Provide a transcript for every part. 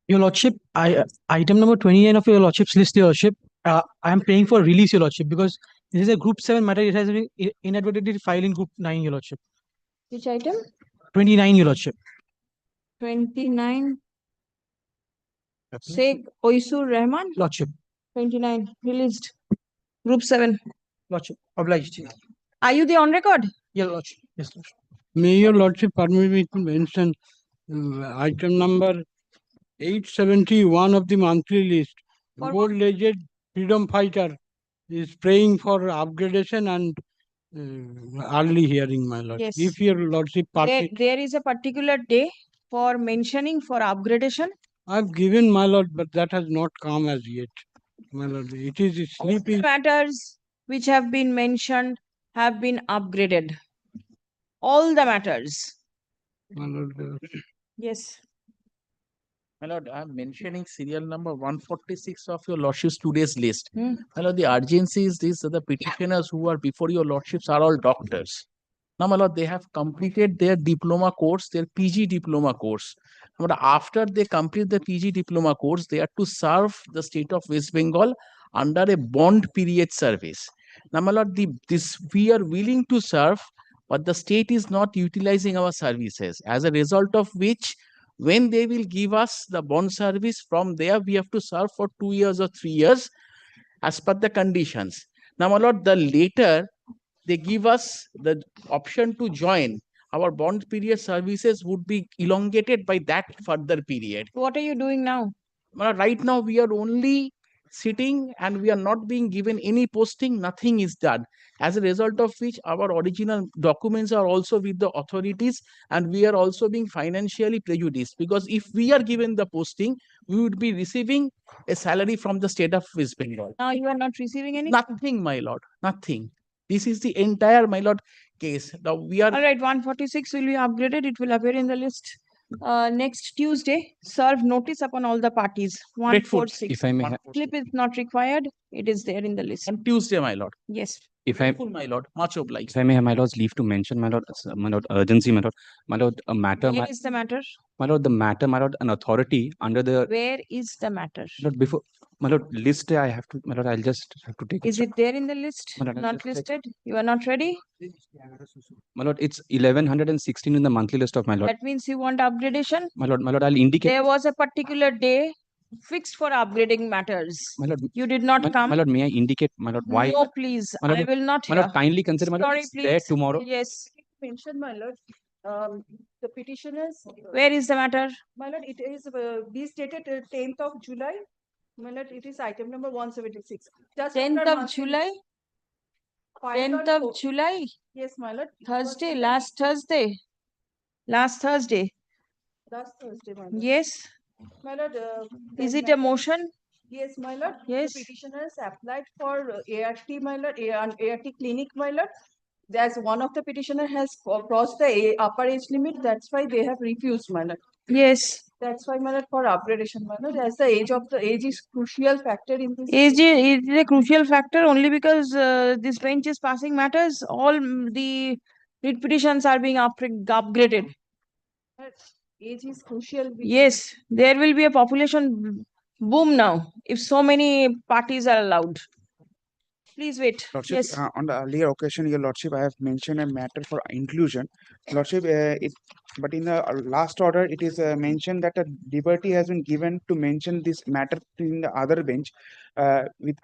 Your Lordship, item number 29 of your Lordship's list, Your Lordship. I am paying for release, Your Lordship, because this is a Group 7 matter. It has been inadvertently filed in Group 9, Your Lordship. Which item? 29, Your Lordship. 29. Sheikh Oisur Rahman. Lordship. 29. Released. Group 7. Lordship. Obliged. Are you the on record? Your Lordship. Yes, Lordship. May your Lordship permit me to mention item number 871 of the monthly list. For Gold-legged freedom fighter is praying for upgradation and early hearing, my lord. Yes. If your Lordship permit, There is a particular day for mentioning for upgradation. I've given, my lord, but that has not come as yet. My lord, it is sleepy. Matters which have been mentioned have been upgraded. All the matters. My lord, Yes. My lord, I am mentioning serial number 146 of your lordship's today's list. Hmm. My lord, the urgency is this, that the petitioners who are before your lordships are all doctors. Now, my lord, they have completed their diploma course, their PG diploma course. But after they complete the PG diploma course, they are to serve the state of West Bengal under a bond period service. Now, my lord, we are willing to serve, but the state is not utilizing our services. As a result of which, when they will give us the bond service, from there we have to serve for 2 years or 3 years as per the conditions. Now, my lord, the later they give us the option to join, our bond period services would be elongated by that further period. What are you doing now? My lord, right now we are only sitting and we are not being given any posting, nothing is done. As a result of which our original documents are also with the authorities and we are also being financially prejudiced, because if we are given the posting, we would be receiving a salary from the state of West Bengal. Now you are not receiving any? Nothing, my lord, nothing. This is the entire, my lord, case. Now we are. All right, 146 will be upgraded. It will appear in the list. Next Tuesday, serve notice upon all the parties. 146. If I may, Slip is not required. It is there in the list. On Tuesday, my lord. Yes. if I Full, my lord, much obliged. if I may have my lord's leave to mention, my lord, urgency, my lord, a matter, Where is the matter? my lord, my lord, an authority under the, Where is the matter? lord, before, my lord, list, I have to, my lord, I'll just have to take Is it there in the list? My lord, I'll Not just check. listed? You are not ready? My lord, it's 1116 in the monthly list of my lord. That means you want upgradation? My lord, I'll indicate. There was a particular day fixed for upgrading matters. My lord, You did not come. my lord, may I indicate, my lord, why? No, please. My lord, I will not My hear. lord, kindly consider, my lord, Sorry, it's there please. tomorrow. Yes. Mention, my lord, the petitioners. Where is the matter? My lord, it is this dated 10th of July. My lord, it is item number 176. Just 10th after of monthly July? filed 10th on of July? Yes, my lord. Thursday, last Thursday. Last Thursday. Last Thursday, my lord. Yes. My lord, Is the it a motion? Yes, my lord. Yes. The petitioners applied for ART, my lord, ART clinic, my lord. As one of the petitioner has crossed the upper age limit, that's why they have refused, my lord. Yes. That's why, my lord, for upgradation, my lord, as the age is crucial factor in this. Age is a crucial factor only because this bench is passing matters. All the writ petitions are being upgraded. Age is crucial. Yes, there will be a population boom now if so many parties are allowed. Please wait. Lordship, Yes. on the earlier occasion, your Lordship, I have mentioned a matter for inclusion. Lordship, but in the last order, it is mentioned that a liberty has been given to mention this matter in the other bench with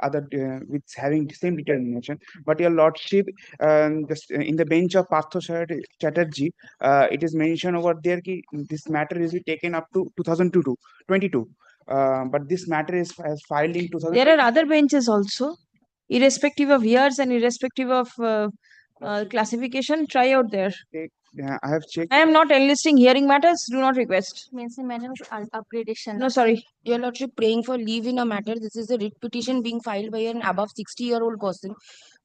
having the same determination. But your Lordship, in the bench of Partho Chatterjee, it is mentioned over there that this matter is taken up to 2022. But this matter is filed in 2000. There are other benches also. Irrespective of years and irrespective of classification, try out there. I have checked. I am not enlisting hearing matters. Do not request. Madam, upgradation. No, sorry. Your Lordship, praying for leave in a matter. This is a writ petition being filed by an above 60-year-old person.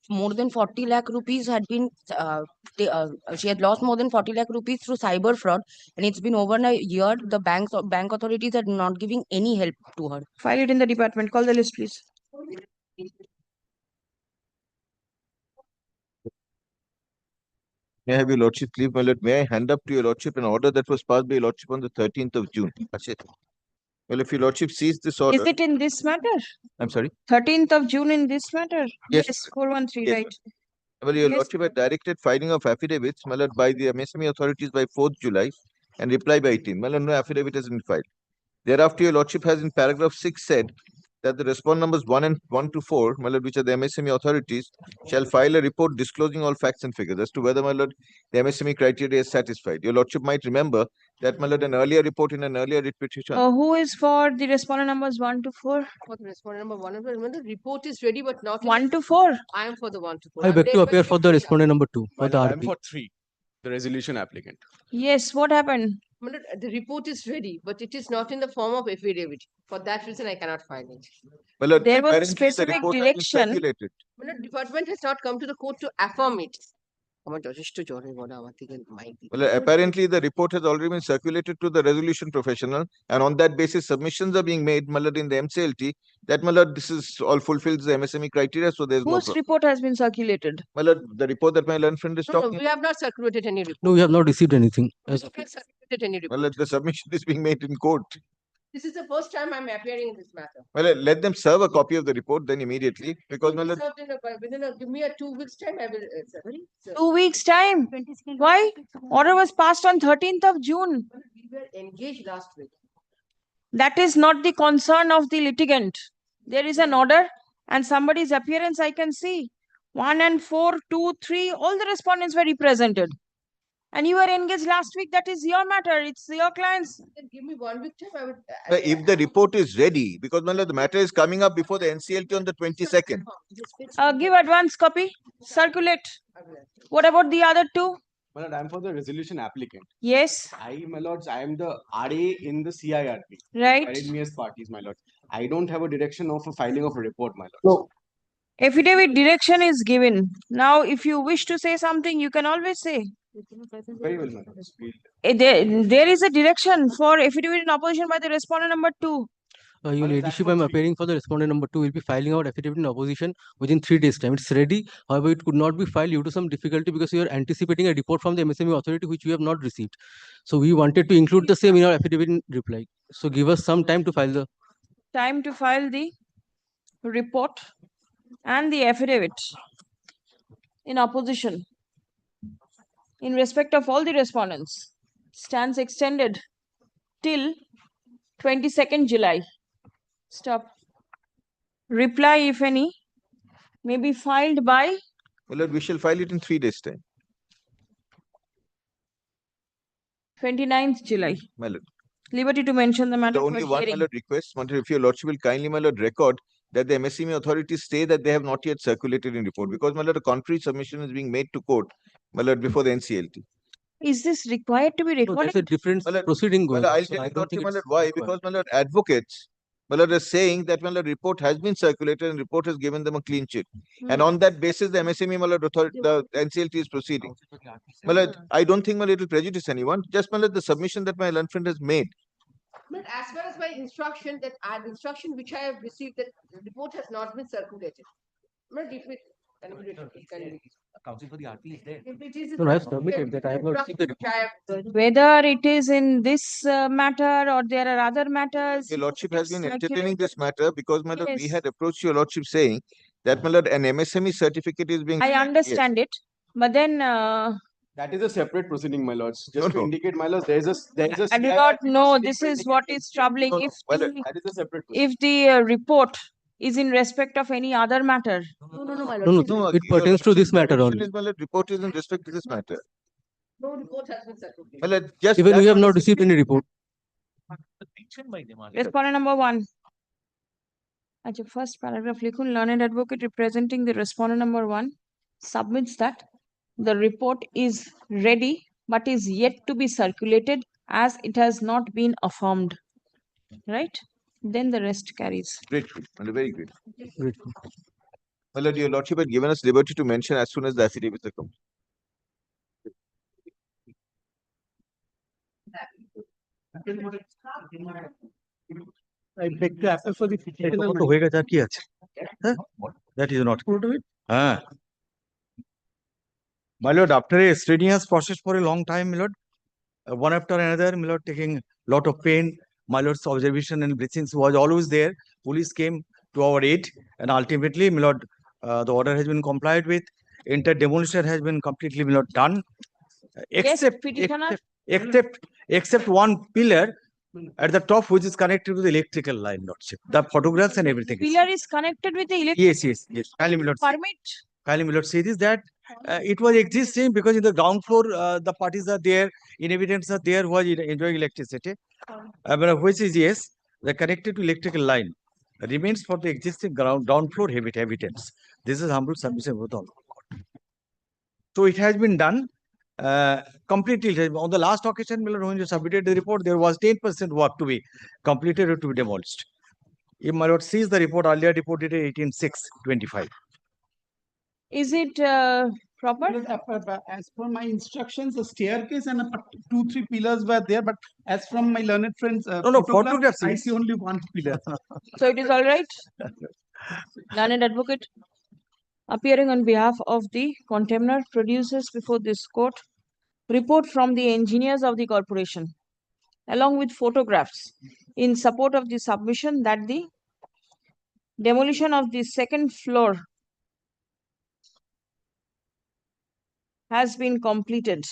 More than 40 lakh rupees had been, she had lost more than 40 lakh rupees through cyber fraud, and it's been over a year. The bank authorities are not giving any help to her. File it in the department. Call the list, please. May I have your lordship leave, my lord? May I hand up to your lordship an order that was passed by your lordship on the 13th of June? That's it. Well, if your lordship sees this Is order, it in this matter? I'm sorry. 13th of June in this matter? Yes, Yes, 413, yes, right. well, your Yes. lordship had directed filing of affidavits, my lord, by the MSME authorities by 4th July and reply by 18th. My lord, no affidavit has been filed. Thereafter, your lordship has in paragraph 6 said that the respondent numbers 1 to 4, my lord, which are the MSME authorities, shall file a report disclosing all facts and figures as to whether, my lord, the MSME criteria is satisfied. Your lordship might remember that, my lord, an earlier report in an earlier writ petition. Who is for the respondent numbers 1 to 4? For the respondent number 1 and 4, remember the report is ready but not. 1 to 4? I am for the 1 to 4. I I'm beg to led by appear for the FAR. respondent number 2 My for the lord, I am RP. for 3, the resolution applicant. Yes, what happened? My lord, the report is ready, but it is not in the form of affidavit. For that reason, I cannot file it. My lord, There was apparently the specific report has been direction. circulated. My lord, department has not come to the court to affirm it. আমার যথেষ্ট জ্বরে বড় আমার থেকে mic দিতে। Well, apparently the report has already been circulated to the resolution professional, and on that basis, submissions are being made, my lord, in the MCLT that, my lord, this is all fulfills the MSME criteria, so there's no Whose problem. report has been circulated? My lord, the report that my learned friend is No, no, talking we have not circulated any report. No, we have not received anything. We have not circulated any well, report. the submission is being made in court. This is the first time I'm appearing in this matter. Well, let them serve a copy of the report then immediately, because, my lord, Give me a 2 weeks time, I will. Sorry, sir. 2 weeks time. Why? Order was passed on 13th of June. We were engaged last week. That is not the concern of the litigant. There is an order and somebody's appearance I can see. 1 and 4, 2, 3, all the respondents were represented. And you were engaged last week. That is your matter. It's your clients. Then give me 1 week time, I would. if the report is ready, because, my lord, the matter is coming up before the NCLT on the 22nd. Give advance copy. Circulate. What about the other two? My lord, I am for the resolution applicant. Yes. My lords, I am the RA in the CIRP. Right. Carried me as parties, my lord. I don't have a direction of a filing of a report, my lord. No. Affidavit direction is given. Now, if you wish to say something, you can always say. Very well, my lords. We'll- There is a direction for affidavit in opposition by the respondent number 2. Your ladyship, I'm appearing for the respondent number 2. Will be filing out affidavit in opposition within 3 days' time. It's ready. However, it could not be filed due to some difficulty because you are anticipating a report from the MSME authority which we have not received. So we wanted to include the same in our affidavit in reply. So give us some time to file the. Time to file the report and the affidavit in opposition in respect of all the respondents stands extended till 22nd July. Stop. Reply, if any, may be filed by My lord, we shall file it in 3 days' time. 29th July. My lord, Liberty to mention the matter the for only one, my hearing. lord, request, my lord, if your lordship will kindly, my lord, record that the MSME authorities say that they have not yet circulated in report, because, my lord, a contrary submission is being made to court, my lord, before the NCLT. Is this required to be No, there's a recorded? different Well, proceeding going Well, on. I'll So tell I you, don't think my it's lord, why? required. Because, my lord, advocates, my lord, are saying that, my lord, report has been circulated and report has given them a clean chit. And on that basis, the MSME, my lord, authority, the NCLT is proceeding. My lord, I don't think, my lord, it will prejudice anyone. Just, my lord, the submission that my learned friend has made. But as far as my instruction which I have received, that the report has not been circulated. But if it can Counsel for the RP is there. if it is. No, I have submitted that. I have not received the report. Which I have- Whether it is in this matter or there are other matters. Your lordship has been entertaining circulated. this matter because, my lord, we Yes. had approached your lordship saying that, my lord, an MSME certificate is being. I understand it, but then That is a separate proceeding, my lords. Just No, to no. indicate, my lords, there is a I do CIRP not know. proceeding This is pending what against is troubling. No, no, If well, the, That is a separate proceeding. if the report is in respect of any other matter. No, my No, lord. no, No, it your pertains to this lordship's matter direction only. is, my lord, report is in respect to this matter. No report has been circulated. My lord, just. Even that we have much not is received any report. Respondent number 1. At your first paragraph, लिखूं, learned advocate representing the respondent number 1 submits that the report is ready but is yet to be circulated as it has not been affirmed. Right? Then the rest carries. Grateful, and very grateful. Grateful. My lord, your lordship had given us liberty to mention as soon as the affidavits are complete. I beg to appeal for the petition. হয়ে গেছে আর কি আছে that is not my lord, after a strenuous process for a long time, my lord, one after another, my lord, taking lot of pain, my lord's observation and briefings was always there. Police came to our aid, and ultimately, my lord, the order has been complied with. Entire demolition has been completely, my lord, done, Yes, except petitioner. except one pillar at the top, which is connected to the electrical line, lordship. The photographs and everything. Pillar is connected with the electric Yes. Kindly, my lord, permit. kindly, my lord, say this, that it was existing because in the ground floor, the parties are there, inhabitants are there who are enjoying electricity. But which is, yes, the connected to electrical line remains for the existing ground floor inhabitants. This is humble submission with all. So it has been done completely. On the last occasion, my lord, when you submitted the report, there was 10% work to be completed or to be demolished. If my lord sees the report, earlier reported 18/6/25. Is it proper? As per my instructions, a staircase and 2-3 pillars were there, but as from my learned friends, No, photographs, I yes. see only one pillar. So it is all right? Learned advocate, appearing on behalf of the contender, produces before this court report from the engineers of the corporation, along with photographs in support of the submission that the demolition of the second floor has been completed.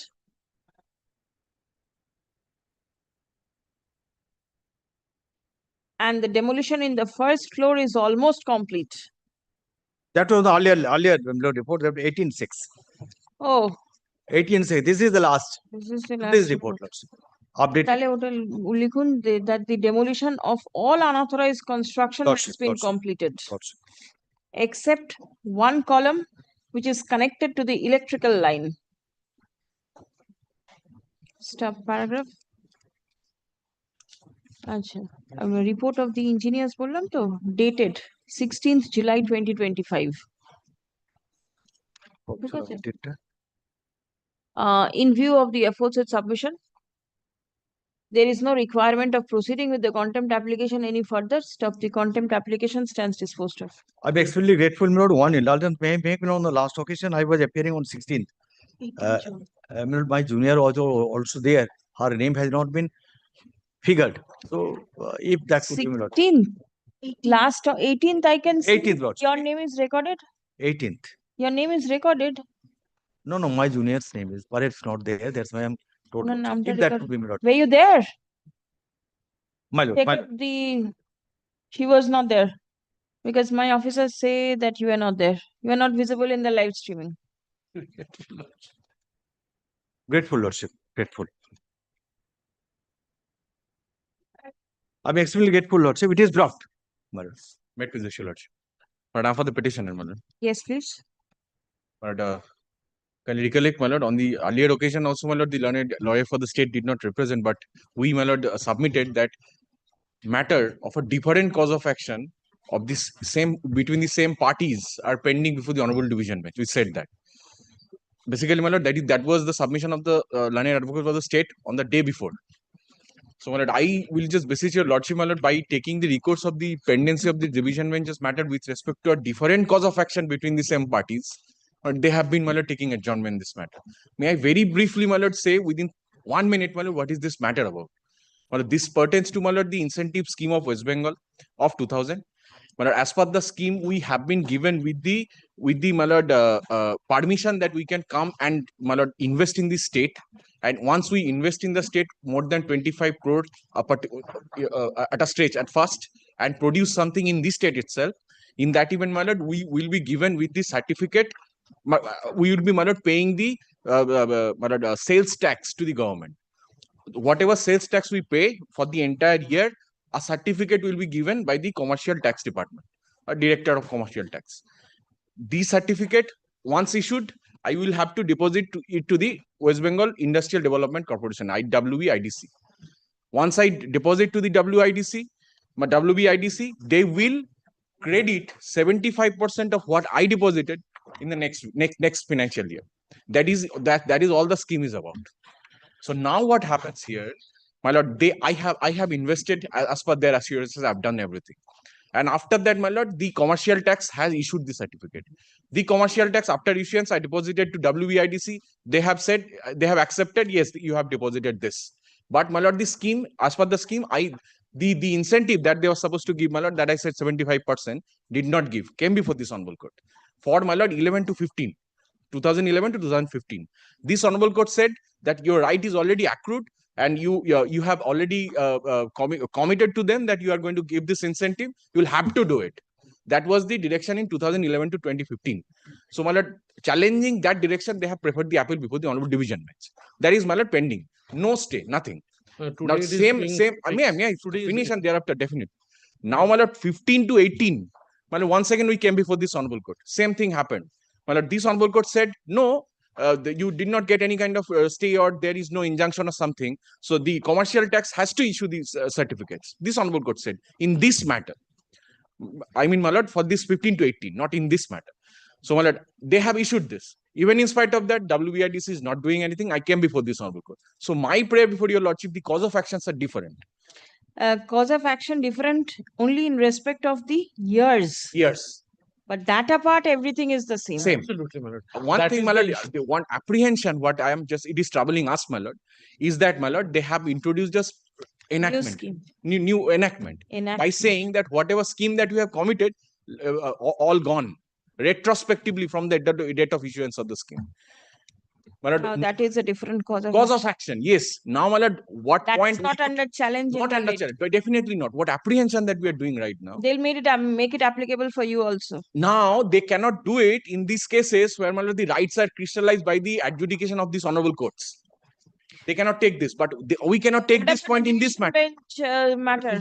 And the demolition in the first floor is almost complete. That was the earlier my lord, report, 18/6. Oh, 18/6. This is the last. this is the Today's last report, report. lordship. Update. তাহলে ওটা লিখুন that the demolition of all unauthorized construction has Lordship, been lordship, completed, lordship. except one column which is connected to the electrical line. Stop paragraph. আচ্ছা, report of the engineers বললাম তো, dated 16th July 2025. ঠিক আছে? In view of the aforesaid submission, there is no requirement of proceeding with the contempt application any further. Stop the contempt application stands disposed of. I'm extremely grateful, my lord. One indulgence may make, on the last occasion, I was appearing on 16th. My lord, my junior also there. Her name has not been figured. So if that could be, my lord. 16th. Last 18th I can see. 18th, lord. Your name is recorded. 18th. Your name is recorded. No, my junior's name is, but it's not there. That's why I'm told. ওনার নামটা If that record- could be, my lord. Were you there? My lord, Check my, out she was not there, because my officers say that you are not there. You are not visible in the live streaming. grateful, lordship. Grateful. I'm extremely grateful, lordship. It is blocked, my lord. Met with your lordship. But I'm for the petitioner, my lord. Yes, please. But can you recollect, my lord, on the earlier occasion also, my lord, the learned lawyer for the state did not represent, but we, my lord, submitted that matter of a different cause of action of this same between the same parties are pending before the honorable division bench. We said that. Basically, my lord, that was the submission of the learned advocate for the state on the day before. So, my lord, I will just beseech your lordship, my lord, by taking the recourse of the pendency of the division bench's matter with respect to a different cause of action between the same parties, they have been, my lord, taking adjournment in this matter. May I very briefly, my lord, say within 1 minute, my lord, what is this matter about? My lord, this pertains to, my lord, the incentive scheme of West Bengal of 2000. My lord, as per the scheme, we have been given with the my lord, permission that we can come and, my lord, invest in the state. And once we invest in the state more than 25 crore at a stretch at first and produce something in the state itself, in that event, my lord, we will be given with the certificate. We will be, my lord, paying the my lord, sales tax to the government. Whatever sales tax we pay for the entire year, a certificate will be given by the commercial tax department, a director of commercial tax. This certificate, once issued, I will have to deposit it to the West Bengal Industrial Development Corporation, WBIDC. Once I deposit to the WIDC, my WBIDC, they will credit 75% of what I deposited in the next financial year. That is all the scheme is about. So now what happens here, my lord, I have invested as per their assurances. I've done everything. And after that, my lord, the commercial tax has issued the certificate. The commercial tax, after issuance, I deposited to WBIDC. They have said, they have accepted, yes, you have deposited this. But, my lord, the scheme, as per the scheme, the incentive that they were supposed to give, my lord, that I said 75%, did not give, came before this honorable court. For, my lord, 11 to 15, 2011 to 2015. This honorable court said that your right is already accrued, and you have already committed to them that you are going to give this incentive. You will have to do it. That was the direction in 2011 to 2015. So, my lord, challenging that direction, they have preferred the appeal before the honorable division bench. That is, my lord, pending. No stay, nothing. Now, same. May I finish and thereafter definitely. Now, my lord, 15 to 18. My lord, once again we came before this honorable court. Same thing happened. My lord, this honorable court said no. You did not get any kind of stay, or there is no injunction or something. So the commercial tax has to issue these certificates. This honorable court said in this matter. I mean, my lord, for this 15 to 18, not in this matter. So, my lord, they have issued this. Even in spite of that, WBIDC is not doing anything. I came before this honorable court. So, my prayer before your lordship, the cause of actions are different. Cause of action different only in respect of the years. Yes. But that apart, everything is the same. Same. Absolutely, my lord. One That thing, is my the lord, issue. the one apprehension, what I am just, it is troubling us, my lord, is that, my lord, they have introduced just enactment, scheme. new enactment, by saying that whatever scheme that we have committed, all gone retrospectively from the date of issuance of the scheme. My lord, Now that is a different cause of cause action. of action, yes. Now, my lord, what That's point? not under challenge. Not in the under late. challenge, but definitely not. What apprehension that we are doing right now? They'll make it applicable for you also. Now they cannot do it in these cases where, my lord, the rights are crystallized by the adjudication of these honorable courts. They cannot take this, but we cannot take this point in this matter. Bench matter.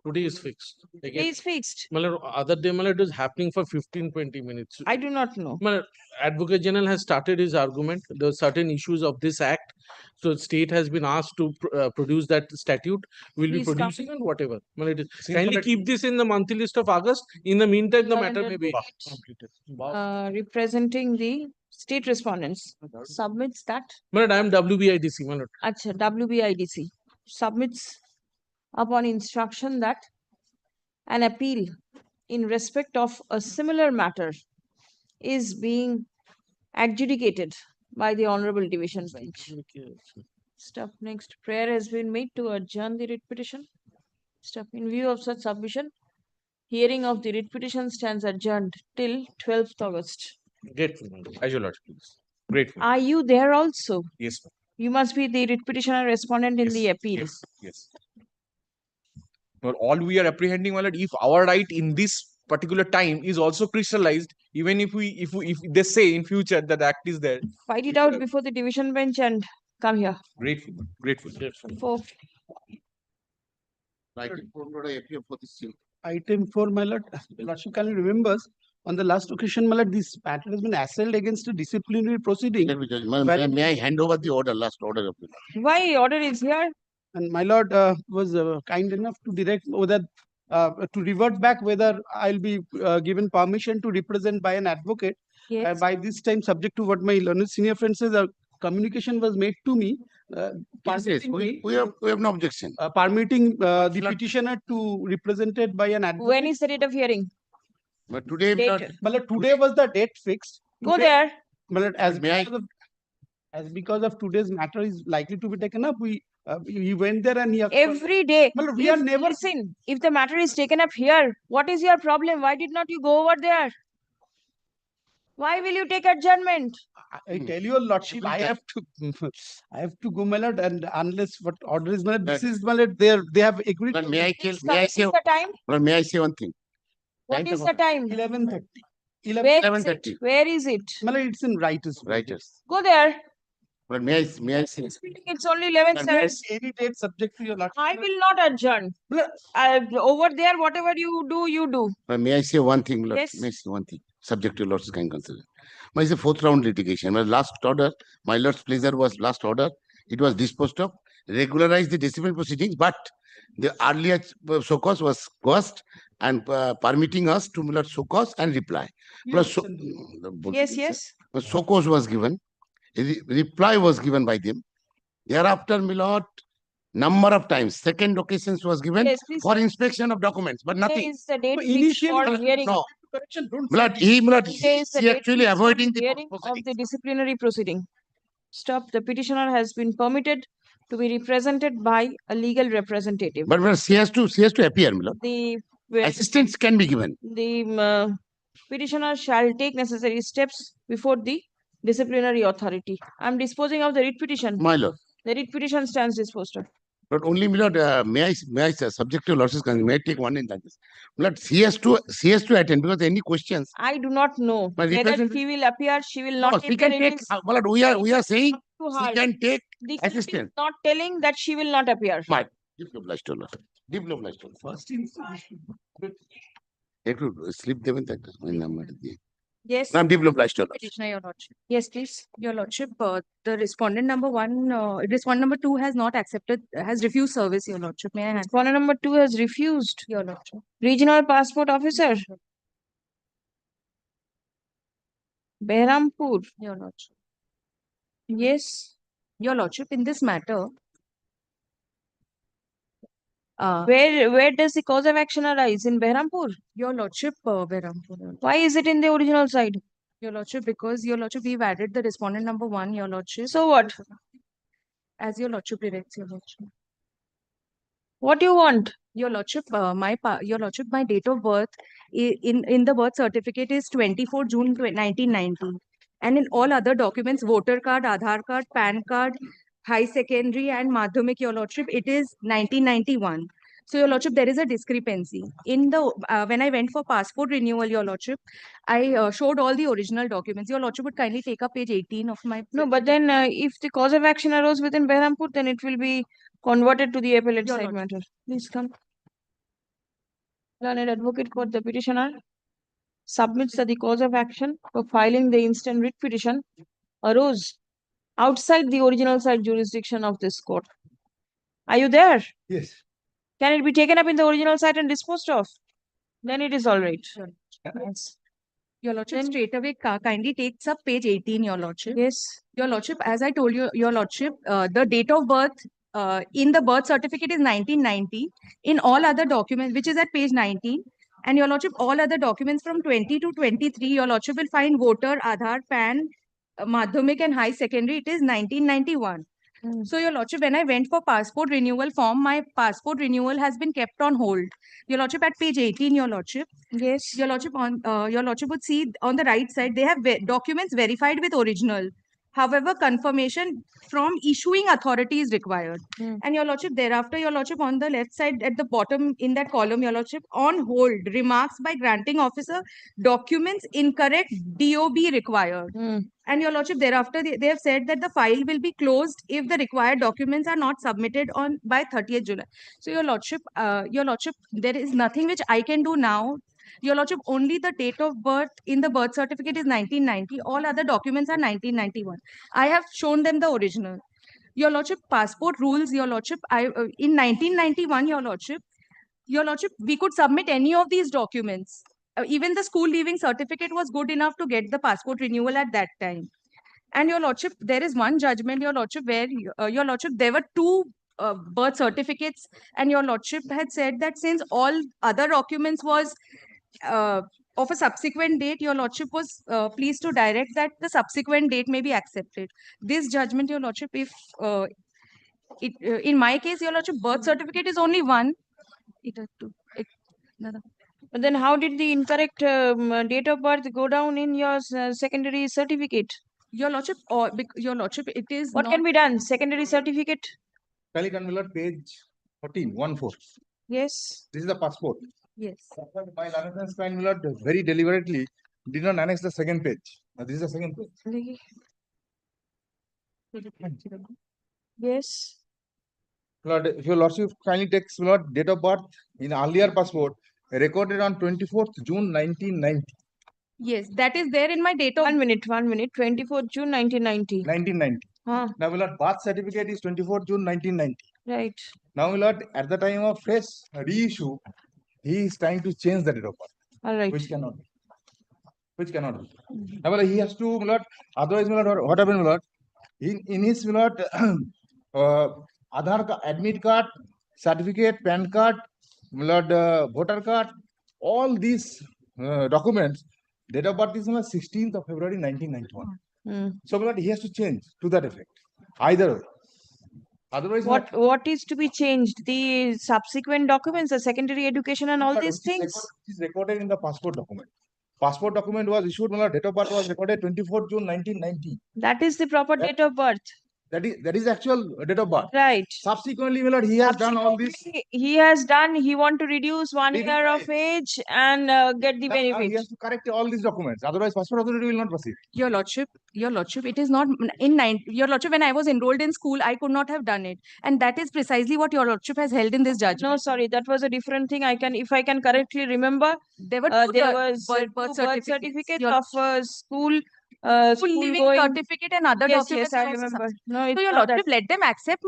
Today is fixed. It is fixed. My lord, other day, my lord, it is happening for 15-20 minutes. I do not know. My lord, Advocate General has started his argument. There are certain issues of this act. So state has been asked to produce that statute. We'll be Please come. producing and whatever. My lord, Since kindly my lord- keep this in the monthly list of August. In the meantime, the Learned matter may be advocate, completed. representing the state respondents submits that. My lord, I am WBIDC, my lord. Acha, WBIDC submits upon instruction that an appeal in respect of a similar matter is being adjudicated by the Honorable Division Bench. Step next. Prayer has been made to adjourn the writ petition. Step in view of such submission, hearing of the writ petition stands adjourned till 12th August. Grateful, my lord. As your lordship, please. Grateful. Are you there also? Yes, ma'am. You must be the writ petitioner respondent in the appeal. Yes. Well, all we are apprehending, my lord, if our right in this particular time is also crystallized, even if they say in future that the act is there. Fight it out before the division bench and come here. Grateful. For Item 4, my lord, lordship kindly remembers, on the last occasion, my lord, this matter has been assailed against a disciplinary proceeding. May I hand over the order, last order of the why order is here? And my lord was kind enough to direct whether to revert back whether I'll be given permission to represent by an advocate. Yes. By this time, subject to what my learned senior friend says, a communication was made to me. Yes, we have no objection. Permitting the petitioner to represented by an advocate. When is the date of hearing? But today, Date. My lord, today was the date fixed. Go there. My lord, as because of today's matter is likely to be taken up, we went there and he Every day. My lord, we are never. Listen, if the matter is taken up here, what is your problem? Why did not you go over there? Why will you take adjournment? I tell you, lordship, I have to go, my lord, and unless what order is, my lord, this is, my lord, they have agreed. But may I say the time? But may I say one thing? What is the time? 11:30. 11:30. Where is it? My lord, it's in writers. Writers. Go there. But may I say? It's only 11:07. Any date subject to your lordship. I will not adjourn. Over there, whatever you do, you do. But may I say one thing, Lord? Yes. May I say one thing? Subject to Lord's kind consider. My is a fourth round litigation. My last order, my Lord's pleasure was last order. It was disposed of, regularized the disciplinary proceedings, but the earlier show cause was quashed and permitting us to Lord show cause and reply. Plus, Yes. show cause was given. Reply was given by them. Thereafter, my Lord, number of times, second occasions was given for inspection of documents, but nothing. Is the date fixed for hearing? No. Correction, He actually avoiding the hearing of the disciplinary proceeding. Stop. The petitioner has been permitted to be represented by a legal representative. But she has to appear, my lord. The Assistance can be given. petitioner shall take necessary steps before the disciplinary authority. I am disposing of the writ petition. My lord. The writ petition stands disposed of. But only, my lord, may I subject to lordship's consent, may I take one in that? My lord, she has to attend because any questions. I do not know My whether representative- she will appear, she will not No, she appear. can It take, is my lord, we are saying too she hard. can take The court is assistance. not telling that she will not appear. My, deeply obliged to lord. Deeply obliged to lord. First, slip them in that. Yes. I'm deeply obliged to lord. Petitioner, Your Lordship. Yes, please. Your Lordship, the respondent number 1, respondent number 2 has not accepted, has refused service, Your Lordship. May I have? Respondent number 2 has refused. Your Lordship. Regional Passport Officer, Behrampur. Your Lordship. Yes. Your Lordship, in this matter, Where does the cause of action arise? In Behrampur? Your Lordship, Behrampur. Why is it in the original side? Your Lordship, because Your Lordship, we've added the respondent number 1, Your Lordship. So what? As Your Lordship directs, Your Lordship. What do you want? Your Lordship, Your Lordship, my date of birth in the birth certificate is 24 June 1990. And in all other documents, voter card, Aadhaar card, PAN card, high secondary and Madhyamik, Your Lordship, it is 1991. So, Your Lordship, there is a discrepancy. In the when I went for passport renewal, Your Lordship, I showed all the original documents. Your Lordship would kindly take up page 18 of my... No, but then if the cause of action arose within Behrampur, then it will be converted to the appellate Your side Lordship. matter. Please come. Learned advocate for the petitioner submits that the cause of action for filing the instant writ petition arose outside the original side jurisdiction of this court. Are you there? Yes. Can it be taken up in the original site and disposed of? Then it is all right. Yes. Your Lordship, straight away kindly takes up page 18, Your Lordship. Yes. Your Lordship, as I told you, Your Lordship, the date of birth in the birth certificate is 1990. In all other documents, which is at page 19, and Your Lordship, all other documents from 20 to 23, Your Lordship will find voter, Aadhaar, PAN, Madhyamik and high secondary, it is 1991. So, Your Lordship, when I went for passport renewal form, my passport renewal has been kept on hold. Your Lordship, at page 18, Your Lordship. Yes. Your Lordship, Your Lordship would see on the right side, they have documents verified with original. However, confirmation from issuing authority is required. And Your Lordship, thereafter, Your Lordship, on the left side at the bottom in that column, Your Lordship, on hold, remarks by granting officer, documents incorrect, DOB required. And Your Lordship, thereafter, they have said that the file will be closed if the required documents are not submitted on by 30th July. So Your Lordship, there is nothing which I can do now. Your Lordship, only the date of birth in the birth certificate is 1990. All other documents are 1991. I have shown them the original. Your Lordship, passport rules, Your Lordship, in 1991, Your Lordship, we could submit any of these documents. Even the school leaving certificate was good enough to get the passport renewal at that time. And Your Lordship, there is one judgment, Your Lordship, where Your Lordship, there were two birth certificates, and Your Lordship had said that since all other documents was of a subsequent date, Your Lordship was pleased to direct that the subsequent date may be accepted. This judgment, Your Lordship, if in my case, Your Lordship, birth certificate is only one. But then how did the incorrect date of birth go down in your secondary certificate? Your Lordship, Your Lordship, it is What not... can be done? Secondary certificate? Page 14. Yes. This is the passport. Yes. My learned very deliberately did not annex the second page. Now, this is the second page. Yes. Lord, if your Lordship kindly takes Lord date of birth in earlier passport recorded on 24th June 1990. Yes, that is there in my date of... 1 minute. 24th June 1990. 1990. Huh. Now, my Lord, birth certificate is 24th June 1990. Right. Now, my Lord, at the time of fresh reissue, he is trying to change the date of birth. All right. Which cannot be. Now, my Lord, he has to, my Lord, otherwise, my Lord, what happened, my Lord? In his, my Lord, Aadhaar admit card, certificate, PAN card, my Lord, voter card, all these documents, date of birth is on the 16th of February 1991. So, my Lord, he has to change to that effect. Either way. Otherwise, What is to be changed? The subsequent documents, the secondary education and all these things? It is recorded in the passport document. Passport document was issued, date of birth was recorded 24 June 1990. That is the proper date of birth. That is actual date of birth. Right. Subsequently, my lord, he has done all this. He has done, he want to reduce 1 year of age and get the Now he benefit. has to correct all these documents. Otherwise, passport authority will not proceed. Your lordship, it is not your lordship, when I was enrolled in school, I could not have done it. And that is precisely what your lordship has held in this judgment. No, sorry, that was a different thing. If I can correctly remember, There were there was birth two birth certificates. certificates Your of school, school leaving going. certificate and other Yes, documents. yes, I also remember. submitted. No, So it's your not that. lordship, let them accept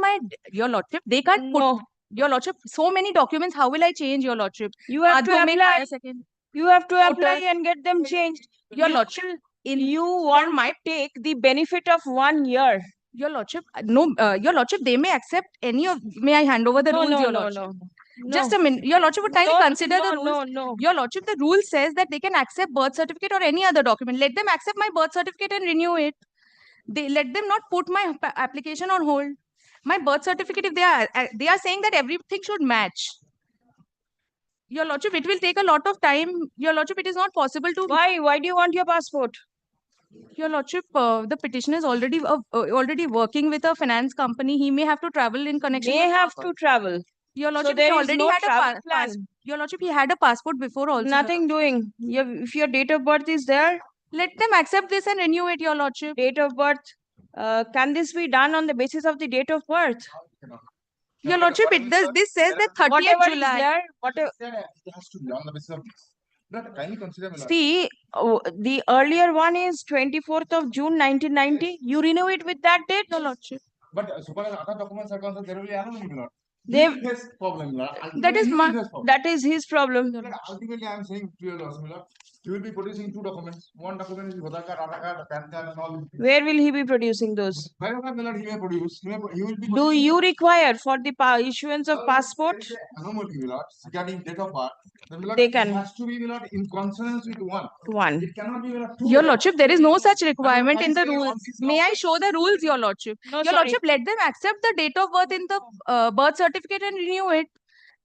your lordship. They can't put No, your lordship. So many documents. How will I change your lordship? you have to Madhyamik, apply. higher second. You have to apply Voters. and get them changed. Your lordship, You want to take the benefit of 1 year. your lordship, no, your lordship, they may accept any of. May I hand over the No, rules, no, your no, lordship? no. Just a minute. Your lordship would kindly No, consider the no, rules. no. Your lordship, the rule says that they can accept birth certificate or any other document. Let them accept my birth certificate and renew it. They let them not put my application on hold. My birth certificate, if they are saying that everything should match. Your lordship, it will take a lot of time. Your lordship, it is not possible to. Why? Why do you want your passport? Your lordship, the petitioner is already working with a finance company. He may have to travel in connection. They with have to travel. Your So lordship, there he is already no had travel a plan. Your lordship, he had a passport before also. Nothing doing. If your date of birth is there, let them accept this and renew it, your lordship. Date of birth. Can this be done on the basis of the date of birth? Your lordship, this says that 30th Whatever is July. there, whatever. It has to be on the basis of this. Not kindly consider, my lord. See, the earlier one is 24th of June 1990. You renew it with that date? Your lordship. But so far as other documents are concerned, there will be another, my lord. They- This is his problem, my lord. That is Ultimately, his problem. that is his problem. Ultimately, I am saying to your lordship, my lord, you will be producing two documents. One document is Voter card, Aadhaar card, PAN card, and all. Where will he be producing those? Wherever, my lord, he may produce. He will be. Do you require for the issuance of passport? Anomaly, my lord, regarding date of birth. Then, my lord, They it can. has to be, my lord, in consonance with one. One. It cannot be, my lord, two. Your lordship, there is no such requirement in the rules. May I show the rules, your lordship? No, Your sorry. lordship, let them accept the date of birth in the birth certificate and renew it.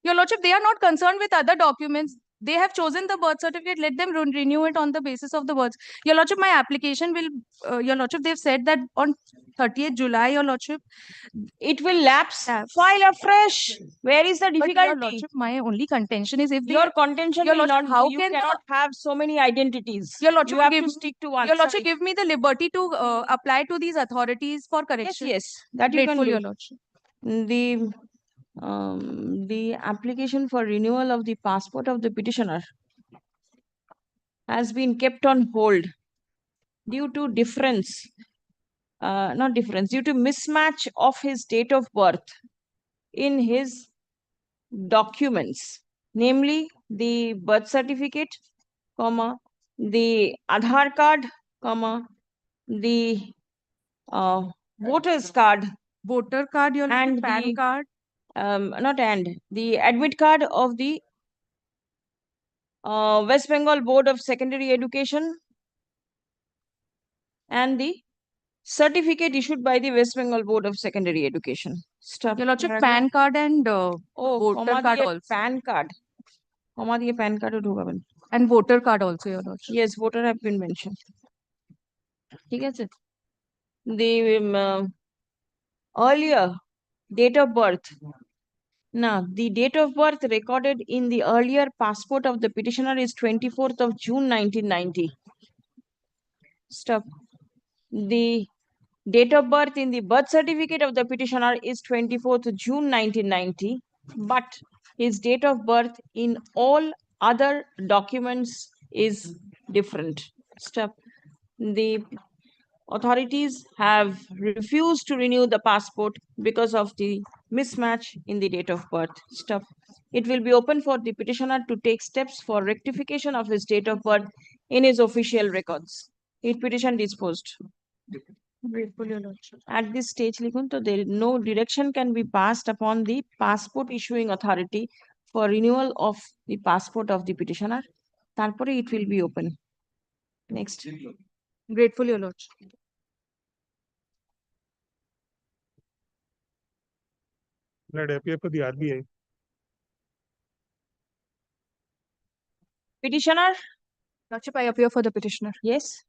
Your lordship, they are not concerned with other documents. They have chosen the birth certificate. Let them renew it on the basis of the birth. Your lordship, my application will. Your lordship, they've said that on 30th July, your lordship, it will lapse. File afresh. Where is the But difficulty? your lordship, my only contention is if Your contention your will lordship, not. how You can cannot have so many identities. your lordship You have give to stick to one. your lordship Sorry. give me the liberty to apply to these authorities for Yes, correction? yes, that you can Grateful, do. your lordship. The application for renewal of the passport of the petitioner has been kept on hold due to due to mismatch of his date of birth in his documents, namely the birth certificate, the Aadhaar card, the voter's card, Voter card, your and PAN the card. the admit card of the West Bengal Board of Secondary Education and the certificate issued by the West Bengal Board of Secondary Education. Stop. Your lordship, PAN card and voter card also. PAN card. PAN card And voter card also, your lordship. Yes, voter have been mentioned. ঠিক আছে? The earlier date of birth. Now, the date of birth recorded in the earlier passport of the petitioner is 24th of June 1990. Stop. The date of birth in the birth certificate of the petitioner is 24th June 1990, but his date of birth in all other documents is different. Stop. The authorities have refused to renew the passport because of the mismatch in the date of birth. Stop. It will be open for the petitioner to take steps for rectification of his date of birth in his official records. It petition disposed. Grateful, your lordship. At this stage, there no direction can be passed upon the passport issuing authority for renewal of the passport of the petitioner. Tarpore it will be open. Next. Grateful, your lordship. Let appear for the RBI. Petitioner? Lordship, I appear for the petitioner. Yes.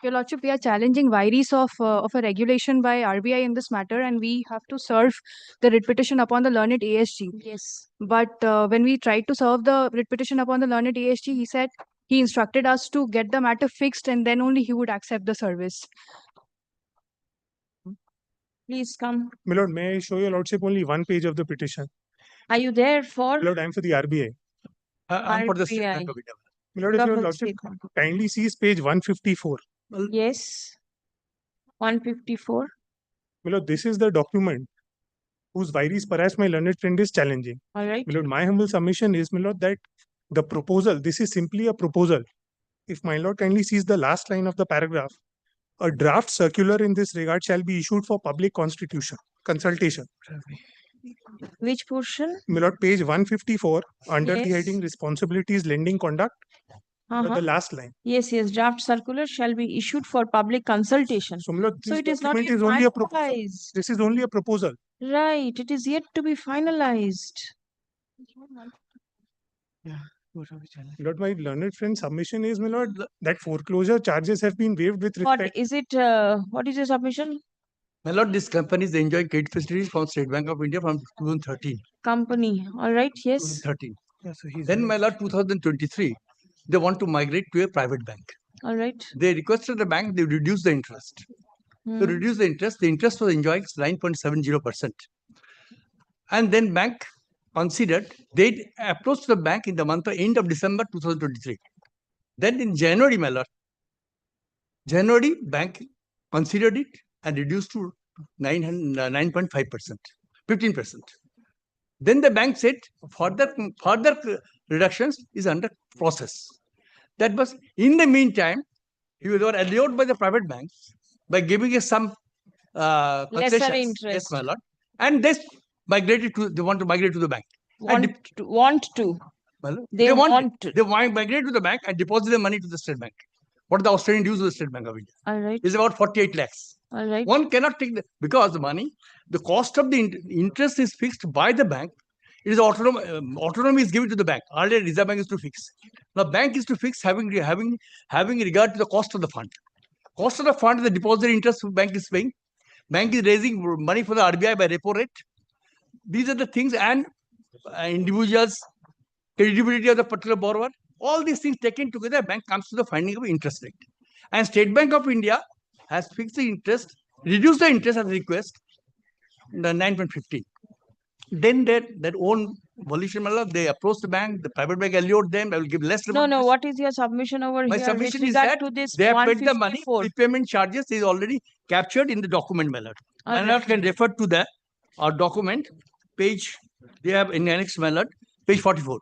Your Lordship, we are challenging vires of a regulation by RBI in this matter, and we have to serve the writ petition upon the learned ASG. Yes. But when we tried to serve the writ petition upon the learned ASG, he said he instructed us to get the matter fixed, and then only he would accept the service. Please come. My lord, may I show your lordship only one page of the petition? Are you there for? My lord, I am for the RBI. I'm for the State RBI. Bank of India. My lord, if your lordship kindly sees page 154. Yes. 154. My lord, this is the document whose vires perhaps my learned friend is challenging. All right. My lord, my humble submission is, my lord, that the proposal, this is simply a proposal. If my lord kindly sees the last line of the paragraph, a draft circular in this regard shall be issued for public consultation. Which portion? My lord, page 154, under the Yes. heading Responsibilities Lending Conduct, the last line. Yes, yes. Draft circular shall be issued for public consultation. So, my lord, So this it is not document yet is only a proposal. finalized. This is only a proposal. Right. It is yet to be finalized. Lord, my learned friend's submission is, my lord, that foreclosure charges have been waived with What respect. is it? What is your submission? My lord, this company is enjoying credit facilities from State Bank of India from 2013. Company. All right. Yes. 2013. Yeah, so he's Then, my lord, 2023, they want to migrate to a private bank. All right. They requested the bank, they reduce the interest. To reduce the interest was enjoying 9.70%. And then bank considered, they approached the bank in the end of December 2023. Then in January, my lord, January bank considered it and reduced to 9.5%, 15%. Then the bank said further reductions is under process. That was in the meantime, he was allured by the private banks by giving us some Lesser concessions. interest. Yes, my lord. And they want to migrate to the bank. Want to. Well, They want to. They want to migrate to the bank and deposit the money to the State Bank. What the Australian dues of the State Bank of India? All right. Is about 48 lakhs. All right. One cannot take because the money, the cost of the interest is fixed by the bank. It is autonomy is given to the bank. Earlier, Reserve Bank is to fix. Now, bank is to fix having regard to the cost of the fund. Cost of the fund is the deposit interest bank is paying. Bank is raising money for the RBI by repo rate. These are the things, and individuals, credibility of the particular borrower. All these things taken together, bank comes to the finding of interest rate. And State Bank of India has fixed the interest, reduced the interest as a request, the 9.15. Then their own volition, they approached the bank, the private bank allured them, I will give less. No. What is your submission over My here? submission with is regard that to this they have paid the money. 154? Prepayment charges is already captured in the document, my lord. All My lord can refer to our document, page, they have in annex, my lord, page 44.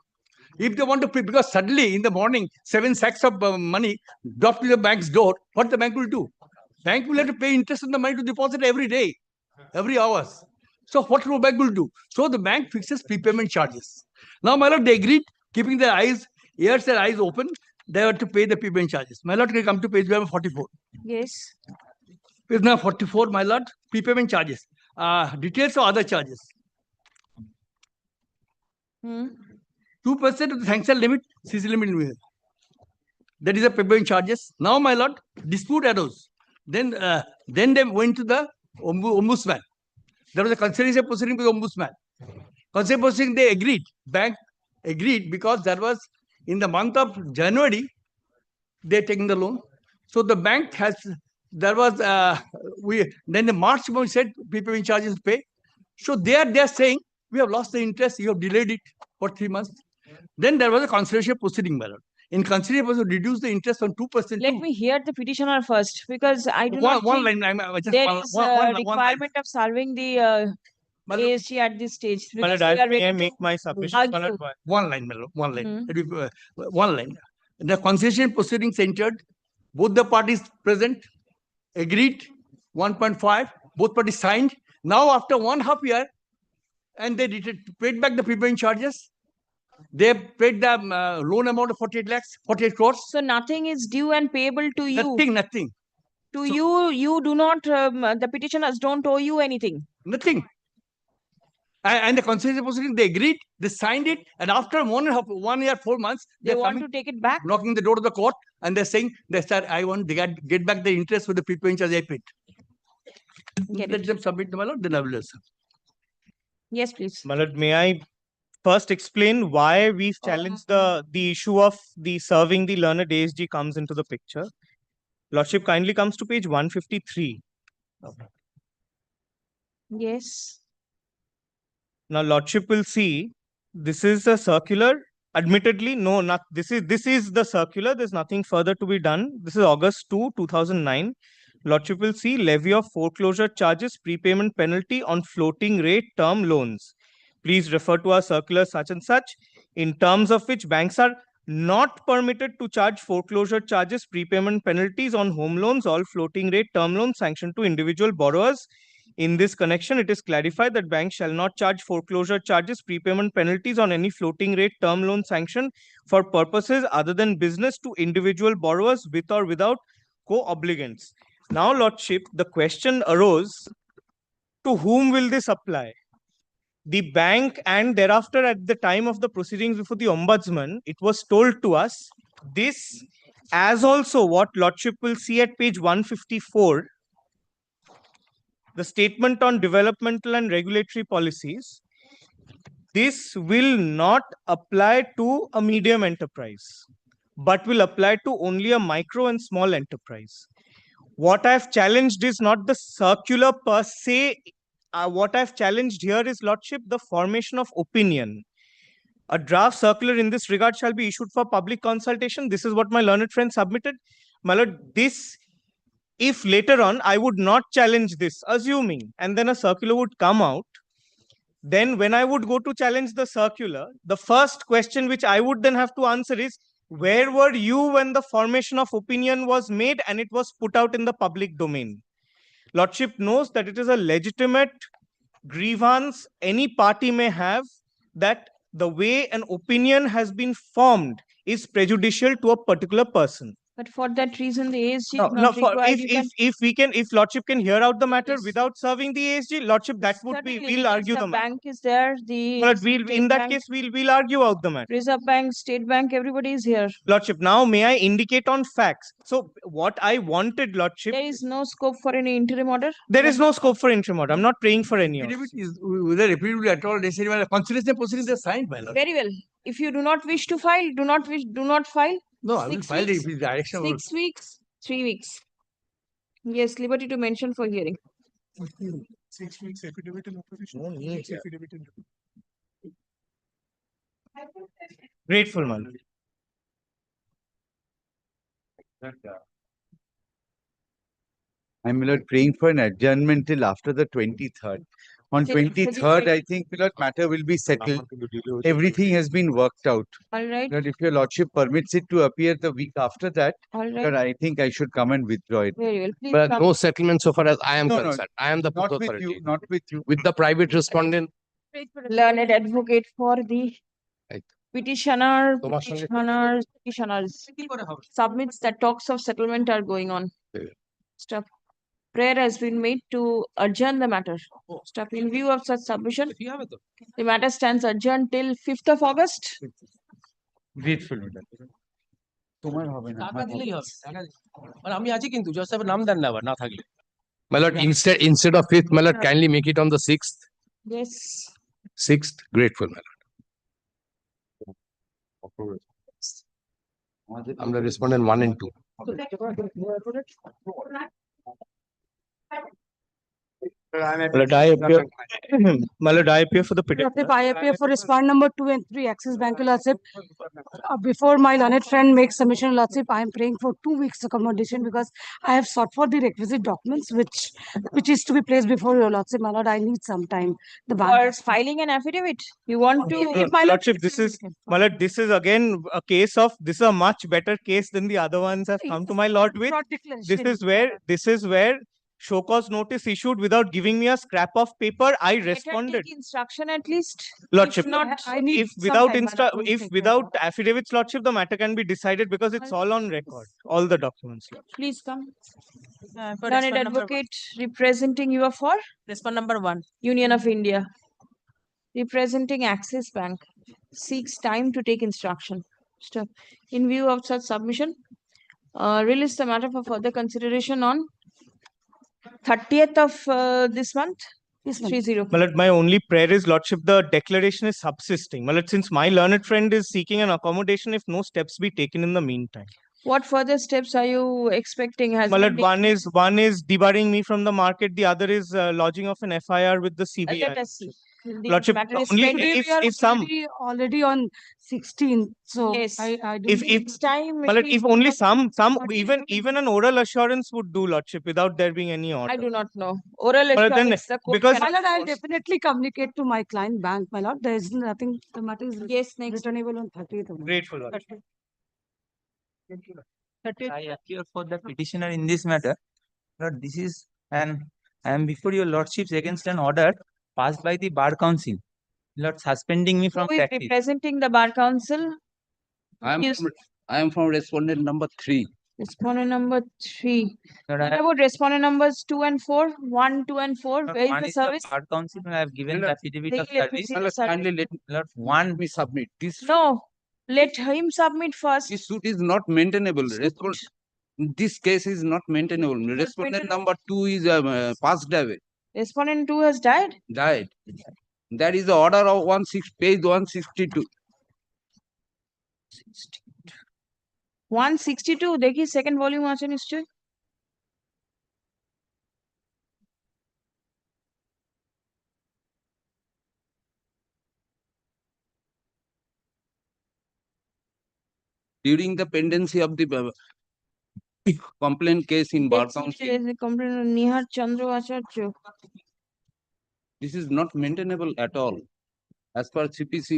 If they want to pay, because suddenly in the morning, 7 sacks of money dropped to the bank's door, what the bank will do? Bank will have to pay interest on the money to deposit every day, every hours. So what the bank will do? So the bank fixes prepayment charges. Now, my lord, they agreed, keeping their ears and eyes open, they have to pay the prepayment charges. My lord, can come to page number 44. Yes. Page number 44, my lord, prepayment charges. Details of other charges. 2% of the sanction limit, CC limit. That is the prepayment charges. Now, my lord, dispute arose. Then they went to the ombudsman. There was a conciliation proceeding with the ombudsman. Conciliation proceeding, they agreed. Bank agreed because there was in the month of January, they taken the loan. So the bank has, there was, then the March we said prepayment charges pay. So they are saying, we have lost the interest, you have delayed it for 3 months. Then there was a conciliation proceeding, my lord. In conciliation proceeding, reduce the interest on 2%. Let me hear the petitioner first, because I do One not think line, there is a requirement of serving the ASG at this stage. because we are ready to make my submission. argue. One line, my lord, one line. It will be, one line. The conciliation proceedings entered, both the parties present, agreed, 1.5, both parties signed. Now, after 1.5 years, and they paid back the prepayment charges. They paid the loan amount of 48 lakhs, 48 crores. So nothing is due and payable to you. Nothing. To you do not, the petitioners don't owe you anything. Nothing. And the conciliation proceeding, they agreed, they signed it, and after 1 year, 4 months, They they're want coming, to take it back? knocking the door of the court, and they're saying, I want to get back the interest for the prepayment charge I paid. Get Let it. them submit the mallet, then I will answer. Yes, please. My lord, may I first explain why we've challenged the issue of the serving the learned ASG comes into the picture. Lordship kindly comes to page 153. Yes. Now, Lordship will see this is a circular. Admittedly, no, not this is the circular. There's nothing further to be done. This is August 2, 2009. Lordship will see levy of foreclosure charges, prepayment penalty on floating rate term loans. Please refer to our circular such and such, in terms of which banks are not permitted to charge foreclosure charges, prepayment penalties on home loans, all floating rate term loans sanctioned to individual borrowers. In this connection, it is clarified that banks shall not charge foreclosure charges, prepayment penalties on any floating rate term loan sanction for purposes other than business to individual borrowers with or without co-obligants. Now, Lordship, the question arose, to whom will this apply? The bank, and thereafter at the time of the proceedings before the Ombudsman, it was told to us, this, as also what Lordship will see at page 154, the statement on developmental and regulatory policies, this will not apply to a medium enterprise, but will apply to only a micro and small enterprise. What I've challenged is not the circular per se. What I've challenged here is, Lordship, the formation of opinion. A draft circular in this regard shall be issued for public consultation. This is what my learned friend submitted. My lord, this, if later on I would not challenge this, assuming, and then a circular would come out, then when I would go to challenge the circular, the first question which I would then have to answer is, where were you when the formation of opinion was made and it was put out in the public domain? Lordship knows that it is a legitimate grievance any party may have, that the way an opinion has been formed is prejudicial to a particular person. But for that reason, the ASG No, is not required. if Lordship can hear out the matter without serving the ASG, Lordship, that would be, Certainly, we'll argue the matter. bank is there, the But we'll, in State that Bank, case, we'll argue out the matter. Reserve Bank, State Bank, everybody is here. Lordship, now may I indicate on facts? So what I wanted, Lordship. There is no scope for any interim order? There is no scope for interim order. I'm not praying for any. Affidavit is whether affidavit at all necessary. Conciliation proceedings are signed by law. Very well. If you do not wish to file, do not file. No, I will file it if it's direction. 6 weeks, 3 weeks. Yes, liberty to mention for hearing. 6 weeks affidavit in opposition. No, yes, yeah. Affidavit in Grateful, man. I'm praying for an adjournment till after the 23rd. On 23rd, I think matter will be settled. Everything has been worked out. All right. That if your lordship permits it to appear the week after that, all right. I think I should come and withdraw it. Very well. Please But come. no settlement so far as I am No, no, concerned. I am the not put with authority. you, not with you. With the private respondent. Learned advocate for the Right. petitioners Tomar submits that talks of settlement are going on. Stop. Prayer has been made to adjourn the matter. Stop. In view of such submission, the matter stands adjourned till 5th of August. Grateful. তোমার হবে না টাকা দিলেই হবে টাকা মানে আমি আছি কিন্তু জজ সাহেবের নাম দেন না আবার না থাকলে My lord, instead of 5th, my lord, kindly make it on the 6th. Yes. 6th, grateful, my lord. I'm the respondent 1 and 2. My lord, I appear for the petition. I appear for respond number 2 and 3, Axis Bank, Lordship. Before my learned friend makes submission, Lordship, I am praying for 2 weeks accommodation because I have sought for the requisite documents which is to be placed before your Lordship. My lord, I need some time. The bank Or filing an affidavit. You want to? my Lordship, this is my lord. This is again a case of this is a much better case than the other ones have come to my lord with. This is where show cause notice issued without giving me a scrap of paper. I responded. Take instruction at least. Lordship, If not, if without affidavits, Lordship, the matter can be decided because it's all on record, all the documents. Please come. For Learned respond number advocate representing you for respond number 1. Union of India. representing Axis Bank, seeks time to take instruction. Stop. In view of such submission, release the matter for further consideration on 30th of this month. Yes, 30. My lord, my only prayer is, Lordship, the declaration is subsisting. My lord, since my learned friend is seeking an accommodation, if no steps be taken in the meantime. What further steps are you expecting? Has My lord, been one is debarring me from the market. The other is lodging of an FIR with the CBI. Let us see. The Lordship, matter is only pending. if some already on 16th, so Yes. I don't if think time my lord, if only some even an oral assurance would do, Lordship, without there being any order. I do not know. Oral Well, then, assurance, the court because- My cannot lord, I'll force. definitely communicate to my client bank, my lord. There is nothing, the matter is Yes, next. returnable on 30th. of March. Grateful, Lord. I appear for the petitioner in this matter. Lord, this is I am before your lordships against an order passed by the Bar Council. Lord, suspending me from Who is practice. representing the Bar Council? I am from respondent number 3. Respondent number 3. Lord, What about respondent numbers 2 and 4? 1, 2, and 4. Lord, Where is one the is service? the Bar Council, and I have given the affidavit of Let me service. see the service. Kindly let Lord, one me submit. This No, let him submit first. suit is not maintainable. This case is not maintainable. Respondent number 2 is passed away, Respondent 2 has died. died. That is the order of page 162. 162 দেখি second volume আছে নিশ্চয় During the pendency of the complaint case in Bar Council, complaint Nihar Chandra Acharya this is not maintainable at all. As per CPC,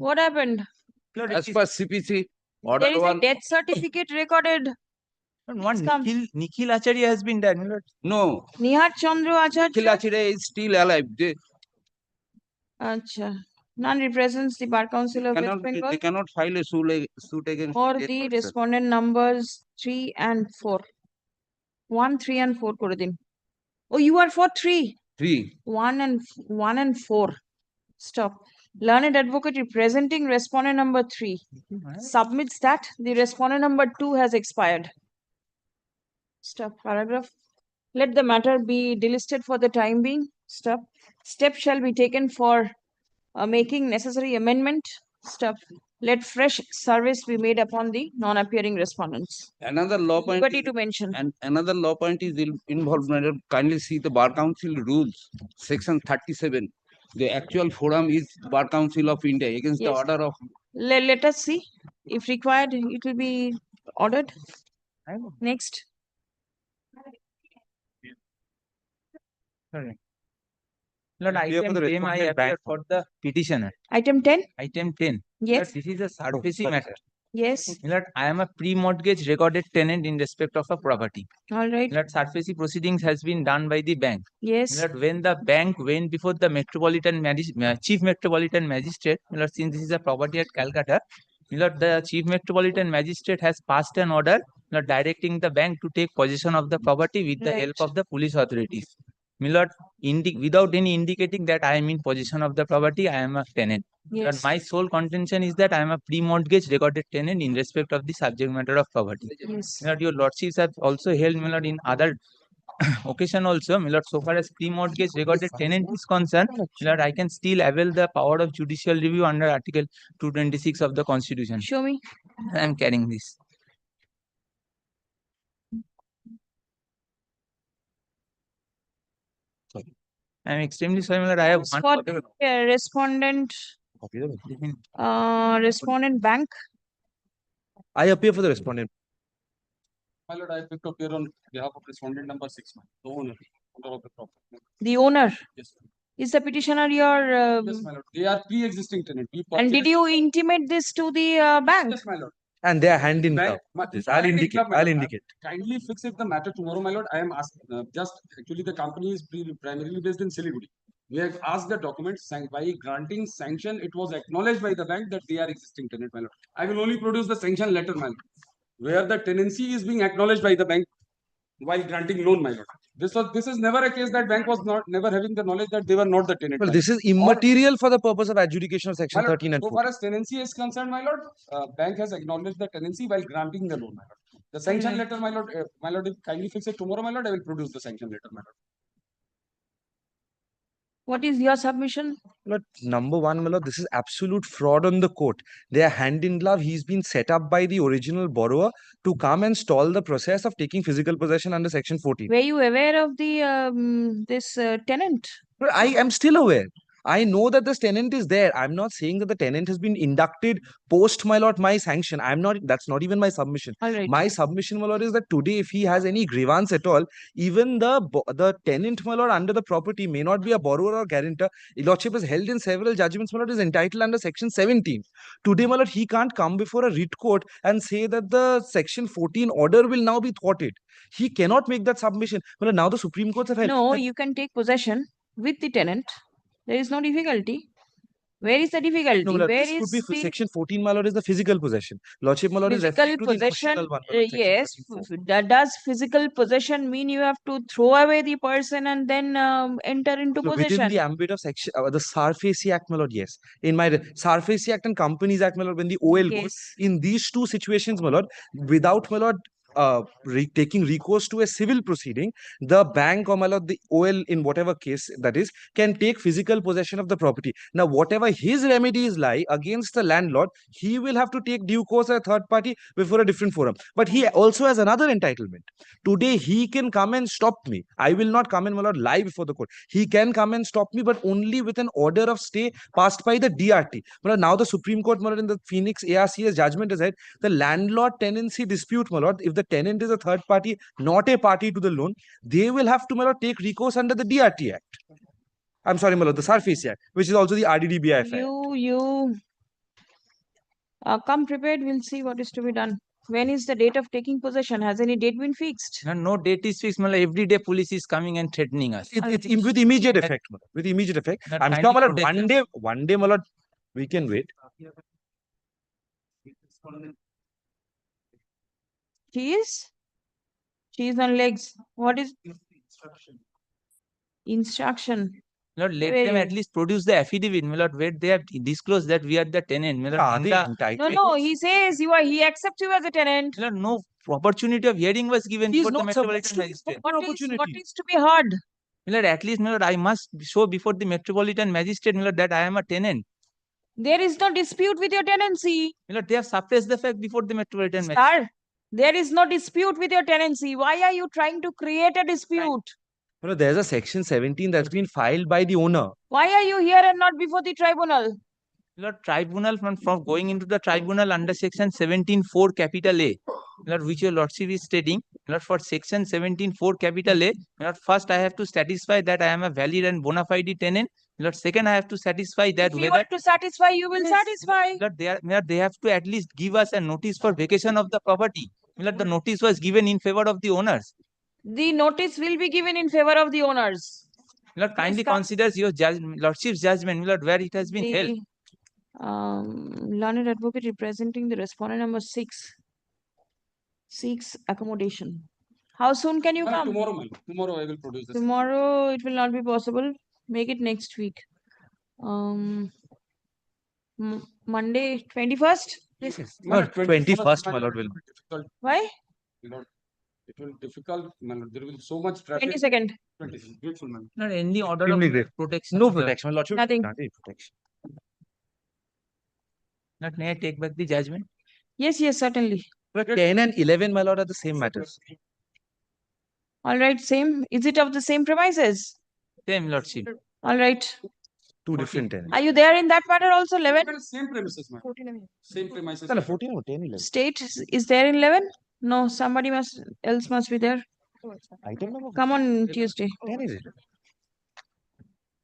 what happened? as per CPC, order There is a 1. death certificate recorded. One Nikhil Acharya has been done. Lord. No, Nihar Chandra Acharya Kilachire is still alive. আচ্ছা none represents the Bar Council of West Bengal They cannot file a suit against for death the person. respondent numbers 3 and 4. 1, 3 and 4 করে দিন Oh, you are for 3. 3. 1 and 4. Stop. Learned advocate representing respondent number 3 submits that the respondent number 2 has expired. Stop. Paragraph. Let the matter be delisted for the time being. Stop. Steps shall be taken for making necessary amendment. Stop. Let fresh service be made upon the non-appearing respondents. Another law point. Liberty to mention. And another law point is involved. Madam, kindly see the Bar Council rules, section 37. The actual forum is Bar Council of India against the Yes. order of. Let us see. If required, it will be ordered. Next. Sorry. Lord, item 10, I appear for the petitioner. Item 10? Item 10. Yes. Lord, this is a SARFAESI matter. Yes. Lord, I am a pre-mortgage recorded tenant in respect of a property. All right. Lord, SARFAESI proceedings has been done by the bank. Yes. Lord, when the bank went before the chief metropolitan magistrate, Lord, since this is a property at Calcutta, Lord, the chief metropolitan magistrate has passed an order, Lord, directing the bank to take possession of the property with the help of the police authorities. Milord, without any indicating that I am in possession of the property, I am a tenant. Yes. But my sole contention is that I am a pre-mortgage recorded tenant in respect of the subject matter of property. Yes. Milord, your lordships have also held, Milord, in other occasion also, Milord, so far as pre-mortgage recorded tenant is concerned, Milord, I can still avail the power of judicial review under Article 226 of the Constitution. Show me. I am carrying this. I am extremely sorry, Milord. I have one For respondent, respondent bank. I appear for the respondent. My lord, I picked up here on behalf of respondent number 6, the owner of the property. The owner? Yes. Is the petitioner your... Yes, my lord. They are pre-existing tenant. And did you intimate this to the bank? Yes, my lord. And they are hand in glove. I'll indicate. I'll indicate. Kindly fix it the matter tomorrow, my lord. I am asked, actually the company is primarily based in Siliguri. We have asked the documents by granting sanction. It was acknowledged by the bank that they are existing tenant, my lord. I will only produce the sanction letter, my lord, where the tenancy is being acknowledged by the bank. while granting loan, my lord. This is never a case that bank was never having the knowledge that they were not the tenant. Well, my this lord. is immaterial for the purpose of adjudication of My section lord, 13 and so 14. far as tenancy is concerned, my lord, bank has acknowledged the tenancy while granting the loan, my lord. The sanction Alright. letter, my lord, if kindly fix it tomorrow, my lord, I will produce the sanction letter, my lord. What is your submission? But number one, my lord, this is absolute fraud on the court. They are hand in glove. He's been set up by the original borrower to come and stall the process of taking physical possession under section 14. Were you aware of the this tenant? But I am still aware. I know that this tenant is there. I'm not saying that the tenant has been inducted post, my lord, my sanction. I'm not, that's not even my submission. Alright. My submission, my lord, is that today, if he has any grievance at all, even the tenant, my lord, under the property may not be a borrower or guarantor. Lordship is held in several judgments, my lord, is entitled under section 17. Today, my lord, he can't come before a writ court and say that the section 14 order will now be thwarted. He cannot make that submission. Well, now the Supreme Courts have held No, that you can take possession with the tenant. There is no difficulty. Where is the difficulty? no, my lord, Where this could be is the section 14, my lord, is the physical possession. Lordship, my lord, is physical referring to the possession? emotional one. My lord, section Yes. 13. Does physical possession mean you have to throw away the person and then enter into So within possession? the ambit of section, the SARFAESI Act, my lord, yes. In my SARFAESI Act and Companies Act, my lord, when the OL goes, Yes. in these two situations, my lord, without, my lord, taking recourse to a civil proceeding, the bank or, my lord, the OL, in whatever case that is, can take physical possession of the property. Now, whatever his remedies lie against the landlord, he will have to take due course as a third party before a different forum. But he also has another entitlement. Today, he can come and stop me. I will not come and, my lord, lie before the court. He can come and stop me, but only with an order of stay passed by the DRT. My lord, now the Supreme Court, my lord, in the Phoenix ARCS judgment has said the landlord tenancy dispute, my lord, if the tenant is a third party, not a party to the loan, they will have to, my lord, take recourse under the DRT Act. I'm sorry, my lord, the SARFAESI Act, which is also the RDDBIF Act. You come prepared. We'll see what is to be done. When is the date of taking possession? Has any date been fixed? No date is fixed. Malay, every day police is coming and threatening us. It's with immediate effect, my lord, with immediate effect. That I'm sure, kindly my lord, protect us. one day, my lord, we can wait. She is on legs. What is instruction? Lord, let them at least produce the affidavit, my lord, where they have disclosed that we are the tenant. My lord, Are they No, entitled? no. He says he accepts you as a tenant. My lord, no opportunity of hearing was given He's for the not supposed Metropolitan to Magistrate. What is to be heard? My lord, at least, my lord, I must show before the Metropolitan Magistrate, my lord, that I am a tenant. There is no dispute with your tenancy. My lord, they have suppressed the fact before the Metropolitan Magistrate. Sir, there is no dispute with your tenancy. Why are you trying to create a dispute? You know, there's a section 17 that's been filed by the owner. Why are you here and not before the tribunal? Lord, tribunal from going into the tribunal under section 17(4) capital A, Lord, which your lordship is stating, Lord, for section 17(4) capital A, Lord, first I have to satisfy that I am a valid and bona fide tenant. Lord, second I have to satisfy that If you whether want to satisfy, you will satisfy. Lord, they have to at least give us a notice for vacation of the property. Lord, the notice was given in favor of the owners. The notice will be given in favor of the owners. Lord, kindly considers your lordship's judgment, Lord, where it has been held. Learned advocate representing the respondent number 6 seeks accommodation. How soon can you come? Tomorrow, my lord. Tomorrow I will produce this. Tomorrow it will not be possible. Make it next week. Monday 21st? Yes. My lord, 21st, my lord, will. Difficult. Why? My lord, it will difficult, my lord. There will be so much traffic. 22nd. 22nd. Grateful, man. Not any order Extremely of grateful. protection. No protection, my lordship. Nothing. Nothing protection. Not may I take back the judgment? Yes, certainly. But 10 and 11, my lord, are the same matters. All right, same. Is it of the same premises? Same, lordship. All right. Two different tenants. Are you there in that matter also, 11? Same premises, man. Same premises. No, 14 or 10, 11. State is there in 11? No, somebody else must be there. Item number? Come on Tuesday. 10 is it?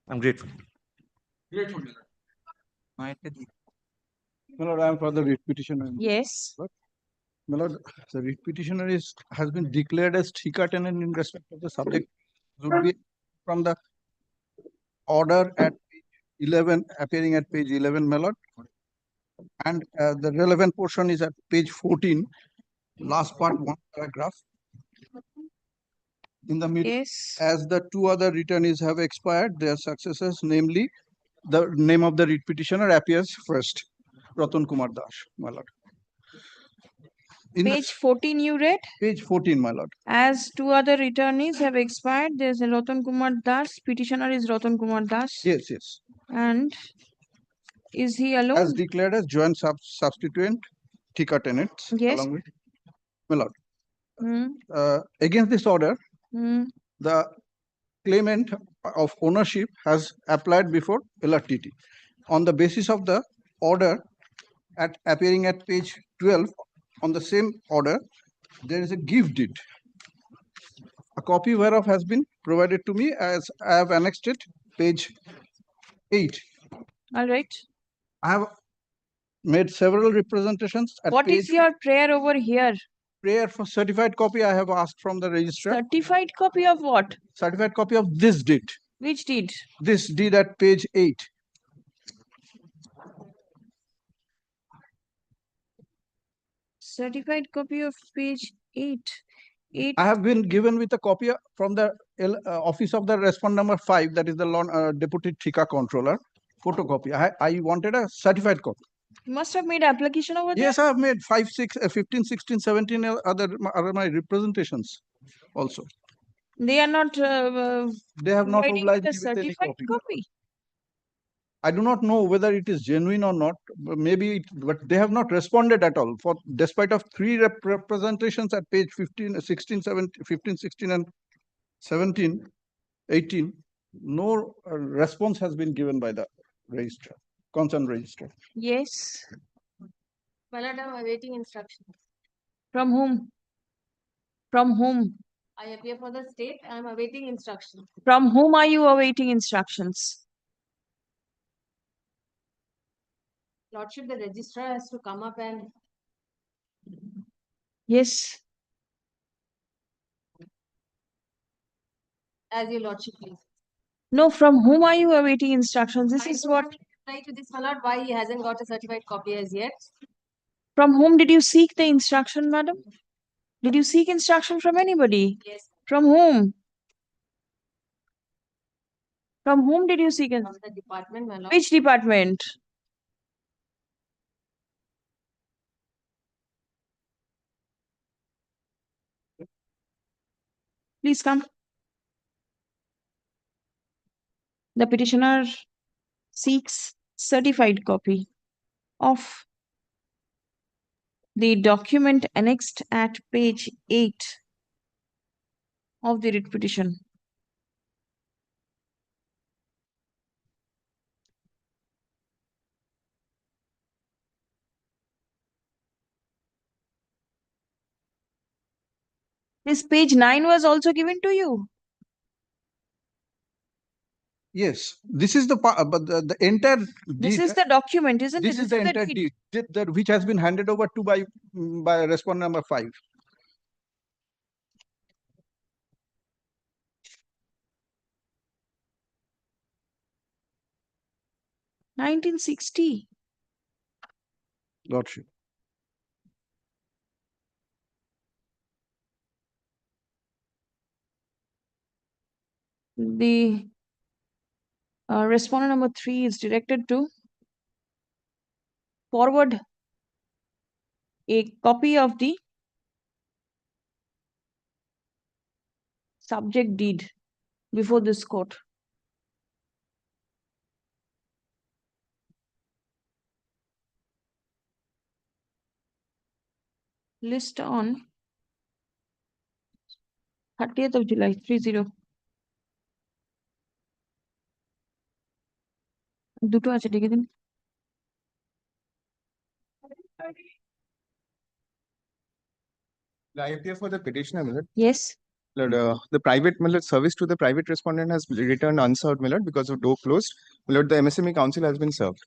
I'm grateful. Grateful, my lord. My lord, I am for the writ petitioner. Yes. My lord, the writ petitioner has been declared as Thika tenant in respect of the subject. Would be from the order at page 11, appearing at page 11, my lord. And the relevant portion is at page 14, last part, one paragraph. In the middle, Yes. as the two other returnees have expired, their successors, namely the name of the writ petitioner appears first, Ratan Kumar Das, my lord. In Page 14 you read? Page 14, my lord. As two other returnees have expired, there's a Ratan Kumar Das. Petitioner is Ratan Kumar Das. Yes, yes. And is he alone? As declared as joint substituent, Thika tenants, Yes. along with, my lord. Hmm. Against this order, Hmm. the claimant of ownership has applied before LRTT. On the basis of the order appearing at page 12, on the same order, there is a gift deed, a copy whereof has been provided to me as I have annexed it, page 8. All right. I have made several representations at What page is your prayer over here? prayer for certified copy I have asked from the registrar. Certified copy of what? Certified copy of this deed. Which deed? This deed at page 8. Certified copy of page 8. I have been given with a copy from the office of the respondent number 5, that is the deputy Thika controller, photocopy. I wanted a certified copy. You must have made application over there. Yes, I have made 5, 6, 15, 16, 17 other my representations also. They are not. They have not providing obliged the me with any certified copy. copy. I do not know whether it is genuine or not. Maybe, but they have not responded at all. For despite of 3 representations at page 15, 16, 17, 15, 16, and 17, 18, no response has been given by the registrar, concerned registrar. Yes. My lord, I'm awaiting instructions. From whom? From whom? I appear for the state. I'm awaiting instructions. From whom are you awaiting instructions? Lordship, the registrar has to come up and Yes. as your lordship please. No, from whom are you awaiting instructions? This is what. Reply to this, my lord, why he hasn't got a certified copy as yet. From whom did you seek the instruction, madam? Did you seek instruction from anybody? Yes. From whom? From whom did you seek it? From the department, my lord. Which department? Please come. The petitioner seeks certified copy of the document annexed at page 8 of the writ petition. This page 9 was also given to you. Yes, this is the but the entire This deed, is the document, isn't this it? is the entire deed. deed that which has been handed over to by respondent number 5. $1960. Lordship. The respondent number 3 is directed to forward a copy of the subject deed before this court. List on 30th of July 30. দুটো আছে দেখে দিন। I appear for the petitioner, my lord. Yes. Lord, the private service to the private respondent has returned unserved, my lord, because of door closed. My lord, the MSME council has been served.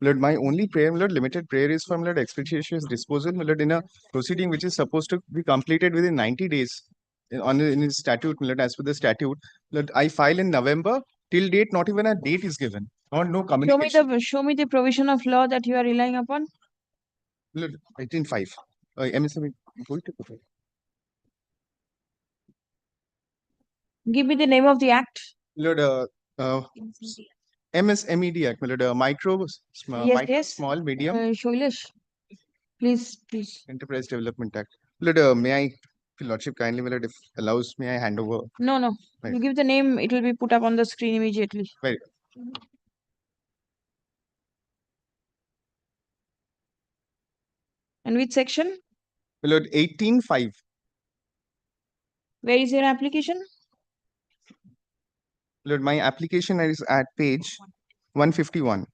My lord, my only prayer, my lord, limited prayer is for my lord expeditious disposal, my lord, in a proceeding which is supposed to be completed within 90 days in his statute, my lord, as per the statute. Lord, I file in November. Till date, not even a date is given. No communication. Show me the provision of law that you are relying upon. Lord, 18.5. MSME. Give me the name of the act. My lord, MSMED Act, my lord, micro, small, medium Shailesh, please. enterprise development act. My lord, may I, if your lordship kindly, my lord, if allows, may I hand over? No. Right. You give the name, it will be put up on the screen immediately. Very And which section? My lord, 18.5. Where is your application? My lord, my application is at page 151.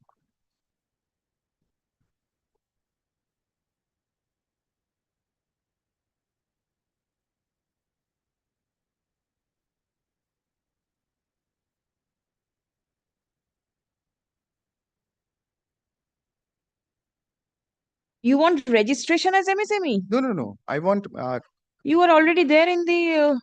You want registration as MSME? No. I want, You are already there in the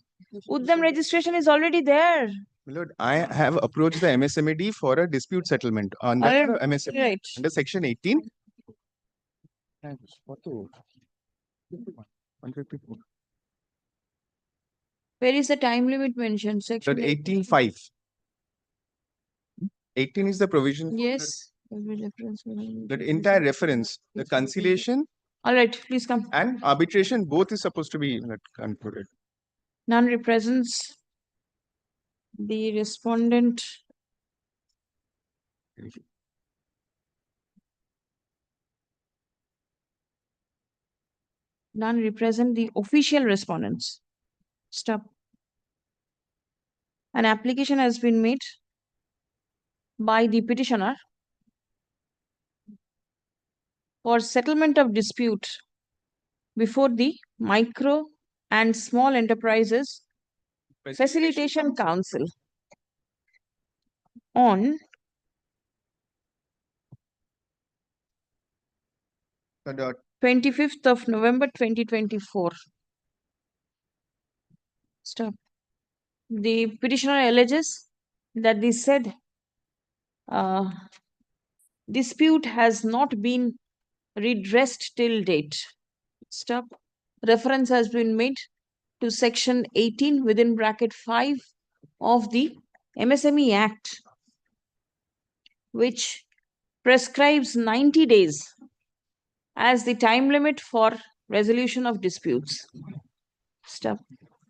Uddam registration is already there. my lord, I have approached the MSMED for a dispute settlement under Alright, MSME, right. under section 18. 154. Where is the time limit mentioned? Section Lord, 18.5. 18 is the provision. Yes. Every reference. The entire reference, the conciliation All right, please come. and arbitration, both is supposed to be concluded. None represents the respondent. None represent the official respondents. Stop. An application has been made by the petitioner for settlement of dispute before the Micro and Small Enterprises Facilitation Council on 25th of November 2024. Stop. The petitioner alleges that the said dispute has not been redressed till date. Stop. Reference has been made to section 18 within bracket 5 of the MSME Act, which prescribes 90 days as the time limit for resolution of disputes. Stop.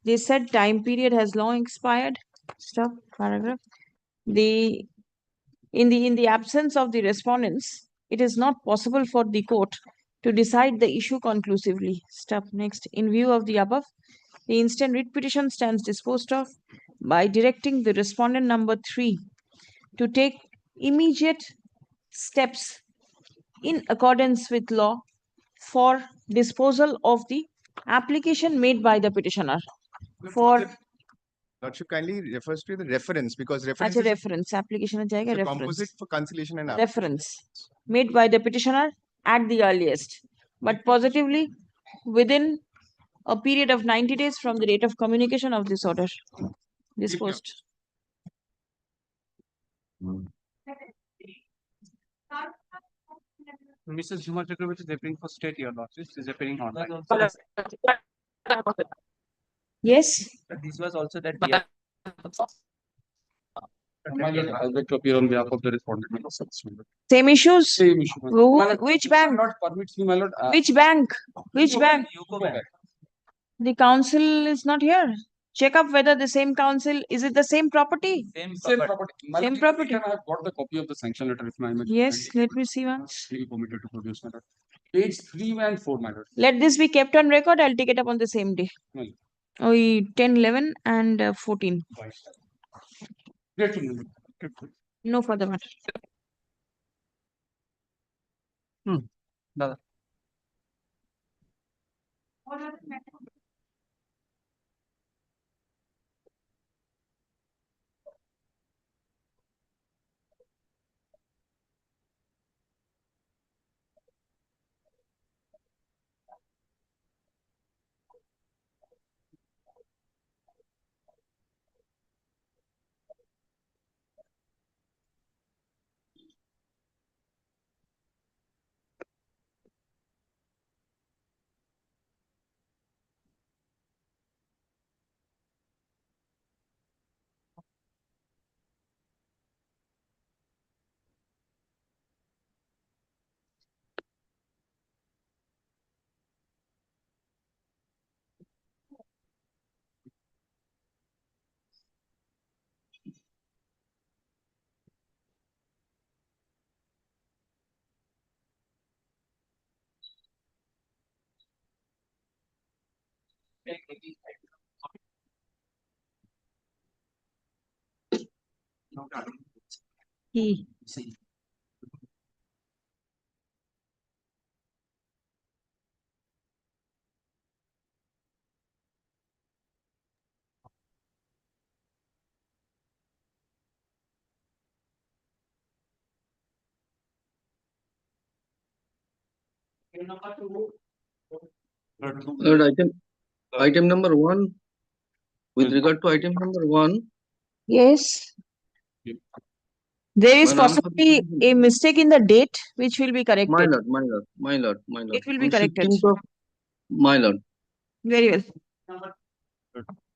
They said time period has long expired. Stop. Paragraph. In the absence of the respondents, it is not possible for the court to decide the issue conclusively. Stop. Next. In view of the above, the instant writ petition stands disposed of by directing the respondent number 3 to take immediate steps in accordance with law for disposal of the application made by the petitioner. For Lordship kindly refers to the reference because reference अच्छा is reference application में जाएगा a reference composite for conciliation and reference made by the petitioner at the earliest, but positively within a period of 90 days from the date of communication of this order. Disposed. Mrs. Juma Chakravarti is appearing for state, your lordship, is appearing online. Yes. This was also that. My lord, I would like to appear on behalf of the respondent. Same issues? Same issue. Which bank? Not permits me, my lord. Which bank? Which bank? UCO Bank. The council is not here. Check up whether the same council, is it the same property? Same property. My Same lord, property. I have got the copy of the sanction letter if my Yes, let me see once. Be permitted to produce, my lord. Page 3 and 4, my lord. Let this be kept on record. I'll take it up on the same day. My lord. Oh, 10, 11 and 14. Grateful, my lord. No further matter. Dada. He. Lord, item number 1, with regard to item number 1, Yes. There is Madam, possibly a mistake in the date which will be my corrected. lord, my lord, my lord, my lord. It will be On corrected. 15th of, my lord. Very well.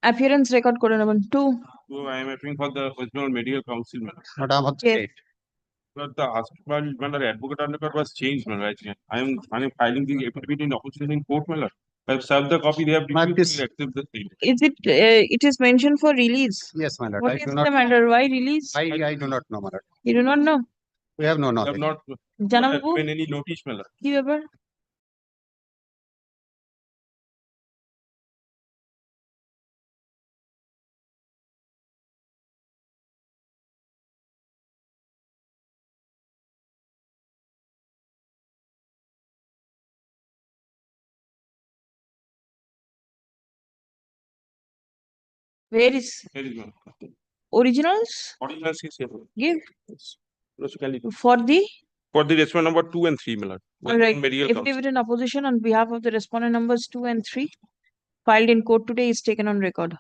Appearance record code number 2. So I am appealing for the original medical council. Madam, yes. But the hospital when the advocate undercut was changed, right? I am filing the affidavit in opposition in court, my lord. I have served the copy. They have refused to accept the same. Is it? It is mentioned for release. Yes, my lord. What I is do the not. matter? Why release? I do not know, my lord. You do not know. We have no They knowledge. have not Janababu, given any notice, my lord. কি ব্যাপার? Where is Here is one. originals? Originals is here. Give Yes. Logically. for the. For the respondent number 2 and 3, my lord. All right. Medical council. Affidavit in opposition on behalf of the respondent numbers 2 and 3 filed in court today is taken on record.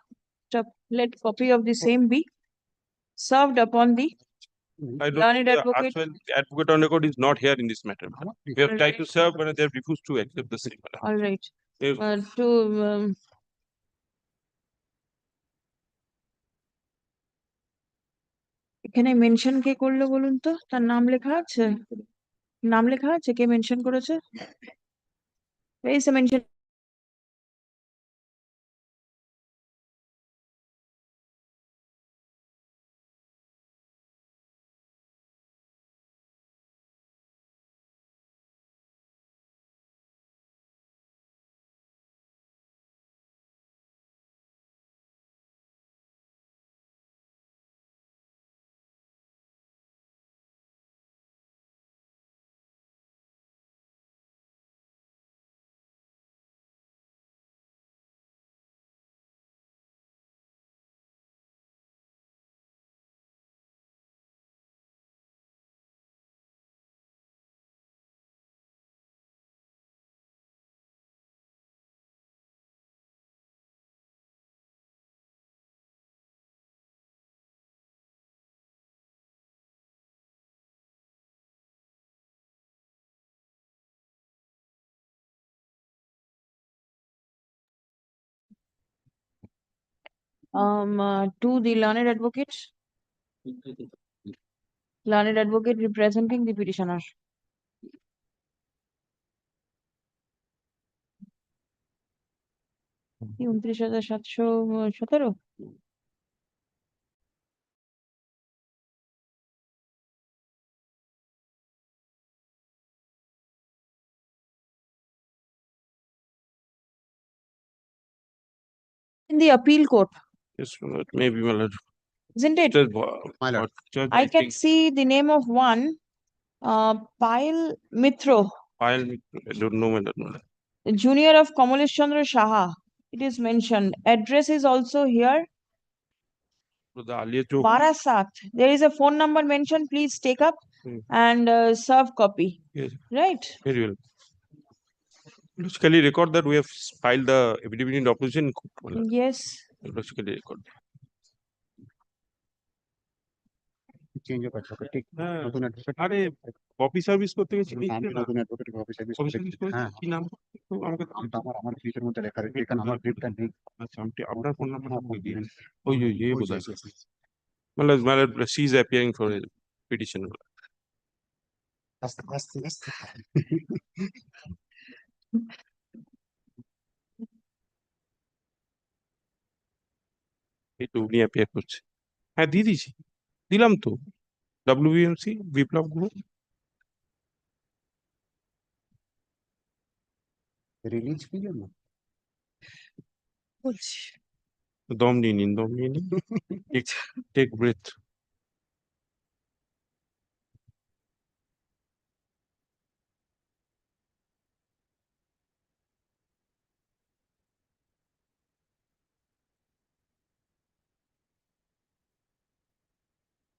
Stop. Let copy of the same be served upon the I don't learned know, the advocate. actual advocate on record is not here in this matter. We have tried to serve, but they have refused to accept the same. All right. If- এখানে mention কে করলো বলুন তো, তার নাম লেখা আছে? নাম লেখা আছে কে মেনশন করেছে? Where is the mention? To the learned advocate. Learned advocate representing the petitioner. কি 29,717? In the appeal court, Yes, my lord. Maybe, my lord. isn't it? My lord. Judge, I can think see the name of one, Payal Mitro, I don't know, my lord. junior of Kamalesh Chandra Shaha. It is mentioned. Address is also here. So the earlier joke. Barasat. There is a phone number mentioned. Please take up and serve copy. Yes. Right. Very well. Logically record that we have filed the affidavit in opposition in court, my lord. Yes. Logically record. Change of advocate. ঠিক, হ্যাঁ, নতুন advocate। আরে copy service করতে গেছি আমি লিখতে না নতুন advocate copy service কপি করতে সার্ভিস গেছি। করেছি হ্যাঁ। কি নাম একটু আমাকে আমার গ্রিপের মধ্যে লেখা রয়েছে এখানে আমার গ্রিপটা নেই। আচ্ছা আমি আপনার ফোন নাম্বারটা আমাকে দিন ওই বোধহয় yes, yes. মানে she is appearing for a petition আস্তে আস্তে আস্তে। এই তো উনি অ্যাপিয়ার করছে হ্যাঁ দিয়ে দিয়েছি দিলাম তো WBMC বিপ্লব গুহ রিলিজ কি জন্য? দম নিয়ে নিন, take breath.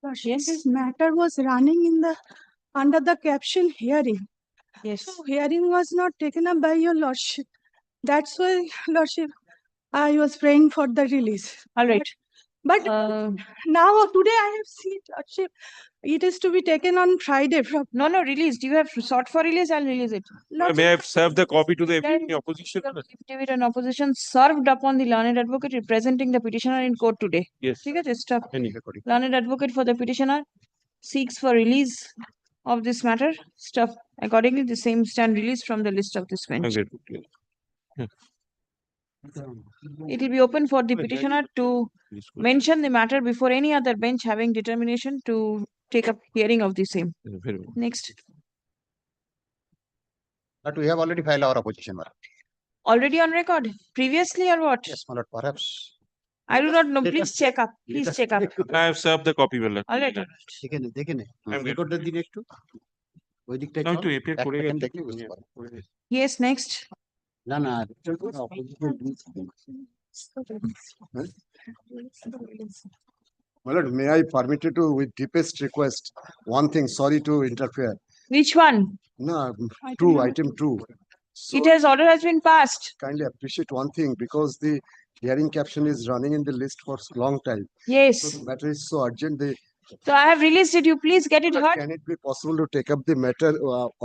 Lordship, this matter was running in the under the caption hearing. Yes. So hearing was not taken up by your lordship. That's why, lordship, I was praying for the release. All right. But now today I have seen, lordship, it is to be taken on Friday. No, released. You have sought for release, I'll release it. May I serve the copy to the Then opposition? affidavit and opposition served upon the learned advocate representing the petitioner in court today. Yes. ठीक है, just stop. Any. Learned advocate for the petitioner seeks for release of this matter. Stop. Accordingly, the same stand released from the list of this bench. It will be open for the petitioner to mention the matter before any other bench having determination to take up hearing of the same. Next. But we have already filed our opposition, my lord. Already on record? Previously or what? Yes, my lord, perhaps. I do not know. Please check up. Please check up. I have served the copy, my lord. All right. রেকর্ডের দিন একটু ওই দিকটা আমি তো APR করে গেছি। দেখলে বুঝতে পারবো। Yes, next. না না My lord, may I permit you to, with deepest request, one thing, sorry to interfere. Which one? No, two, item two. It has order has been passed. Kindly appreciate one thing, because the hearing caption is running in the list for long time. Yes. So the matter is so urgent. So I have released it. You please get it heard. Can it be possible to take up the matter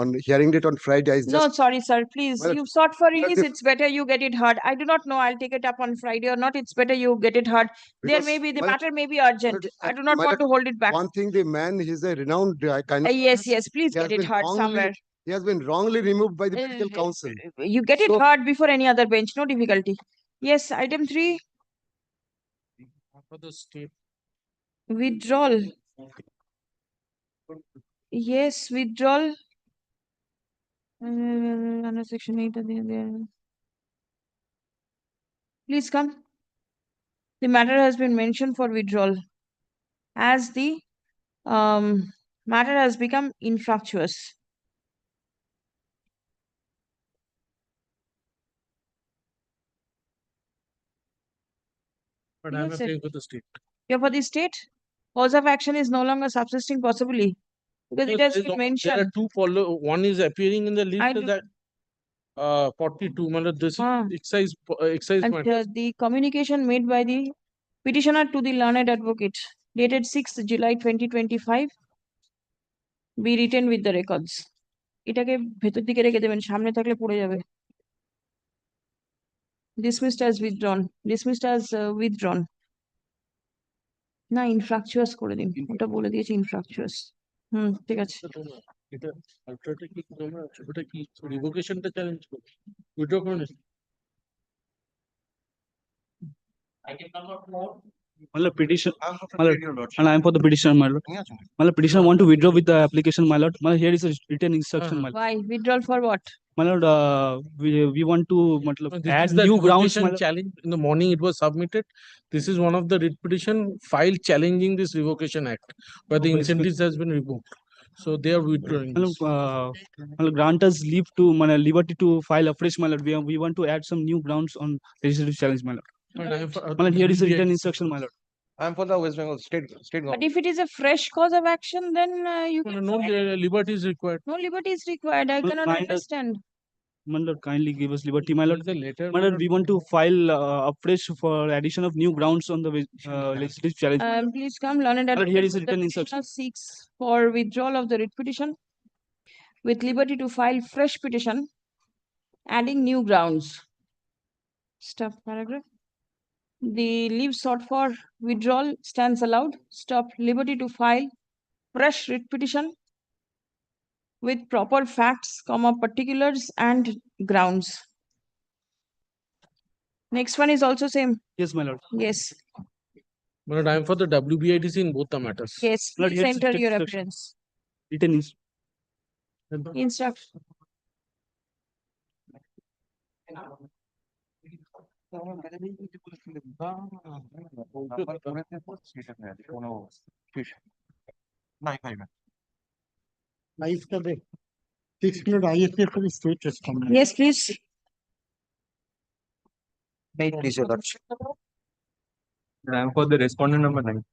on hearing date on Friday? No, sorry, sir. Please, Well, you've sought for well, release. the- It's better you get it heard. I do not know. I'll take it up on Friday or not. It's better you get it heard. There Because, may be the well, matter may be urgent. I do not my want lord, to hold it back. One thing, the man, he's a renowned kind of. Yes, please he has get it been heard wrongly- somewhere. He has been wrongly removed by the legal counsel. You get it So- heard before any other bench. No difficulty. Yes, item 3. For the state. Withdrawal. Yes, withdrawal. Under section 8 of the. Please come. The matter has been mentioned for withdrawal as the matter has become infructuous. But I'm Yes, applying for the state. You're for the state? Cause of action is no longer subsisting possibly. Because it has been mentioned. There are two follow. One is appearing in the list I do- that 42. This is excise And matter. the communication made by the petitioner to the learned advocate dated 6th July 2025 be written with the records. এটাকে ভেতর দিকে রেখে দেবেন, সামনে থাকলে পড়ে যাবে। Dismissed as withdrawn. Dismissed as withdrawn. না, infructuous করে দিন। ওটা বলে দিয়েছি infructuous. ঠিক আছে। এটা আলট্রাটা কি তোমরা ওটা কি রিভোকেশনটা চ্যালেঞ্জ করো? উইথড্র করে নিন। Petition, and I am for the petitioner, my lord. Petitioner want to withdraw with the application, my lord. Here is a written instruction, my lord. Why? Withdrawal for what? My lord, we want to This add is the new grounds, revocation my lord. challenge. In the morning, it was submitted. This is one of the writ petition filed challenging this revocation act, where the incentives has been revoked. So they are withdrawing. My lord, grant us leave to, liberty to file afresh, my lord. We want to add some new grounds on legislative challenge, my lord. My lord, here is a written instruction, my lord. I am for the West Bengal state But government. if it is a fresh cause of action, then you can. No liberty is required. No liberty is required. I cannot understand. My lord, kindly give us liberty, my lord. The letter. My lord, we want to file afresh for addition of new grounds on the legislative challenge. Please come, learned Lord, here is advocate. written The instruction. petitioner seeks for withdrawal of the writ petition with liberty to file fresh petition, adding new grounds. Stop paragraph. The leave sought for withdrawal stands allowed. Stop. Liberty to file fresh writ petition with proper facts, particulars and grounds. Next one is also same. Yes, my lord. Yes. But I am for the WBITC in both the matters. Yes. Lord, Please here is enter written your instruction. evidence. Written Instruction. Yes, please. Please, your lordship. I am for the respondent number 9.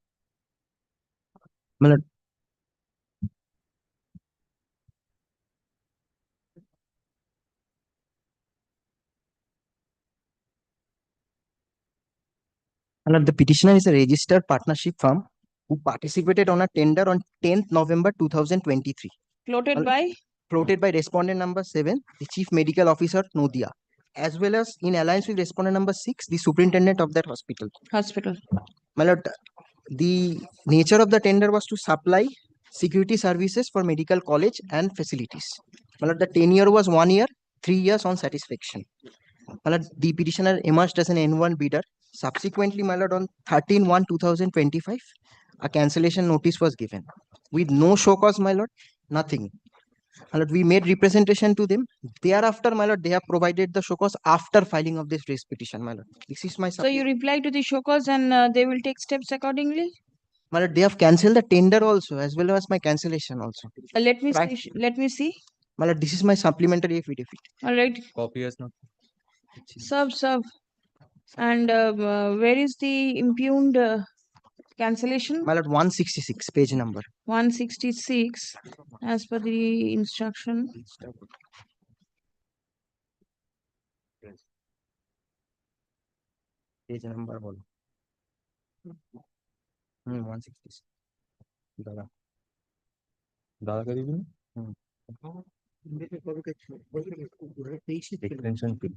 The petitioner is a registered partnership firm who participated on a tender on 10th November 2023. Floated by? Floated by respondent number 7, the Chief Medical Officer, Nodia, as well as in alliance with respondent number 6, the superintendent of that hospital. My lord, the nature of the tender was to supply security services for medical college and facilities. My lord, the tenure was 1 year, 3 years on satisfaction. My lord, the petitioner emerged as an N1 bidder. Subsequently, my lord, on 13/1/2025, a cancellation notice was given with no show cause, my lord, nothing. My lord, we made representation to them. Thereafter, my lord, they have provided the show cause after filing of this race petition, my lord. This is my So you reply to the show cause and they will take steps accordingly? My lord, they have cancelled the tender also, as well as my cancellation also. Let me see. Let me see. My lord, this is my supplementary affidavit. All right. Copy has not. Serve. And where is the impugned cancellation? My lord, 166, page number. 166, as per the instruction. Page number 1. 166. Dada. Dada ka dibi? Extension fee.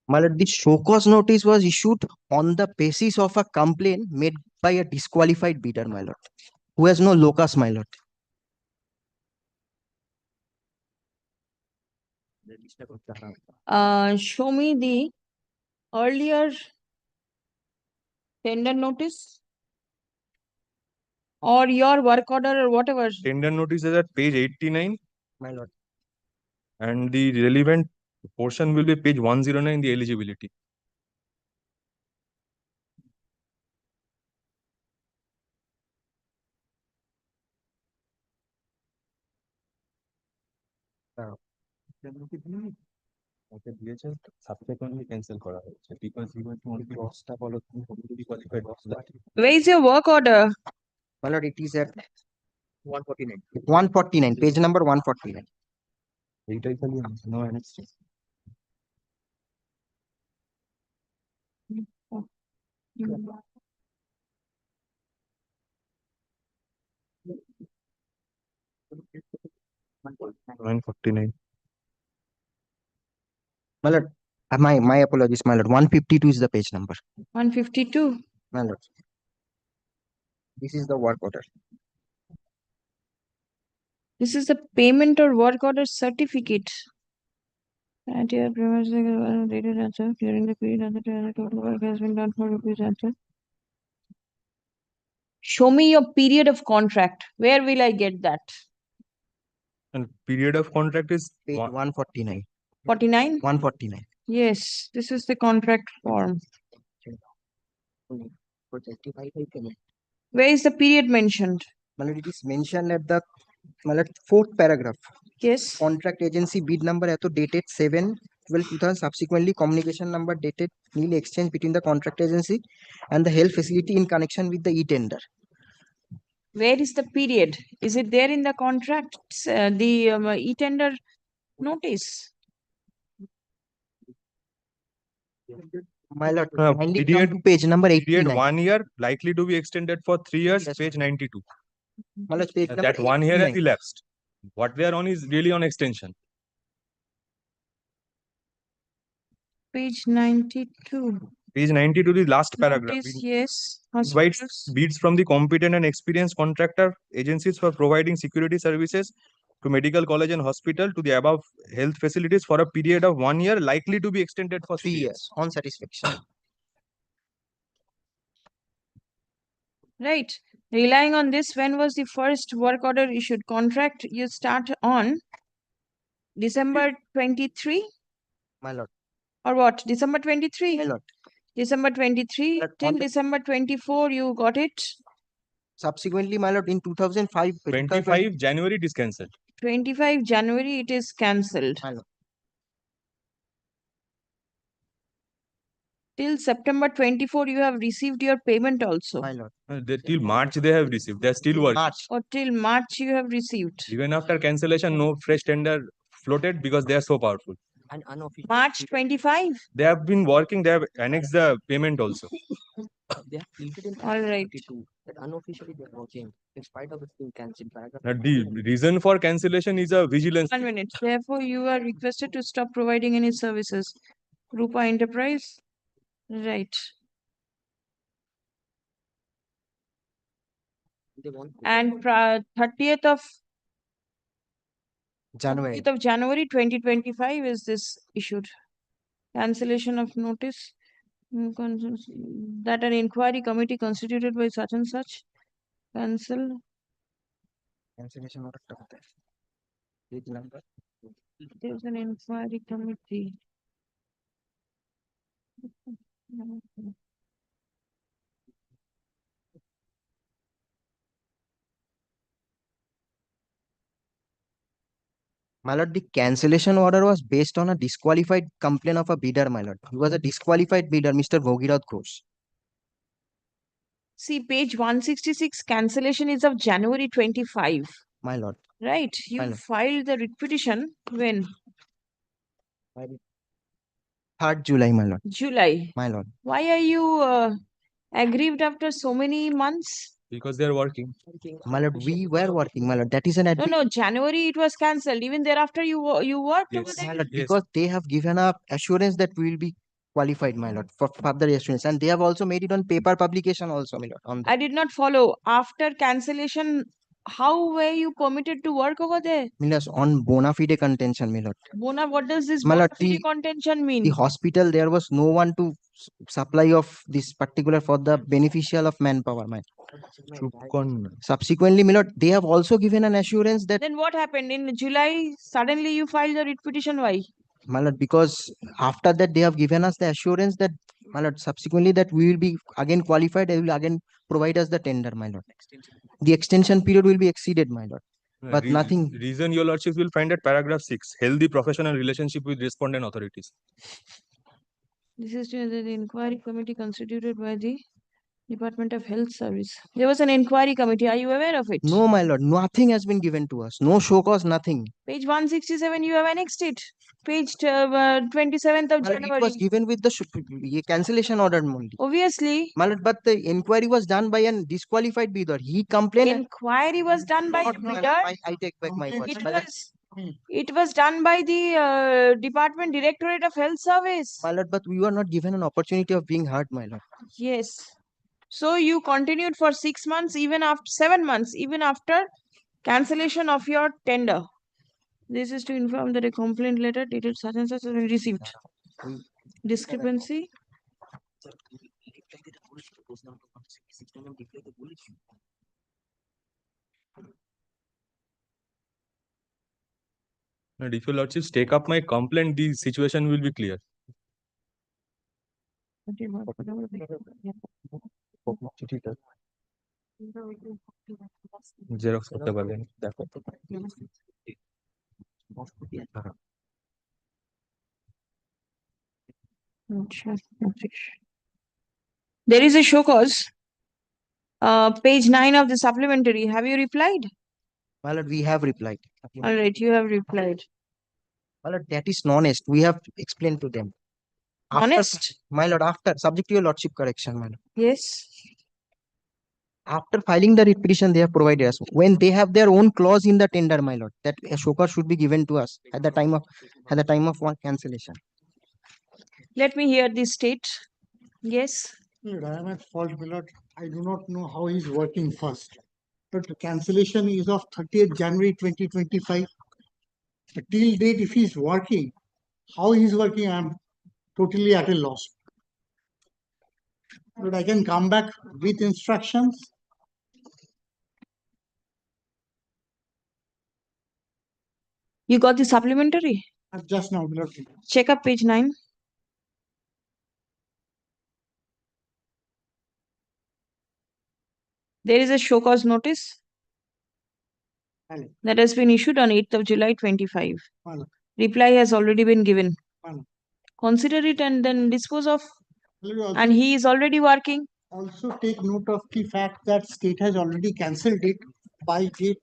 My lord, the show cause notice was issued on the basis of a complaint made by a disqualified bidder, my lord, who has no locus, my lord. Show me the earlier tender notice or your work order or whatever. Tender notice is at page 89. My lord. And the relevant portion will be page 109, the eligibility. Subsequently cancel kora hoyeche because he was only lost up all of the qualified. Where is your work order? My lord, it is at 149. 149, page number 149. No annexation. $949. My lord, my apologies, my lord. 152 is the page number. 152. My lord. This is the work order. This is the payment or work order certificate. At your premises, dated answer during the period of the total work has been done for rupees answer. Show me your period of contract. Where will I get that? And period of contract is page 149. 49? 149. Yes, this is the contract form. Where is the period mentioned? Well, it is mentioned at the fourth paragraph. Yes. Contract agency bid number dated 7/12/2000. Subsequently, communication number dated nil exchange between the contract agency and the health facility in connection with the e-tender. Where is the period? Is it there in the contract, the e-tender notice? My lord, period, page number 89. Period 1 year likely to be extended for 3 years, yes, page 92. My lord, page that 1 year has elapsed. What we are on is really on extension. Page 92. Page 92, the last paragraph. Notice, yes. Invites bids from the competent and experienced contractor agencies for providing security services to medical college and hospital to the above health facilities for a period of 1 year, likely to be extended for 3 years. On satisfaction. Right. Relying on this, when was the first work order issued? Contract you start on December 23 My lord. or what? December 23? My lord. December 23 till December 24 you got it? Subsequently, my lord, in 2005. 25 January it is cancelled. 25 January it is cancelled. My lord. Till September 24 you have received your payment also. My lord. Till March they have received. They are still working. March. Or till March you have received. Even after cancellation, no fresh tender floated because they are so powerful. And unofficial. March 25? They have been working. They have annexed the payment also. They have filtered in All right. that unofficially they are working in spite of it being cancelled. The reason for cancellation is a vigilance. 1 minute. Therefore, you are requested to stop providing any services. Rupa Enterprise. Right. And 30th of January. 30th of January 2025 is this issued. Cancellation of notice. That an inquiry committee constituted by such and such. Cancel. Cancellation order. Page number. There's an inquiry committee. My lord, the cancellation order was based on a disqualified complaint of a bidder, my lord. He was a disqualified bidder, Mr. Bhogirath Ghosh. See, page 166, cancellation is of January 25. My lord. Right. You My lord. filed the writ petition when? 3rd July, my lord. July. My lord. Why are you aggrieved after so many months? Because they are working. My lord, we were working, my lord. That is an No, January it was cancelled. Even thereafter you worked over My there? lord, because they have given a assurance that we will be qualified, my lord, for further assurance. And they have also made it on paper publication also, my lord. On I did not follow. After cancellation, how were you permitted to work over there? Milas on bona fide contention, my lord. What does this My bona lord, fide contention mean? The hospital, there was no one to supply of this particular for the beneficial of manpower, my Subsequently, my lord, they have also given an assurance that, Then what happened? In July, suddenly you filed the writ petition. Why? my lord, because after that they have given us the assurance that, my lord, subsequently that we will be again qualified, they will again provide us the tender, my lord. The extension period will be exceeded, my lord. But nothing. Reason your lordships will find at paragraph 6, healthy professional relationship with respondent authorities. This is the inquiry committee constituted by the Department of Health Service. There was an inquiry committee. Are you aware of it? No, my lord, nothing has been given to us. No show cause, nothing. Page 167, you have annexed it. Page 27th of January. It was given with the cancellation order only. Obviously. My lord, but the inquiry was done by a disqualified bidder. He complained. Inquiry was done by bidder. I take back my words. It was done by the Department Directorate of Health Service. My lord, but we were not given an opportunity of being heard, my lord. Yes. So you continued for 6 months, even after 7 months, even after cancellation of your tender. This is to inform that a complaint letter dated such and such has been received. Discrepancy. And if your lordships take up my complaint, the situation will be clear. Xerox করতে পারবেন দেখো There is a show cause. Page 9 of the supplementary. Have you replied? My lord, we have replied. All right, you have replied. My lord, that is honest. We have explained to them. Honest? My lord, after, subject to your lordship correction, my lord. Yes. After filing the writ petition, they have provided us. When they have their own clause in the tender, my lord, that a show cause should be given to us at the time of one cancellation. Let me hear the state. Yes. I am at fault, my lord. I do not know how he's working first. But the cancellation is of 30th January 2025. But till date, if he's working, how he's working, I'm totally at a loss. But I can come back with instructions. You got the supplementary? Just now, my lord. Check up page 9. There is a show cause notice that has been issued on 8th of July 25. Reply has already been given. Consider it and then dispose of. And he is already working. Also take note of the fact that state has already cancelled it by date,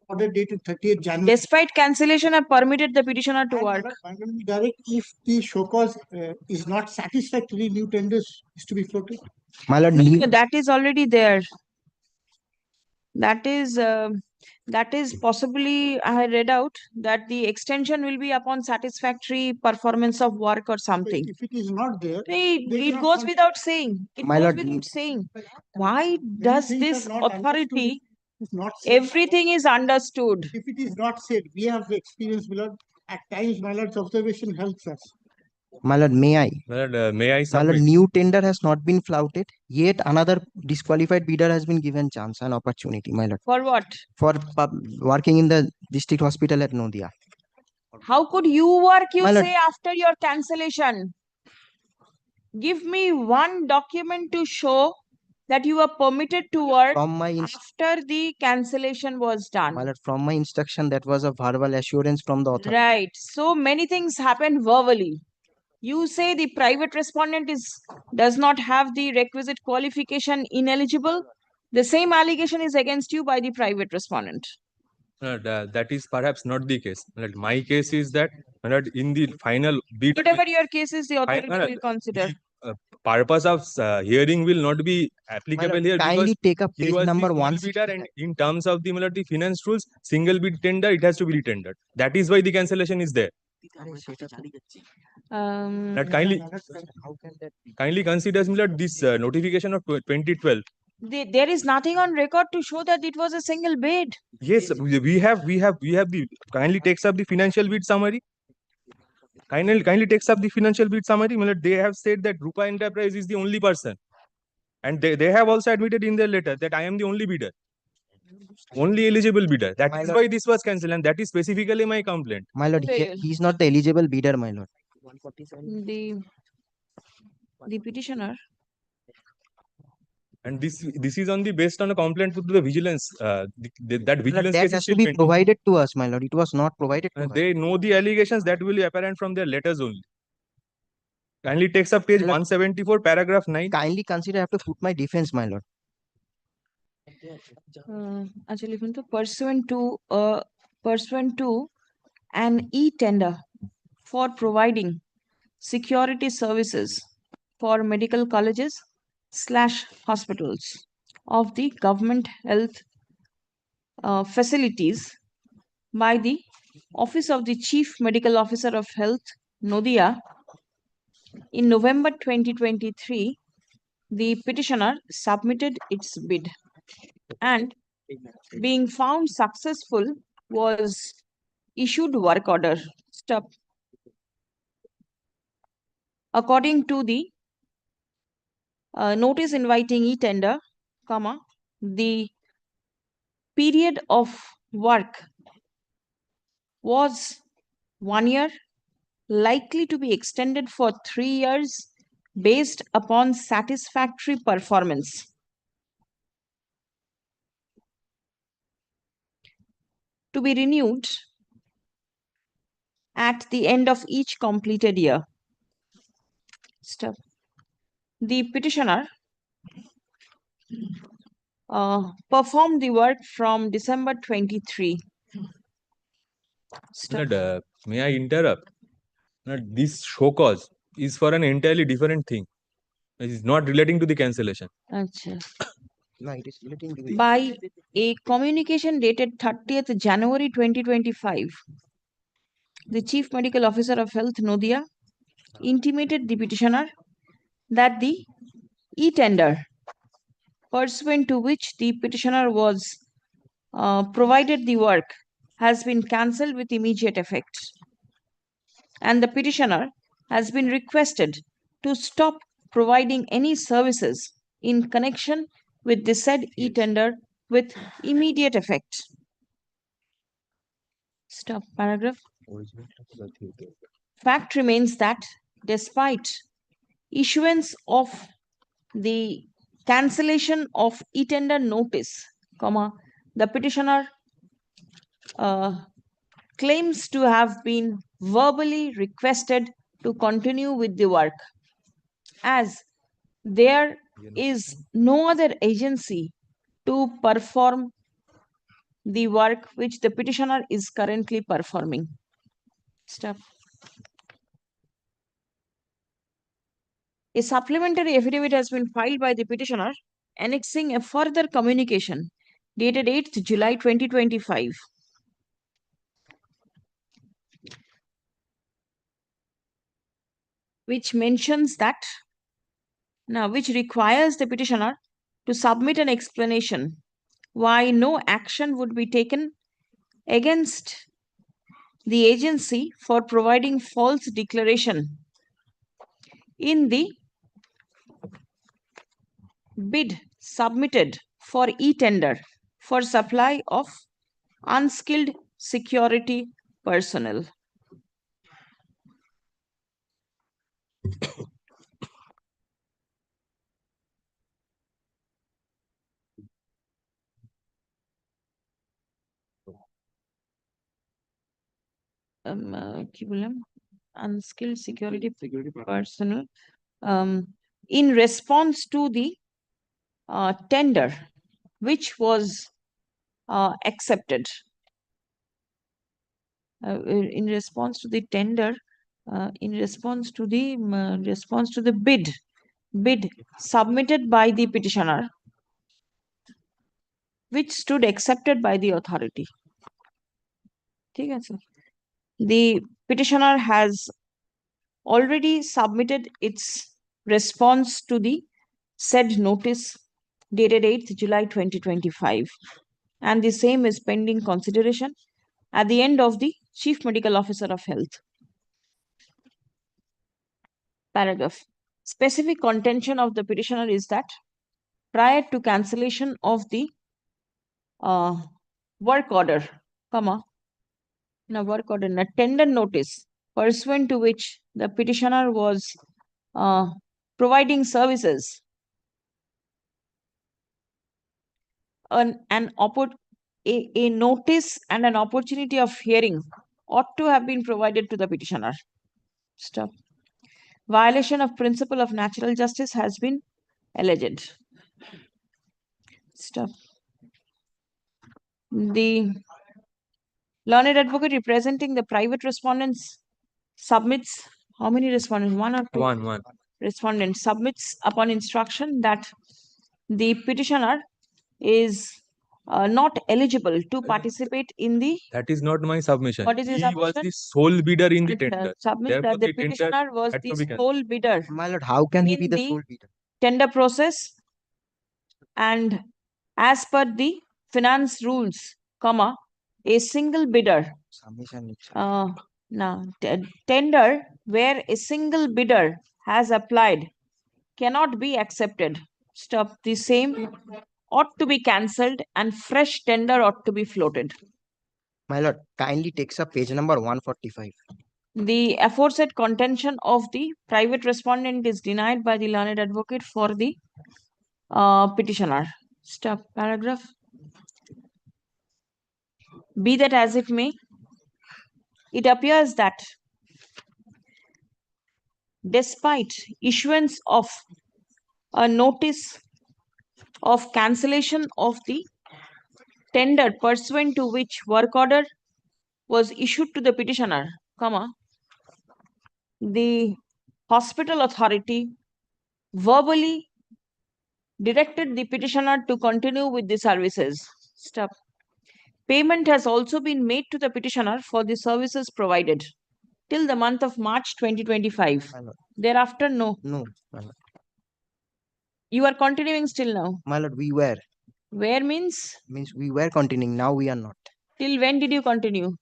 order dated 30th January. Despite cancellation, have permitted the petitioner to work. Direct, if the show cause is not satisfactory, new tenders is to be floated. My lord, That is already there. That is possibly, I had read out that the extension will be upon satisfactory performance of work or something. If it is not there, It goes without saying. It My goes lord, without saying. Why does things this are not authority, it's not said. everything is understood? If it is not said, we have the experience, my lord. At times, my lord's observation helps us. my lord, may I? May I My lord, submit? new tender has not been flouted, yet another disqualified bidder has been given chance and opportunity, my lord, For what? for working in the district hospital at Nodia. How could you work, you My lord. say, after your cancellation? Give me one document to show that you were permitted to work From my after the cancellation was done. my lord, from my instruction, that was a verbal assurance from the author. Right. So many things happen verbally. You say the private respondent does not have the requisite qualification, ineligible. The same allegation is against you by the private respondent. That is perhaps not the case. My case is that in the final bid, Whatever your case is, the authority will consider. purpose of hearing will not be applicable here Kindly because take up he page was number the sole bidder, and in terms of the finance rules, single bid tender, it has to be retendered. That is why the cancellation is there. That kindly considers this notification of 2012. There is nothing on record to show that it was a single bid. Yes, we have the kindly takes up the financial bid summary. Kindly takes up the financial bid summary. They have said that Rupa Enterprise is the only person, and they have also admitted in their letter that I am the only bidder, only eligible bidder. That is why this was cancelled, and that is specifically my complaint. My lord, he is not the eligible bidder, my lord. The petitioner. And this is on the based on a complaint to the vigilance. That vigilance That case is has to still be pending. provided to us, my lord. It was not provided to us. They know the allegations that will be apparent from their letters only. Kindly takes up page 174, paragraph 9. Kindly consider I have to put my defense, my lord. Actually, pursuant to an e-tender for providing security services for medical colleges / hospitals of the government health facilities by the Office of the Chief Medical Officer of Health, Nodia, in November 2023, the petitioner submitted its bid and, being found successful, was issued work order. Stop. According to the notice inviting e-tender, the period of work was 1 year, likely to be extended for 3 years based upon satisfactory performance. To be renewed at the end of each completed year. Step. The petitioner performed the work from December 23. May I interrupt? This show cause is for an entirely different thing. It is not relating to the cancellation. Achha. No, it is relating to By a communication dated 30th January 2025, the Chief Medical Officer of Health, Nodia, intimated the petitioner that the e-tender, pursuant to which the petitioner was provided the work, has been cancelled with immediate effect. And the petitioner has been requested to stop providing any services in connection with the said e-tender with immediate effect. Stop paragraph. Fact remains that despite issuance of the cancellation of e-tender notice, comma, the petitioner claims to have been verbally requested to continue with the work, as there is no other agency to perform the work which the petitioner is currently performing. Stop. A supplementary affidavit has been filed by the petitioner annexing a further communication dated 8th July 2025. Which mentions that, which requires the petitioner to submit an explanation why no action would be taken against the agency for providing false declaration in the bid submitted for e-tender for supply of unskilled security personnel. Unskilled security personnel in response to the tender which was accepted. In response to the tender, in response to the bid submitted by the petitioner, which stood accepted by the authority. The petitioner has already submitted its response to the said notice dated 8th July 2025, and the same is pending consideration at the end of the Chief Medical Officer of Health. Paragraph. Specific contention of the petitioner is that prior to cancellation of the work order, work order, a tender notice pursuant to which the petitioner was providing services, a notice and an opportunity of hearing ought to have been provided to the petitioner. Stop. Violation of principle of natural justice has been alleged. Stop. The learned advocate representing the private respondents submits, how many respondents? One or two? One. Respondent submits upon instruction that the petitioner is not eligible to participate in the. That is not my submission. What is his He was submission? the sole bidder in the tender. Submit that the petitioner was the sole bidder. My lord, how can he be in the sole bidder? Tender process, and as per the finance rules, a single bidder. Tender where a single bidder has applied cannot be accepted. Stop. The same ought to be cancelled and fresh tender ought to be floated. My lord, kindly takes up page number 145. The aforesaid contention of the private respondent is denied by the learned advocate for the petitioner. Stop. Paragraph. Be that as it may, it appears that despite issuance of a notice of cancellation of the tender pursuant to which work order was issued to the petitioner, the hospital authority verbally directed the petitioner to continue with the services. Stop. Payment has also been made to the petitioner for the services provided till the month of March 2025. Thereafter, no. No, my lord. You are continuing still now? My lord, we were. Where means? Means we were continuing, now we are not. Till when did you continue?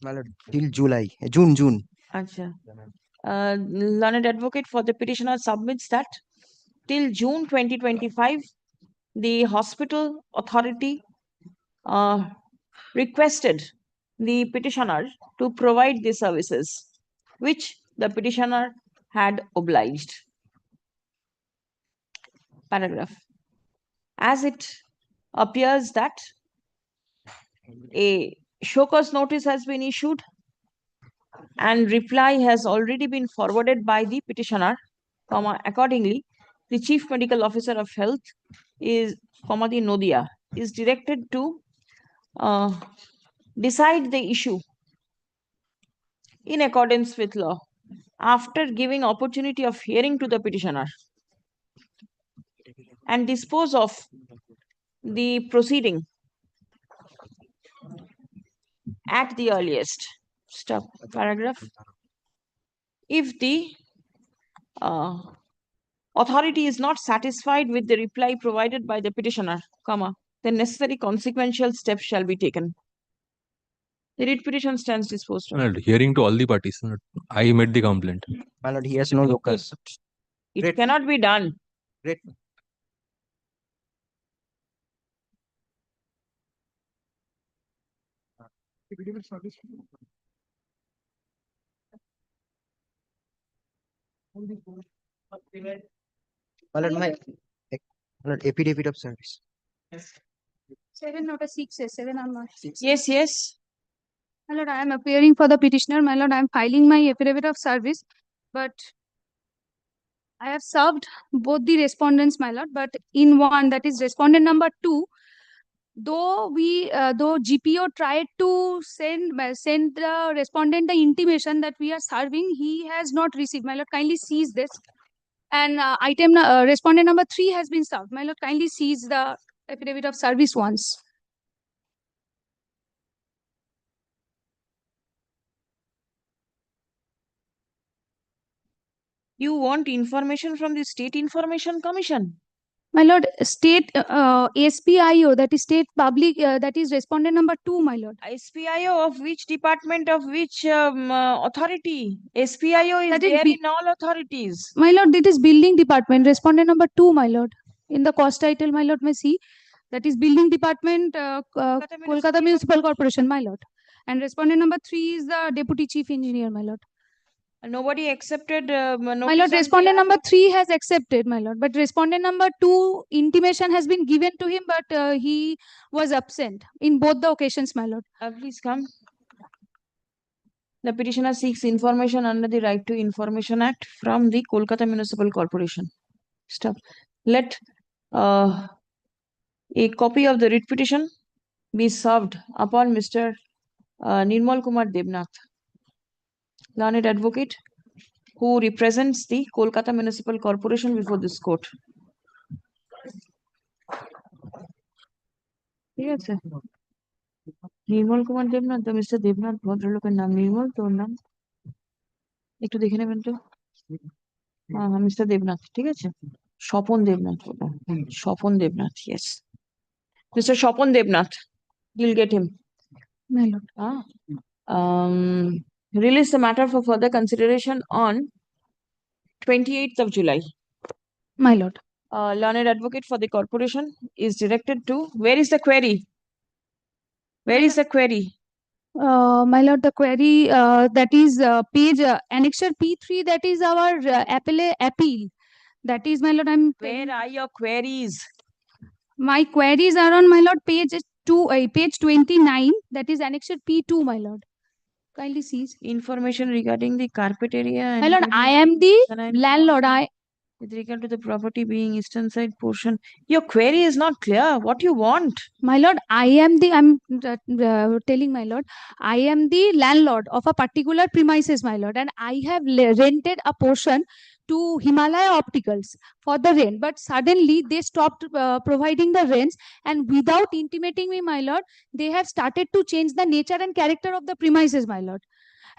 My lord, till June. Acha. Learned advocate for the petitioner submits that till June 2025, the hospital authority requested the petitioner to provide the services which the petitioner had obliged. Paragraph. As it appears that a show cause notice has been issued and reply has already been forwarded by the petitioner, accordingly, the Chief Medical Officer of Health is, the NODIA, is directed to decide the issue in accordance with law after giving opportunity of hearing to the petitioner and dispose of the proceeding at the earliest. Stop. Paragraph. If the authority is not satisfied with the reply provided by the petitioner, then necessary consequential steps shall be taken. The writ petition stands disposed of. My lord, hearing to all the parties. My lord, I made the complaint. My lord, he has no locus. It cannot be done. Great. My lord, affidavit of service. 7 not a 6, 7 or not. Yes, yes. My lord, I am appearing for the petitioner. My lord, I am filing my affidavit of service, but I have served both the respondents, my lord, but in one, that is respondent number 2, though GPO tried to send the respondent the intimation that we are serving, he has not received. My lord, kindly seize this. And respondent number 3 has been served. My lord, kindly seize the affidavit of service once. You want information from the State Information Commission? My lord, state SPIO, that is state public, that is respondent number 2, my lord. SPIO of which department, of which authority? SPIO is That is there in all authorities. My lord, that is building department, respondent number 2, my lord. In the cost title, my lord, may see, that is building department, Kolkata Municipal Corporation, my lord. And respondent number 3 is the deputy chief engineer, my lord. Nobody accepted. My lord, respondent number 3 has accepted, my lord. But respondent number 2, intimation has been given to him, but he was absent in both the occasions, my lord. Please come. The petitioner seeks information under the Right to Information Act from the Kolkata Municipal Corporation. Stop. Let a copy of the writ petition be served upon Mr. Nirmal Kumar Devnath, learned advocate, who represents the Kolkata Municipal Corporation before this court. Yes, sir. Nirmal Kumar Devnath, the Mr. Devnath, ভদ্রলোকের নাম নির্মল, তোর নাম একটু দেখে নেবেন তো। Mister Debnath, ঠিক আছে? Swapan Debnath, Swapan Debnath, yes. Mr. Swapon Devnath, you'll get him. My lord. Release the matter for further consideration on 28th of July. My lord. Learned advocate for the corporation is directed to, where is the query? Where is the query? My lord, the query that is page annexure P3, that is our appeal. That is, my lord, Where are your queries? My queries are on, my lord, page 29, that is annexure P2, my lord. Kindly seize. Information regarding the carpet area. My lord, I am the landlord. With regard to the property being eastern side portion, your query is not clear. What you want? My lord, I'm telling, my lord, I am the landlord of a particular premises, my lord, and I have rented a portion to Himalaya Opticals for the rent, but suddenly they stopped providing the rents, and without intimating me, my lord, they have started to change the nature and character of the premises, my lord.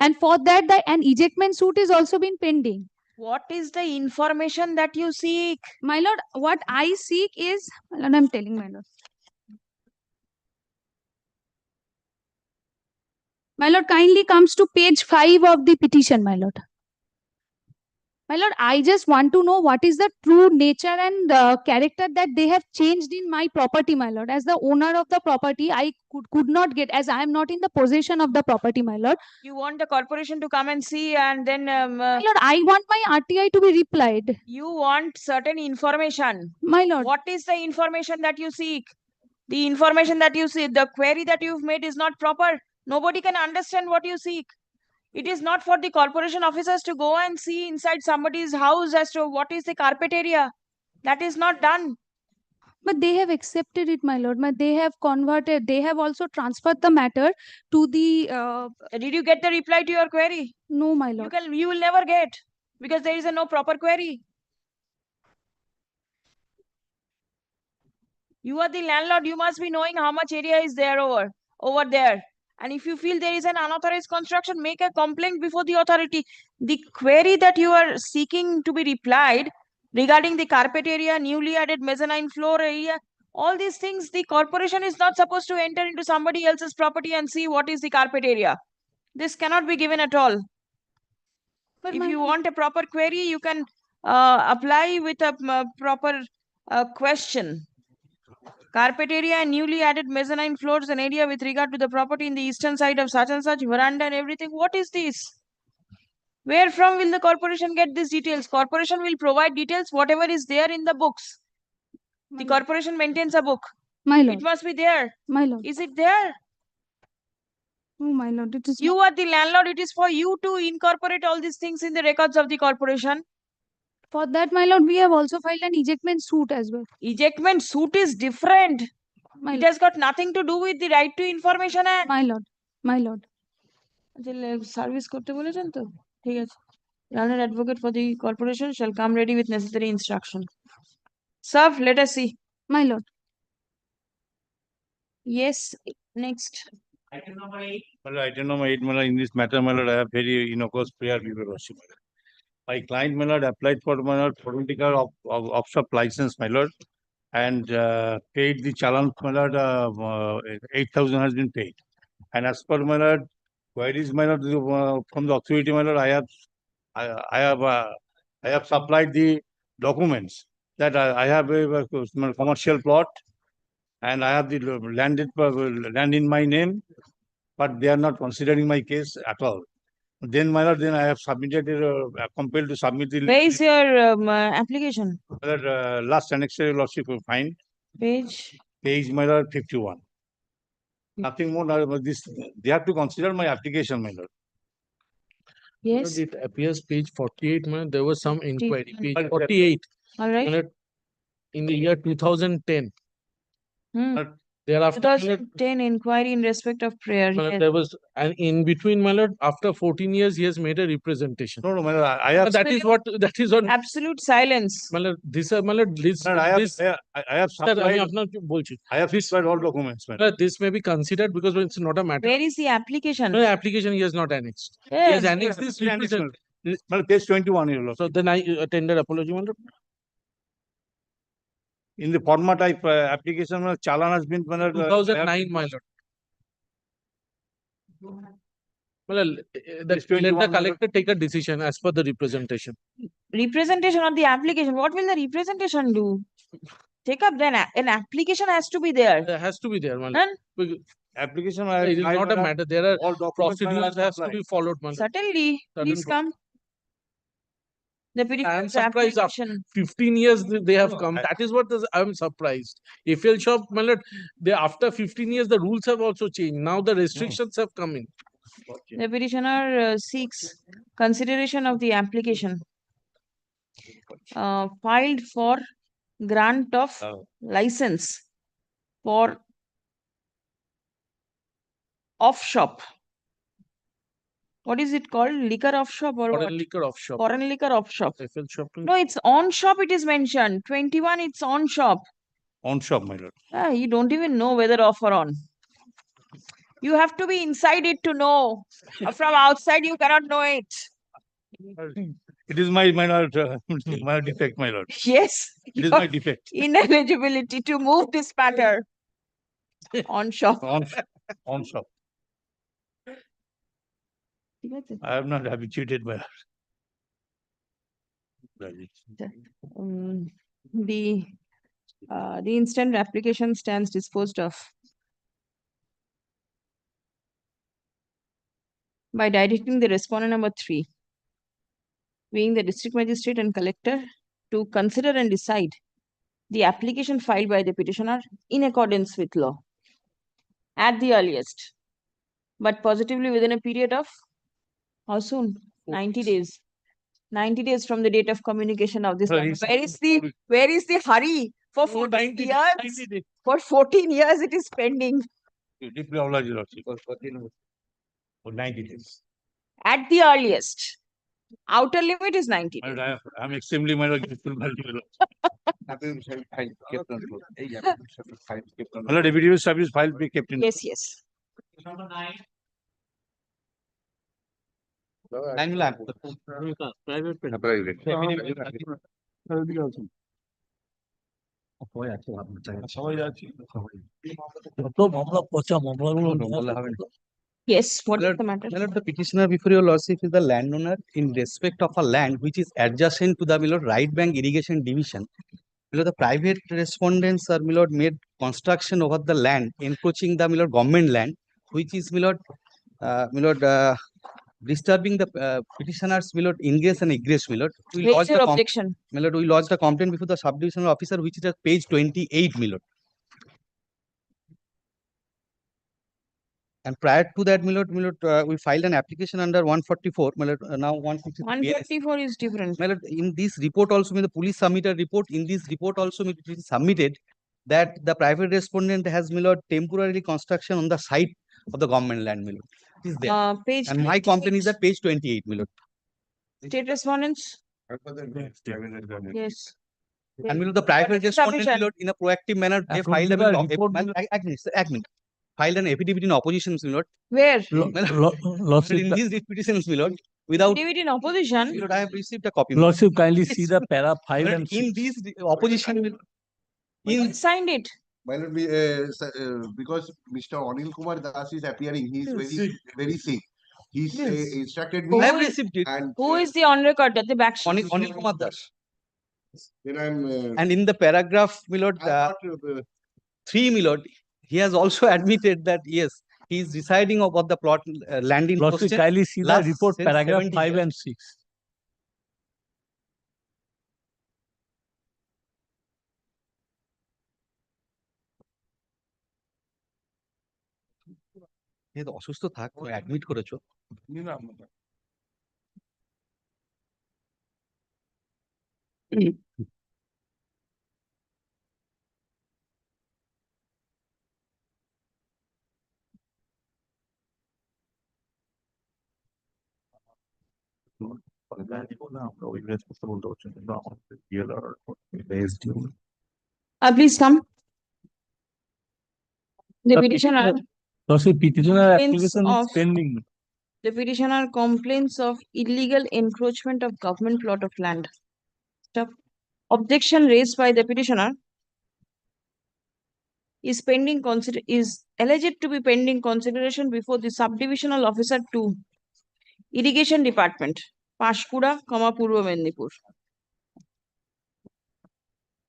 And for that, an ejectment suit is also been pending. What is the information that you seek? My lord, what I seek is, my lord, I'm telling, my lord. My lord, kindly comes to page 5 of the petition, my lord. My lord, I just want to know what is the true nature and character that they have changed in my property, my lord. As the owner of the property, I could not get, as I am not in the possession of the property, my lord. You want the corporation to come and see and then My lord, I want my RTI to be replied. you want certain information. My lord. What is the information that you seek? The information that you see, the query that you've made is not proper. Nobody can understand what you seek. It is not for the corporation officers to go and see inside somebody's house as to what is the carpet area. That is not done. But they have accepted it, my lord. They have converted, they have also transferred the matter to the... Did you get the reply to your query? No, my lord. You will never get, because there is no proper query. You are the landlord. You must be knowing how much area is there over there. And if you feel there is an unauthorized construction, make a complaint before the authority. The query that you are seeking to be replied regarding the carpet area, newly added mezzanine floor area, all these things, the corporation is not supposed to enter into somebody else's property and see what is the carpet area. This cannot be given at all. But if you want a proper query, you can apply with a proper question. Carpet area and newly added mezzanine floors, an area with regard to the property in the eastern side of such and such, veranda and everything. What is this? Where from will the corporation get these details? Corporation will provide details, whatever is there in the books. The corporation maintains a book. My lord. It must be there. My lord. Is it there? Oh, my lord, it is... You are the landlord. It is for you to incorporate all these things in the records of the corporation. For that, my lord, we have also filed an ejectment suit as well. Ejectment suit is different. It has got nothing to do with the right to information act. My lord. My lord. Service করতে বলেছেন তো? ঠিক আছে. Learned advocate for the corporation shall come ready with necessary instruction. Serve, let us see. My lord. Yes, next. Item number 8. Well, item number 8, my lord, in this matter, my lord, I have very innocuous prayer before worship. My client, my lord, applied for my lord political of license, my lord, and paid the challan, my lord, 8,000 has been paid. And as per my lord, queries, my lord, from the authority, my lord, I have supplied the documents that I have a commercial plot and I have the land in my name, but they are not considering my case at all. Then, my lord, then I have submitted, compelled to submit the... Where is your application? Last annexure, your lordship will find. Page, my lord, 51. Nothing more, this, they have to consider my application, my lord. Yes. It appears page 48, man. There was some inquiry. Page 48. All right. In the year 2010. Thereafter, 2010 inquiry in respect of prayer. Yes. There was, and in between, my lord, after 14 years, he has made a representation. No, my lord, I have... That is what... Absolute silence. My lord, my lord, I have supplied... I have supplied all documents, my lord. This may be considered because it's not a matter. Where is the application? No, application he has not annexed. Yes. He has annexed this represent. Page 21, your lord. So then I attended apology, my lord. In the format type application, challan has been... 2009, my lord. Well, let the collector take a decision as per the representation. Representation or the application? What will the representation do? Take up then an application has to be there. There has to be there, my lord. Application it is not a matter. There are procedures has to be followed, my lord. Certainly. Please come. The I am surprised after 15 years they have come. That is what I am surprised. AFL shop, my lord, after 15 years the rules have also changed. Now the restrictions have come in. The petitioner seeks consideration of the application filed for grant of license for off shop. What is it called? Liquor off shop or Foreign what? liquor off shop. Foreign liquor off shop. AFL shop. No, it's on shop. It is mentioned. 21. It's on shop. On shop, my lord. You don't even know whether off or on. You have to be inside it to know. From outside, you cannot know it. It is my lord, my defect, my lord. Yes. It is my defect. Ineligibility to move this matter. On shop. On shop. I am not habituated by her. The instant application stands disposed of by directing the respondent number 3, being the district magistrate and collector, to consider and decide the application filed by the petitioner in accordance with law at the earliest, but positively within a period of how soon? 90 days. 90 days from the date of communication of this. Where is the hurry? For 14 years, for 14 years it is pending. For 90 days. At the earliest. Outer limit is 90 days. I'm extremely grateful. Deputy service file be kept in. Yes, yes. Yes, what is the matter? The petitioner before your lordship is the landowner in respect of a land which is adjacent to the right bank irrigation division. The private respondents are made construction over the land encroaching the government land, which is disturbing the petitioner's ingress and egress. We Where's your objection? We lodged a complaint before the subdivisional officer, which is at page 28. And prior to that, we filed an application under 144. Now 160. 144 is different. In this report also, the police submitted report. In this report also, it is submitted that the private respondent has temporarily construction on the site of the government land. It is there. Page And my complaint is at page 28. State respondents? Yes. And the private respondent in a proactive manner, they filed filed an affidavit in opposition, Where? In these petitions, without affidavit in opposition. I have received a copy. Lordship, kindly see the para 5 and 6. In these opposition, Who signed it? Because Mr. Anil Kumar Das is appearing, he is very sick. He's instructed me. I have received it. And who is the on record at the back sheet? Anil Kumar Das. Then I'm. And in the paragraph, 3, he has also admitted that yes, he is residing about the plot land in Lordship, question. kindly see the report since paragraph 70 5 years. and 6. অসুস্থ থাক admit করেছো Please come. The petitioner. Lordship, petitioner complains application of- is pending. The petitioner complains of illegal encroachment of government plot of land. Stop. Objection raised by the petitioner is alleged to be pending consideration before the subdivisional officer 2, Irrigation Department, Pashkura, Purva Mendipur.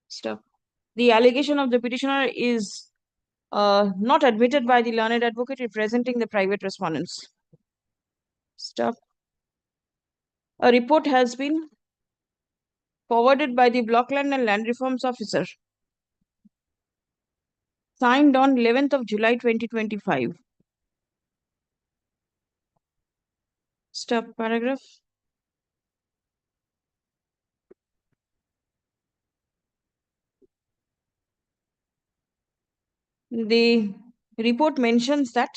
Stop. The allegation of the petitioner is not admitted by the learned advocate representing the private respondents. Stop. A report has been forwarded by the Blockland and Land Reforms Officer, signed on 11th of July 2025. Stop. Paragraph. The report mentions that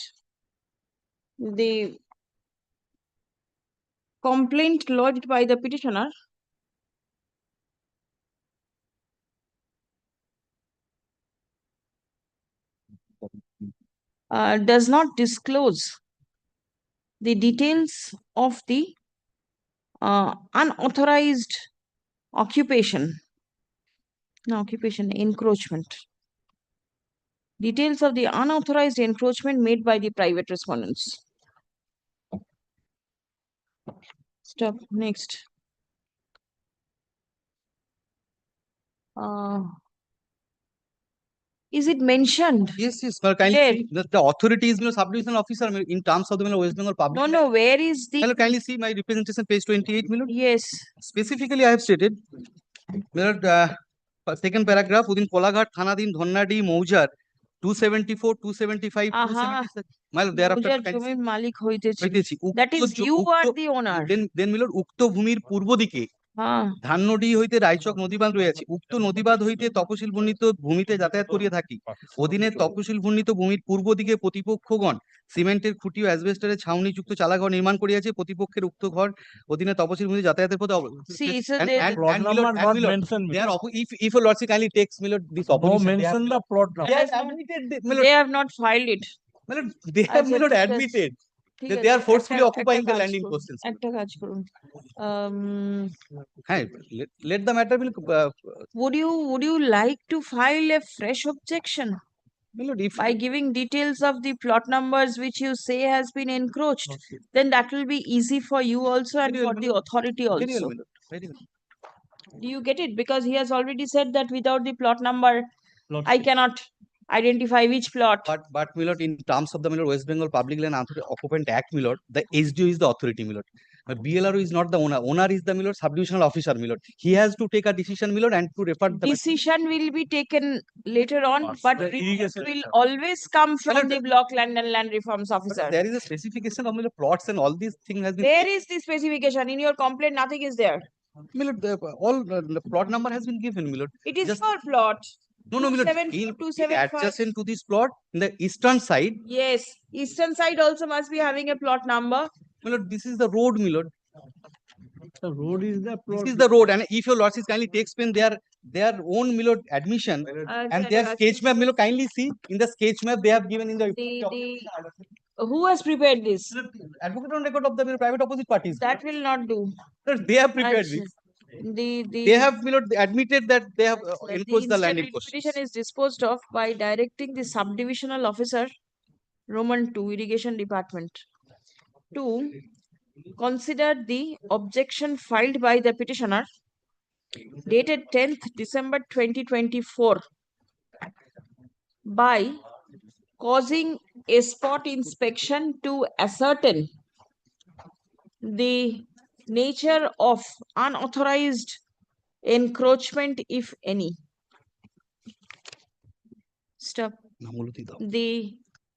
the complaint lodged by the petitioner does not disclose the details of the unauthorized encroachment. Details of the unauthorized encroachment made by the private respondents. Stop. Next. Uh, is it mentioned? Yes, yes, sir. Kindly Where? see the authority is subdivision officer in terms of the West Bengal public. No, no, where is the? Kindly see my representation page 28, Milord. Yes. Specifically, I have stated, Milord, second paragraph within Kolaghat, Thanadin, Dhonnadi, Moujar, 274, 275, Aha. 276. Milord, thereafter, Mouজার জমির মালিক হইতেছি। হইতেছি। That is you are the owner. Then Milord, উক্ত ভূমির পূর্ব দিকে হ্যাঁ। ধাননদী হইতে রায়চক নদীবাঁধ রয়েছে। উক্ত নদীবাঁধ হইতে তপশিল বর্ণিত ভূমিতে যাতায়াত করিয়া থাকি। অধীনে তপশিল বর্ণিত ভূমির পূর্ব দিকে প্রতিপক্ষগণ সিমেন্টের খুঁটি ও অ্যাসবেস্টারের ছাউনি যুক্ত চালাঘর নির্মাণ করিয়াছে। প্রতিপক্ষের উক্ত ঘর অধীনে তপশিল ভূমিতে যাতায়াতের পথে See, so and they- and Plot number Milord, not Milord, mentioned. they are if your lordship kindly takes Milord this No opposition. mention the plot number. They have admitted, Milord, They have not filed it. Milord, they have আচ্ছা, Milord ঠিক আছে। admitted ঠিক that আছে, they are forcefully একটা occupying the কাজ land in করুন, question. একটা কাজ করুন। Hey, let the matter be. Would you like to file a fresh objection? Milord, if By giving details of the plot numbers which you say has been encroached, then that will be easy for you also and Very well, for the Milord. authority Very also. well, Milord. Very well. Do you get it? Because he has already said that without the plot number, I cannot identify which plot. But Milord, in terms of the Milord West Bengal Public Land Occupant Act, Milord, the SDO is the authority, Milord. But BLRO is not the owner. Owner is the Milord subdivisional officer, Milord. He has to take a decision, Milord, and to refer the Decision will be taken later on, but The report irrigation will officer. always come from the block land and land reforms officer. There is a specification of Milord plots and all these things has been. Where is the specification? In your complaint, nothing is there. Milord, the plot number has been given, Milord. It is Just- for plot. No, Milord. 274, In 275. adjacent to this plot, in the eastern side, Yes, eastern side also must be having a plot number. Milord, this is the road, Milord. The road is the plot. This is the road, and if your lordship kindly takes pen their own Milord admission and their sketch map, Milord, kindly see in the sketch map they have given in the Who has prepared this? advocate on record of the Milord, private opposite parties. That will not do. Milord, they have prepared Achha. this. The They have Milord admitted that they have encroached the land in instant question. petition is disposed of by directing the subdivisional officer, Roman 2, Irrigation Department, to consider the objection filed by the petitioner dated 10th December 2024 by causing a spot inspection to ascertain the nature of unauthorized encroachment, if any. Stop. The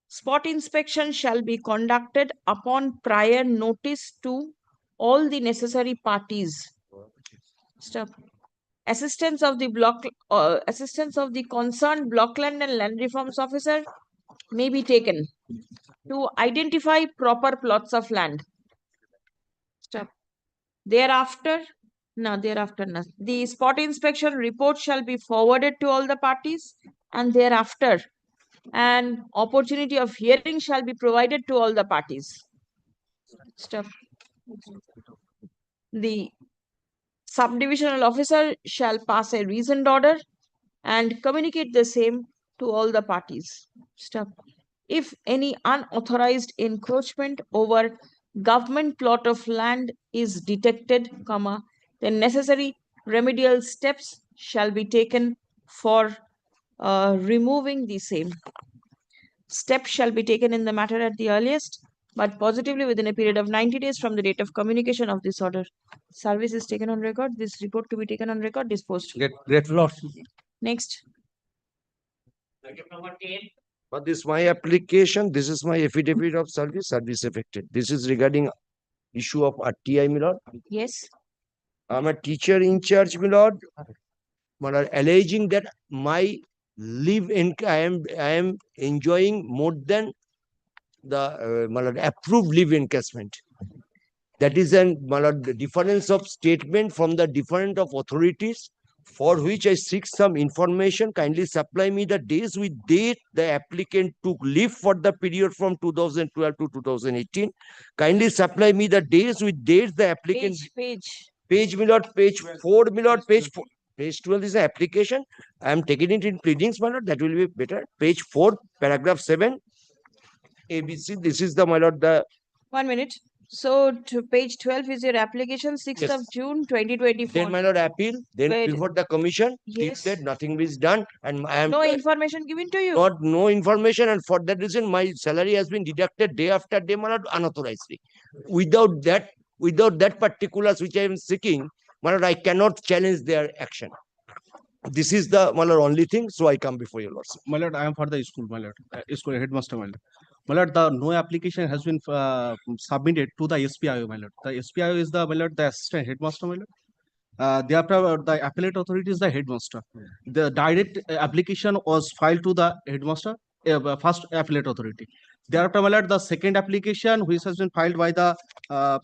spot inspection shall be conducted upon prior notice to all the necessary parties. Stop. Assistance of the concerned blockland and land reforms officer may be taken to identify proper plots of land. Stop. Thereafter, the spot inspection report shall be forwarded to all the parties, and thereafter an opportunity of hearing shall be provided to all the parties. Stop. The subdivisional officer shall pass a reasoned order and communicate the same to all the parties. Stop. If any unauthorized encroachment over government plot of land is detected, then necessary remedial steps shall be taken for removing the same. Steps shall be taken in the matter at the earliest, but positively within a period of 90 days from the date of communication of this order. Service is taken on record. This report to be taken on record, disposed. Great Lord. Next. But this my application, this is my affidavit of service affected. This is regarding issue of RTI, my lord. Yes. I'm a teacher in charge, my lord. My lord, alleging that my live in I am enjoying more than the my lord, approved live encashment. That is an my lord, the difference of statement from the different of authorities, for which I seek some information. Kindly supply me the days with date the applicant took leave for the period from 2012 to 2018. Kindly supply me the days with dates the applicant. Page, my lord, page 4, my lord, page 4. Page 12 is the application. I am taking it in pleadings, my lord. That will be better. Page 4, paragraph 7. ABC. This is the, my lord, the. 1 minute. So to page 12 is your application, 6th Yes. of June 2024. Then my lord appeal, then Where- before the commission, Yes. till that nothing is done, and I am No information given to you. not no information, and for that reason my salary has been deducted day after day, my lord, unauthorizedly. Without that particulars which I am seeking, my lord, I cannot challenge their action. This is the, my lord, only thing, so I come before you, lordship. My lord, I am for the school, my lord, school headmaster, my lord. My lord, the no application has been submitted to the SPIO, my lord. The SPIO is the, my lord, the assistant headmaster, my lord. Thereafter, the appellate authority is the headmaster. The direct application was filed to the headmaster, first appellate authority. Thereafter, my lord, the second application, which has been filed by the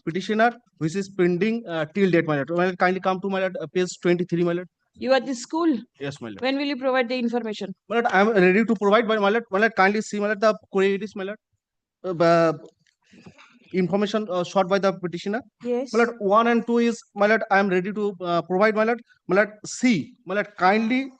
petitioner, which is pending till date, my lord. My lord, kindly come to my lord, page 23, my lord. You are the school. Yes, my lord. When will you provide the information? My lord, I am ready to provide, but my lord, kindly see, my lord, the queries, my lord. Information sought by the petitioner. Yes. My lord, 1 and 2 is, my lord, I am ready to provide, my lord. My lord, C, my lord, kindly,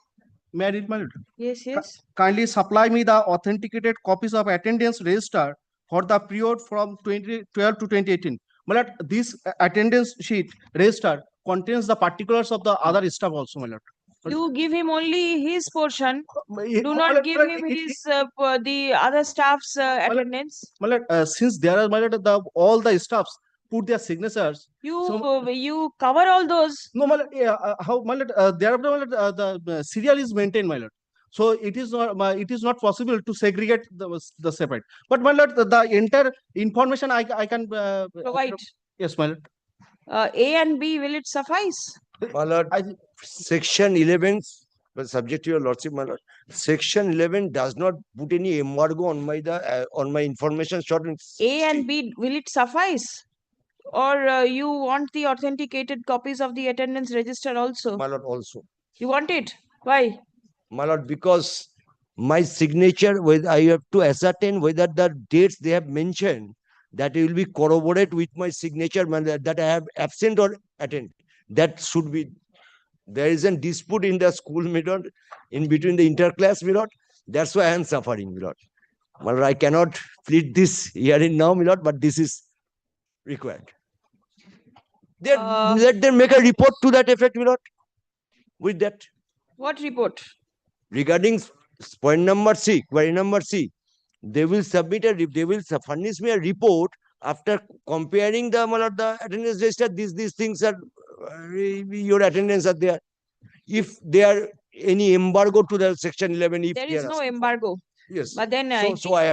may I read, my lord? Yes, yes. Kindly supply me the authenticated copies of attendance register for the period from 2012 to 2018. My lord, this attendance sheet register contains the particulars of the other staff also, my lord. You give him only his portion. Do not give him his the other staff's attendance. My lord, since there are, my lord, all the staffs put their signatures. You cover all those. No, my lord, how, my lord, thereafter, my lord, the serial is maintained, my lord. So it is not possible to segregate the separate. But my lord, the entire information I can provide. Yes, my lord. A and B, will it suffice? My lord, section 11, but subject to your lordship, my lord. Section 11 does not put any embargo on my information short. A and B, will it suffice? Or you want the authenticated copies of the attendance register also? My lord, also. You want it? Why? My lord, because my signature, I have to ascertain whether the dates they have mentioned, that will be corroborate with my signature, that I have absent or attended. That should be. There is a dispute in the school, my lord, in between the interclass, my lord. That's why I am suffering, my lord. My lord, I cannot plead this here and now, my lord, but this is required. Let them make a report to that effect, my lord. With that. What report? Regarding point number C, query number C, they will furnish me a report after comparing the attendance register. These things are your attendance are there. If there are any embargo to the section 11, if there is no embargo. Yes. But then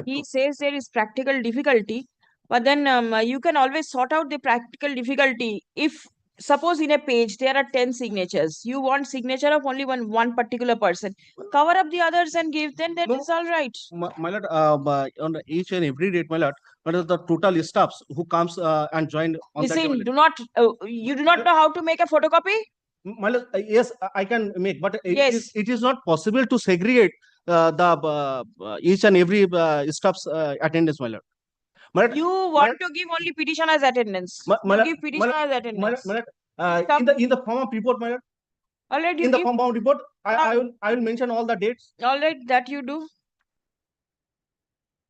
he says there is practical difficulty. But then you can always sort out the practical difficulty. If suppose in a page there are 10 signatures, you want signature of only one particular person. Cover up the others and give. Then that is all right. My lord, on each and every date, my lord, the total staffs who comes and join on that. Listen, you do not know how to make a photocopy? My lord, yes, I can make, but Yes. it is not possible to segregate each and every staff's attendance, my lord. You want to give only petitioner's attendance. Give petitioner's attendance. In the form of report, my lord. All right, in the form of report, I will mention all the dates. All right, that you do.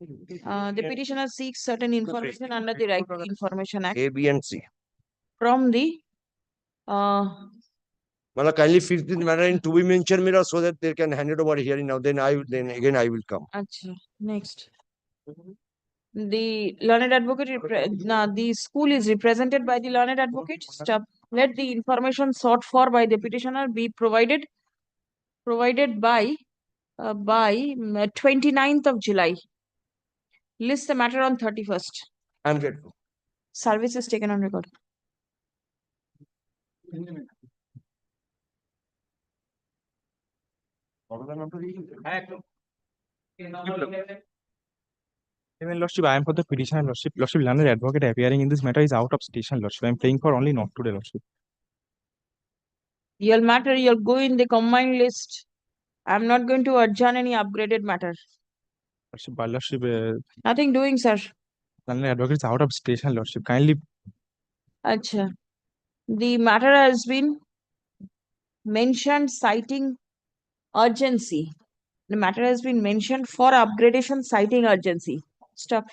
The petitioner seeks certain information under the Right to Information Act. A, B, and C. From the kindly fix this matter in to be mentioned, mirror, so that they can hand it over here now. Then again I will come. Achha, next. The learned advocate, the school is represented by the learned advocate. Let the information sought for by the petitioner be provided by 29th of July. List the matter on 31st. I'm grateful. Service is taken on record. Even Lordship, I am for the petitioner, Lordship. Lordship, learned advocate appearing in this matter is out of station, Lordship. I am playing for only not today, Lordship. Your matter, you'll go in the combined list. I'm not going to adjourn any upgraded matter. Lordship, Nothing doing, sir. learned advocate is out of station, Lordship. Kindly. Achha. The matter has been mentioned citing urgency. The matter has been mentioned for upgradation citing urgency. Stop.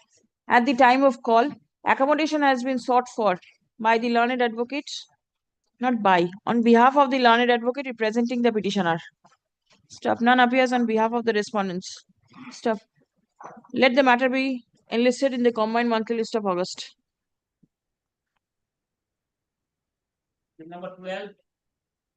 At the time of call, Accommodation has been sought for by the learned advocate, not by, on behalf of the learned advocate representing the petitioner. Stop. None appears on behalf of the respondents. Stop. Let the matter be enlisted in the combined monthly list of August. Number 12.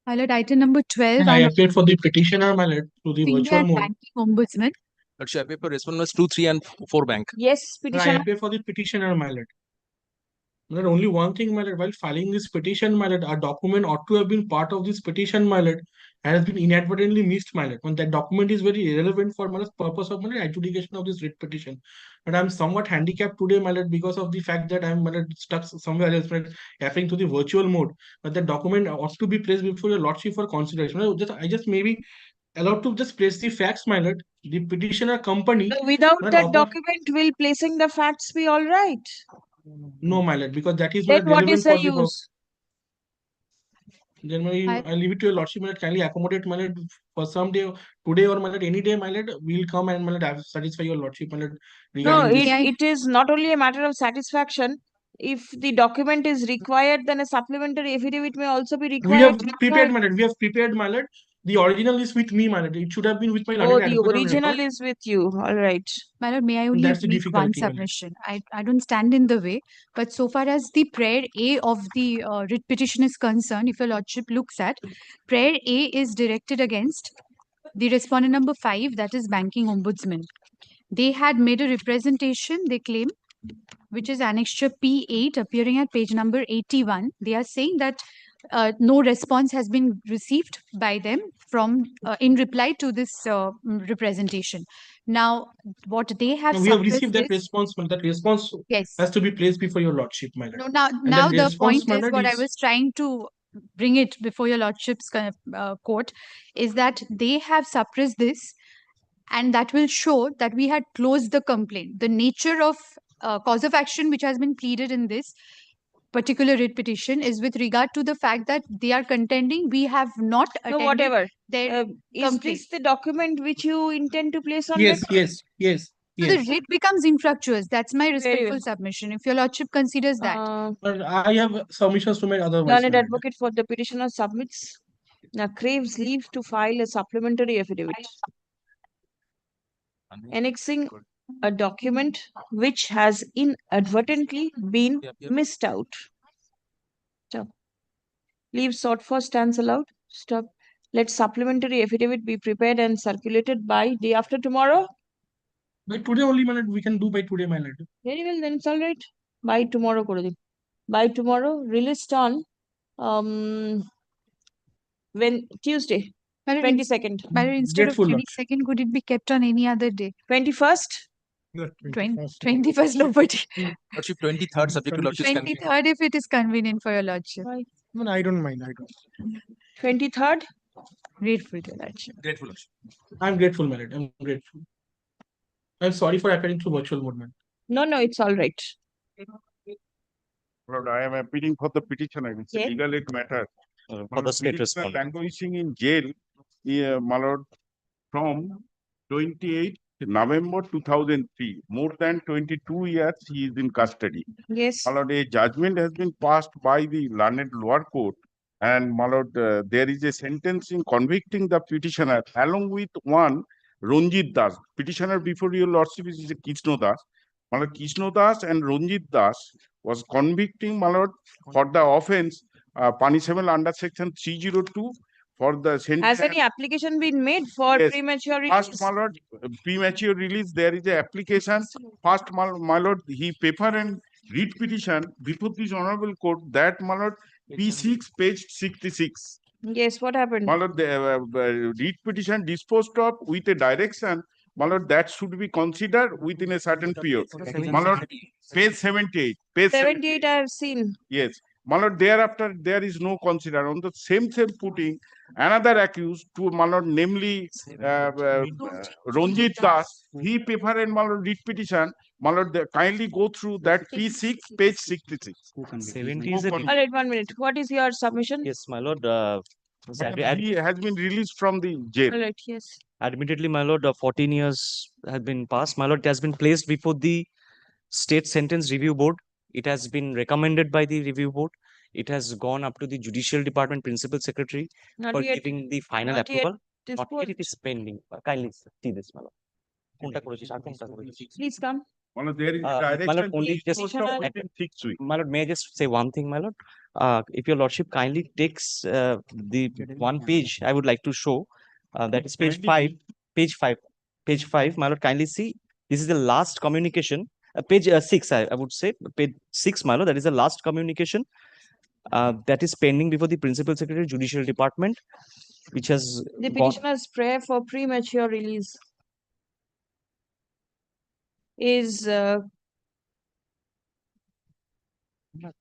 My lord, item number 12. And I appear for the petitioner, my lord, to the India virtual and mode. Banking Ombudsman. Lordship, I appear for respondents 2, 3, and 4 bank. Yes, And I petitioner. appear for the petitioner, my lord. My lord, only one thing, my lord, while filing this petition, my lord, a document ought to have been part of this petition, my lord, has been inadvertently missed, my lord. When that document is very irrelevant for my lord's purpose of my lord, adjudication of this writ petition. But I'm somewhat handicapped today, my lord, because of the fact that I'm, my lord, stuck somewhere else, my lord, referring to the virtual mode. But that document ought to be placed before your lordship for consideration. I just maybe allowed to just place the facts, my lord. The petitioner company. Without not that oppose- document, will placing the facts be all right? No, my lord, because that is Then not what relevant is the for the use? Then I leave it to your lordship, my lord. Kindly accommodate, my lord, for some day, today or my lord, any day, my lord, we'll come and my lord, satisfy your lordship, my lord, No, regarding this. it is not only a matter of satisfaction. If the document is required, then a supplementary affidavit may also be We required. have prepared, my lord. We have prepared, my lord. The original is with me, my lord. It should have been with my Oh, learned the advocate on original record. is with you. All right. My lord, may I only That's the make one difficulty, my lord. submission? I don't stand in the way, but so far as the prayer A of the writ petition is concerned, if your lordship looks at, prayer A is directed against the respondent number 5, that is Banking Ombudsman. They had made a representation, they claim, which is annexure P8 appearing at page number 81. They are saying that no response has been received by them from in reply to this representation. Now, what they have No, we have suppressed received that is- response, my lord. That response Yes. has to be placed before your lordship, my lord. No, now, And now that the response, point my is lord, what I is- was trying to bring it before your lordship's court is that they have suppressed this, and that will show that we had closed the complaint. The nature of cause of action which has been pleaded in this particular writ petition is with regard to the fact that they are contending we have not No, attended whatever. their Is complaint. this the document which you intend to place on Yes, record? yes. So the writ becomes infructuous. That's my respectful well. submission. If your lordship considers that. But I have submissions to make otherwise, Learned my lord. advocate for the petitioner submits craves leave to file a supplementary affidavit annexing a document which has inadvertently been missed out. Stop. Leave sought for stands allowed. Stop. Let supplementary affidavit be prepared and circulated by day after tomorrow. By today only, my lord, we can do by today, my lord. Very well, then it's all right. By tomorrow, kore din. By tomorrow, released on when Tuesday, 22nd. But instead of Grateful, Lord. 22nd, could it be kept on any other day? 21st? 21st, nobody. Lordship 23rd, subject to Lordship's convenience. 23rd, if it is convenient for your lordship. No, I don't mind. I don't. 23rd? Grateful to your lordship. Grateful, Lordship. I'm grateful, my lord. I'm grateful. I'm sorry for appearing through virtual mode, man. No, it's all right. Lord, I am appealing for the petitioner. It's Yes. a legal aid matter. For the state respondent. Languishing in jail, my lord, from 28 November 2003. More than 22 years he is in custody. Yes. My lord, a judgment has been passed by the learned lower court. And my lord, there is a sentence in convicting the petitioner along with one Ranjit Das. Petitioner before your lordship is Krishno Das. My lord, Krishno Das and Ranjit Das was convicting my lord for the offense punishable under section 302 for the sentence. Has any application been made for Yes. premature First, release? my lord, premature release, there is a application. First, my lord, he paper and read petition before this honorable court that, my lord, P6, page 66. Yes, what happened? My lord, the read petition disposed of with a direction, my lord, that should be considered within a certain period. My lord, page 78. Page 78 I have seen. Yes. My lord, thereafter, there is no consider. On the same footing, another accused to, my lord, namely Ranjit Das, he paper and, my lord, read petition. My lord, kindly go through that P6, page 66. 70 is a All right, 1 minute. What is your submission? Yes, my lord. He has been released from the jail. All right, yes. Admittedly, my lord, 14 years have been passed. My lord, it has been placed before the State Sentence Review Board It has been recommended by the review board. It has gone up to the judicial department principal secretary Not for yet. giving the final Not yet approval. Not yet, it disposed. is pending. Kindly see this, my lord. কোনটা করেছিস আর কোনটা করেছিস? Please come. Well, there is My direction lord, to only just dispose of within 6 weeks. My lord, may I just say one thing, my lord? If your lordship kindly takes the one page, I would like to show that is page Kindly 5, page 5, my lord, kindly see. This is the last communication. Page 6, I would say, page 6, my lord, that is the last communication that is pending before the principal secretary, judicial department, which has The gone. petitioner's prayer for premature release is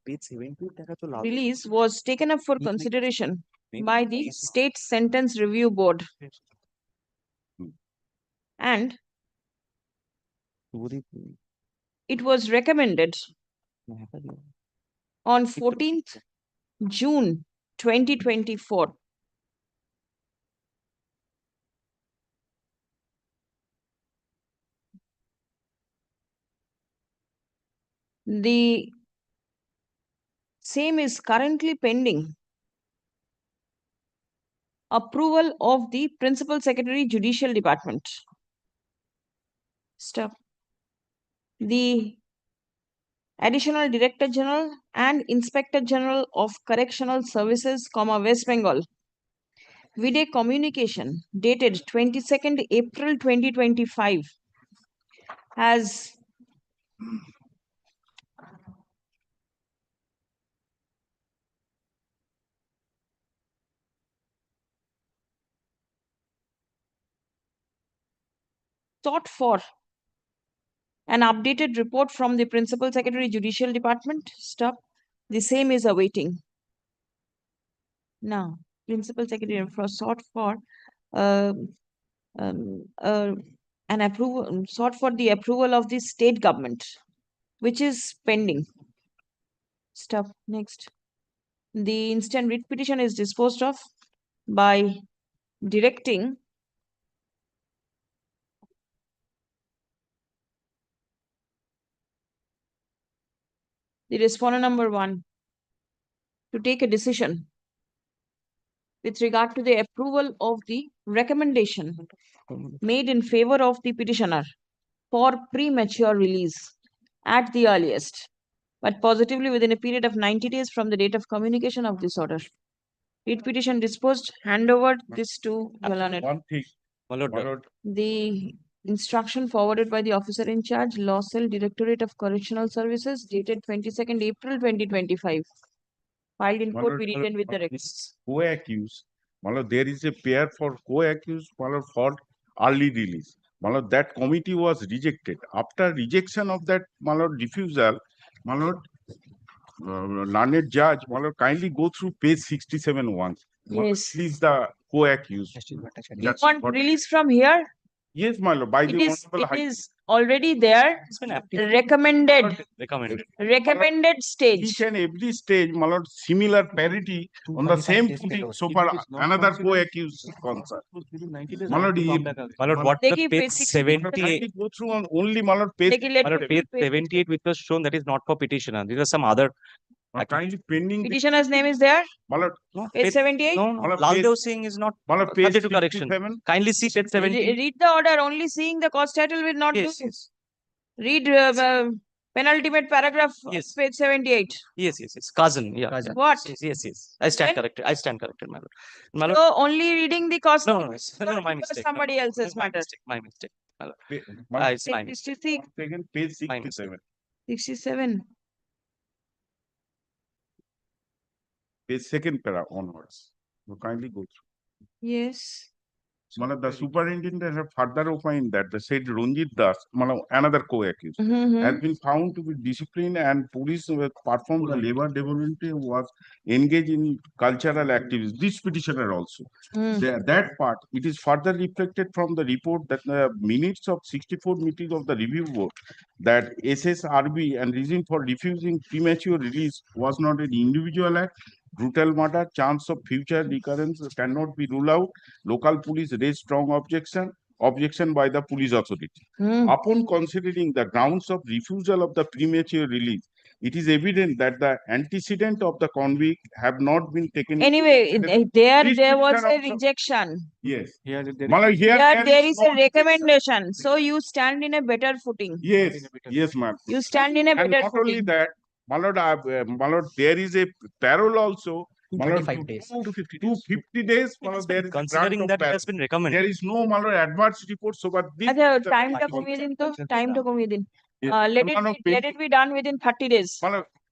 Page 70 দেখা তো লাভ। release was taken up for consideration by the State Sentence Review Board and it was recommended on 14th June 2024. The same is currently pending approval of the Principal Secretary Judicial Department. Stop. The Additional Director General and Inspector General of Correctional Services, West Bengal, with a communication dated 22nd April 2025 has sought for an updated report from the Principal Secretary Judicial Department. Stop. The same is awaiting. Now, Principal Secretary sought for an approval, sought for the approval of the state government, which is pending. Stop. Next. The instant writ petition is disposed of by directing the respondent number 1 to take a decision with regard to the approval of the recommendation made in favor of the petitioner for premature release at the earliest, but positively within a period of 90 days from the date of communication of this order. Writ petition disposed, hand over this to Your Honor. One thing, My lord, The instruction forwarded by the officer in charge, Law Cell, Directorate of Correctional Services, dated 22nd April 2025. Filed in court, we return with the records. co-accused, there is a pair for co-accused for early release. That committee was rejected. After rejection of that refusal, learned judge, kindly go through page 67 once. Yes. Please the co-accused. You want release from here? Yes, my lord, by It the is, Honorable it High is already there, recommended stage. Each and every stage, my lord, similar parity on the same footing. So far, another co-accused concern. My lord, what the Dekhi, page page 78, go through on only my lord page. Dekhi, let my lord, me page page 78, which was shown, that is not for petitioner. These are some other. Kindly pending. Petitioner's name is there? My lord, Page 78? No, my lord, Laldev Singh is not my lord, page subject to correction. 57. Kindly see page 70. Read the order, only seeing the cause title will not Yes, do. yes. Read penultimate paragraph, Yes. page 78. Yes, cousin, yeah. Cousin. What? Yes. I stand Then- corrected. I stand corrected, my lord. My lord, So only reading the cause no, title no, my because mistake. somebody else's My matter. mistake, my mistake. My lord. It's my Page mistake. 66, Second, page My 67. 67. Page second para onwards. So kindly go through. Yes. The superintendent have further opined that the said Ranjit Das, another co-accused, has been found to be disciplined and police performed the labor development was engaged in cultural activities. This petitioner also. That part, it is further reflected from the report that the minutes of 64 meetings of the review board that SSRB and reason for refusing premature release was not an individual act. Brutal murder, chance of future recurrence cannot be ruled out. Local police raised strong objection by the police authority. Upon considering the grounds of refusal of the premature release, it is evident that the antecedent of the convict have not been taken. Anyway, This there was petition a also- rejection. Yes. Here, Malad, here There is no a recommendation. So you stand in a better footing. Yes, yes, ma'am. You stand in a And better not only footing. that, Malad, there is a parole also. Malad, 35 days. 250 days. Malad, there is Considering grant of that it parole. has been recommended. There is no Malad adverse reports over this. আচ্ছা time টা কমিয়ে দিন তো time টা কমিয়ে দিন let it be done within 30 days.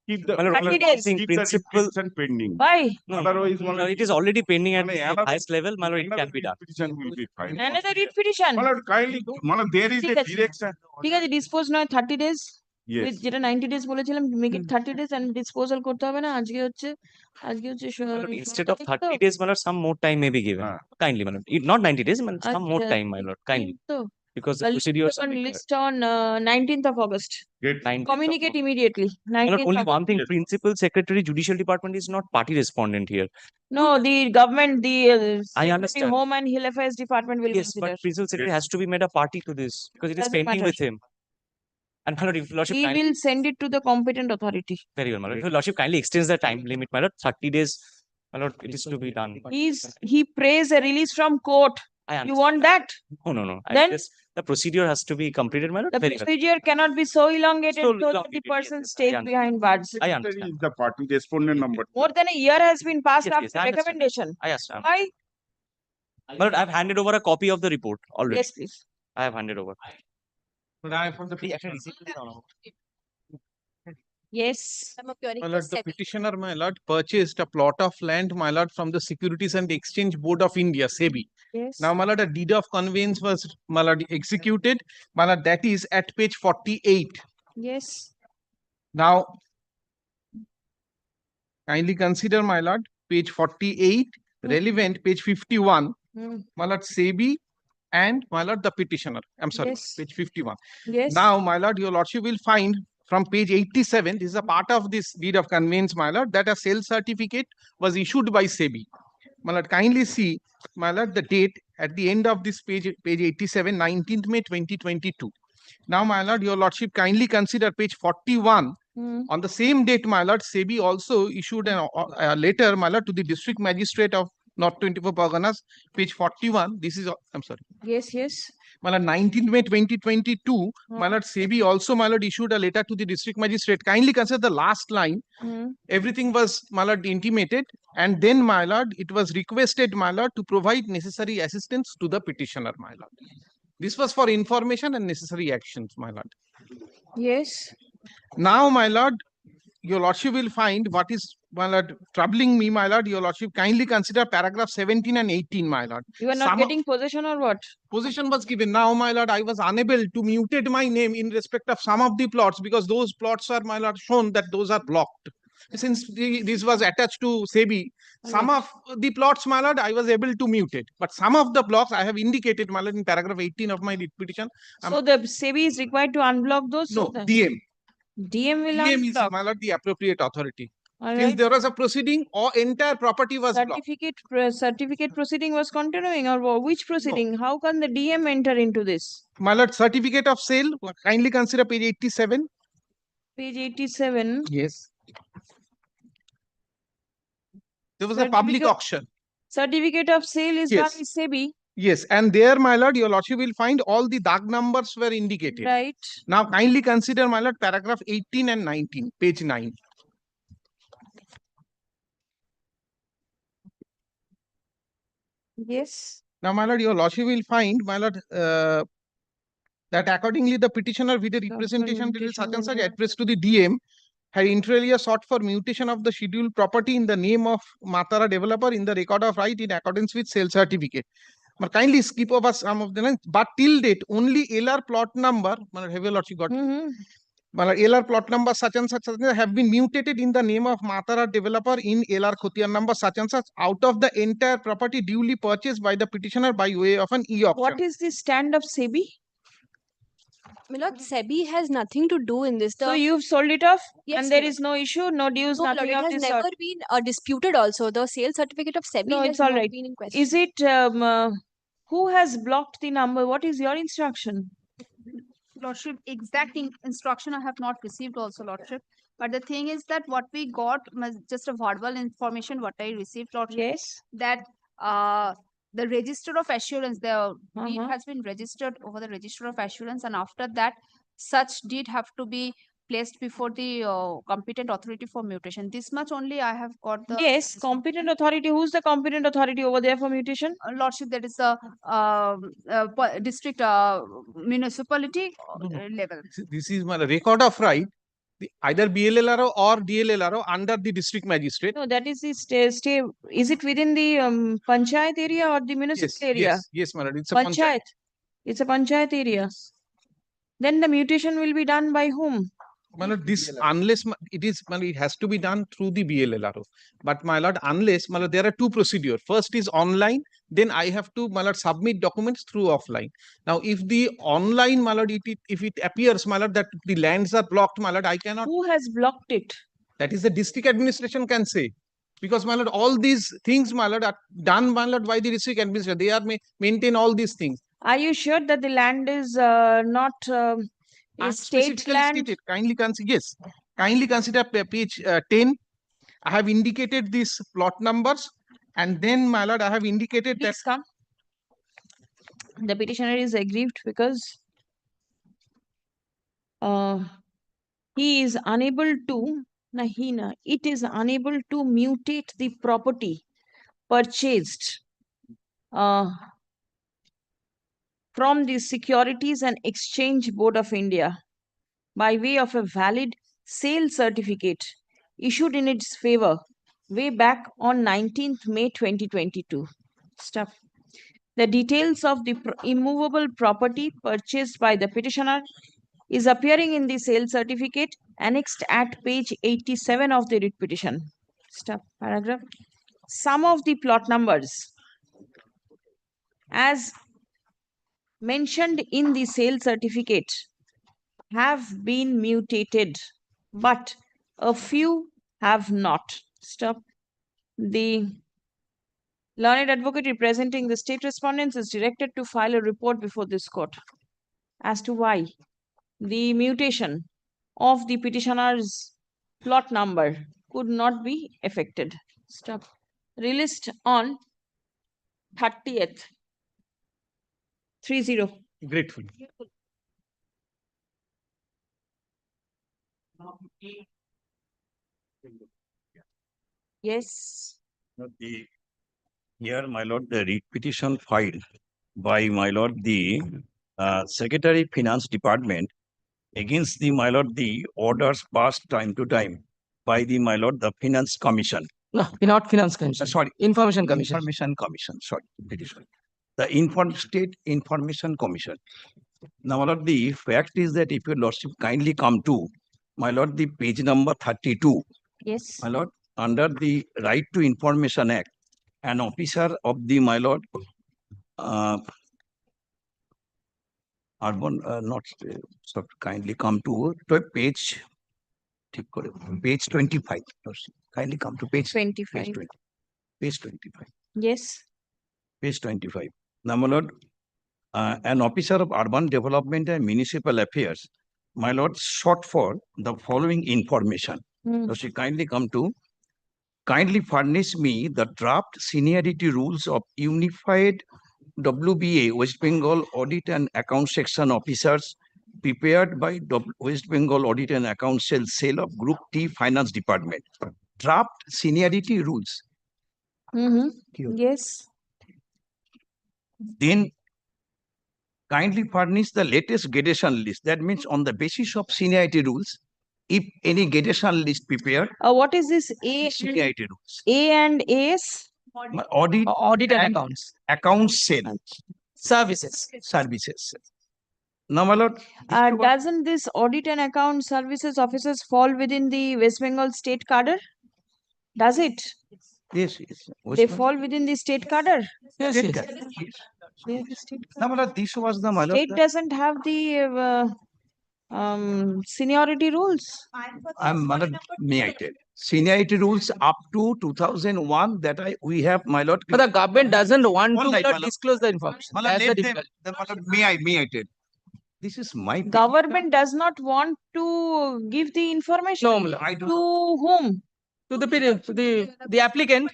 Keep the 30 days. keep the Principle petition pending. Why? Otherwise, No, it is already pending at the another- highest level. Malad, it can be done. Petition will be filed. Another writ petition. Malad, kindly, Malad, there is ঠিক a আছে। direction. ঠিক আছে dispose নয় 30 days. Yes. With যেটা 90 days বলেছিলাম make it 30 days and disposal করতে হবে না আজকে হচ্ছে Malad, instead of 30 days, Malad, some more time may be given. Kindly, Malad. Not 90 days, Malad, some more আচ্ছা, time, Malad. Kindly. তো Because the procedures are list on 19th of August. 19th Communicate immediately. Malad, 19th only of one thing, Principal Secretary, Judicial Department is not party respondent here. No, the government, the I understand. Home and Hill Affairs Department will Yes, consider. but Principal Secretary has to be made a party to this because it is Doesn't pending matter. with him. And Malad, if Lordship He kindly, will send it to the competent authority. very well, Malad. If Lordship kindly extends the time limit, Malad, 30 days, Malad, it is to be done. He prays a release from court. I understand. You want that? No. Then The procedure has to be completed, Malad. the Very well. procedure cannot be so elongated So so that the elongated, person yes, stays I understand. behind bars. I understand. Is the party respondent number. More than a year has been passed Yes, after yes, I understand. recommendation. I understand. Why? Malad, I've handed over a copy of the report already. Yes, please. I have handed over. Yes. My lord, the petitioner, my lord, purchased a plot of land, my lord, from the Securities and Exchange Board of India, SEBI. Yes. Now, my lord, a deed of conveyance was, my lord, executed. My lord, that is at page 48. Yes. Now, kindly consider, my lord, page 48, relevant, page 51, my lord, SEBI, and my lord, the petitioner. I'm sorry, Yes. page 51. Yes. Now, my lord, your lordship will find from page 87, this is a part of this deed of conveyance, my lord, that a sale certificate was issued by SEBI. My lord, kindly see, my lord, the date at the end of this page 87, 19th May 2022. Now, my lord, your lordship kindly consider page 41. On the same date, my lord, SEBI also issued a letter, my lord, to the district magistrate of North 24 Parganas, page 41. This is, I'm sorry. Yes, yes. My lord, 19th May 2022, my lord, SEBI also, my lord, issued a letter to the district magistrate. Kindly consider the last line. Everything was, my lord, intimated. And then, my lord, it was requested, my lord, to provide necessary assistance to the petitioner, my lord. This was for information and necessary actions, my lord. Yes. Now, my lord, your lordship will find what is, my lord, troubling me, my lord. Your lordship kindly consider paragraph 17 and 18, my lord. You are not getting possession or what? Possession was given. Now, my lord, I was unable to mutate my name in respect of some of the plots because those plots are, my lord, shown that those are blocked. Since this was attached to SEBI, some of the plots, my lord, I was able to mutate. But some of the blocks I have indicated, my lord, in paragraph 18 of my petition. So the SEBI is required to unblock those? No, DM. DM will DM is, unblock. my lord, the appropriate authority. All Since right. there was a proceeding or entire property was blocked. Certificate proceeding was continuing or which proceeding? How can the DM enter into this? My lord, certificate of sale, kindly consider page 87. Page 87. Yes. There was a public auction. Certificate of sale is by Yes. SEBI. Yes, and there, my lord, your lordship will find all the DAG numbers were indicated. Right. Now, kindly consider, my lord, paragraph 18 and 19, page 9. Yes. Now, my lord, your lordship will find, my lord, that accordingly the petitioner with the representation till such and such addressed to the DM had inter alia sought for mutation of the scheduled property in the name of Matara developer in the record of right in accordance with sale certificate. But kindly skip over some of the lines. But till date, only LR plot number, have your lordship got? LR plot number such and such have been mutated in the name of Matara developer in LR Khotiar number such and such out of the entire property duly purchased by the petitioner by way of an e-auction. What is the stand of SEBI? My lord, SEBI has nothing to do in this. So you've sold it off Yes, and there my is no issue, no dues, No, my nothing lord, of it has this never sort. been disputed also. The sale certificate of SEBI No, has it's all not right. been in question. Is it, who has blocked the number? What is your instruction? Lordship, exact instruction I have not received also, Lordship. But the thing is that what we got was just a verbal information what I received, Lordship. Yes. That the register of assurance, the deed has been registered over the register of assurance, and after that, such deed have to be placed before the competent authority for mutation. This much only I have got the. Yes, competent authority. Who's the competent authority over there for mutation? Lordship, that is the district municipality level. This is my record of right, either BLLRO or DLLRO under the district magistrate. No, that is the stay. Is it within the panchayat area or the municipal area? Yes, my lord. It's a Panchayat. It's a panchayat area. Then the mutation will be done by whom? My lord, this unless it is, my lord, it has to be done through the BLLRO. But my lord, unless, my lord, there are two procedures. First is online, then I have to, my lord, submit documents through offline. Now, if the online, my lord, if it appears, my lord, that the lands are blocked, my lord, I cannot. Who has blocked it? That is the district administration can say. Because, my lord, all these things, my lord, are done, my lord, by the district administration. They are maintain all these things. Are you sure that the land is not a state land? Stated. Kindly consider, yes. Kindly consider page 10. I have indicated these plot numbers, and then, my lord, I have indicated Please come. The petitioner is aggrieved because he is unable to, it is unable to mutate the property purchased from the Securities and Exchange Board of India by way of a valid sale certificate issued in its favor way back on 19th May 2022. Stuff. The details of the immovable property purchased by the petitioner is appearing in the sale certificate annexed at page 87 of the writ petition. Stuff. Paragraph. Some of the plot numbers as mentioned in the sale certificate have been mutated, but a few have not. Stop. The learned advocate representing the state respondents is directed to file a report before this court as to why the mutation of the petitioner's plot number could not be effected. Stop. Released on 30th. 30. Grateful. Yes. Here, my lord, the writ petition filed by my lord the Secretary Finance Department against the my lord the orders passed time to time by the my lord the Finance Commission. No, not Finance Commission. Sorry, Information Commission. Information Commission. Sorry, petition. The State Information Commission. Now, my lord, the fact is that if your lordship kindly come to my lord the page number 32. Yes. My lord, under the Right to Information Act, an officer of the my lord urban so kindly come to page 25. Kindly come to page 25. Page 25. Yes. Page 25. Now, my lord, an officer of urban development and municipal affairs, my lord, sought for the following information. So she kindly come to kindly furnish me the draft seniority rules of Unified WBA West Bengal Audit and Account Section Officers prepared by West Bengal Audit and Account Cell of Group T Finance Department. Draft seniority rules. Yes. Then kindly furnish the latest gradation list. That means on the basis of seniority rules, if any gradation list prepared. What is this seniority rules? A and AS? Audit and accounts. Accounts cell. Services. Now, my lord. Doesn't this audit and account services officers fall within the West Bengal state cadre? Does it? Yes. They fall within the state cadre? Yes. They have the state cadre. Now, my lord, this was the my lord. State doesn't have the seniority rules. May I tell? Seniority rules up to 2001 that we have, my lord. But the government doesn't want All to right, my lord. disclose the information. My lord, That's the let them, difficulty. my lord, may I tell? This is my Government does not want to give the information. No, my lord, I do To whom? To the applicant.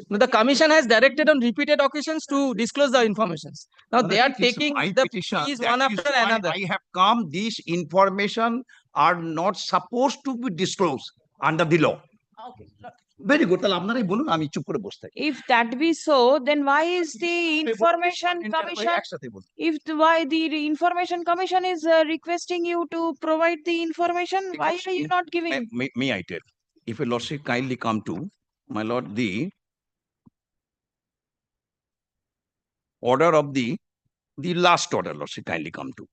No, the commission has directed on repeated occasions to disclose the information. Now they are It is taking my the petition. fees That one is after why another. I have come. These information are not supposed to be disclosed under the law. Very good. তাহলে আপনারাই বলুন, আমি চুপ করে বসে থাকি। If that be so, then why is the information commission? If why the information commission is requesting you to provide the information, why are you not giving? May I tell? If a lordship kindly come to, my lord, the order of the last order, lordship kindly come to.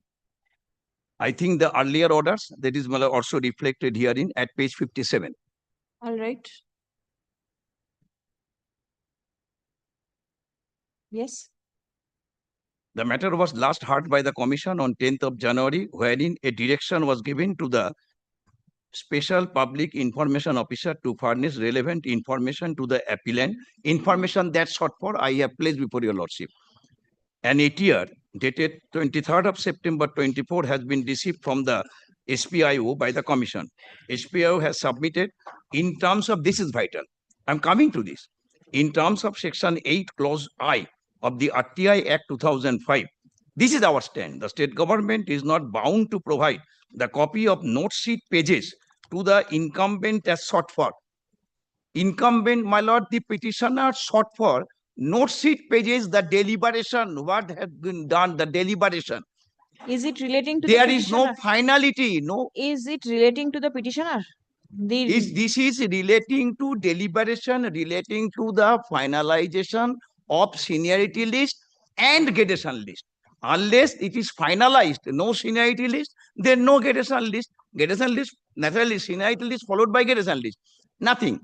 I think the earlier orders, that is my lord, also reflected herein at page 57. All right. Yes. The matter was last heard by the commission on 10th of January, wherein a direction was given to the special public information officer to furnish relevant information to the appellant. Information that sought for I have placed before your lordship. An ATR dated 23rd of September 24 has been received from the SPIO by the commission. SPIO has submitted in terms of, this is vital, I'm coming to this, in terms of section 8 clause I of the RTI Act 2005. This is our stand. The state government is not bound to provide the copy of note sheet pages to the incumbent as sought for. Incumbent, my lord, the petitioner sought for note sheet pages, the deliberation, what has been done, the deliberation. Is it relating to There the is no finality, no. Is it relating to the petitioner? This is relating to deliberation, relating to the finalization of seniority list and gradation list. Unless it is finalized, no seniority list, then no gradation list. Gradation list, naturally seniority list followed by gradation list. Nothing.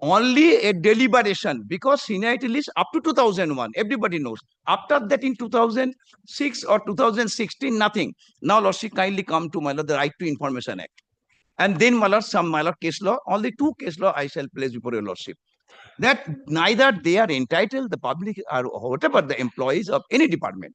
Only a deliberation, because seniority list up to 2001, everybody knows. After that in 2006 or 2016, nothing. Now, lordship, kindly come to my lord, the Right to Information Act. And then, my lord, some my lord case law, only two case law I shall place before your lordship. That neither they are entitled, the public or whatever the employees of any department,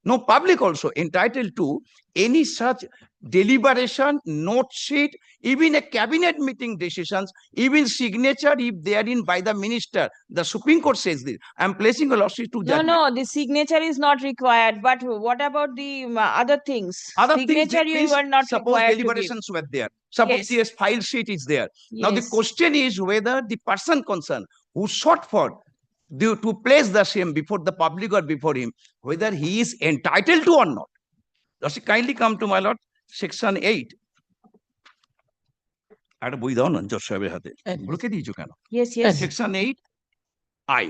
no public also entitled to any such deliberation, note sheet, even a cabinet meeting decisions, even signature if they are in by the minister. The Supreme Court says this. I'm placing a lordship to judgment. No, the signature is not required. But what about the other things? Other signature things, you were not suppose required deliberations were there. Suppose Yes. the file sheet is there. Now the Yes. question is whether the person concerned who sought for to place the same before the public or before him, whether he is entitled to or not. Does it kindly come to my lord, section 8. একটা বই দাও না জজ সাহেবের হাতে, ঢুকে দিয়েছো কেন? Yes, yes. Section 8 I.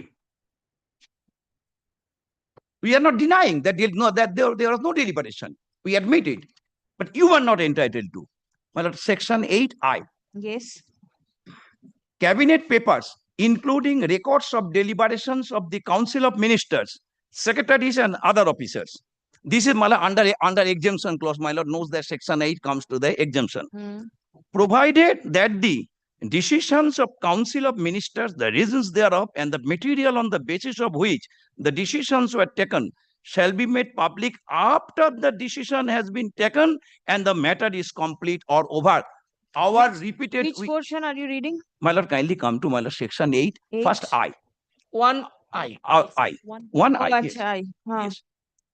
We are not denying that there was no deliberation. We admit it, but you are not entitled to. My lord, section 8 I. Yes. Cabinet papers, including records of deliberations of the Council of Ministers, secretaries, and other officers. This is my lord, under exemption clause. My lord knows that section 8 comes to the exemption. Provided that the decisions of Council of Ministers, the reasons thereof, and the material on the basis of which the decisions were taken shall be made public after the decision has been taken and the matter is complete or over. Our repeated... Which portion are you reading? My lord, kindly come to my lord, section 8, first I. 1I. I. 1I. Oh, Yes. I. Yes.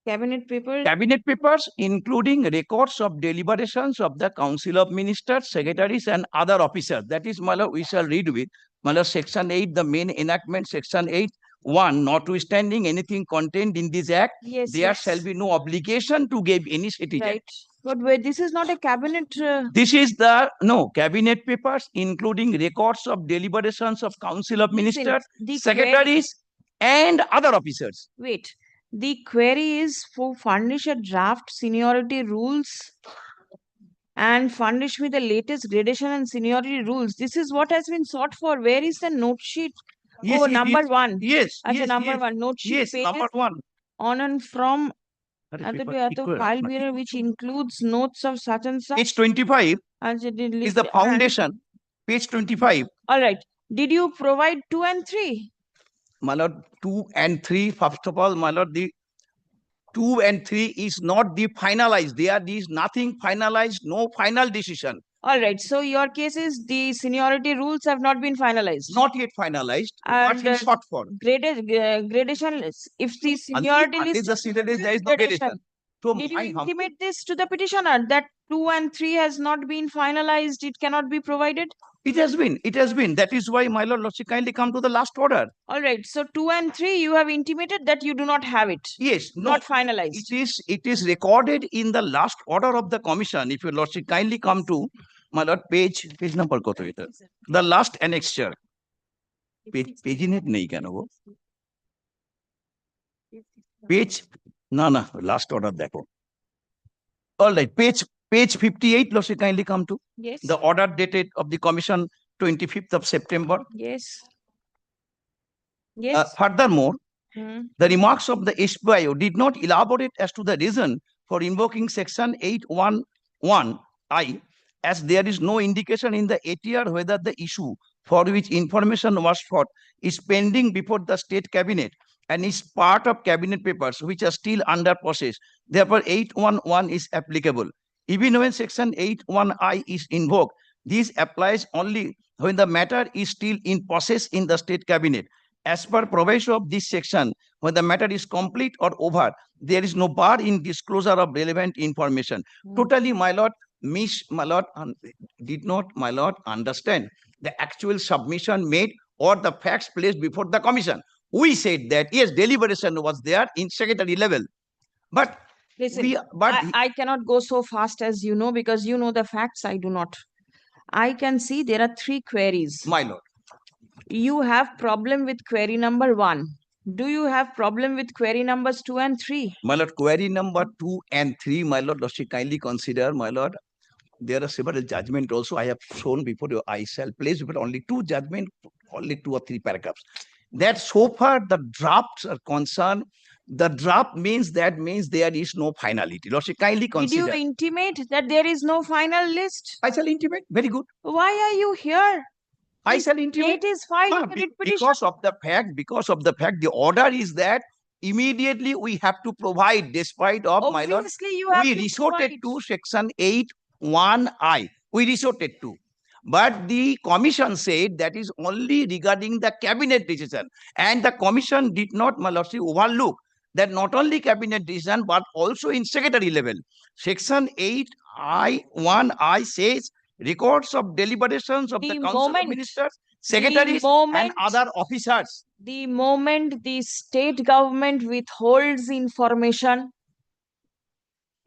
Cabinet papers. Cabinet papers, including records of deliberations of the Council of Ministers, secretaries, and other officers. That is, my lord, we shall read with. My lord, section 8, the main enactment, section 8, 1, notwithstanding anything contained in this act, Yes, there yes. shall be no obligation to give any citizen. Right. But wait, this is not a cabinet. This is the, no, cabinet papers, including records of deliberations of Council of Ministers, the secretaries, and other officers. Wait. The query is for furnish a draft seniority rules and furnish me the latest gradation and seniority rules. This is what has been sought for. Where is the note sheet? Yes, Oh, yes, number yes. 1. Yes, As yes, number yes. 1. Note sheet Yes, pages number 1. on and from Are at the paper equal? file bearer which includes notes of such and such. Page 25 as it is the foundation. Page 25. All right. Did you provide 2 and 3? My lord, 2 and 3, first of all, my lord, the 2 and 3 is not the finalized. There is nothing finalized, no final decision. All right. So your case is the seniority rules have not been finalized. Not yet finalized. And What he sought for. gradation is if the seniority Until list the seniority, there is no gradation. So did you my intimate this to the petitioner that 2 and 3 has not been finalized? It cannot be provided. It has been. It has been. That is why my lord, Lordship, kindly come to the last order. All right. So 2 and 3, you have intimated that you do not have it. Yes. Not finalized. It is recorded in the last order of the commission. If your lordship kindly come to my lord, page number koto eta. The last annexure. Page in it nahi keno go. Page na last order dekho. All right, page 58, lordship kindly come to. Yes. The order dated of the commission 25th of September. Yes. Yes. Furthermore, Hmm. the remarks of the SPIO did not elaborate as to the reason for invoking section 811I, as there is no indication in the ATR whether the issue for which information was sought is pending before the state cabinet and is part of cabinet papers which are still under process. Therefore, 811 is applicable. Even when section 81I is invoked, this applies only when the matter is still in process in the state cabinet. As per proviso of this section, when the matter is complete or over, there is no bar in disclosure of relevant information. Totally, my lord, did not, my lord, understand the actual submission made or the facts placed before the commission. We said that, yes, deliberation was there in secretary level. But listen, I cannot go so fast as you know, because you know the facts, I do not. I can see there are 3 queries. My lord. You have problem with query number 1. Do you have problem with query numbers 2 and 3? My lord, query number 2 and 3, my lord, Lordship, kindly consider, my lord, there are several judgments also I have shown before you. I shall place but only 2 judgments, only 2 or 3 paragraphs. That so far the drafts are concerned. The draft means there is no finality. Lordship, kindly consider. Did you intimate that there is no final list? I shall intimate. Very good. Why are you here? I shall intimate. It is filed. Because of the fact, the order is that immediately we have to provide, despite of Obviously, my lord, you have we to resorted provide. to section 8(1)(I). We resorted to. But the commission said that is only regarding the cabinet decision. And the commission did not, my lordship, overlook that not only cabinet decision, but also in secretary level. Section 8(1)(I) says records of deliberations of the council of ministers, secretaries, and other officers. The moment the state government withholds information,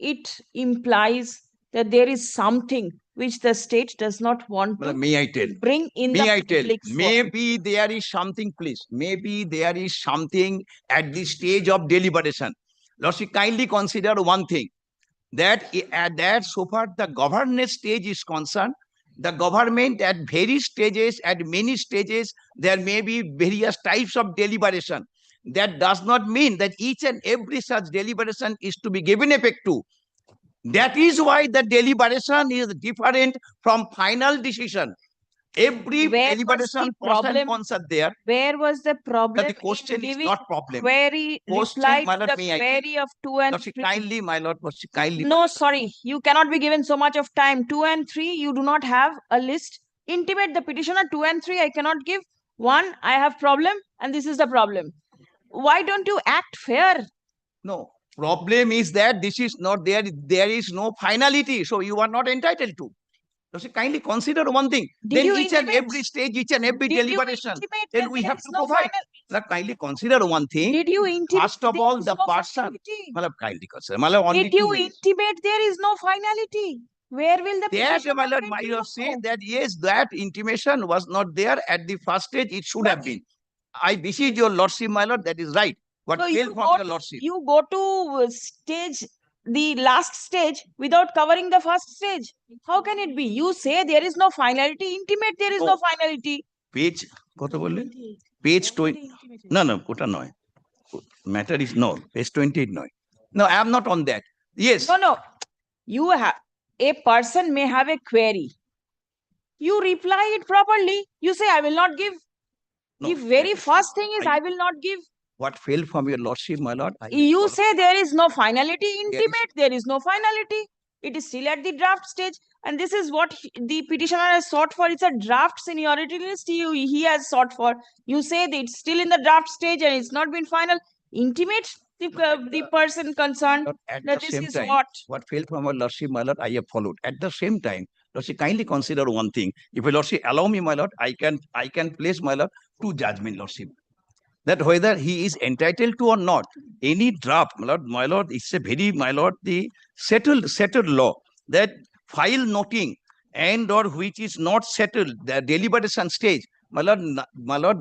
it implies that there is something which the state does not want to May I tell? bring in May the I tell? public's Maybe there is something, please. Maybe there is something at the stage of deliberation. Lordship, kindly consider one thing, that so far the governance stage is concerned, the government at various stages, at many stages, there may be various types of deliberation. That does not mean that each and every such deliberation is to be given effect to. That is why the deliberation is different from final decision. Every deliberation person concerned there. Where was the problem? The question is not problem. Query reply to the query of 2 and 3. Kindly, my lord, kindly. No, sorry, you cannot be given so much of time. 2 and 3, you do not have a list. Intimate the petitioner. 2 and 3, I cannot give. 1, I have problem, and this is the problem. Why don't you act fair? No. Problem is that this is not there. There is no finality, so you are not entitled to. So kindly consider one thing. Then each and every stage, each and every deliberation, then we have to provide. Kindly consider one thing. Did you intimate? First of all, the person. Kindly consider. Did you intimate there is no finality? Where will the petition? My lord, might have said that yes, that intimation was not there at the first stage. It should have been. I beseech your lordship, my lord. That is right. But so you go to stage, the last stage, without covering the first stage. How can it be? You say there is no finality. Intimate there is no finality. Page, page 20. No, kota noy. Matter is no. Page 28 noy. No, I am not on that. Yes. No. You have a person may have a query. You reply it properly. You say I will not give. No, the very first thing is I will not give. What failed from your lordship, my lord? You say there is no finality intimate, there is no finality. It is still at the draft stage. And this is what the petitioner has sought for. It's a draft seniority list he has sought for. You say that it's still in the draft stage and it's not been final. Intimate the person concerned At that the this same is time, what. failed from our lordship, my lord, I have followed. At the same time, lordship, kindly consider one thing. If your lordship allow me, my lord, I can place, my lord, two judgment, lordship. That whether he is entitled to or not, any draft, my lord, it's a very, my lord, the settled law that file noting and or which is not settled, the deliberation stage, my lord,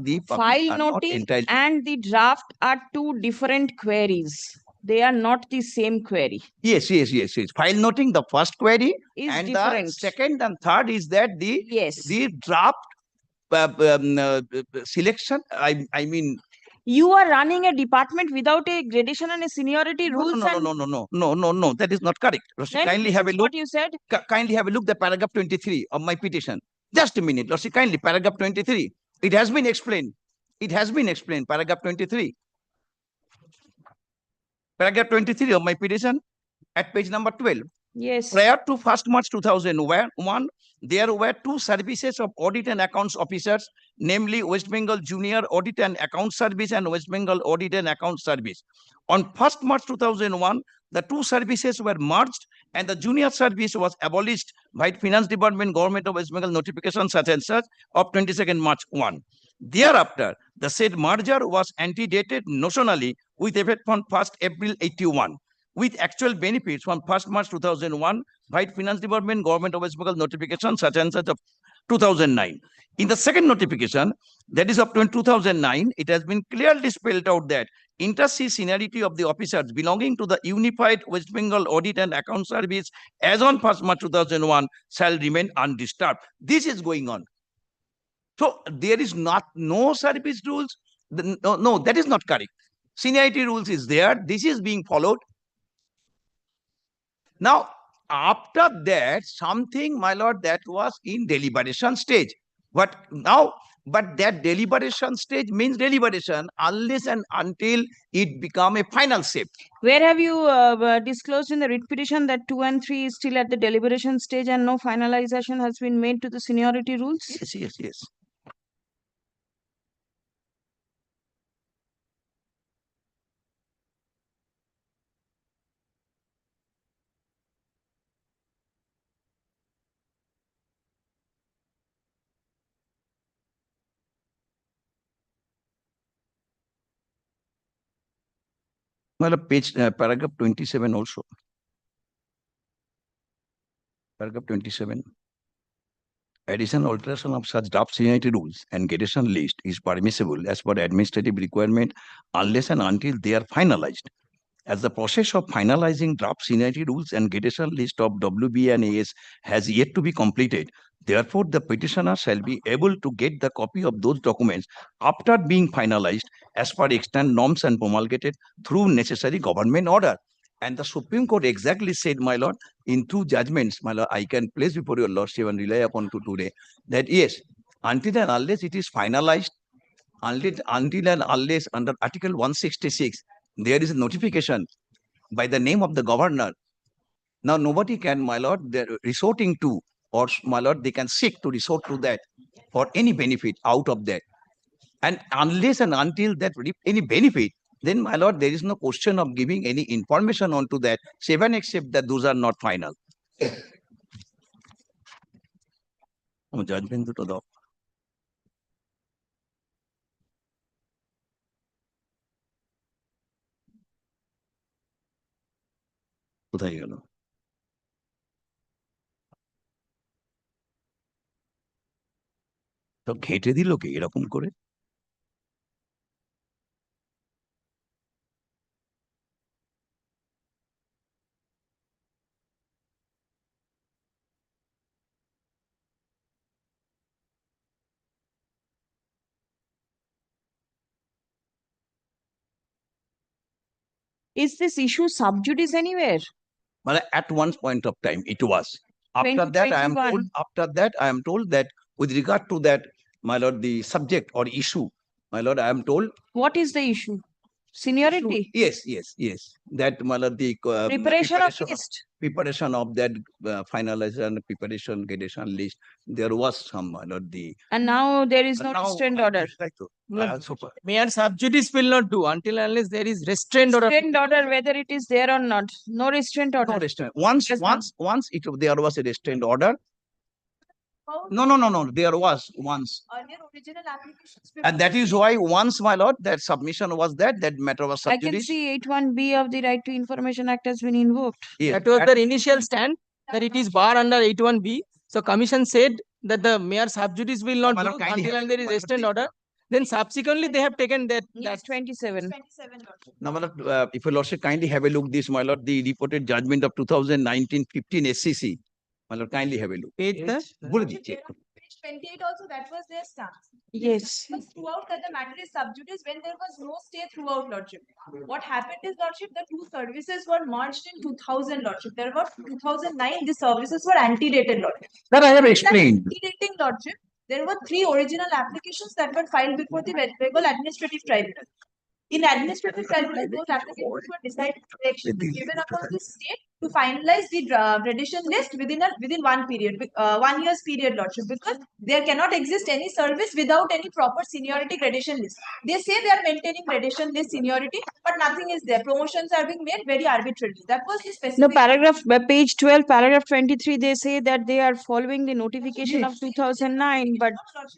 the public File are not noting entitled. and the draft are two different queries. They are not the same query. Yes. File noting, the first query, Is and different. the second and third is that the draft selection. I mean, you are running a department without a gradation and a seniority rules. No, that is not correct. Then Kindly this have a is look. what you said. Kindly have a look the paragraph 23 of my petition. Just a minute, Lordship, kindly, paragraph 23. It has been explained. Paragraph 23. Paragraph 23 of my petition at page number 12. Yes. Prior to 1st March 2001, there were two services of audit and accounts officers, namely West Bengal Junior Audit and Account Service and West Bengal Audit and Account Service. On 1st March 2001, the two services were merged and the junior service was abolished by Finance Department, Government of West Bengal notification such and such of 22nd March 1. Thereafter, the said merger was antedated notionally with effect from 1st April 81. With actual benefits from 1st March 2001 by Finance Department, Government of West Bengal notification such and such of 2009. In the second notification, that is of 2009, it has been clearly spelled out that inter-se seniority of the officers belonging to the Unified West Bengal Audit and Account Service as on 1st March 2001 shall remain undisturbed. This is going on. So there is no service rules. No, that is not correct. Seniority rules is there. This is being followed. Now, after that, something, my lord, that was in deliberation stage. But that deliberation stage means deliberation unless and until it become a final step. Where have you disclosed in the writ petition that 2 and 3 is still at the deliberation stage and no finalization has been made to the seniority rules? Yes. Well, paragraph 27 also. Paragraph 27. Addition alteration of such draft seniority rules and gradation list is permissible as per administrative requirement unless and until they are finalized. As the process of finalizing draft seniority rules and gradation list of WB and AS has yet to be completed, therefore the petitioner shall be able to get the copy of those documents after being finalized as per extant norms and promulgated through necessary government order. And the Supreme Court exactly said, my lord, in two judgments, my lord, I can place before your lordship and rely upon to today, that yes, until and unless it is finalized, until and unless under Article 166, there is a notification by the name of the governor. Now, nobody can, my lord, they're resorting to, or my lord, they can seek to resort to that for any benefit out of that. And unless and until that any benefit, then, my lord, there is no question of giving any information onto that, save and except that those are not final. Judgment to the কোথায় গেল? তো ঘেঁটে দিল কি এরকম করে? Is this issue sub judice anywhere? Well, at one point of time it was. After that, I am told that with regard to that, my lord, the subject or issue, my lord, I am told. What is the issue? Seniority. Yes. That the Preparation of list. preparation of that finalization, preparation, gradation list. There was some the. And now there is no now, restraint order. Mayor sub judice will not do until unless there is restraint order. Restraint order, whether it is there or not. No restraint order. No restraint. Once there was a restraint order. No. There was once. Earlier original applications. And that is why once, my lord, that submission was that matter was sub I can judice. see 81B of the Right to Information Act has been invoked. Yes. That was their initial stand that it is bar under 81B. So commission said that the mayor sub judice will not do until and there is restraint order. Then subsequently they have taken that. That's 27. Now, my lord, if your lordship kindly have a look this, my lord, the reported judgment of 2019-15 SCC. My lord, kindly have a look. Page the. Page 28 also, that was their stance. Yes. It was throughout that the matter is sub judice when there was no stay throughout, lordship. What happened is, lordship, the two services were merged in 2000, lordship. There were 2009, the services were antedated, lordship. That I have explained. Antedating, lordship, there were 3 original applications that were filed before the West Bengal Administrative Tribunal. In administrative tribunal, those applications were decided given upon the state to finalize the gradation list within 1 period, 1 year's period, lordship, because there cannot exist any service without any proper seniority gradation list. They say they are maintaining gradation list seniority, but nothing is there. Promotions are being made very arbitrarily. That was the specific. No, paragraph page 12, paragraph 23. They say that they are following the notification of 2009, but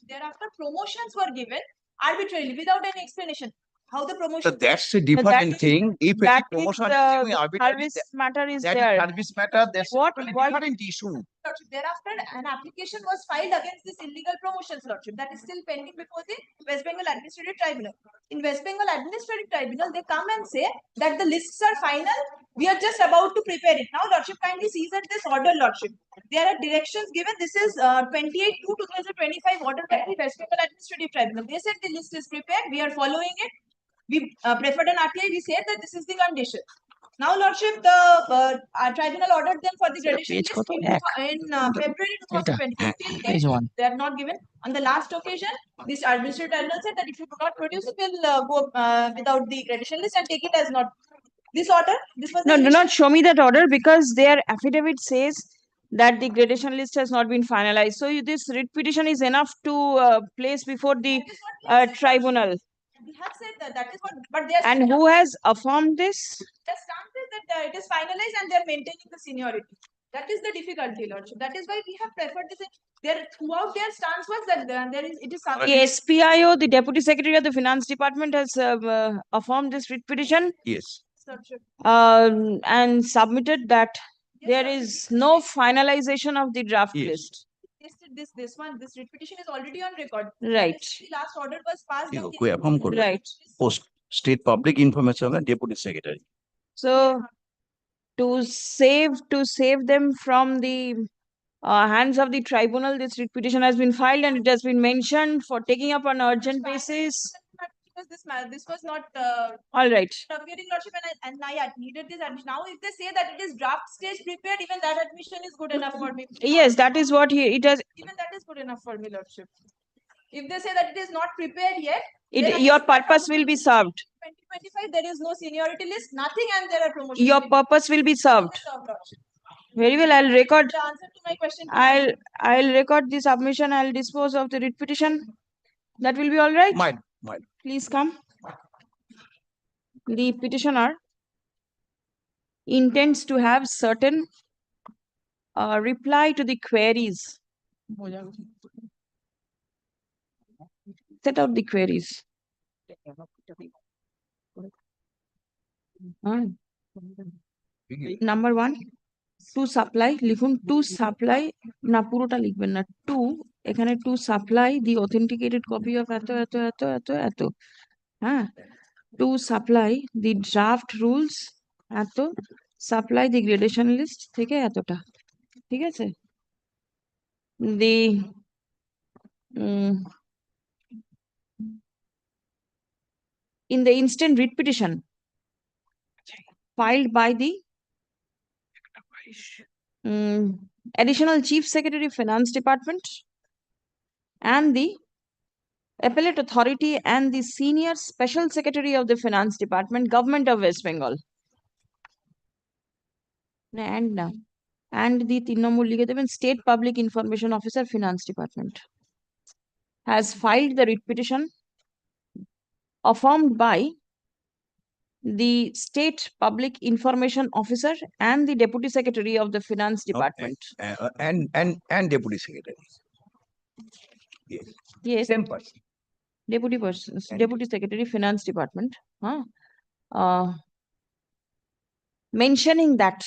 thereafter promotions were given arbitrarily without any explanation. How the promotion? So that's a different thing. If any promotion service matter is there. Service matter, that's What different issue. Thereafter, an application was filed against this illegal promotions, lordship. That is still pending before the West Bengal Administrative Tribunal. In West Bengal Administrative Tribunal, they come and say that the lists are final. We are just about to prepare it. Now, lordship, kindly sees at this order, lordship. There are directions given. This is 28/2/2025 order by the West Bengal Administrative Tribunal. They said the list is prepared. We are following it. We preferred an RTI. We said that this is the condition. Now, lordship, the tribunal ordered them for the gradation list in February 2025. Page 1. They are not given. On the last occasion, this administrative tribunal said that if you do not produce, it will go without the gradation list and take it as not. This order, this was. No, do not show me that order because their affidavit says that the gradation list has not been finalized. So this writ petition is enough to place before the tribunal. We have said that is what, but they are. And who has affirmed this? The stance is that it is finalized and they are maintaining the seniority. That is the difficulty, lordship. That is why we have preferred this. Throughout their stance was that it is. The SPIO, the Deputy Secretary of the Finance Department, has affirmed this writ petition. Yes. And submitted that there is no finalization of the draft list. This writ petition is already on record. Right. The last order was passed. Right. Post State Public Information and Deputy Secretary. So to save them from the hands of the tribunal, this writ petition has been filed and it has been mentioned for taking up on urgent basis. Because this was not all right. Appearing, lordship, and I needed this admission. Now, if they say that it is draft stage prepared, even that admission is good enough for me. Yes, that is what it has. Even that is good enough for me, lordship. If they say that it is not prepared yet, your purpose will be served. 2025, there is no seniority list, nothing, and there are promotions. Your purpose will be served. Very well, I'll record. The answer to my question. I'll record the submission. I'll dispose of the writ petition. That will be all right. Mine. Please come. The petitioner intends to have certain reply to the queries. Set out the queries. Number 1, to supply, লিখুন to supply, না পুরোটা লিখবেন না, এখানে to supply the authenticated copy of এত, হ্যাঁ, to supply the draft rules, supply the gradation list থেকে এতটা, ঠিক আছে? The in the instant writ petition filed by the Additional Chief Secretary Finance Department and the Appellate Authority and the Senior Special Secretary of the Finance Department, Government of West Bengal. And now, and the 3 নম্বর লিখে দেবেন State Public Information Officer, Finance Department, has filed the writ petition affirmed by the State Public Information Officer and the Deputy Secretary of the Finance Department. And Deputy Secretary. Yes. Yes. Same person. Deputy Secretary, Finance Department. Mentioning that.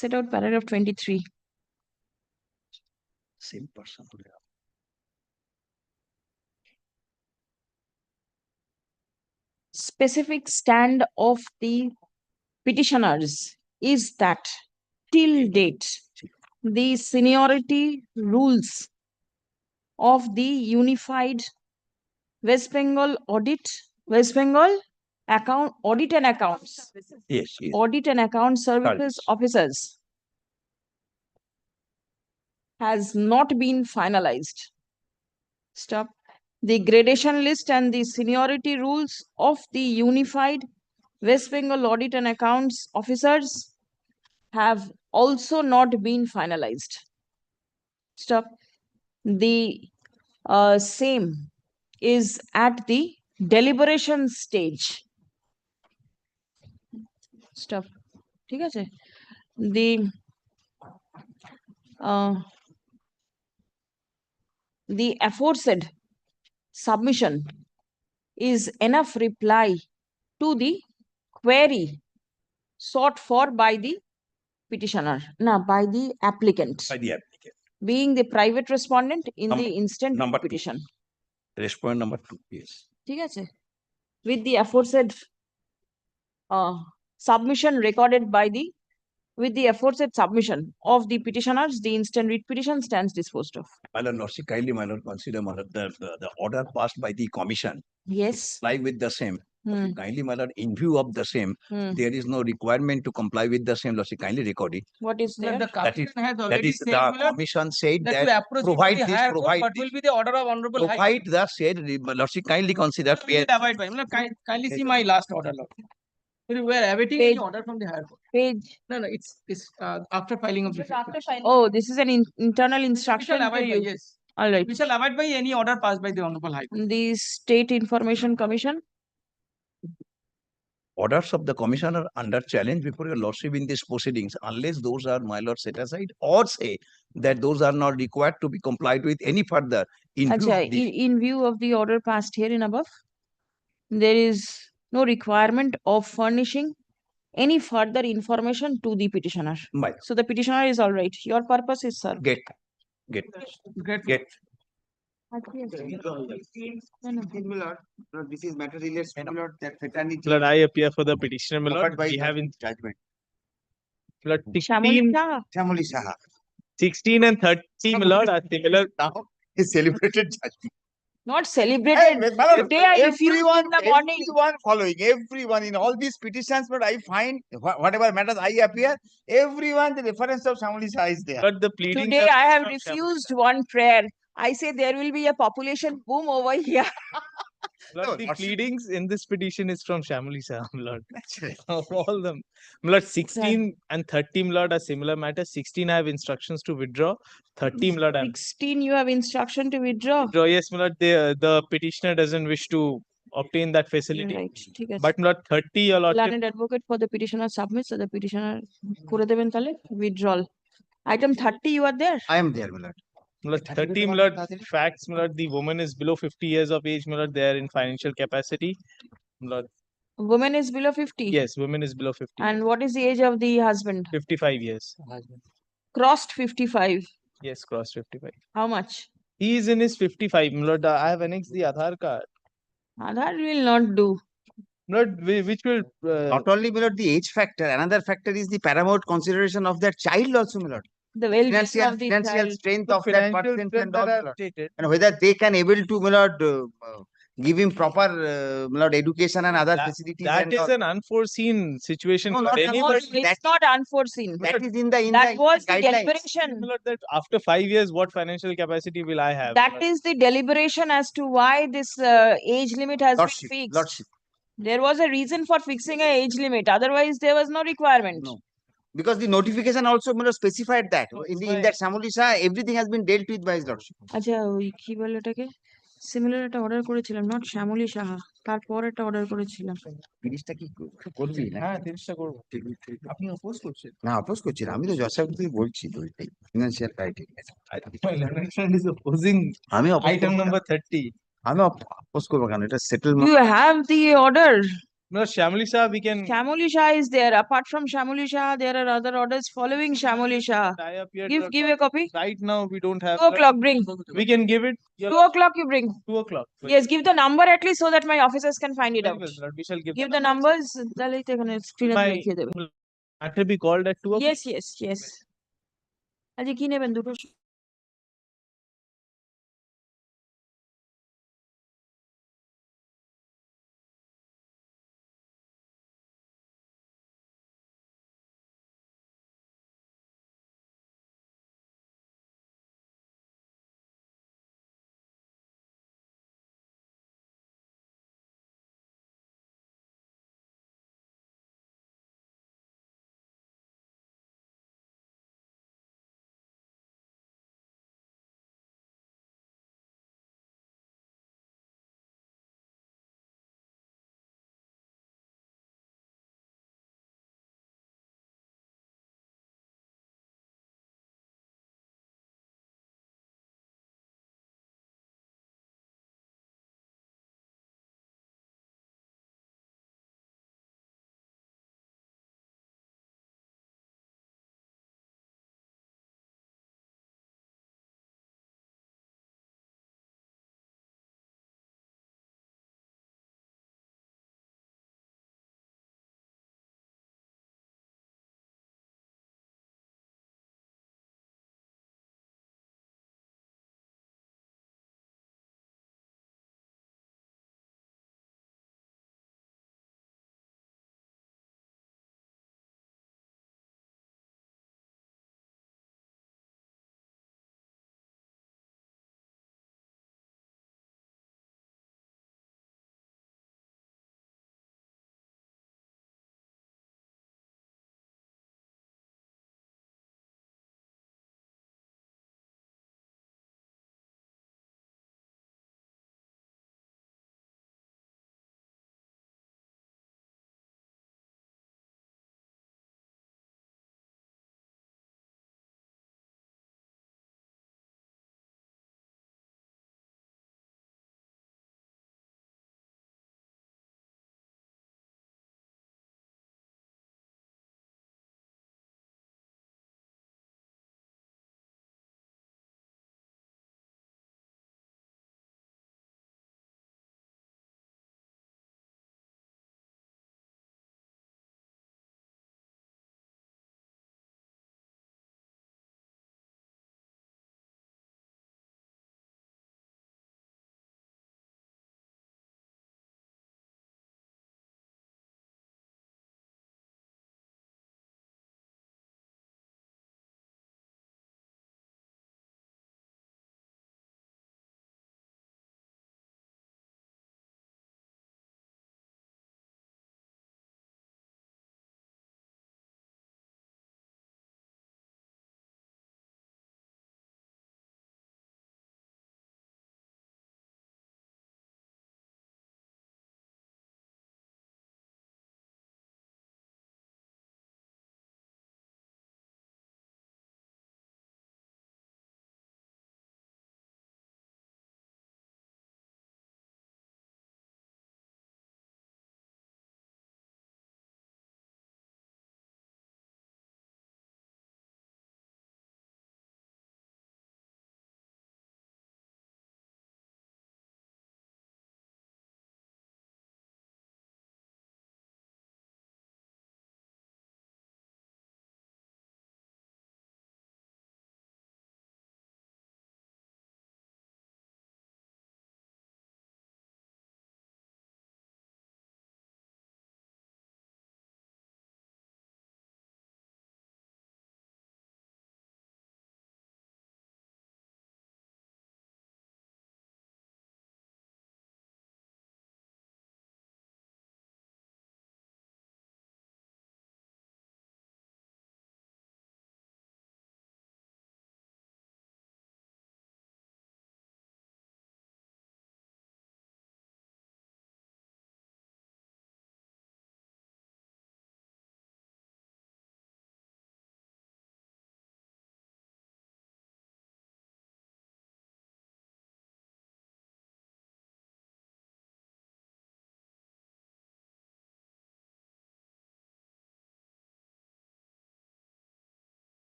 Set out paragraph 23. Same person. Specific stand of the petitioners is that till date, the seniority rules of the Unified West Bengal Audit and Accounts. Yes, yes. Audit and Account Services Officers has not been finalized. Stop. The gradation list and the seniority rules of the Unified West Bengal Audit and Accounts Officers have also not been finalized. Stop. The same is at the deliberation stage. Stop. ঠিক আছে? The aforesaid submission is enough reply to the query sought for by the petitioner, by the applicant. By the applicant. Being the private respondent in the instant petition. Respondent number 2, yes. ঠিক আছে? With the aforesaid submission recorded by the, with the aforesaid submission of the petitioners, the instant writ petition stands disposed of. My lord, kindly, my lord, consider, my lord, the order passed by the commission. Yes. Comply with the same. Kindly, my lord, in view of the same, there is no requirement to comply with the same. Lord, kindly record it. What is there? The commission has That already is said, the my lord, commission said that that to approach it to provide the this, higher court, provide what this. will be the order of honorable high court? Provide the said, Lord, kindly consider. We will abide by. My lord, kindly see my last order, lord. We are awaiting any order from the higher court. Page. No, it's after filing of the After filing. Oh, this is an internal instruction. We shall abide by, yes. All right. We shall abide by any order passed by the honorable high court. The State Information Commission. Orders of the commission are under challenge before your lordship in these proceedings, unless those are, my lord, set aside or say that those are not required to be complied with any further. In view of the order passed here in above, there is no requirement of furnishing any further information to the petitioner. So the petitioner is all right. Your purpose is served. Get. This is matter relates to that fraternity. Lord, I appear for the petitioner, my lord. We have in judgment. Lord, Shamoli Saha. 16 and 30, my lord, are similar. Now is celebrated judgment. Not celebrated. Today I refused in the morning. Everyone following, everyone in all these petitions, but I find whatever matters I appear, everyone the reference of Shamoli Saha is there. But the pleading. Today I have refused one prayer. I say there will be a population boom over here. Lord, the pleadings in this petition is from Shamoli Saha, Lord. Of all them. Lord, 16 and 30, Lord, are similar matters. 16 I have instructions to withdraw. 30, Lord, 16 you have instruction to withdraw. Yes, Lord, the petitioner doesn't wish to obtain that facility. Right. But Lord, 30, your lordship. Learned advocate for the petitioner submits, so the petitioner করে দেবেন তাহলে withdrawal. Item 30, you are there. I am there, my lord. Lord, 30, Lord, facts, Lord, the woman is below 50 years of age, Lord, they are in financial capacity. Lord. Woman is below 50? Yes, woman is below 50. And what is the age of the husband? 55 years. Crossed 55? Yes, crossed 55. How much? He is in his 55, Lord. I have annexed the Aadhaar card. Aadhaar will not do. Lord, which will... Not only, my lord, the age factor, another factor is the paramount consideration of that child also, my lord. The well-being of the financial child. strength of that person and whether they can able to, my lord, give him proper education and other facilities. That and is all. an unforeseen situation. No, but not anybody, It's not unforeseen. That is in the That was the guidelines. deliberation. that after 5 years, what financial capacity will I have? That is the deliberation as to why this age limit has Lordship, been fixed. Lordship. There was a reason for fixing a age limit. Otherwise, there was no requirement. No. Because the notification also specified that in that Samulisha, everything has been dealt with by his lordship. আচ্ছা ওই কি বলে এটাকে similar একটা order করেছিলাম not Shyamoli Saha তারপর একটা order করেছিলাম জিনিসটা কি করবি না? হ্যাঁ 30টা করবো। ঠিক ঠিক। আপনি অপোজ করছেন? না অপোজ করছি না, আমি তো যথাযথই বলছি তো এটাই ফিনান্সিয়াল ক্রাইটেরিয়া। is opposing আমি item number 30. আমি অপোজ করবো কেন? এটা settlement. You have the order. No, Shamli Shah, we can Shamoli Shah is there. Apart from Shamoli Shah, there are other orders following Shamoli Shah. tie up here. Give a copy. Right now, we don't have. 2 o'clock, bring. We can give it. 2 o'clock, you bring. 2 o'clock. Yes, give the number at least so that my officers can find it Very out. well, sir. We shall give. Give the numbers. তাহলেই তো এখানে screen এ দেখিয়ে দেবে। Matter be called at 2 o'clock. Yes. আজকে কি নেবেন দুটো?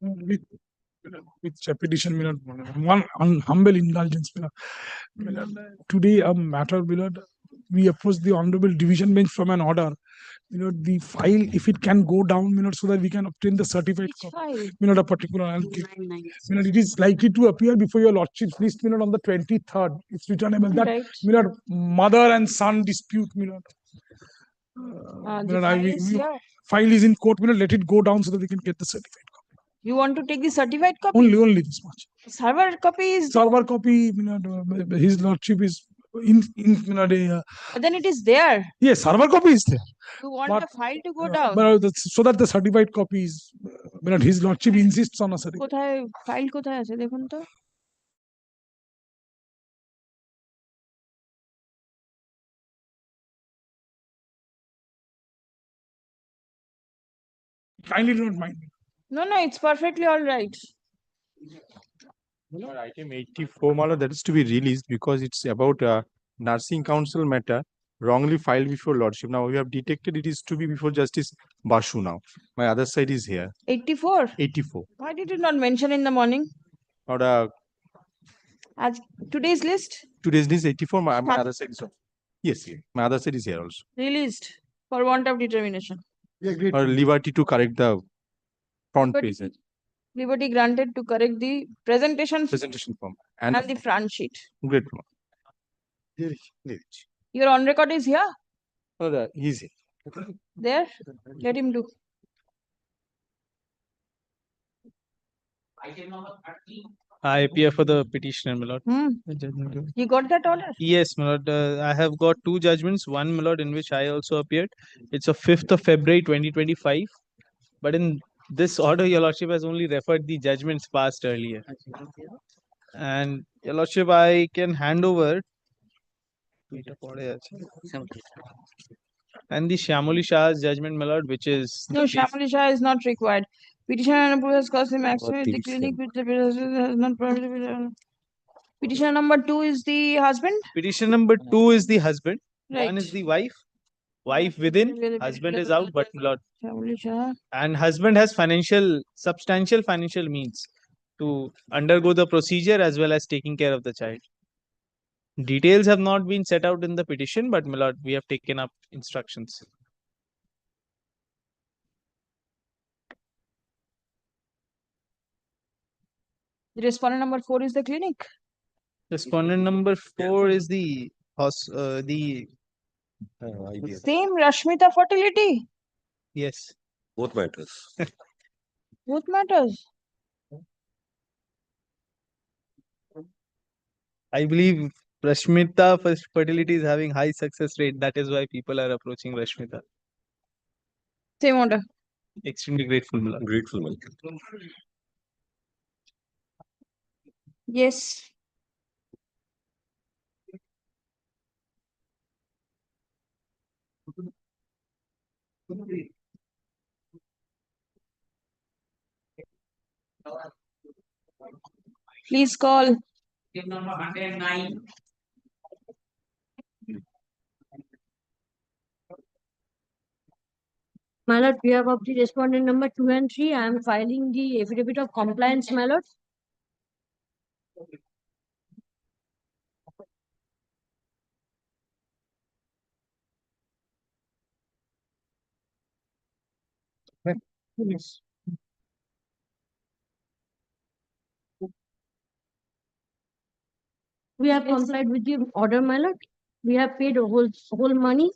with petition, my lord, one on humble indulgence, my lord. Today a matter, my lord, we approach the honorable division bench from an order. The file, if it can go down, so that we can obtain the certified copy, a particular it is likely to appear before your lordship's list, on the 23rd. It's returnable that, Right. mother and son dispute, The file is here. file is in court, let it go down so that we can get the certified copy. You want to take the certified copy? Only this much. Server copy is. Server copy, his lordship is in But then it is there. yes, server copy is there. You want But, the file to go down. so that the certified copy is, his lordship insists on a certified. কোথায় file কোথায় আছে দেখুন তো? Kindly do not mind me. No, it's perfectly all right. Item 84, my lord, that is to be released because it's about nursing council matter wrongly filed before lordship. Now we have detected it is to be before Justice Basu now. My other side is here. 84. 84. Why did you not mention in the morning? Now As today's list today's list 84, my other side is yes, my other side is here also. released for want of determination. Or liberty to correct the front Liberty. page. Liberty granted to correct the presentation Form. and the front sheet. Great. Your on record is here. Easy. There. Let him do. I appear for the petitioner, my lord. You got that order? Yes, my lord. I have got two judgments. One, my lord, in which I also appeared. It's of 5th of February 2025. But in this order, your lordship has only referred the judgments passed earlier. And your lordship, I can hand over. And the Shamoli Shah's judgment, my lord, which is No, Shamali Shah is not required. Petitioner and has caused him accident. The clinic with the has not probably. Petitioner number 2 is the husband. petition number 2 is the husband. Right. One is the wife. Wife within, husband is out, but my lord. Shamali Shah. And husband has substantial financial means to undergo the procedure as well as taking care of the child. Details have not been set out in the petition, but my lord, we have taken up instructions. The respondent number 4 is the clinic. Respondent number 4 is the Same Rashmita fertility. yes. Both matters. Both matters. I believe Rashmita fertility is having high success rate. That is why people are approaching Rashmita. Same order. Extremely grateful, my lord. Grateful, man. Yes. Please call. Number 109. My lord, we have of the respondent number 2 and 3. I am filing the affidavit of compliance, my lord. Yes. We have complied with the order, my lord. We have paid whole money.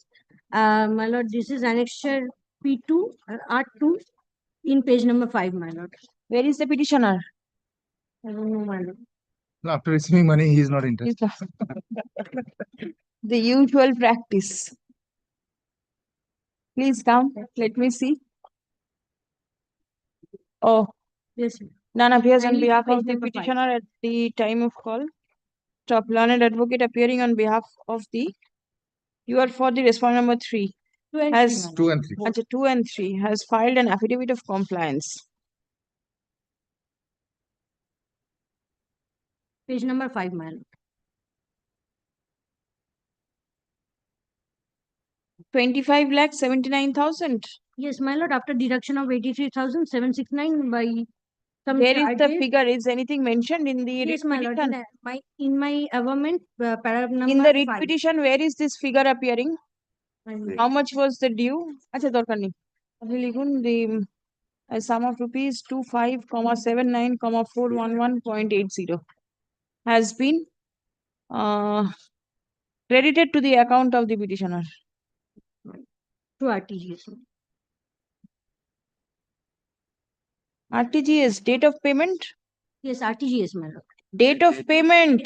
My lord, this is annexure P2, R2 in page number 5, my lord. Where is the petitioner? I don't know, my lord. After receiving money, he is not interested. The usual practice. Please come. Let me see. Oh, yes. None appears on Kindly behalf page of the number 5. petitioner at the time of call. Top learned advocate appearing on behalf of the. You are for the respondent number 3. 2 and 3, Has my lord. 2 and 3. Achha, 2 and 3 has filed an affidavit of compliance. Page number 5, my lord. 25,79,000. Yes, my lord, after deduction of 83,769 by some Where is the charges. figure? Is anything mentioned in the Yes, writ my lord, petition? in my avowment, paragraph number In the writ 5. petition, where is this figure appearing? How much was the due? আচ্ছা দরকার নেই আপনি লিখুন the sum of rupees 25,79,411.80 has been credited to the account of the petitioner. To RTGS. RTGS, date of payment? Yes, RTGS, my lord. Date of payment?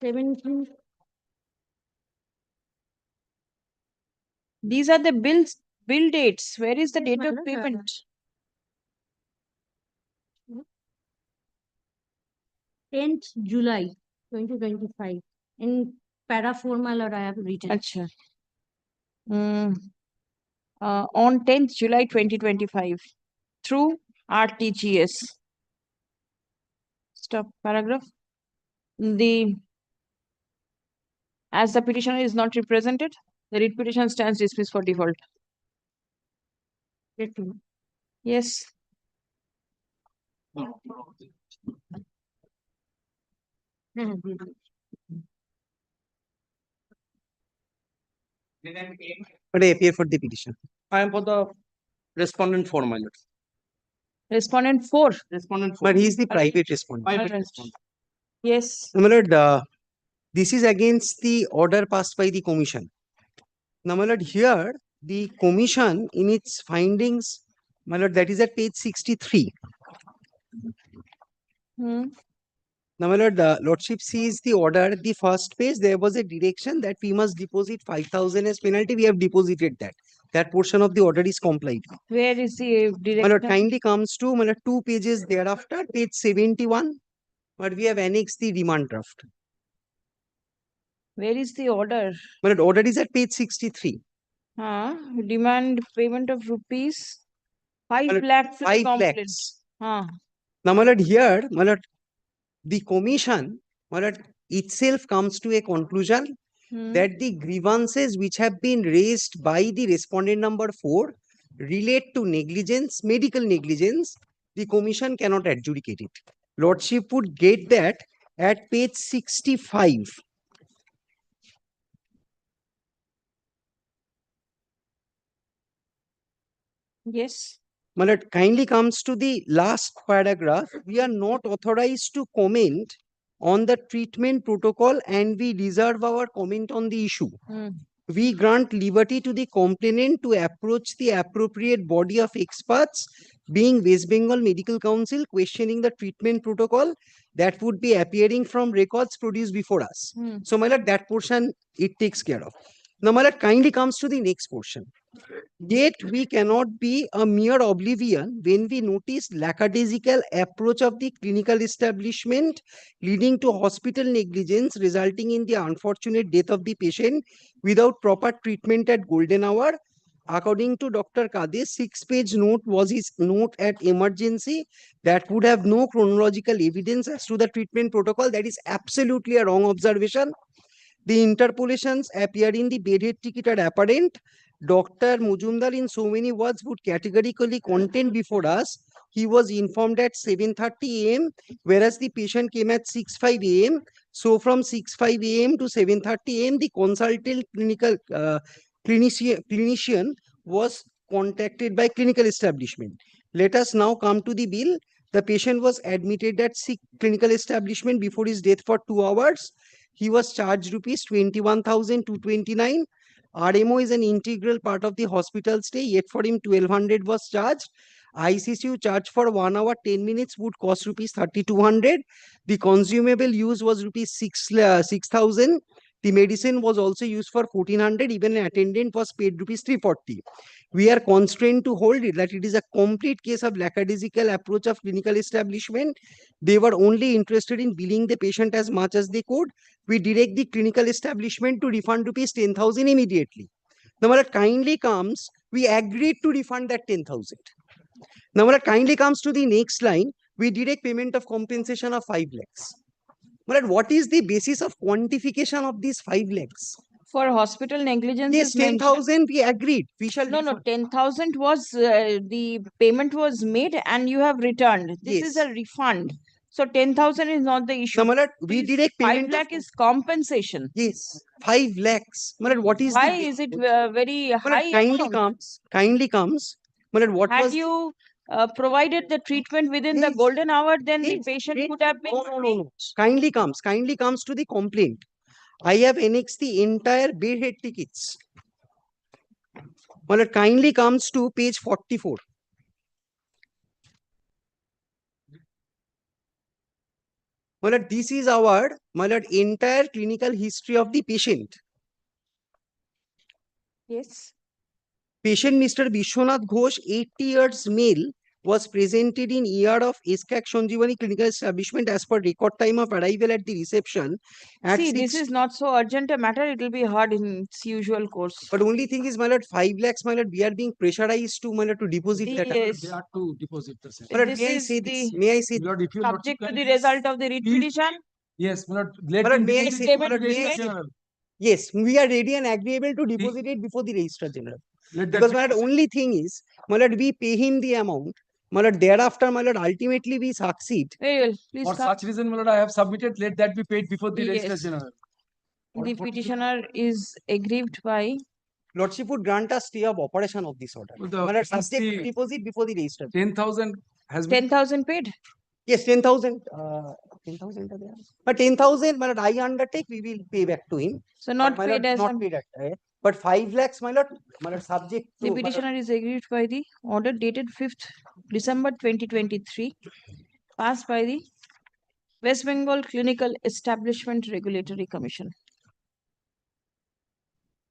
17. These are the bill dates. Where is the date of payment? Tenth July 2025. In para 4, my lord, I have written. Acha. On 10th July 2025 through RTGS. Stop paragraph. As the petitioner is not represented, the writ petition stands dismissed for default. Yes. But I appear for the petition. I am for the respondent 4, my lord. Respondent 4. Respondent 4. But he is the private respondent. Private respondent. Yes. My lord, this is against the order passed by the commission. Now, my lord, here the commission in its findings, my lord, that is at page 63. Now, my lord, the lordship sees the order, the first page, there was a direction that we must deposit 5,000 as penalty. We have deposited that. That portion of the order is complied. Where is the direction? My lord, kindly comes to, my lord, 2 pages thereafter, page 71, but we have annexed the remand draft. Where is the order? My lord, order is at page 63. Demand payment of rupees 5 lakhs. 5 lakhs. Now, my lord, here, my lord, the commission, my lord, itself comes to a conclusion that the grievances which have been raised by the respondent number 4 relate to negligence, medical negligence. The commission cannot adjudicate it. Lordship would get that at page 65. yes. My lord, kindly comes to the last paragraph. We are not authorized to comment on the treatment protocol and we reserve our comment on the issue. We grant liberty to the complainant to approach the appropriate body of experts, being West Bengal Medical Council, questioning the treatment protocol that would be appearing from records produced before us. So, my lord, that portion it takes care of. Now, my lord, kindly comes to the next portion. Yet we cannot be a mere oblivion when we notice lackadaisical approach of the clinical establishment leading to hospital negligence resulting in the unfortunate death of the patient without proper treatment at golden hour. According to Dr. Kade's 6-page note was his note at emergency that would have no chronological evidence as to the treatment protocol. That is absolutely a wrong observation. The interpolations appear in the bedhead ticket are apparent. Dr. Mujumdar in so many words would categorically contend before us. He was informed at 7:30 a.m. whereas the patient came at 6:05 a.m. So from 6:05 a.m. to 7:30 a.m. the consultant clinician was contacted by clinical establishment. Let us now come to the bill. The patient was admitted at clinical establishment before his death for 2 hours. He was charged rupees 21,229. RMO is an integral part of the hospital stay, yet for him 1,200 was charged. ICCU charge for 1 hour 10 minutes would cost rupees 3,200. The consumable use was rupees 6,000. The medicine was also used for 1,400. Even an attendant was paid rupees 340. We are constrained to hold it that it is a complete case of lackadaisical approach of clinical establishment. They were only interested in billing the patient as much as they could. We direct the clinical establishment to refund rupees 10,000 immediately. Now, when it kindly comes, we agreed to refund that 10,000. Now, when it kindly comes to the next line, we direct payment of compensation of 5 lakhs. But what is the basis of quantification of these 5 lakhs? For hospital negligence. Yes, is mentioned. 10,000 we agreed. We shall. No, 10,000 was the payment was made and you have returned. This is a refund. So 10,000 is not the issue. No, my lord, we This direct 5 payment. lakh is compensation. Yes, 5 lakhs. My lord, what is Why the is it very My lord, high? kindly comes. My lord, what Had was you provided the treatment within the golden hour, then the patient could have been. no. Kindly comes to the complaint. I have annexed the entire bed head tickets. My lord, kindly comes to page 44. My lord, this is our entire clinical history of the patient. Yes. Patient Mr. Vishwanath Ghosh, 80 years male, was presented in ER of SKAK Sanjeevani Clinical Establishment as per record time of arrival at the reception. See, this is not so urgent a matter. It will be hard in its usual course. But only thing is, my lord, 5 lakhs, my lord, we are being pressurized to, my lord, to deposit that. Yes. They are to deposit the same. My lord, This may I is say this? the May I say Lord, if you subject to the result of the writ petition? Yes, my lord, My let lord, him may I deposit say, it my to lord, the may I Registrar say? General. Yes, we are ready and agreeable to deposit it before the Registrar General. Let that Because be my lord, only thing is, my lord, we pay him the amount. My lord, thereafter, my lord, ultimately we succeed. Very well. Please For come. such reason, my lord, I have submitted. Let that be paid before the Registrar Yes. General. The petitioner is aggrieved by. Lordship would grant a stay of operation of this order. Well, My lord, since subject to the deposit before the Registrar. 10,000 has been 10,000 paid? Yes, 10,000. 10,000 are there. But 10,000, my lord, I undertake, we will pay back to him. So not But, my paid lord, as not a- paid at, but 5 lakhs, my lord, subject to. The my lord, petitioner is aggrieved by the order dated 5th December 2023, passed by the West Bengal Clinical Establishment Regulatory Commission,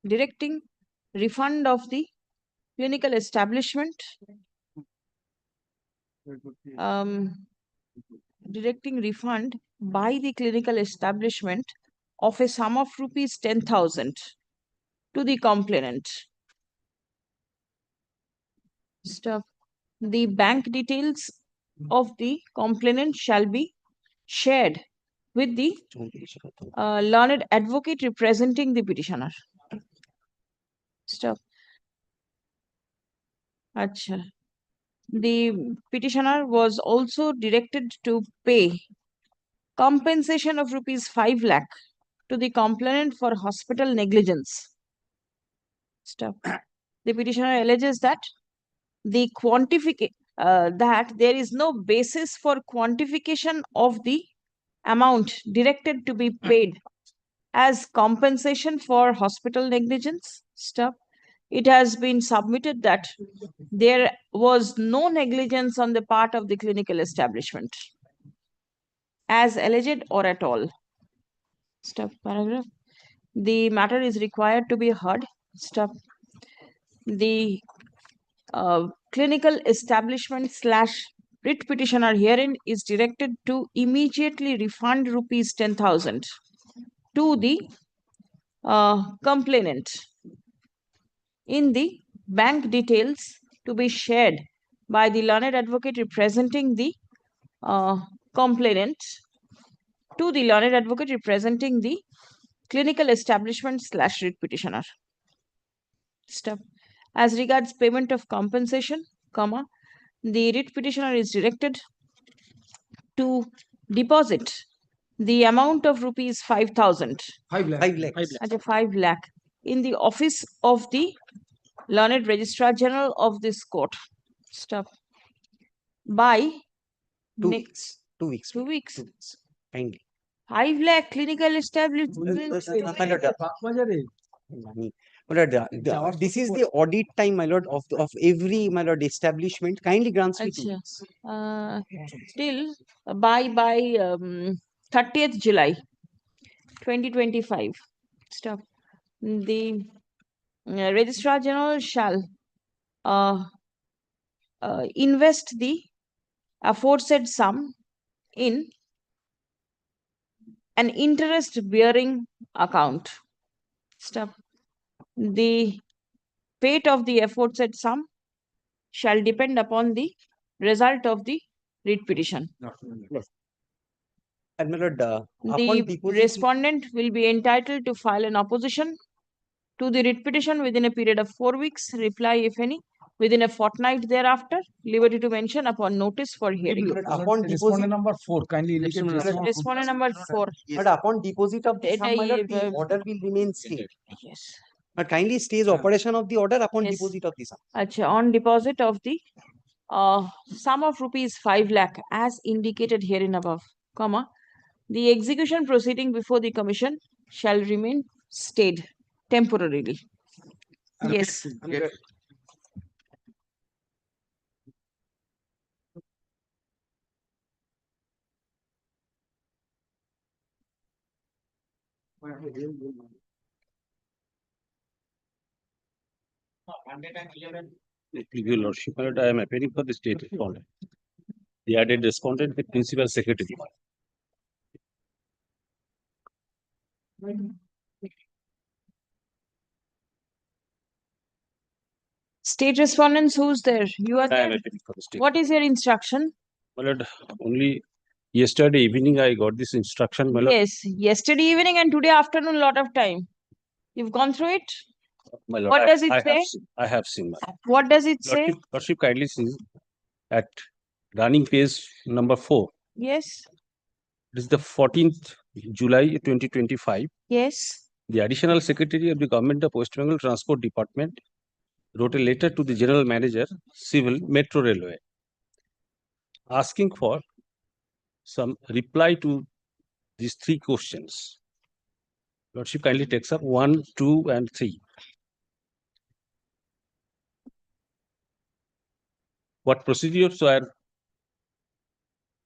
directing refund of the clinical establishment, directing refund by the clinical establishment of a sum of rupees 10,000 to the complainant. Stuff. The bank details of the complainant shall be shared with the learned advocate representing the petitioner. Stop. Acha. The petitioner was also directed to pay compensation of rupees 5 lakh to the complainant for hospital negligence. Stop. The petitioner alleges that the that there is no basis for quantification of the amount directed to be paid as compensation for hospital negligence. Stop. It has been submitted that there was no negligence on the part of the clinical establishment as alleged or at all. Stop. Paragraph. The matter is required to be heard. Stop. The clinical establishment / writ petitioner herein is directed to immediately refund rupees 10,000 to the complainant in the bank details to be shared by the learned advocate representing the complainant to the learned advocate representing the clinical establishment / writ petitioner. Step. As regards payment of compensation, comma, the writ petitioner is directed to deposit the amount of rupees 5,000. 5 lakh. 5 lakhs. At a 5 lakh in the office of the learned registrar general of this court. Stop. By 2 weeks. 2 weeks. 2 weeks. 2 weeks. Kindly. 5 lakh clinical establishment. My lord, this is the audit time, my lord, of every, my lord, establishment. Kindly grants me 2 weeks. Till by 30th July 2025. Stop. The registrar general shall invest the aforesaid sum in an interest bearing account. Stop. The fate of the aforesaid sum shall depend upon the result of the writ petition. And my lord, The respondent will be entitled to file an opposition to the writ petition within a period of 4 weeks, reply if any, within a fortnight thereafter, liberty to mention upon notice for hearing. Upon Respondent deposit, number 4, kindly indicate Respondent number 4. but upon deposit of the sum, my lord, the order will remain stayed. Yes. But kindly stays operation of the order upon Yes. deposit of the sum. Acha, on deposit of the sum of rupees 5 lakh as indicated herein above, comma, the execution proceeding before the commission shall remain stayed temporarily. Yes. Your Lordship, my lord, I am appearing for the state respondent. The added respondent, the principal secretary. State respondents, who's there? You are I am there. appearing for the state. What is your instruction? My lord, only yesterday evening I got this instruction, my lord. Yes, yesterday evening and today afternoon, lot of time. You've gone through it? My lord, What does it say? I have seen. My lord. What does it say? Lordship kindly see at running page number 4. Yes. It is the 14th July 2025. Yes. The additional secretary of the government of West Bengal Transport Department wrote a letter to the general manager, Civil Metro Railway, asking for some reply to these 3 questions. Lordship kindly takes up 1, 2, and 3. What procedures are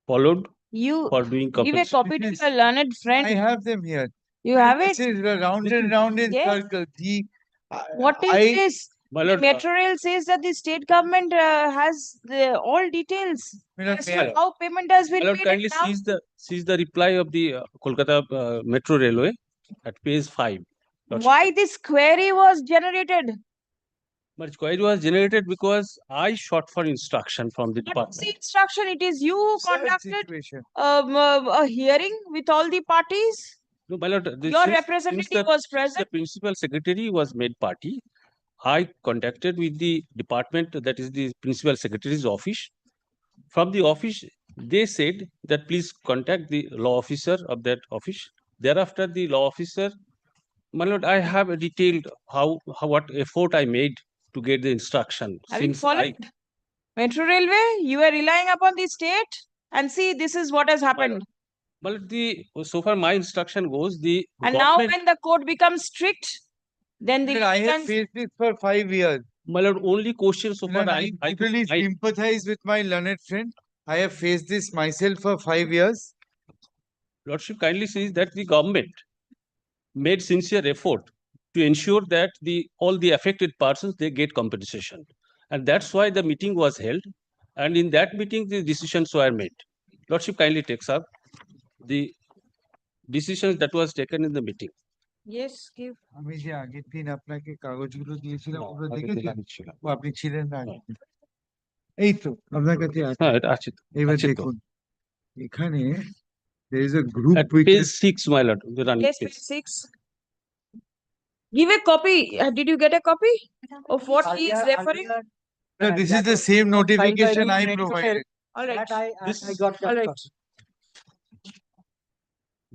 followed You for doing give a copy to your learned friend. I have them here. You have it? This is round and round in Yes. circle. What is this? My The lord, Metro Rail says that the state government has all details as to Lord. how payment has been my lord, paid. kindly sees the reply of the Kolkata Metro Railway at page 5. Lordship. Why this query was generated? But query was generated because I sought for instruction from the What is department. the instruction? It is you who Sad conducted situation. a hearing with all the parties. No, my lord, Your representative was present. The principal secretary was made party. I contacted with the department, that is the principal secretary's office. From the office, they said that please contact the law officer of that office. Thereafter, the law officer, my lord, I have a detailed what effort I made to get the instruction. Have you Since followed Metro Railway? You are relying upon the state, and see, this is what has happened. But so far my instruction goes, the And now government, when the court becomes strict, then the I have faced this for 5 years. my lord, only question so far I really sympathize with my learned friend. I have faced this myself for 5 years. Lordship kindly says that the government made sincere effort to ensure that all the affected persons, they get compensation. And that's why the meeting was held. And in that meeting, the decisions were made. Lordship kindly takes up the decisions that was taken in the meeting. Yes, give. আমি যে আগের দিন আপনাকে কাগজগুলো দিয়েছিলাম ওগুলো দেখেছেন? ও আপনি ছিলেন না আগের দিন। এই তো আপনার কাছে আছে। এবার দেখুন এখানে there is a group at page 6, my lord, the running Yes, page 6. Give a copy. Did you get a copy of what he is referring? No, this is the same notification I provided. All right. I got that. All right.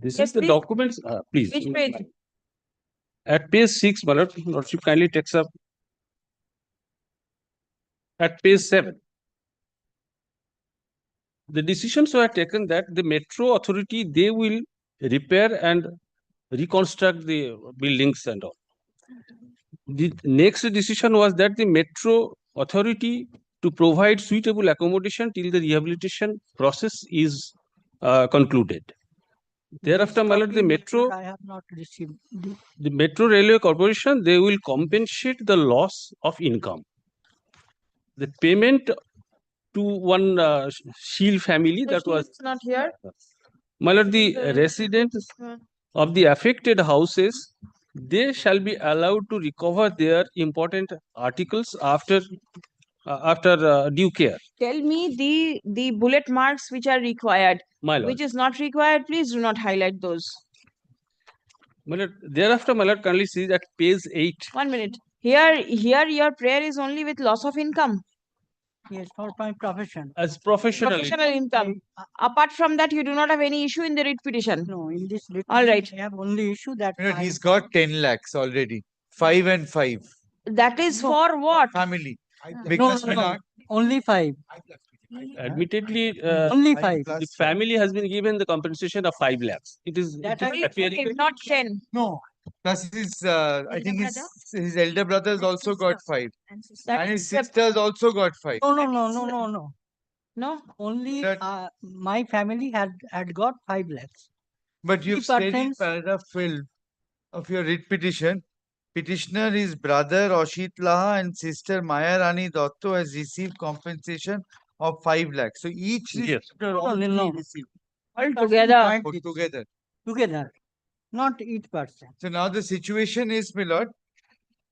This Yes, is the please. documents, please. Which page? At page 6, my lord, Lordship kindly takes up at page 7. The decisions were taken that the metro authority, they will repair and reconstruct the buildings and all. The next decision was that the metro authority to provide suitable accommodation till the rehabilitation process is concluded. Thereafter, my lord, I have not received. the Metro Railway Corporation, they will compensate the loss of income. The payment to one Shield family, that was It's not here. my lord, the residents of the affected houses, they shall be allowed to recover their important articles after due care. Tell me the bullet marks which are required. My lord. Which is not required, please do not highlight those. My lord, thereafter, my lord, kindly see that page 8. 1 minute. Here your prayer is only with loss of income. Yes, for my profession. As professional. Professional income. Apart from that, you do not have any issue in the writ petition. No, in this writ All right. I have only issue that You know, he's got 10 lakhs already. 5 and 5. That is for what? Family. no, Because no, no, only 5. Admittedly, Only 5. the family has been given the compensation of 5 lakhs. It is That appearing. Not 10. No. Plus his, I think his elder brothers also got 5. And his sisters also got 5. No. No? Only my family had got 5 lakhs. But you've said in 3%. paragraph 12 of your writ petition, petitioner, his brother Oshit Laha and sister Maya Rani Dotto has received compensation of 5 lakhs. So each Yes. No. received. All together. Put together. Together, not each person. So now the situation is, my lord,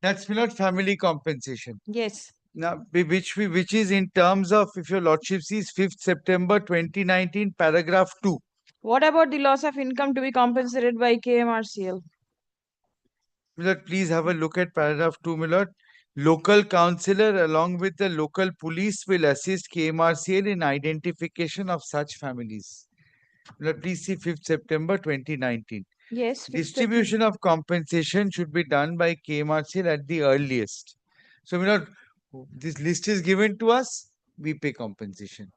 that's, my lord, family compensation. Yes. Now, which is in terms of, if your lordship sees 5th September 2019, paragraph 2. What about the loss of income to be compensated by KMRCL? My lord, please have a look at paragraph 2, my lord. Local councillor along with the local police will assist KMRCL in identification of such families. My lord, please see 5th September 2019. Yes. Distribution of compensation should be done by KMRCL at the earliest. So, my lord, this list is given to us, we pay compensation.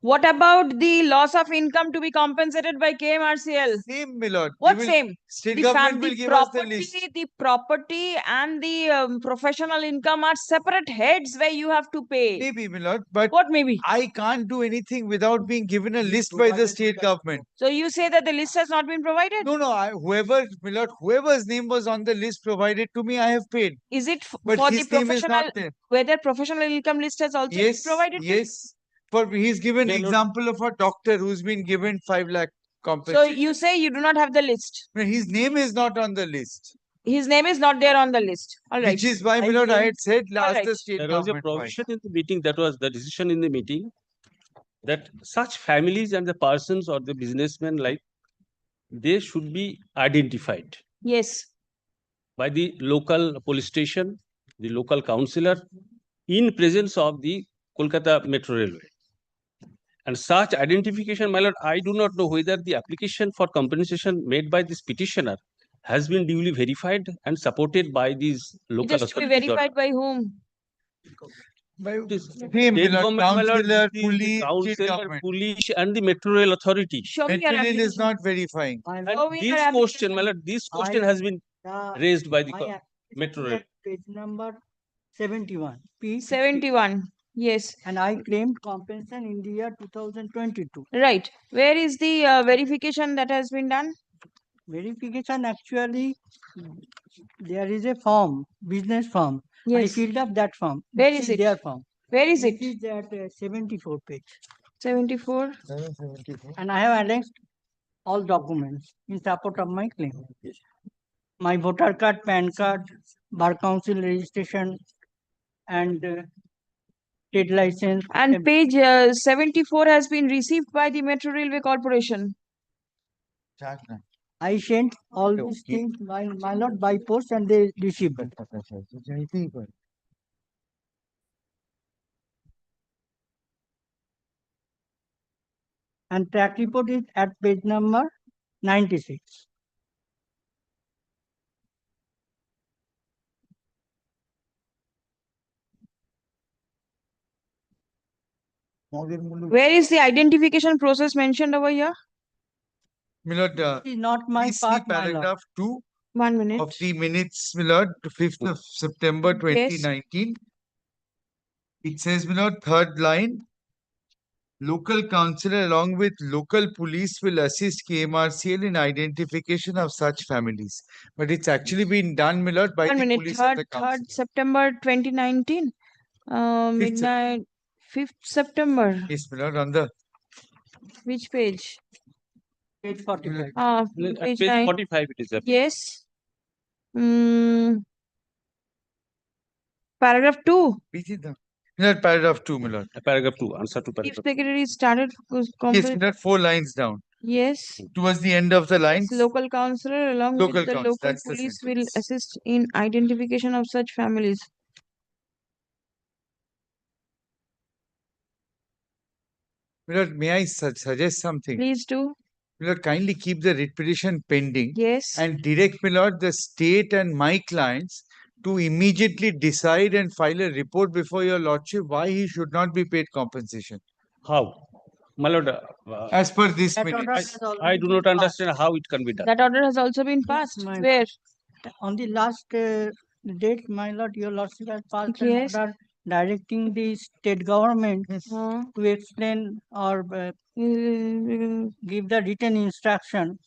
What about the loss of income to be compensated by KMRCL? Same, my lord. What same? State government will give us the list. The property and the professional income are separate heads where you have to pay. Maybe, my lord, but what maybe? I can't do anything without being given a list by the state government. So you say that the list has not been provided? No, my lord, whoever's name was on the list provided to me, I have paid. Is it But for his the name is professional, not there. whether professional income list has also been provided? Yes. For he's given example of a doctor who's been given 5 lakh So compensation. you say you do not have the list. No, his name is not on the list. His name is not there on the list. All right. Which is why, my lord, I had said last the state There was a government. provision in the meeting, that was the decision in the meeting, that such families and the persons or the businessmen, like, they should be identified Yes. by the local police station, the local councillor, in presence of the Kolkata Metro Railway. And such identification, my lord, I do not know whether the application for compensation made by this petitioner has been duly verified and supported by these local It has to be authorities. verified by whom? By State my lord, government, my lord, councillor, the police, state councillor, government. police, and the Metro Rail Authority. Show me your Metro Rail application. is not verifying. And Show me your this question, my lord, this question has been raised by the Metro Rail. Page number 71. P 71. Yes. And I claimed compensation in the year 2022. Right. Where is the verification that has been done? Verification, actually, there is a form, business form. I Yes. filled up that form. Where is it? Their form. Where is it? It is at 74 page. 74. And I have annexed all documents in support of my claim. My voter card, PAN card, bar council registration, and trade license. And page 74 has been received by the Metro Railway Corporation. I sent all these things my lord by post and they received it. And track report is at page number 96. Where is the identification process mentioned over here? My lord, It is not my please see part, my lord. paragraph 2 1 minute. of the minutes, my lord, to 5th of September 2019. It says, my lord, third line, local councillor along with local police will assist KMRCL in identification of such families. But it's actually been done, my lord, by 1 the minute. police and the 3rd council. September 2019. Midnight. 5th September. Yes, my lord, on the Which page? Page 45. Page Page 9. 45 it is. Yes. Paragraph 2. my lord, paragraph 2, my lord. Paragraph 2, answer to Chief paragraph. Secretary started Yes, my lord, 4 lines down. Yes. Towards the end of the lines. Local councillor along Local with the council, local that's the police will sentence. assist in identification of such families. Milord, may I suggest something? Please do. Milord, kindly keep the writ petition pending. Yes. And direct, Milord, the state and my clients to immediately decide and file a report before your lordship why he should not be paid compensation. How? My lord, As per this That minute. order has I already do been not understand how it can be done. That order has also been passed. My- Where? On the last date, my lord, your lordship has passed an Yes. order directing the state government Uh, to explain or give the written instruction.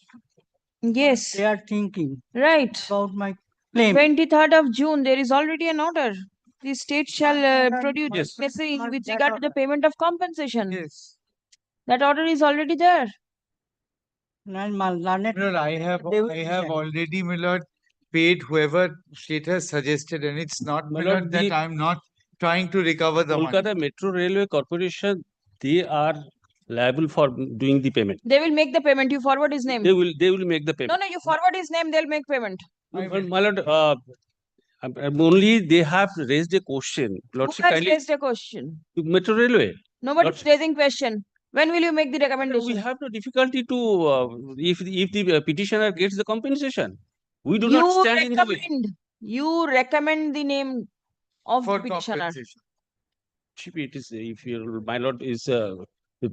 yes. They are thinking Right. about my claim. 23rd of June, there is already an order. The state shall order produce must- necessary must with that regard to the order- payment of compensation. Yes. That order is already there. And my learned- Milord, I have already, Milord, paid whoever state has suggested, and it's not, My Milord, lord, that the- I'm not trying to recover the money. Kolkata Metro Railway Corporation, they are liable for doing the payment. They will make the payment. You forward his name. They will make the No, payment. no, you forward his name, they'll make payment. My lord, only they have raised a question. Who Lordship has kindly, raised a question? Metro Railway. Nobody's raising question. When will you make the We recommendation? have no difficulty to if the petitioner gets the compensation. We do not You stand in the way. recommend. You recommend the name of For the petitioner. compensation. It is if your my lord is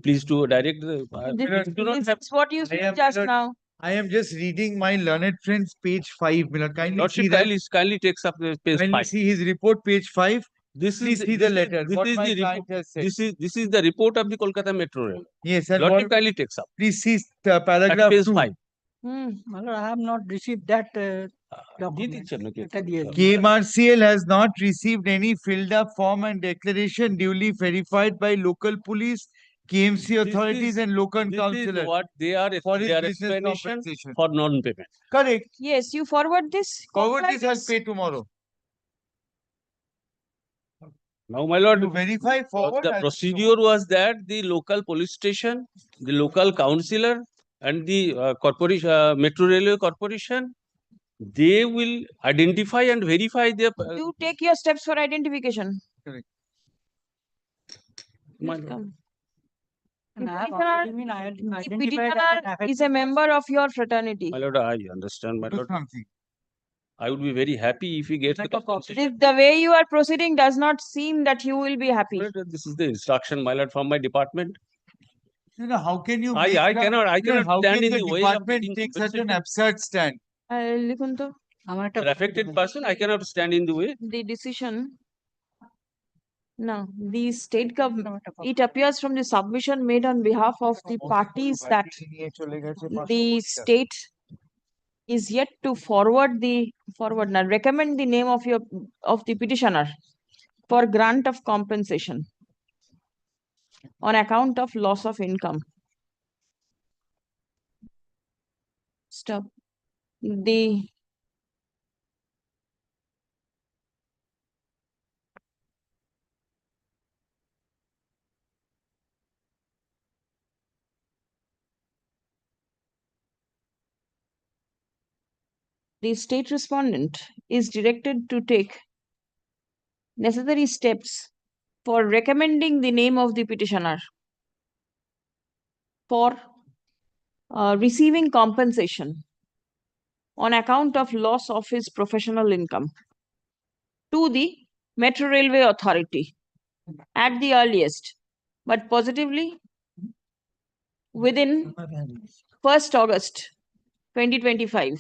pleased to direct the. This do not is have. what you said am, just Milord, now. I am just reading my learned friend's page 5, Milord. Kindly see Lordship that. kindly takes up the page Kindly 5. see his report, page 5. This Please see the letter. What my client has said. This is the report of the Kolkata Metro Rail. Yes, and Lordship what, kindly takes up. please see paragraph At page 2. 5. My lord, I have not received that document. এটা দিয়েছে। KMRCL has not received any filled up form and declaration duly verified by local police, KMC authorities and local This is councillors. what they are for his their business explanation compensation. for non-payment. Correct. Yes, you forward this. Forward copy this, I'll pay tomorrow. Now, my lord, You verify forward. the I'll pay procedure was that the local police station, the local councillor, and the corporation, Metro Railway Corporation, they will identify and verify their. You take your steps for identification. Correct. My Please lord. come. And I have Petitioner- already been the identified as an petitioner is a member of your fraternity. My lord, I understand, my lord. something. I would be very happy if he gets the compensation. The way you are proceeding does not seem that you will be happy. But this is the instruction, my lord, from my department. You know, how can you I make cannot how stand can in the the way of department getting take such an compensation. absurd stand? লিখুন তো। An affected person, I cannot stand in the way. The decision. No, the state government, it appears from the submission made on behalf of the parties that the state is yet to recommend the name of the petitioner for grant of compensation on account of loss of income. Stop. The state respondent is directed to take necessary steps for recommending the name of the petitioner for receiving compensation on account of loss of his professional income to the Metro Railway Authority at the earliest, but positively within 1st August 2025.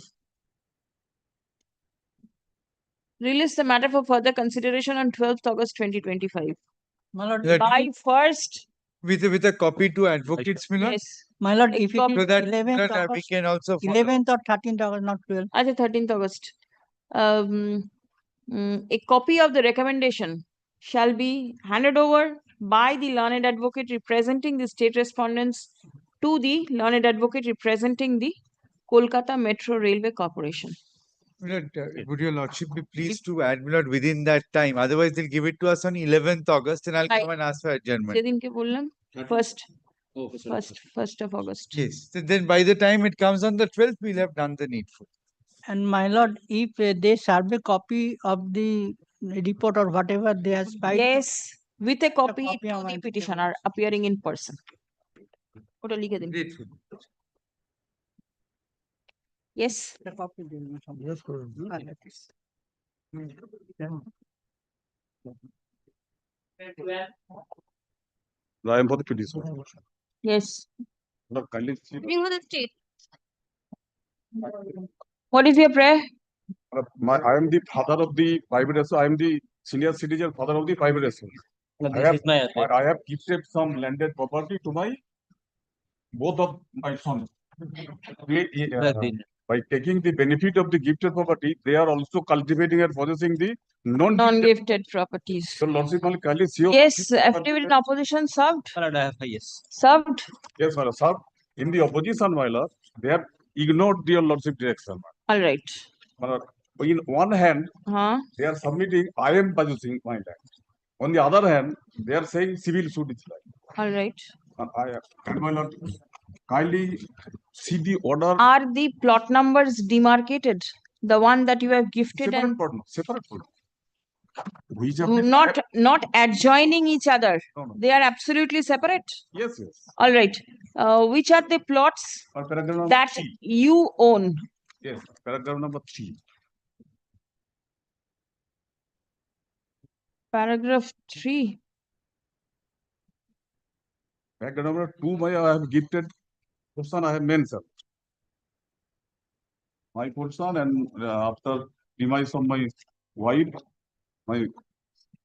Release the matter for further consideration on 12th August 2025. My lord, By 1st. With a copy to advocates, Milord? Yes. My lord, if it So is that 11th we August, can also follow. 11th or 13th August, not 12th. At the 13th August. A copy of the recommendation shall be handed over by the learned advocate representing the state respondents to the learned advocate representing the Kolkata Metro Railway Corporation. Milord, would your lordship be pleased to add, Milord, within that time? Otherwise, they'll give it to us on 11th August and I'll come and ask for adjournment. যেদিনকে বললাম, first First of August. Yes, so then by the time it comes on the 12th, we'll have done the needful. And my lord, if they serve a copy of the report or whatever they have filed. Yes, with a copy copy to of the my petitioner appearing in person. ওটা লিখে দিন। Yes. The copy দিন, Yes, I am for the petition. Yes. Lord, kindly see. What is your prayer? I am the father of the private estate. I am the senior citizen father of the private estate. I have gifted some landed property to both of my sons. By taking the benefit of the gifted property, they are also cultivating and possessing the Non-gifted properties. So, Lordship, kindly see. Yes, affidavit in opposition served. Yes. Served. Yes, my lord. Sir, in the opposition, my lord, they have ignored your lordship direction. All right. My lord, in one hand, they are submitting, I am possessing my land. On the other hand, they are saying civil suit is like. All right. My lord, kindly see the order. Are the plot numbers demarcated? The one that you have gifted and Separate plot. Not adjoining each other. No. They are absolutely separate. Yes, yes. All right. Which are the plots that you own? Yes, paragraph number 3. Paragraph 3. Paragraph number 2, I have gifted portion I have mentioned. My portion, and after demise of my wife, my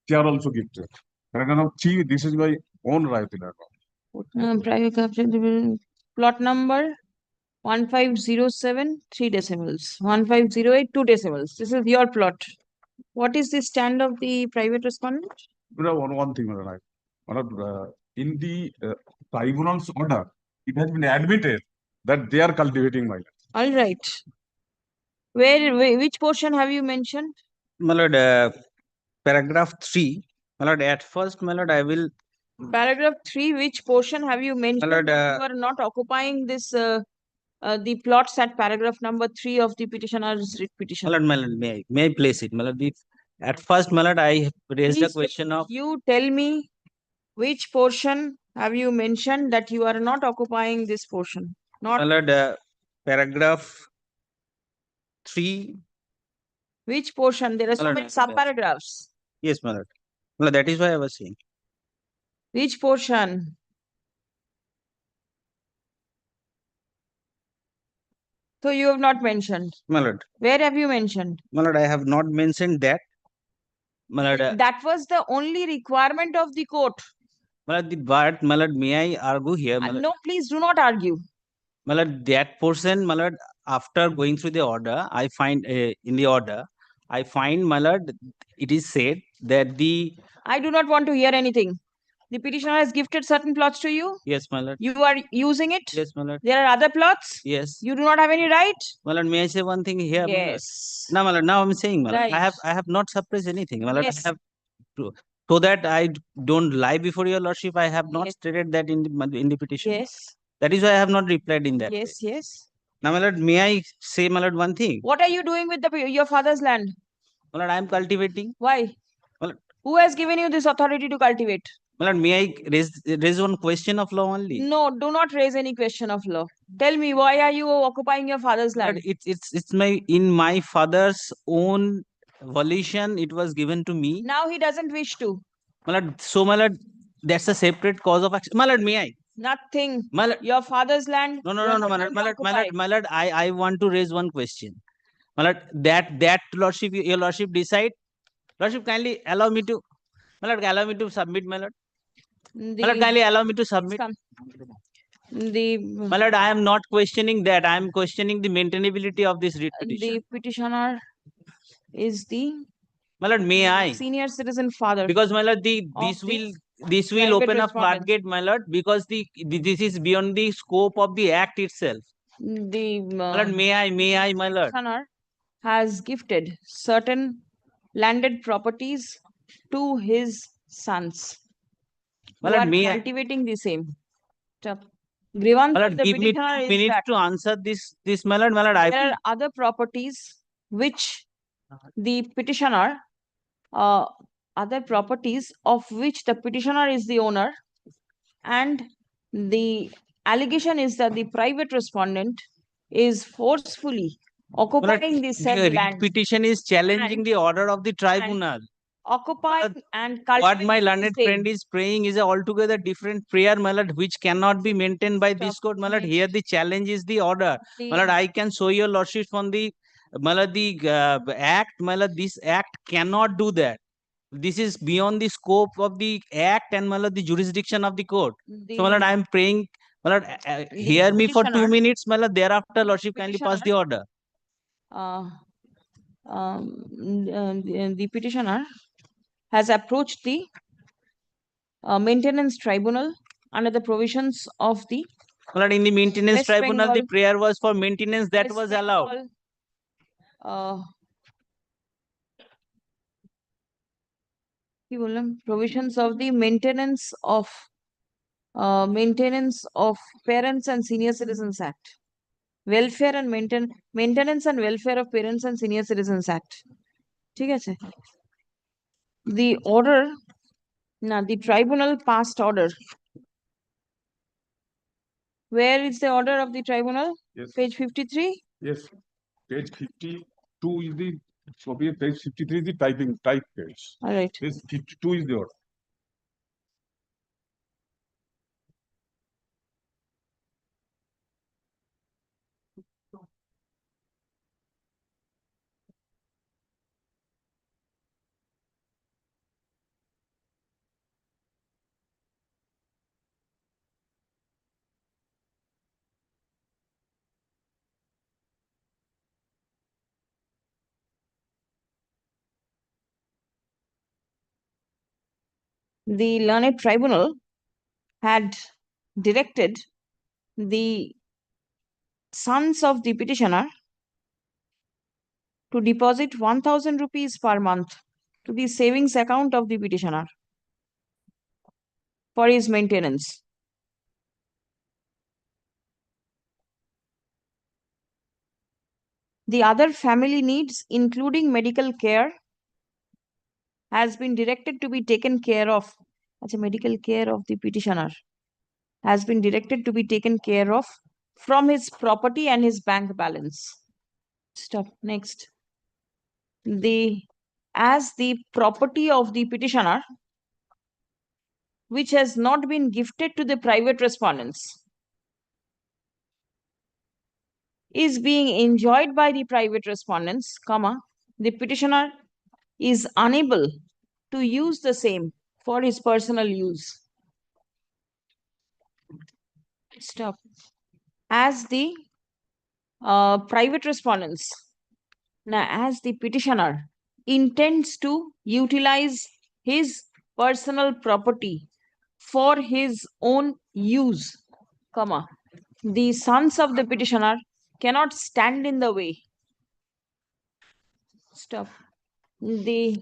chair also gifted. Paragraph number 3, this is my own right. Private capture plot number 1507, 3 decimals. 1508, 2 decimals. This is your plot. What is the stand of the private respondent? One thing, in the tribunal's order, it has been admitted that they are cultivating my land. All right. Which portion have you mentioned? My lord, paragraph 3. My lord, at first, my lord, I will. Paragraph 3, which portion have you mentioned? Lord, that you are not occupying this the plots at paragraph number 3 of the petitioner's writ petition. My lord, may I place it? My lord, at first, my lord, I raised a question of. You tell me which portion have you mentioned that you are not occupying this portion? Not. My lord, paragraph 3. Which portion? There are so many sub-paragraphs. Yes, my lord. My lord, that is why I was saying. Which portion? So you have not mentioned. My lord. Where have you mentioned? My lord, I have not mentioned that. My lord, that was the only requirement of the court. My lord, but my lord, may I argue here? No, please do not argue. My lord, that portion, my lord, after going through the order, I find in the order, I find, my lord, it is said that the. I do not want to hear anything. The petitioner has gifted certain plots to you. Yes, my lord. You are using it. Yes, my lord. There are other plots. Yes. You do not have any right. My lord, may I say one thing here? Yes. No, my lord. Now I'm saying, my lord, right. I have not suppressed anything. My lord, yes. I have so that I don't lie before your lordship. I have not stated that in the petition. Yes. That is why I have not replied in that. Yes, way. yes. Now, my lord, may I say, my lord, one thing? What are you doing with your father's land? My lord, I am cultivating. Why? Well, who has given you this authority to cultivate? My lord, may I raise one question of law only? No, do not raise any question of law. Tell me, why are you occupying your father's land? But it's in my father's own volition. It was given to me. Now he doesn't wish to. My lord, so my lord, that's a separate cause of action. My lord, may I? Nothing. My lord, your father's land. No, my lord, I want to raise one question. My lord, that lordship, your lordship decide. Lordship, kindly allow me to. My lord, allow me to submit, my lord. My lord, kindly allow me to submit. My lord, I am not questioning that. I am questioning the maintainability of this writ petition. The petitioner is the. My lord, may I? Senior citizen father. Because my lord, this will open a floodgate, my lord, because this is beyond the scope of the act itself. The my lord, may I, my lord? Petitioner has gifted certain landed properties to his sons. My lord, may cultivating the same. Stop. Grievance My of lord, the give me petitioner 2 is minutes that to answer this, my lord. My lord, there are other properties which the petitioner, other properties of which the petitioner is the owner, and the allegation is that the private respondent is forcefully occupying the said the land, petition is challenging the order of the tribunal. occupying and What my cultivating the learned same. friend is praying is a altogether different prayer, my lord, which cannot be maintained by this court, my lord. Here the challenge is the order. My lord, I can show your lordship from the, my lord, the act, my lord. This act cannot do that. This is beyond the scope of the act and, my lord, the jurisdiction of the court. So, my lord, I am praying, my lord, hear me for 2 petitioner- minutes, my lord. Thereafter, lordship kindly pass the order. The petitioner has approached the maintenance tribunal under the provisions of the My lord, in the maintenance West tribunal, the Bengal- prayer was for maintenance that West was allowed. Bengal, কি বললাম? Provisions of the maintenance of Parents and Senior Citizens Act, Welfare and Maintenance and Welfare of Parents and Senior Citizens Act. ঠিক আছে? The order, the tribunal passed order. Where is the order of the tribunal? Yes. Page 53? Yes, page 52 is the, page 53 is the type page. All right. Page 52 is the order. The learned tribunal had directed the sons of the petitioner to deposit 1,000 rupees per month to the savings account of the petitioner for his maintenance. The other family needs, including medical care, has been directed to be taken care of. That's a medical care of the petitioner has been directed to be taken care of from his property and his bank balance. Stop. Next. As the property of the petitioner, which has not been gifted to the private respondents, is being enjoyed by the private respondents, the petitioner is unable to use the same for his personal use. Stop. As the private respondents, as the petitioner intends to utilize his personal property for his own use, the sons of the petitioner cannot stand in the way. Stop. The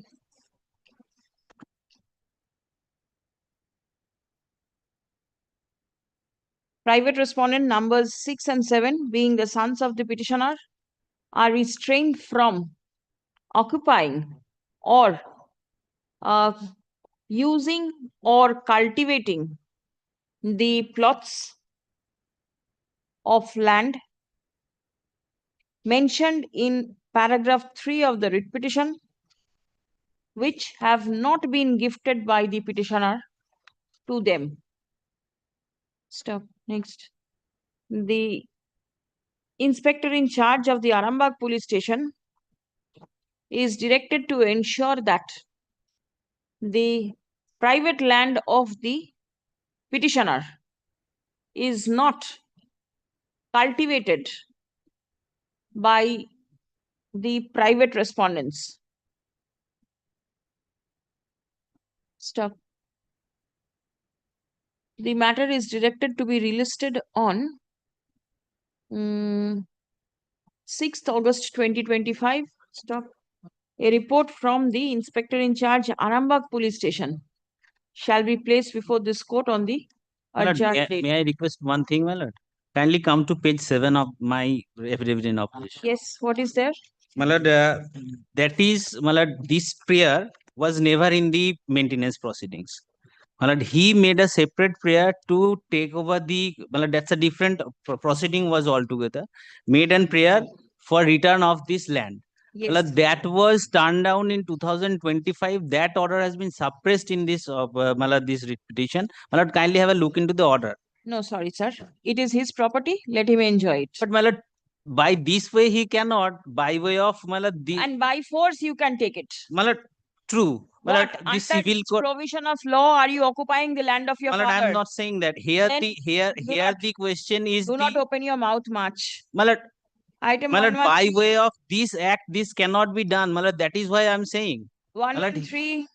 private respondent numbers 6 and 7, being the sons of the petitioner, are restrained from occupying or using or cultivating the plots of land mentioned in paragraph 3 of the writ petition, which have not been gifted by the petitioner to them. Stop. Next. The inspector in charge of the Arambagh police station is directed to ensure that the private land of the petitioner is not cultivated by the private respondents. Stop. The matter is directed to be relisted on 6th August 2025. Stop. A report from the inspector in charge, Arambagh police station, shall be placed before this court on the My lord, Adjourn date. may I request one thing, my lord? Kindly come to page 7 of my affidavit in opposition. Yes, what is there? My lord, that is, my lord, this prayer was never in the maintenance proceedings. My lord, he made a separate prayer to take over the, my lord, that's a different proceeding was altogether. Made an prayer for return of this land. Yes. My lord, that was turned down in 2025. That order has been suppressed in this, my lord, this petition. My lord, kindly have a look into the order. No, sorry, sir. It is his property. Let him enjoy it. But my lord, by this way he cannot, by way of, my lord, the, And by force you can take it. my lord, true. My lord, What? the Under civil which court. provision of law are you occupying the land of your My lord, I father? am not saying that. Here Then the do not- the question is Do not open your mouth much. my lord, Item my lord, by 113. way of this act, this cannot be done. My lord, that is why I am saying. My lord, 113.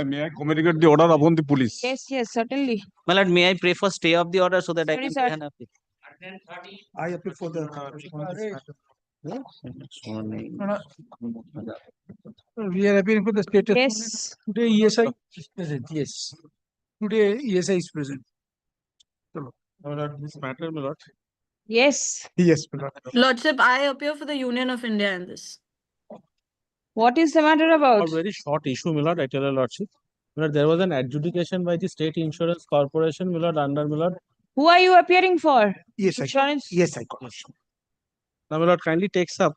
May I communicate the order upon the police? Yes, yes, certainly. my lord, may I pray for stay of the order so that I Sorry, can sir. take an appeal? I appeal for the. We are appealing for the status. Yes. Today ESI is present, yes. Today ESI is present. This matter, my lord. Yes. Yes, my lord. Lordship, I appear for the Union of India in this. What is the matter about? A very short issue, my lord, I tell your lordship. My lord, there was an adjudication by the State Insurance Corporation, my lord, under my lord. Who are you appearing for? Yes, Insurance? Yes, I got. Now, my lord, kindly takes up.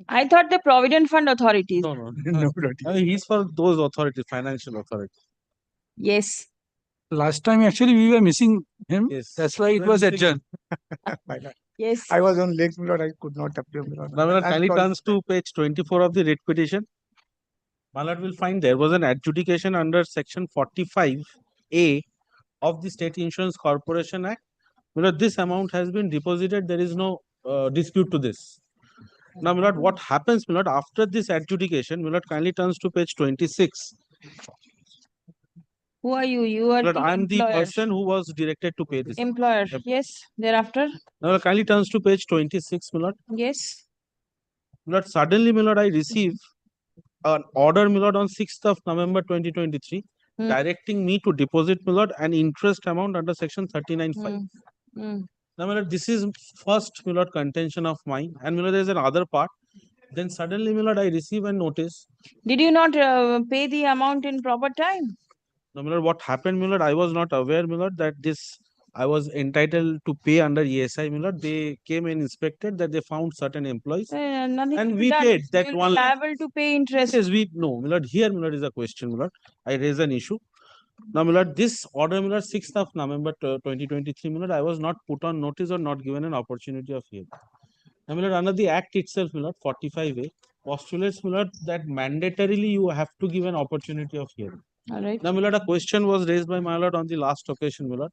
I thought the Provident Fund authorities. No, no, no. He's for those authorities, financial authorities. Yes. Last time actually we were missing him. Yes. That's why it was adjourned. Yes. I was on legs, my lord. I could not appear. My lord. Now, my lord, I'm kindly sorry. turns to page 24 of the writ petition. My lord will find there was an adjudication under section 45A of the State Insurance Corporation Act. My lord, this amount has been deposited. There is no dispute to this. Now, my lord, what happens, my lord, after this adjudication, my lord, kindly turns to page 26. Who are you? You are Lord, the I am the employer. person who was directed to pay this. Employer. Yep. Yes. Thereafter. Now, Lord, kindly turns to page 26, my lord. Yes. Lord, suddenly, my lord, I receive an order, my lord, on 6th of November 2023, directing me to deposit, my lord, an interest amount under section 39(5). Now, my lord, this is first, my lord, contention of mine, and my lord, there is another part. Then suddenly, my lord, I receive a notice. Did you not pay the amount in proper time? No, my lord, what happened, my lord, I was not aware, my lord, that this I was entitled to pay under ESI, my lord. They came and inspected that they found certain employees, Nothing and to be we done. paid that You'll be 1 lakh. liable to pay interest. Yes, we no, my lord. Here, my lord, is a question, my lord. I raise an issue. Now, my lord, this order, my lord, 6th of November 2023, my lord, I was not put on notice or not given an opportunity of hearing. Now, my lord, under the Act itself, my lord, 45A postulates, my lord, that mandatorily you have to give an opportunity of hearing. All right. Now, my lord, a question was raised by my lord on the last occasion, my lord,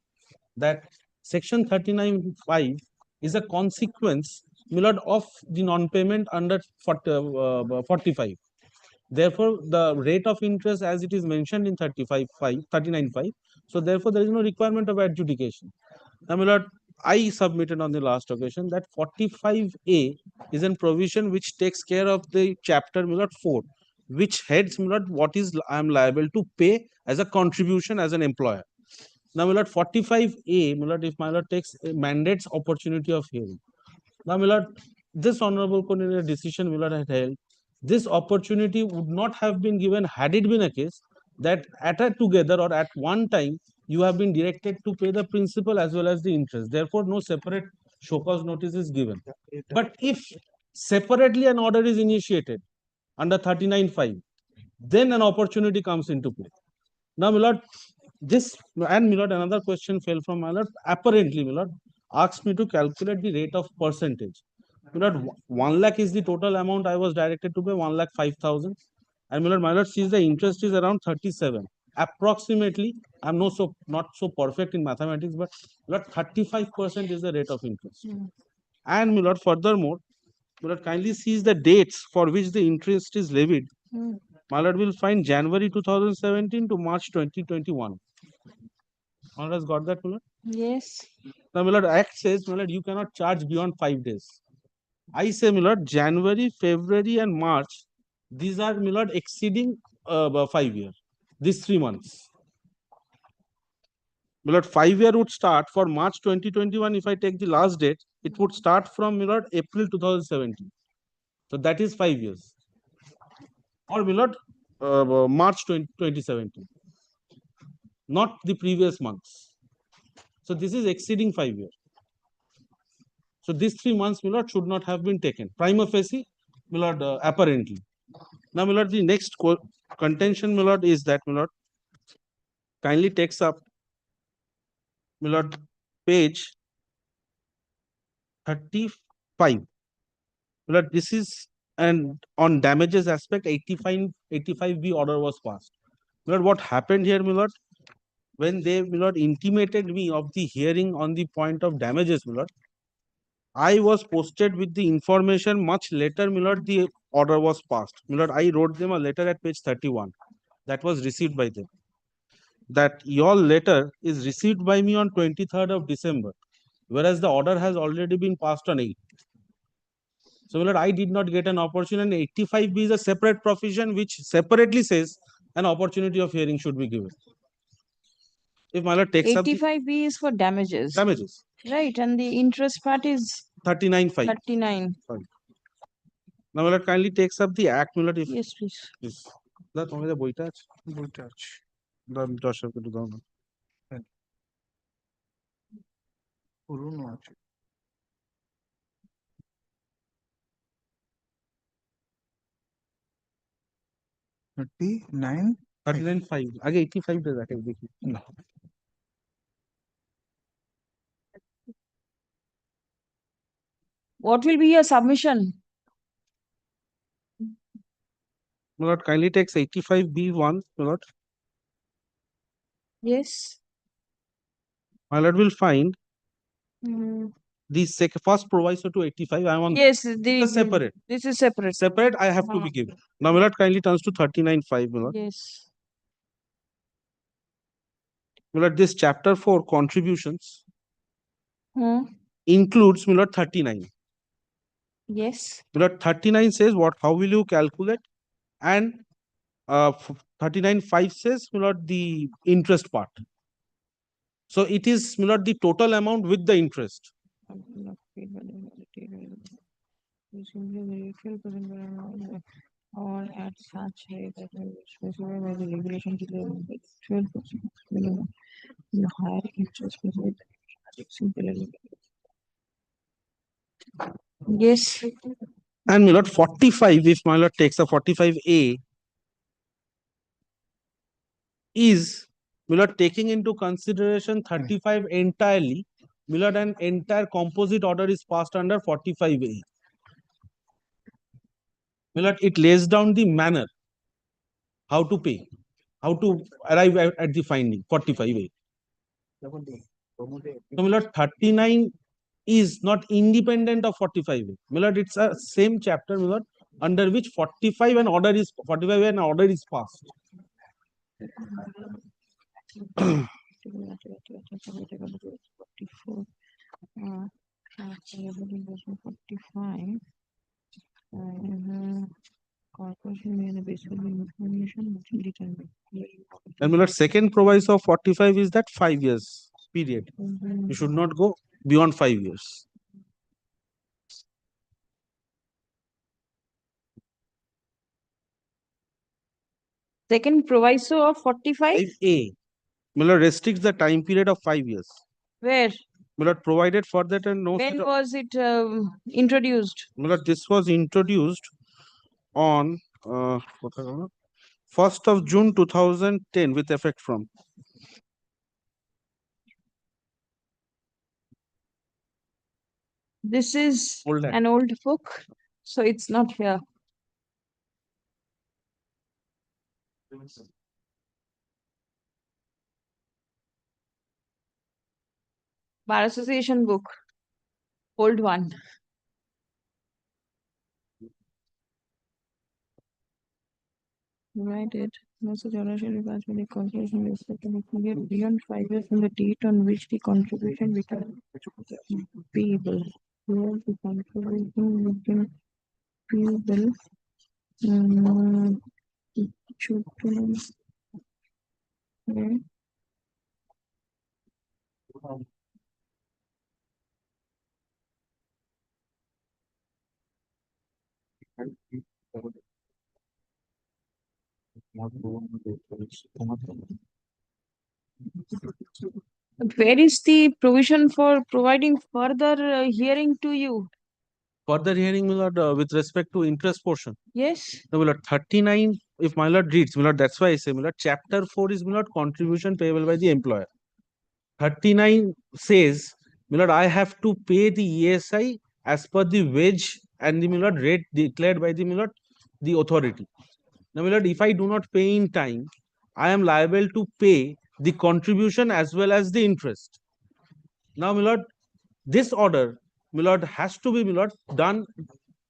that section 39(5) is a consequence, my lord, of the non-payment under 45. Therefore, the rate of interest as it is mentioned in 39(5), so therefore there is no requirement of adjudication. Now, my lord, I submitted on the last occasion that 45A is a provision which takes care of the chapter, my lord, 4, which heads, my lord, what is I am liable to pay as a contribution as an employer. Now, my lord, 45A, my lord, if my lord takes mandates opportunity of hearing. Now, my lord, this honorable court in a decision, my lord, had held, this opportunity would not have been given had it been a case that at a together or at one time you have been directed to pay the principal as well as the interest. Therefore, no separate show cause notice is given. But if separately an order is initiated under 39(5), then an opportunity comes into play. Now, my lord, this and my lord, another question fell from my lord. Apparently, my lord, asked me to calculate the rate of percentage. My lord, 1 lakh is the total amount I was directed to pay, 1,05,000. And my lord, sees the interest is around 37. Approximately, I'm not so perfect in mathematics, but my lord, 35% is the rate of interest. And my lord, furthermore, my lord, kindly sees the dates for which the interest is levied. My lord will find January 2017 to March 2021. My lord has got that, my lord? Yes. Now, my lord, Act says, my lord, you cannot charge beyond 5 days. I say, my lord, January, February, and March, these are, my lord, exceeding 5 years. These 3 months. Milord, 5 year would start for March 2021. If I take the last date, it would start from Milord April 2017. So that is 5 years. Or Milord, March 2017, not the previous months. So this is exceeding 5 years. So these 3 months, Milord, should not have been taken. Prima facie, Milord, apparently. Now, Milord, the next contention, Milord, is that, Milord, kindly takes up, Milord, page 35. Milord, this is, and on damages aspect, 85B order was passed. Milord, what happened here, Milord? When they, Milord, intimated me of the hearing on the point of damages, Milord, I was posted with the information much later, Milord, the order was passed. Milord, I wrote them a letter at page 31 that was received by them. That your letter is received by me on 23rd of December, whereas the order has already been passed on 8th. So, Milord, I did not get an opportunity. 85B is a separate provision which separately says an opportunity of hearing should be given. If my Lord takes up 85B is for damages. Damages. Right, and the interest part is 39.5. 39. Sorry. Now, my Lord kindly takes up the act, my Lord. If Yes, please. Yes. That only the boita আছে? বইটা আছে। দাম 10 করে দাও না। পুরনো আছে। 39 39.5 আগে 85 টা দেখে দেখি না What will be your submission? My Lord kindly takes 85B1, my Lord. Yes. My Lord will find Mm. the first proviso to 85. I am on Yes, separate. This is separate. Separate, I have to be given. Now, my Lord kindly turns to 39.5, my Lord. Yes. My Lord, this chapter 4 contributions includes, my Lord, 39. Yes. My Lord, 39 says what? How will you calculate? And 39.5 says, my Lord, the interest part. So it is, my Lord, the total amount with the interest. Or at such rate that will be specified by the regulation to the 12% minimum in the higher interest rate. Yes. And my Lord, 45, if my Lord takes a 45A, is, my Lord, taking into consideration 35 entirely, my Lord, an entire composite order is passed under 45A. My Lord, it lays down the manner, how to pay, how to arrive at the finding, 45A. So, my Lord, 39 is not independent of 45A. My Lord, it's a same chapter, my Lord, under which 45 an order is passed. And my Lord, second proviso of 45 is that 5 years period. You should not go beyond 5 years. Second proviso of 45? 5A. My Lord, restricts the time period of 5 years. Where? My Lord, provided for that and no. When was it introduced? My Lord, this was introduced on 1st of June 2010 with effect from. This is an old book, so it's not here. Bar Association book, old one. Provided no such order shall be passed by the corporation respecting a period beyond 5 years from the date on which the contribution becomes payable. Where the contribution became payable should Where is the provision for providing further hearing to you? Further hearing, my lord, with respect to interest portion. Yes. No, my lord, 39, if my lord reads, my lord, that's why I say, my lord, chapter 4 is, my lord, contribution payable by the employer. 39 says, my lord, I have to pay the ESI as per the wage and the, my lord, rate declared by the, my lord, the authority. Now, my lord, if I do not pay in time, I am liable to pay the contribution as well as the interest. Now, my lord, this order, my lord, has to be, my lord, done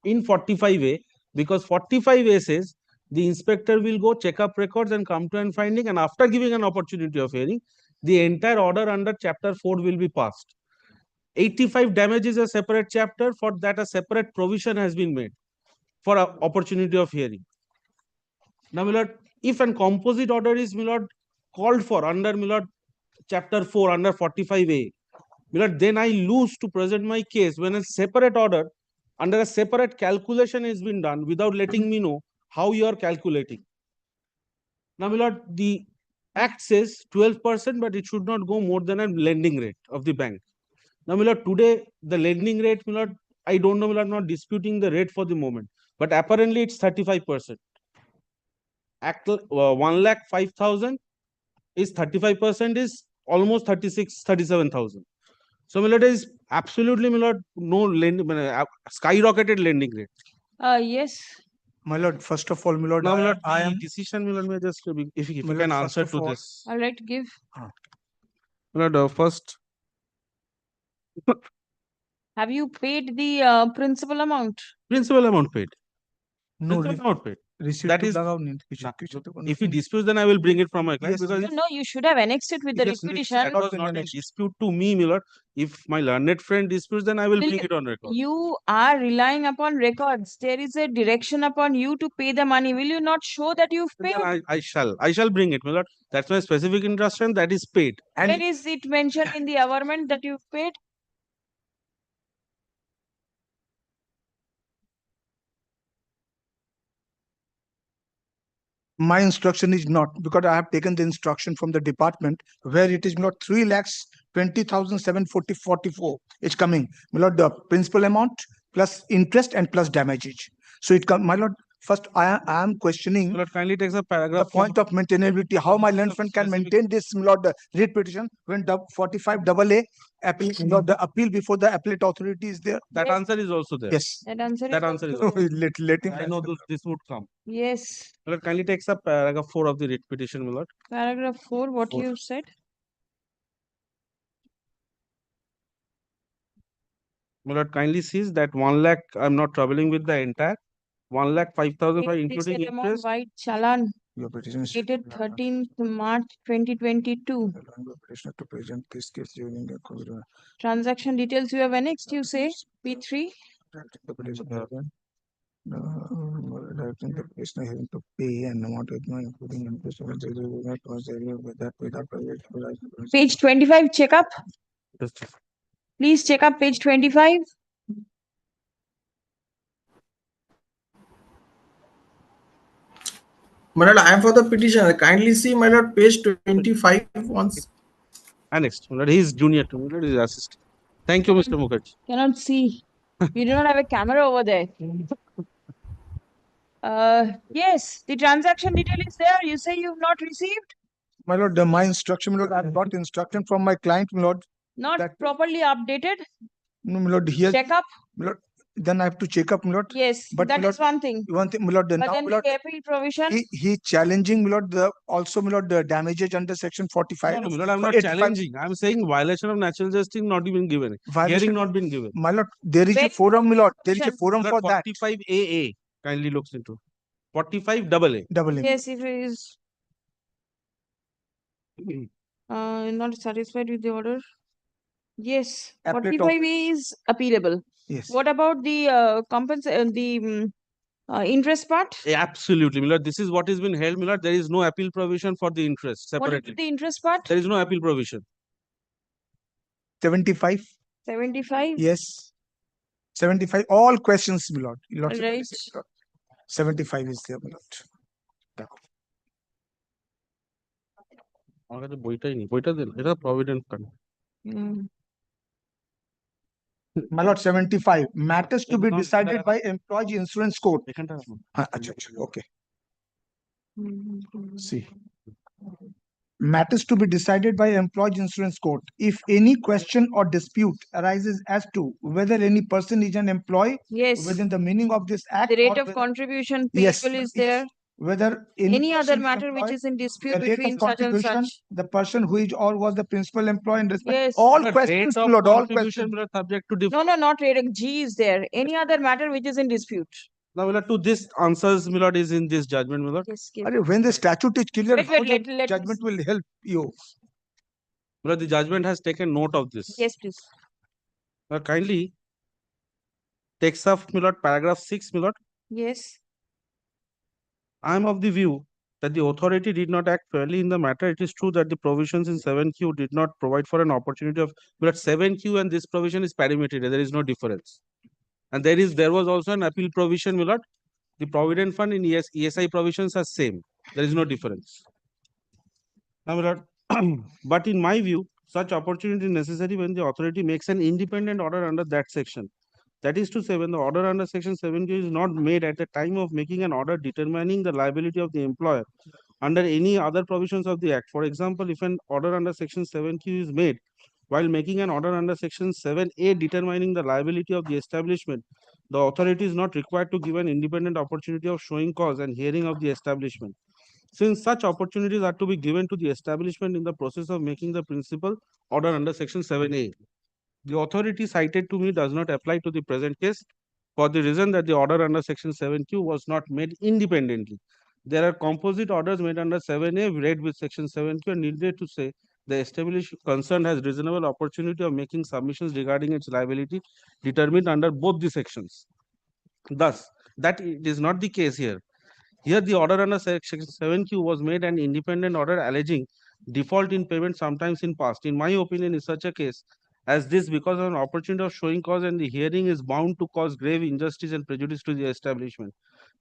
in 45A, because 45A says the inspector will go check up records and come to an finding, and after giving an opportunity of hearing, the entire order under chapter 4 will be passed. 85 damage is a separate chapter. For that, a separate provision has been made for a opportunity of hearing. Now, my lord, if an composite order is, my lord, called for under, my lord, chapter 4 under 45A, my lord, then I lose to present my case when a separate order under a separate calculation has been done without letting me know how you are calculating. Now, my lord, the act says 12%, but it should not go more than a lending rate of the bank. Now, my lord, today the lending rate, my lord, I don't know, my lord, I'm not disputing the rate for the moment, but apparently it's 35%. Act 1,05,000 is 35% is almost 37,000. So, my lord, is absolutely, my lord, no skyrocketed lending rate. Yes. My lord, first of all, my lord, Now, my lord, I am decision, my lord, may just if you My can lord, answer first of to all- this. All right, give. My lord, first, Have you paid the principal amount? principal amount paid. No, Principal amount paid. receipt That to is, লাগাও নি, কিছু তো কোনো if he thing- disputes, then I will bring it from my client Yes, because No, you should have annexed it with the yes, repetition. that was not a dispute to me, my lord. If my learned friend disputes, then I will bring it on record. You are relying upon records. There is a direction upon you to pay the money. Will you not show that you've paid? Then I shall bring it, my lord. That's my specific instruction. That is paid. Where is it mentioned in the averment that you've paid? My instruction is not, because I have taken the instruction from the department where it is not 3,20,744 is coming. My lord, the principal amount plus interest and plus damages. So it come, my lord, first I am questioning My lord, kindly takes a paragraph. the point of maintainability, how my land fund can maintain this, my lord, the writ petition when the 45AA appeal, my lord, the appeal before the appellate authority is there. That answer is also there. Yes. That answer That is answer is also also there. Let him I know this would come. Yes. My lord, kindly takes up paragraph 4 of the writ petition, my lord. Paragraph 4, what Four. you said? My lord, kindly sees that 1 lakh, I'm not troubling with the entire 1,05,000 Pay including this amount interest. by challan Your petition is dated 13th March 2022. petitioner to present this case during the COVID. Transaction details you have annexed, you say? P3? The petition directing the petitioner having to pay an amount of money including interest without Page 25, check up. Just Please check up page 25. My lord, I am for the petitioner. Kindly see, my lord, page 25 once. annexed. My lord, he is junior to me. My lord, he is assistant. Thank you, Mr. Mukherjee. Cannot see. We do not have a camera over there. Yes, the transaction detail is there. You say you've not received? My lord, my instruction, my lord, I've got instruction from my client, my lord. Not that- properly updated? No, my lord, here. Check up? My lord, then I have to check up, my lord. Yes, But that my is one thing. One thing, my lord, But now, then my the lord, appeal provision? he challenging, my lord, also, my lord, the damages under section 45. No, my lord, I'm not 85. challenging. I'm saying violation of natural justice not even given. Hearing not been given. My lord, there is a Very forum, my lord. There is a section. forum for that. 45 AA kindly looks into. 45 AA. Double A. Yes, if it is not satisfied with the order. Yes, Appellate 45A is appealable. Yes. What about the interest part? Absolutely, my lord. This is what has been held, my lord. There is no appeal provision for the interest What separately. is the interest part? There is no appeal provision. 75. 75? Yes. 75. All questions, my lord. Lordship, Right. 75 is there, my lord. আমার কাছে বইটাই নেই বইটা দিন এটা provident fund My lord, 75. Matters to be decided by employee insurance court. এখানটা Okay. See. Matters to be decided by employee insurance court. If any question or dispute arises as to whether any person is an employee Yes. within the meaning of this act, The rate or of whether- contribution Yes, payable is yes. there. Whether Any other person is matter which employed, is in dispute the rate between of such and contribution, such. the person who is or was the principal employee in respect. Yes. All But questions, rate of Lord, all contribution questions. will subject to No, no, not rate. G is there. Any other matter which is in dispute. Now, Milord, to this answers, Milord, is in this judgment, Milord. Yes, give. When the statute is clear, Wait, how wait, the let judgment will help you. Milord, the judgment has taken note of this. Yes, please. Kindly takes up, Milord, paragraph 6, Milord. Yes. I am of the view that the authority did not act fairly in the matter. It is true that the provisions in 7Q did not provide for an opportunity of, but 7Q and this provision is perimeter. There is no difference. And there was also an appeal provision, Milord. The provident fund in ESI provisions are same. There is no difference. Now, Milord, but in my view, such opportunity is necessary when the authority makes an independent order under that section. That is to say, when the order under section 7Q is not made at the time of making an order determining the liability of the employer under any other provisions of the act. For example, if an order under section 7Q is made while making an order under section 7A determining the liability of the establishment, the authority is not required to give an independent opportunity of showing cause and hearing of the establishment. Since such opportunities are to be given to the establishment in the process of making the principal order under section 7A. The authority cited to me does not apply to the present case for the reason that the order under section 7Q was not made independently. There are composite orders made under 7A read with section 7Q and needed to say the established concerned has reasonable opportunity of making submissions regarding its liability determined under both the sections. Thus, that it is not the case here. Here, the order under section 7Q was made an independent order alleging default in payment sometimes in past. In my opinion, in such a case as this, because of an opportunity of showing cause and the hearing is bound to cause grave injustice and prejudice to the establishment.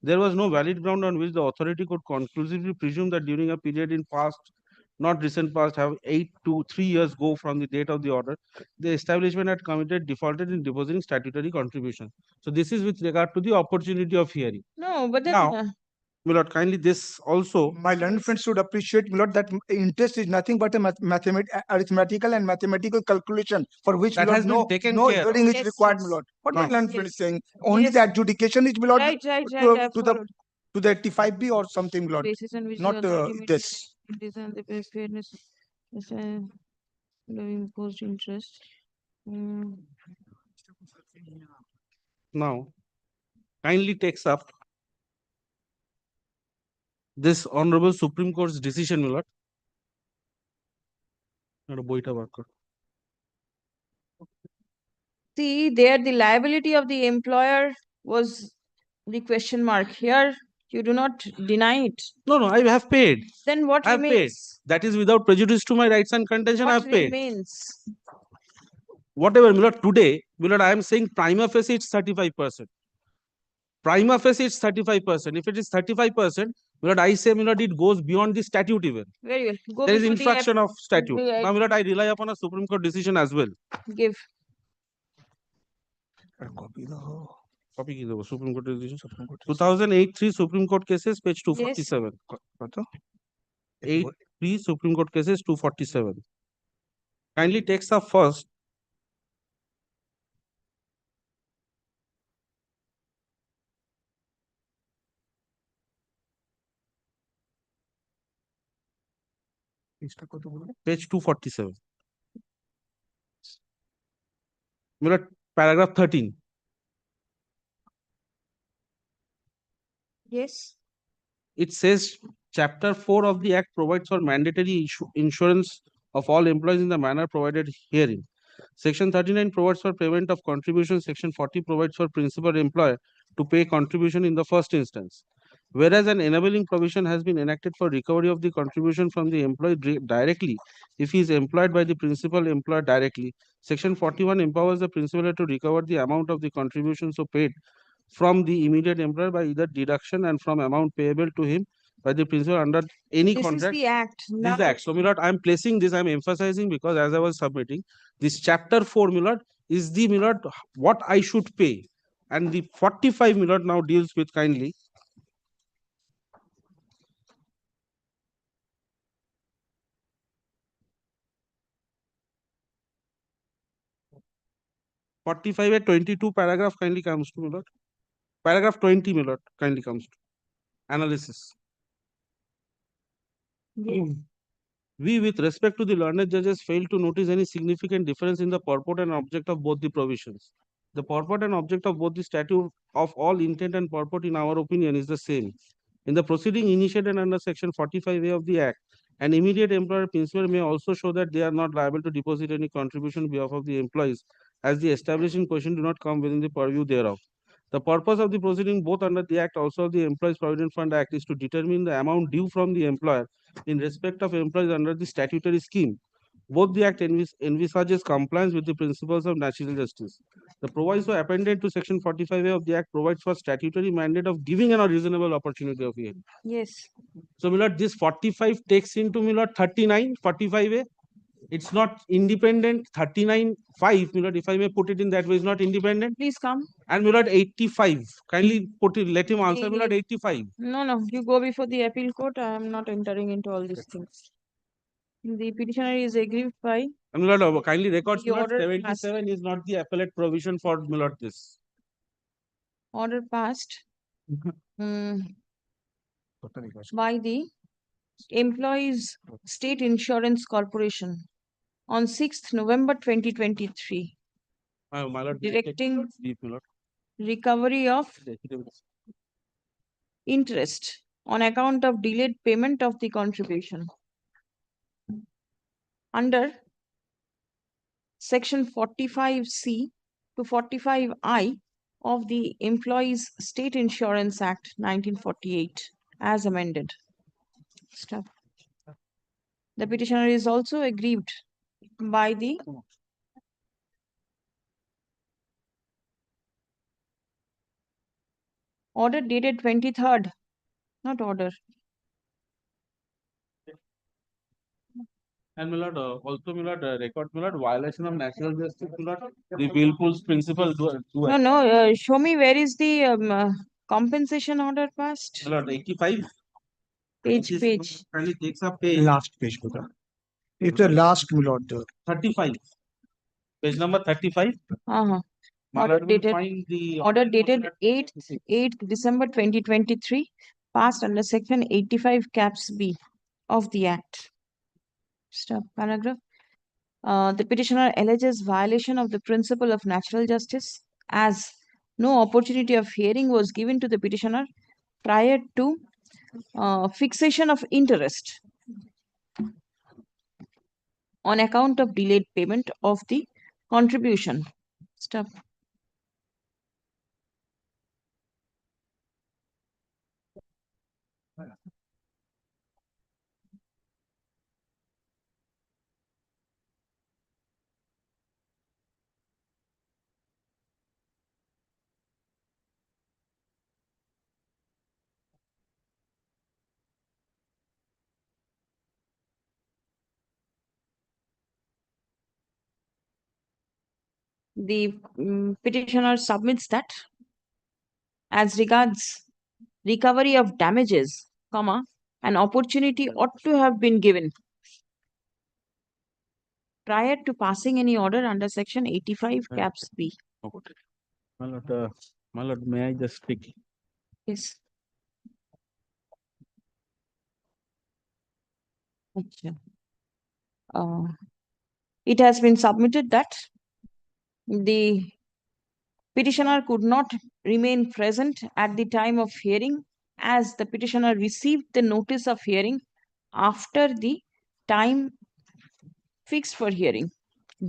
There was no valid ground on which the authority could conclusively presume that during a period in past, not recent past, have 8 to 3 years go from the date of the order, the establishment had committed defaulted in depositing statutory contribution. So this is with regard to the opportunity of hearing. No, but then. Now, Milord, kindly this also. My learned friends should appreciate, Milord, that interest is nothing but a arithmetical and mathematical calculation for which, That Milord, has been taken no care of. hearing is Yes, required, yes. Milord. What No. my learned friend Yes. is saying, only Yes. the adjudication is, Milord, Right, I to the followed. 85B or something, Milord, Basis on which not the authority this. design the best fairness the imposed interest. Now, kindly takes up this Honorable Supreme Court's decision, Milord. বইটা বার কর। See, there the liability of the employer was the question mark. Here, you do not deny it. No, I have paid. Then what I have paid. remains? That is without prejudice to my rights and contention. I What have paid. remains? Whatever, Milord, today, Milord, I am saying prima facie it's 35%. Prima facie it's 35%. If it is 35%, Milord, I say, Milord, it goes beyond the statute even. Very well. Go There is before the infraction of statute. the- Now, Milord, I rely upon a Supreme Court decision as well. Give. Copy ki debo, Supreme Court decision. 2008-3 Supreme Court cases, page 247. 8-3 Supreme Court cases, 247. Kindly takes up first. Page 247. Milord, paragraph 13. Yes. It says chapter 4 of the act provides for mandatory insurance of all employees in the manner provided herein. Section 39 provides for payment of contribution. Section 40 provides for principal employer to pay contribution in the first instance. Whereas an enabling provision has been enacted for recovery of the contribution from the employee directly if he is employed by the principal employer directly. Section 41 empowers the principal to recover the amount of the contribution so paid from the immediate employer by either deduction and from amount payable to him by the principal under any This is contract. the act. This is Now, the act. So, Milord, I'm placing this, I'm emphasizing because as I was submitting, this chapter 4, Milord, is the Milord what I should pay. And the 45, Milord, now deals with kindly 45 at 22 paragraph kindly comes to, Milord. Paragraph 20, Milord, kindly comes to. Analysis. We, with respect to the learned judges, fail to notice any significant difference in the purport and object of both the provisions. The purport and object of both the statute of all intent and purport, in our opinion, is the same. In the proceeding initiated under Section 45A of the Act, an immediate employer principal may also show that they are not liable to deposit any contribution on behalf of the employees, as the establishing question do not come within the purview thereof. The purpose of the proceeding, both under the Act, also of the Employees Provident Fund Act, is to determine the amount due from the employer in respect of employees under the statutory scheme. Both the Act envisages compliance with the principles of natural justice. The proviso appended to Section 45A of the Act provides for statutory mandate of giving an unreasonable opportunity of hearing. yes. So, Milord, this 45 takes into, Milord, 39, 45A. It's not independent. 39.5, Milord, if I may put it in that way, is not independent. Please come. And Milord, 85. Kindly put it, let him answer, Milord, 85. No, you go before the appeal court. I am not entering into all these things. The petitioner is aggrieved by. And Milord, kindly records, The Milord, order 77 is not the appellate provision for, Milord, this. Order passed by the Employees State Insurance Corporation on 6th November 2023, My Lord, directing deep, Milord. recovery of interest on account of delayed payment of the contribution. Under Section 45C to 45I of the Employees State Insurance Act 1948 as amended. Stop. The petitioner is also aggrieved by the order dated 23rd, not order. And Milord, also Milord, record Milord, violation of national justice, Milord, the Willful's principle. No, show me where is the compensation order passed. Milord, 85. Page. Kindly takes up page. Last page, Buddha. It's the last, my lord. 35. Page number 35. Order dated 8th December 2023, passed under Section 85 caps B of the Act. Stop paragraph. The petitioner alleges violation of the principle of natural justice as no opportunity of hearing was given to the petitioner prior to fixation of interest on account of delayed payment of the contribution. Stop. The petitioner submits that as regards recovery of damages, an opportunity ought to have been given prior to passing any order under Section 85 caps B. My Lord, may I just speak? Yes. It has been submitted that the petitioner could not remain present at the time of hearing as the petitioner received the notice of hearing after the time fixed for hearing,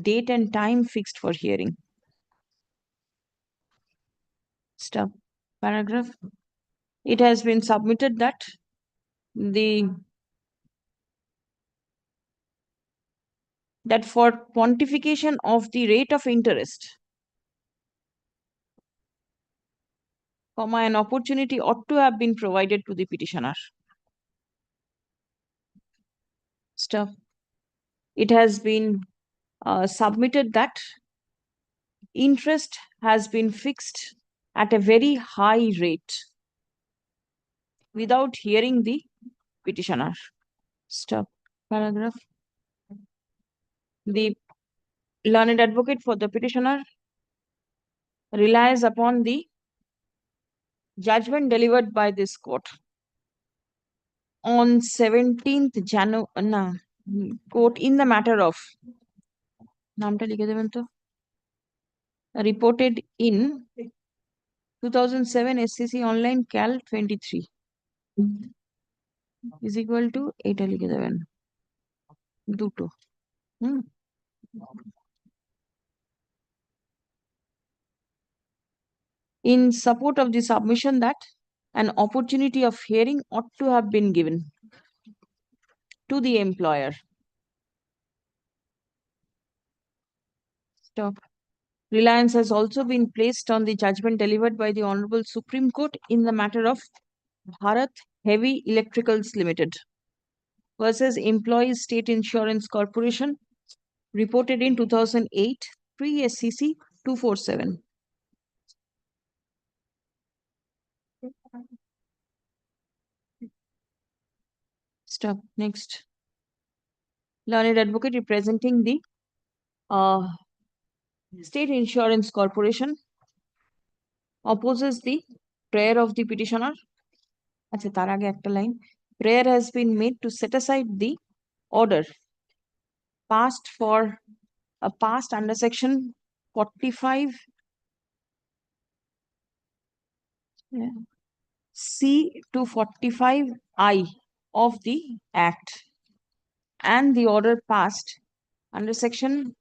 date and time fixed for hearing. Stop. Paragraph. it has been submitted that for quantification of the rate of interest, an opportunity ought to have been provided to the petitioner. Stuff. It has been submitted that interest has been fixed at a very high rate without hearing the petitioner. Stop. Paragraph. The learned advocate for the petitioner relies upon the judgment delivered by this court on 17th January, court in the matter of reported in 2007 SCC online Cal 23 is equal to 8 2. In support of the submission that an opportunity of hearing ought to have been given to the employer. Stop. Reliance has also been placed on the judgment delivered by the Honorable Supreme Court in the matter of Bharat Heavy Electricals Limited versus Employees State Insurance Corporation, reported in 2008, 3 SCC 247. Stop. Next. Learned advocate representing the State Insurance Corporation opposes the prayer of the petitioner. Prayer has been made to set aside the order passed under section 45 C to 45I of the Act and the order passed under section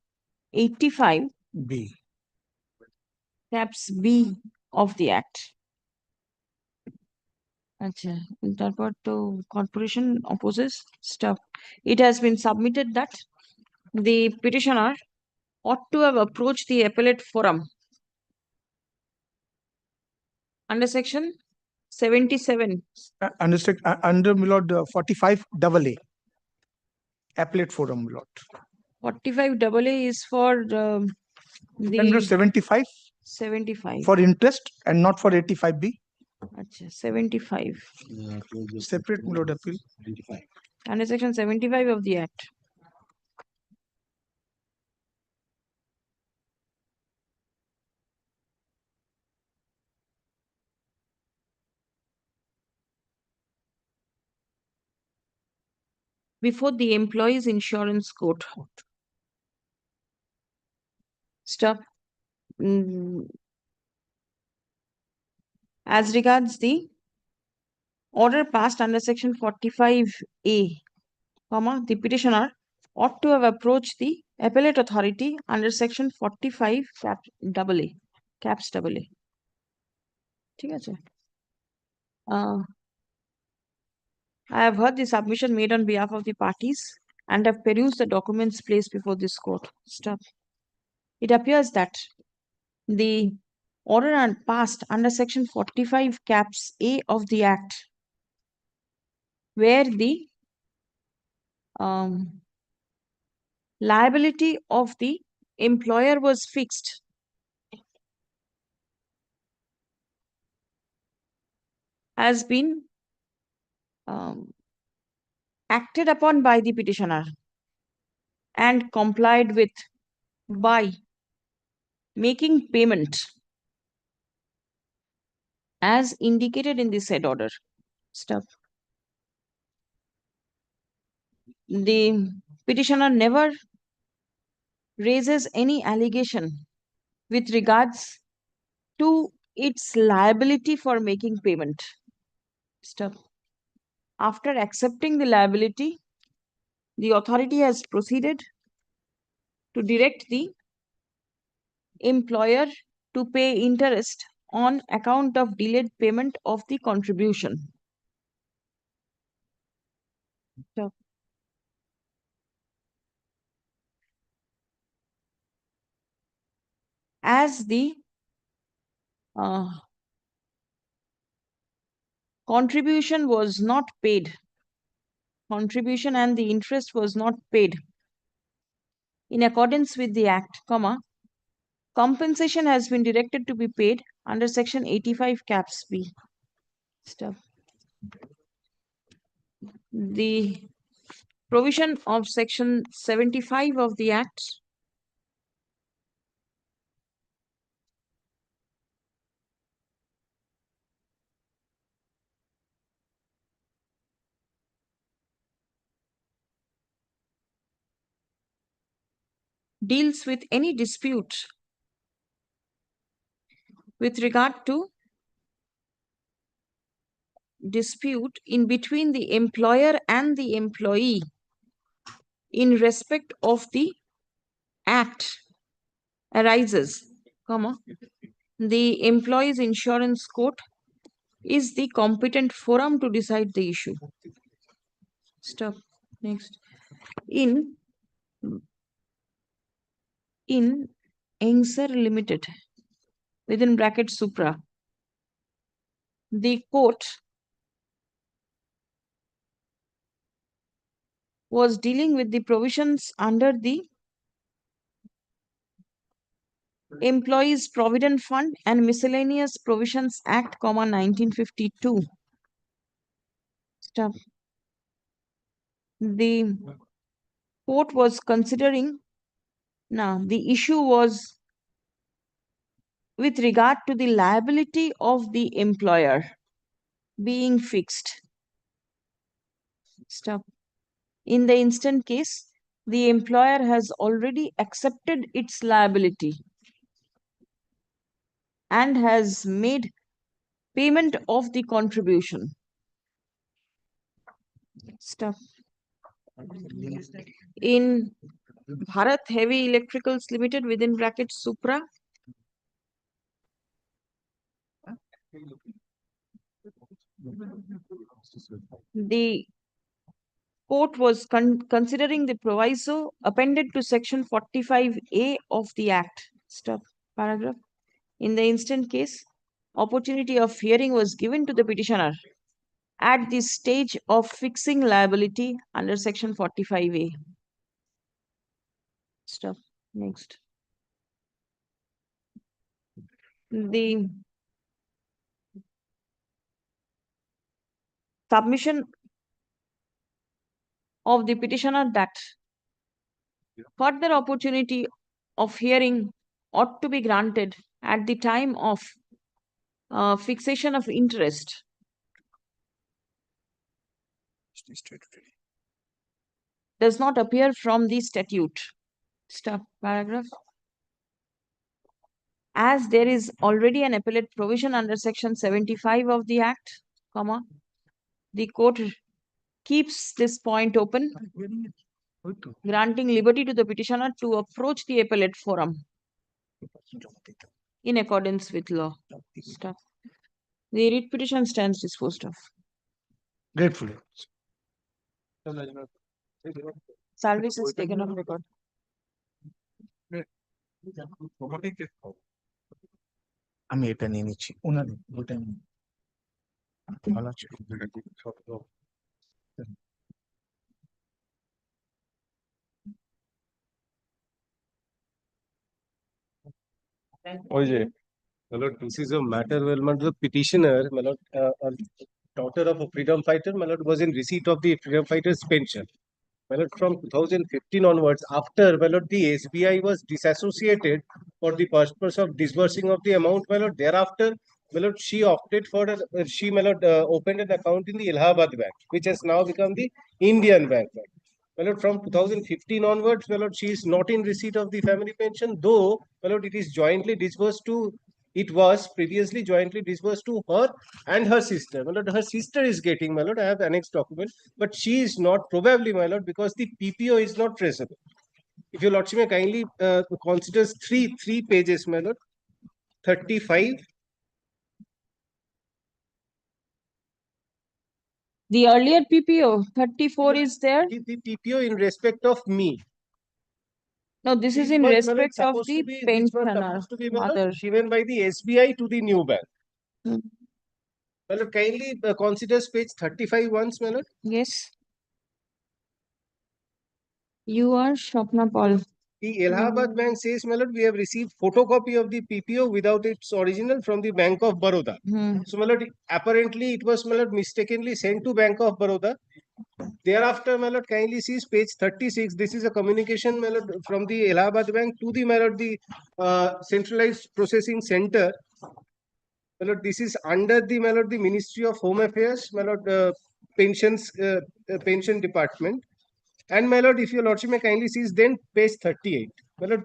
85 B. Caps B of the Act. Corporation opposes stuff. It has been submitted that the petitioner ought to have approached the appellate forum under section 77. Under Milord 45 AA. Appellate forum, Milord. 45 AA is for the Under 75. 75. For interest and not for 85B. 75. Separate Milord appeal. Under section 75 of the Act. Before the Employees Insurance Court. Stop. As regards the order passed under section 45A, the petitioner ought to have approached the appellate authority under section 45 caps AA. I have heard the submission made on behalf of the parties and have perused the documents placed before this court. Stop. It appears that the order passed under section 45 caps A of the Act, where the liability of the employer was fixed, has been acted upon by the petitioner and complied with by making payment as indicated in the said order. Stop. The petitioner never raises any allegation with regards to its liability for making payment. Stop. After accepting the liability, the authority has proceeded to direct the employer to pay interest on account of delayed payment of the contribution. So, as the contribution was not paid, contribution and the interest was not paid in accordance with the Act, compensation has been directed to be paid under Section 85 Caps B. Stuff. The provision of Section 75 of the Act deals with any dispute with regard to dispute in between the employer and the employee in respect of the Act arises, the employees insurance court is the competent forum to decide the issue. Stop. Next. In Engser Limited, within bracket Supra, the court was dealing with the provisions under the Employees Provident Fund and Miscellaneous Provisions Act, 1952. Stop. The court was considering, the issue was with regard to the liability of the employer being fixed. Stop. In the instant case, the employer has already accepted its liability and has made payment of the contribution. Stop. In Bharat Heavy Electricals Limited, within bracket Supra, the court was considering the proviso appended to Section 45A of the Act. Stop. Paragraph. In the instant case, opportunity of hearing was given to the petitioner at the stage of fixing liability under Section 45A. Stop. Next. The submission of the petitioner that further opportunity of hearing ought to be granted at the time of fixation of interest does not appear from the statute. Stop. Paragraph. As there is already an appellate provision under Section 75 of the Act, the court keeps this point open, granting liberty to the petitioner to approach the appellate forum in accordance with law. Stop. The writ petition stands disposed of. Gratefully. Service is taken off record. আমি এটা নিয়ে নিচ্ছি ওনাদের ওটা ভালো আছে This is a matter where the petitioner, a daughter of a freedom fighter, was in receipt of the freedom fighter's pension. From 2015 onwards, after the SBI was disassociated for the purpose of disbursing of the amount, thereafter she opted for she opened an account in the Allahabad Bank, which has now become the Indian Bank. From 2015 onwards, she is not in receipt of the family pension, though it is jointly disbursed to. It was previously jointly disbursed to her and her sister. Her sister is getting, I have the annexed document, but she is not, probably, because the PPO is not traceable. If your lordship kindly considers three pages, 35, The earlier PPO 34 is there. The PPO in respect of me. No, this is This in was, respect of supposed the to be, this was pensioner supposed to be mother. given by the SBI to the new bank. Hmm. Well, kindly consider page 35 once, Malad. Yes. You are Shopna Paul. The Allahabad Bank says, Malad, we have received photocopy of the PPO without its original from the Bank of Baroda. So, Malad, apparently it was, Malad, mistakenly sent to Bank of Baroda. Thereafter, Malad, kindly sees page 36. This is a communication, Malad, from the Allahabad Bank to the, Malad, the centralized processing center. Malad, this is under the, Malad, the Ministry of Home Affairs, Malad, pension department. And my lord, if your lordship may kindly sees then page 38. My lord,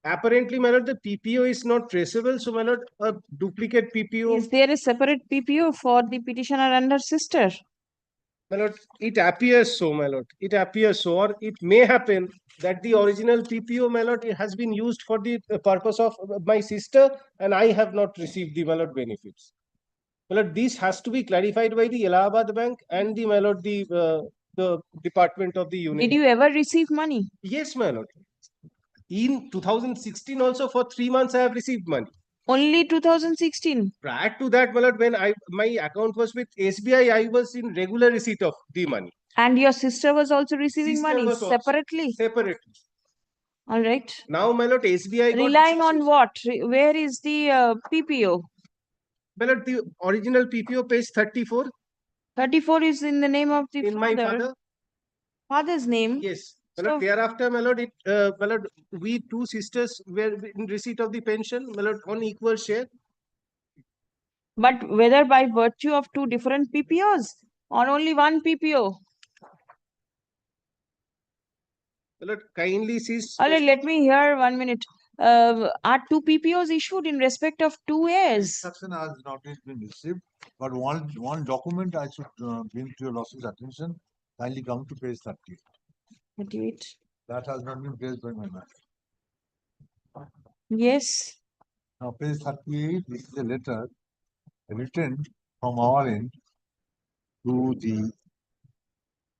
apparently, my lord, the PPO is not traceable. So, my lord, a duplicate PPO. Is there a separate PPO for the petitioner and her sister? My lord, it appears so, my lord. It appears so, or it may happen that the original PPO, my lord, it has been used for the purpose of my sister, and I have not received the, my lord, benefits. My lord, this has to be clarified by the Allahabad Bank and the, my lord, the department of the union. Did you ever receive money? Yes, my lord. In 2016 also for 3 months I have received money. Only 2016? Prior to that, my lord, when my account was with SBI, I was in regular receipt of the money. And your sister was also receiving Sister money was also separately? Separately. All right. Now, my lord, SBI got Relying on what? Where is the PPO? My lord, the original PPO page 34. 34 is in the name of the In my father. Father's name? Yes. My lord, thereafter, my lord, my lord, we two sisters were in receipt of the pension, my lord, on equal share. But whether by virtue of two different PPOs or only one PPO? My lord, kindly cease. All right, let me hear 1 minute. Are two PPOs issued in respect of two heirs? Instruction has not yet been received, but one document I should bring to your lordship's attention. Kindly come to page 38. 38. That has not been placed by my man. Yes. Now, page 38, this is a letter written from our end to the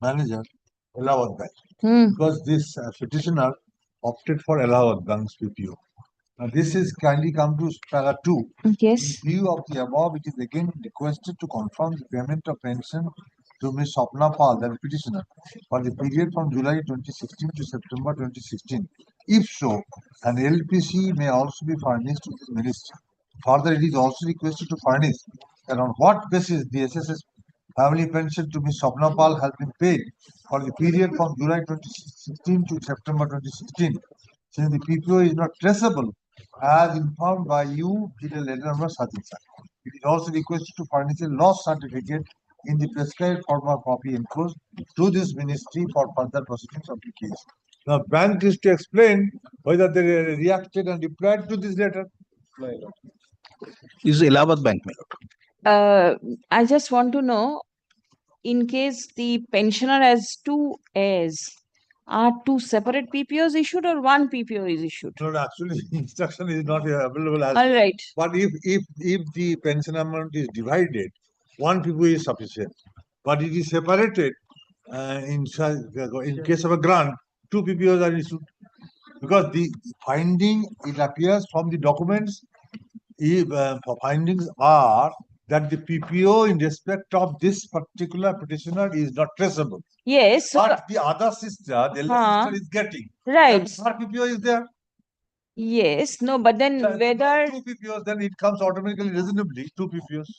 manager, Allahabad Bank. Because this petitioner opted for Allahabad Bank's PPO. Now, this is kindly come to para 2. Yes. In view of the above, it is again requested to confirm the payment of pension to Ms. Swapna Pal, the petitioner, for the period from July 2016 to September 2016. If so, an LPC may also be furnished to the ministry. Further, it is also requested to furnish that on what basis the SSS family pension to Ms. Swapna Pal has been paid for the period from July 2016 to September 2016. Since the PPO is not traceable, as informed by you in a letter number such and such. It is also requested to furnish a loss certificate in the prescribed form of copy enclosed to this ministry for further proceedings of the case. The bank is to explain whether they reacted and replied to this letter. This is Allahabad Bank, my lord. I just want to know, in case the pensioner has two heirs, are two separate PPOs issued or one PPO is issued? No, actually, instruction is not available as. All right. But if the pension amount is divided, one PPO is sufficient. But it is separated in case of a grant, two PPOs are issued. Because the finding, it appears from the documents, findings are that the PPO in respect of this particular petitioner is not traceable. Yes. But the other sister, the elder sister is getting. Right. Her PPO is there. Yes. No, but then whether. Two PPOs, then it comes automatically reasonably, two PPOs.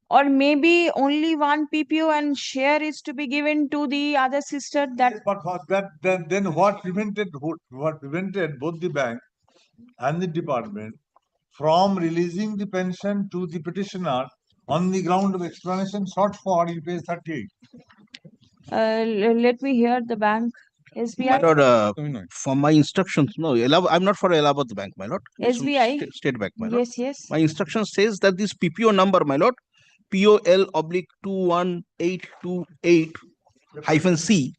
Or maybe only one PPO and share is to be given to the other sister. That. Yes, but for that, then what prevented both the bank and the department from releasing the pension to the petitioner on the ground of explanation sought for in page 38? Let me hear the bank. SBI. My lord, for my instructions, no, I'm not for Allahabad Bank, my lord. It's from SBI. State Bank, my lord. Yes, yes. My instruction says that this PPO number, my lord, POL/21828-C.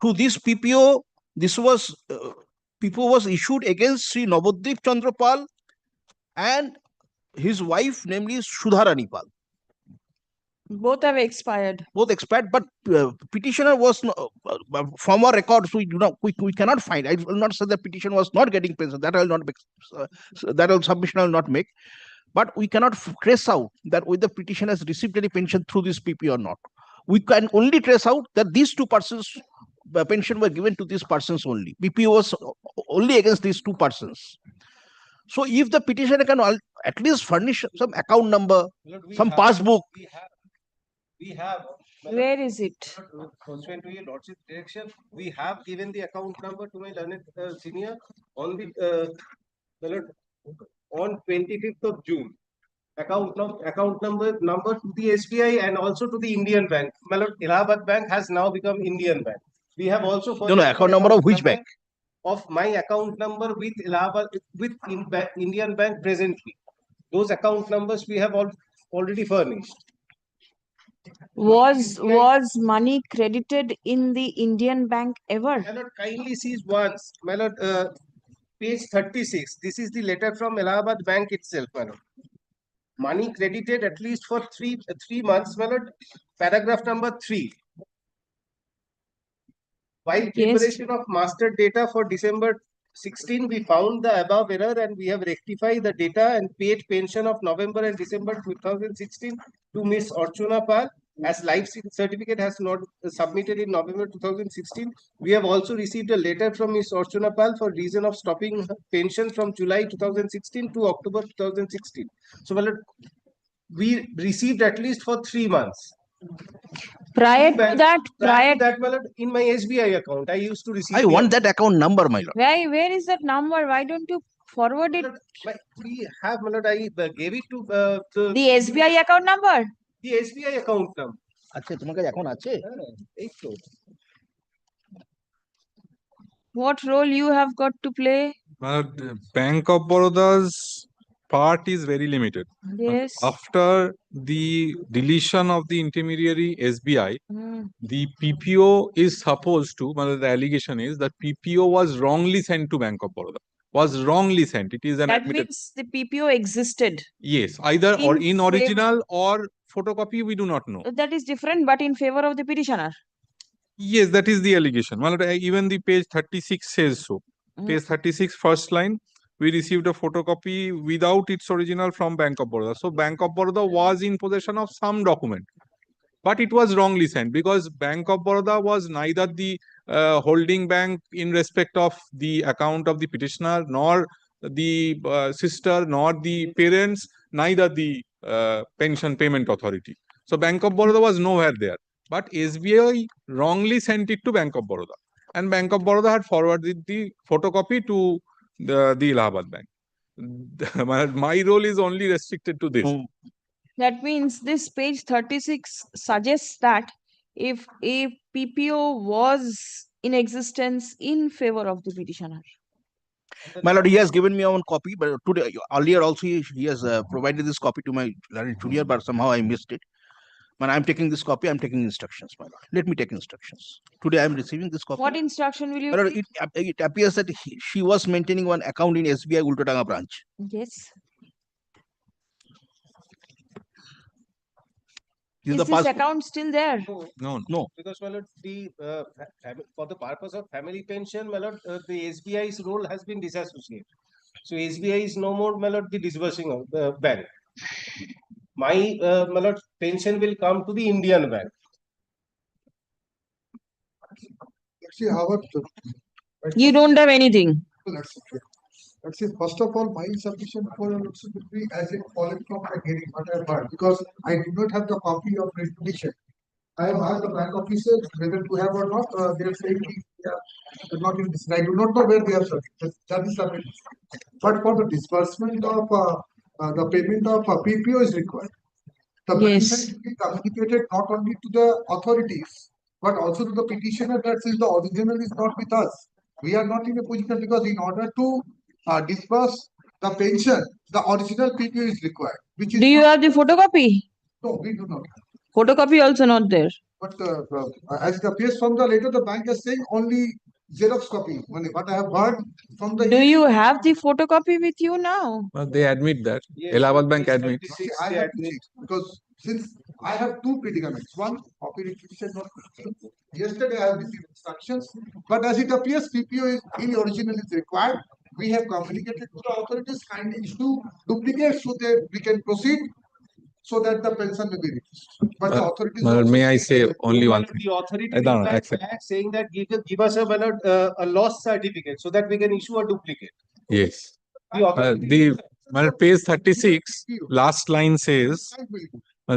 To this PPO, PPO was issued against Sri Navadip Chandra Pal and his wife, namely Sudharani Pal. Both have expired. Both expired, but petitioner was from our records we cannot find. I will not say the petition was not getting pension. That I will not make. That will submission I will not make. But we cannot trace out that whether the petitioner has received any pension through this PP or not. We can only trace out that these two persons pension were given to these persons only. PP was only against these two persons. So if the petitioner can at least furnish some account number, some passbook. We have. Where is it? Pursuant to your lordship's direction, we have given the account number to my learned senior on the on 25th of June. Account number to the SBI and also to the Indian Bank. My lord, Allahabad Bank has now become Indian Bank. We have also account number of which bank? Of my account number with Allahabad with Indian Bank presently. Those account numbers we have already furnished. Was money credited in the Indian bank ever? My lord, kindly sees once. My lord, page 36. This is the letter from Allahabad Bank itself, my lord. Money credited at least for three months, my lord. Paragraph number 3. While preparation of master data for December 16, we found the above error and we have rectified the data and paid pension of November and December 2016 to Miss Archana Pal, as life certificate has not submitted in November 2016. We have also received a letter from Miss Archana Pal for reason of stopping pension from July 2016 to October 2016. So, well, we received at least for 3 months. Prior to that, my lord, in my SBI account, I used to receive. I want that account number, my lord. Where is that number? Why don't you forward it? We have, my lord, I gave it to the SBI account number. The SBI account number. What role you have got to play? Bank of Baroda's part is very limited. Yes. After the deletion of the intermediary SBI, the PPO is supposed to, the allegation is that PPO was wrongly sent to Bank of Baroda. Was wrongly sent. It is an that admitted. means the PPO existed. Yes, either or in original or photocopy, we do not know. That is different, but in favor of the petitioner. Yes, that is the allegation. Even the page 36 says so. Page 36, first line, we received a photocopy without its original from Bank of Baroda. So Bank of Baroda was in possession of some document, but it was wrongly sent because Bank of Baroda was neither the holding bank in respect of the account of the petitioner, nor the sister, nor the parents, neither the pension payment authority. So Bank of Baroda was nowhere there. But SBI wrongly sent it to Bank of Baroda. And Bank of Baroda had forwarded the photocopy to the Allahabad Bank. My role is only restricted to this. That means this page 36 suggests that if a PPO was in existence in favor of the petitioner. My lord, he has given me one copy, but today earlier also he has provided this copy to my junior, but somehow I missed it. When I'm taking this copy, I'm taking instructions, my lord. Let me take instructions. Today I'm receiving this copy. What instruction will you take? It appears that she was maintaining one account in SBI Ultodanga branch. Yes. Is this account still there? No. Because, my lord, for the purpose of family pension, my lord, the SBI's role has been disassociated. So SBI is no more, my lord, the disbursing of the bank. My lord, pension will come to the Indian bank. Actually, Howard, you don't have anything. Actually, first of all, my submission for a looks would be as a fallen from my hearing, what I have heard, because I do not have the copy of the petition. I have asked the bank officers whether to have or not. They are saying they are not in this. I do not know where they are serving. That is the. But for the disbursement of the payment of PPO is required. The petition should be communicated not only to the authorities, but also to the petitioner that since the original is not with us, we are not in a position because in order to disburse the pension, the original PPO is required. Which is do you have the photocopy? No, we do not. Photocopy also not there. But as it appears from the letter, the bank is saying only Xerox copy. What I have heard from the. Do you have the photocopy with you now? They admit that. Allahabad Bank admits. See, I have to check because since I have two predicaments. One, copy requisition not. Yesterday I have received instructions, but as it appears, PPO is in original is required. We have communicated to the authorities and issue duplicates so that we can proceed so that the pension may be reduced. But the authorities. May I say only one thing? The authority I don't know, replied accept. back saying that give us a loss certificate so that we can issue a duplicate. Yes. Page 36, last line says,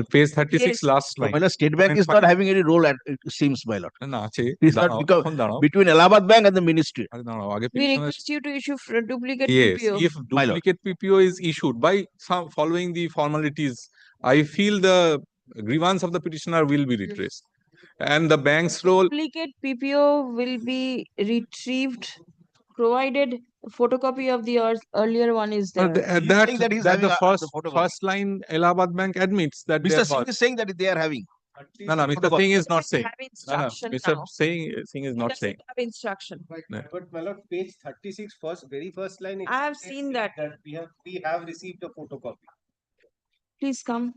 page 36, Yes. last So, line. my lord, State Bank is not having any role, it seems, my lord. No, It's not because between Allahabad Bank and the ministry. We request you to issue for duplicate Yes, PPO. if duplicate PPO is issued by some following the formalities, I feel the grievance of the petitioner will be redressed. And the bank's role. Duplicate PPO will be retrieved provided a photocopy of the earlier one is there. The first line Allahabad Bank admits that Mr. Singh is saying that they are having. No, Mr. Singh is not saying. Have instruction Mr. now. Singh is not saying. Have instruction. No. But my lord, page 36, very first line. I have seen that. We have received a photocopy. Please come.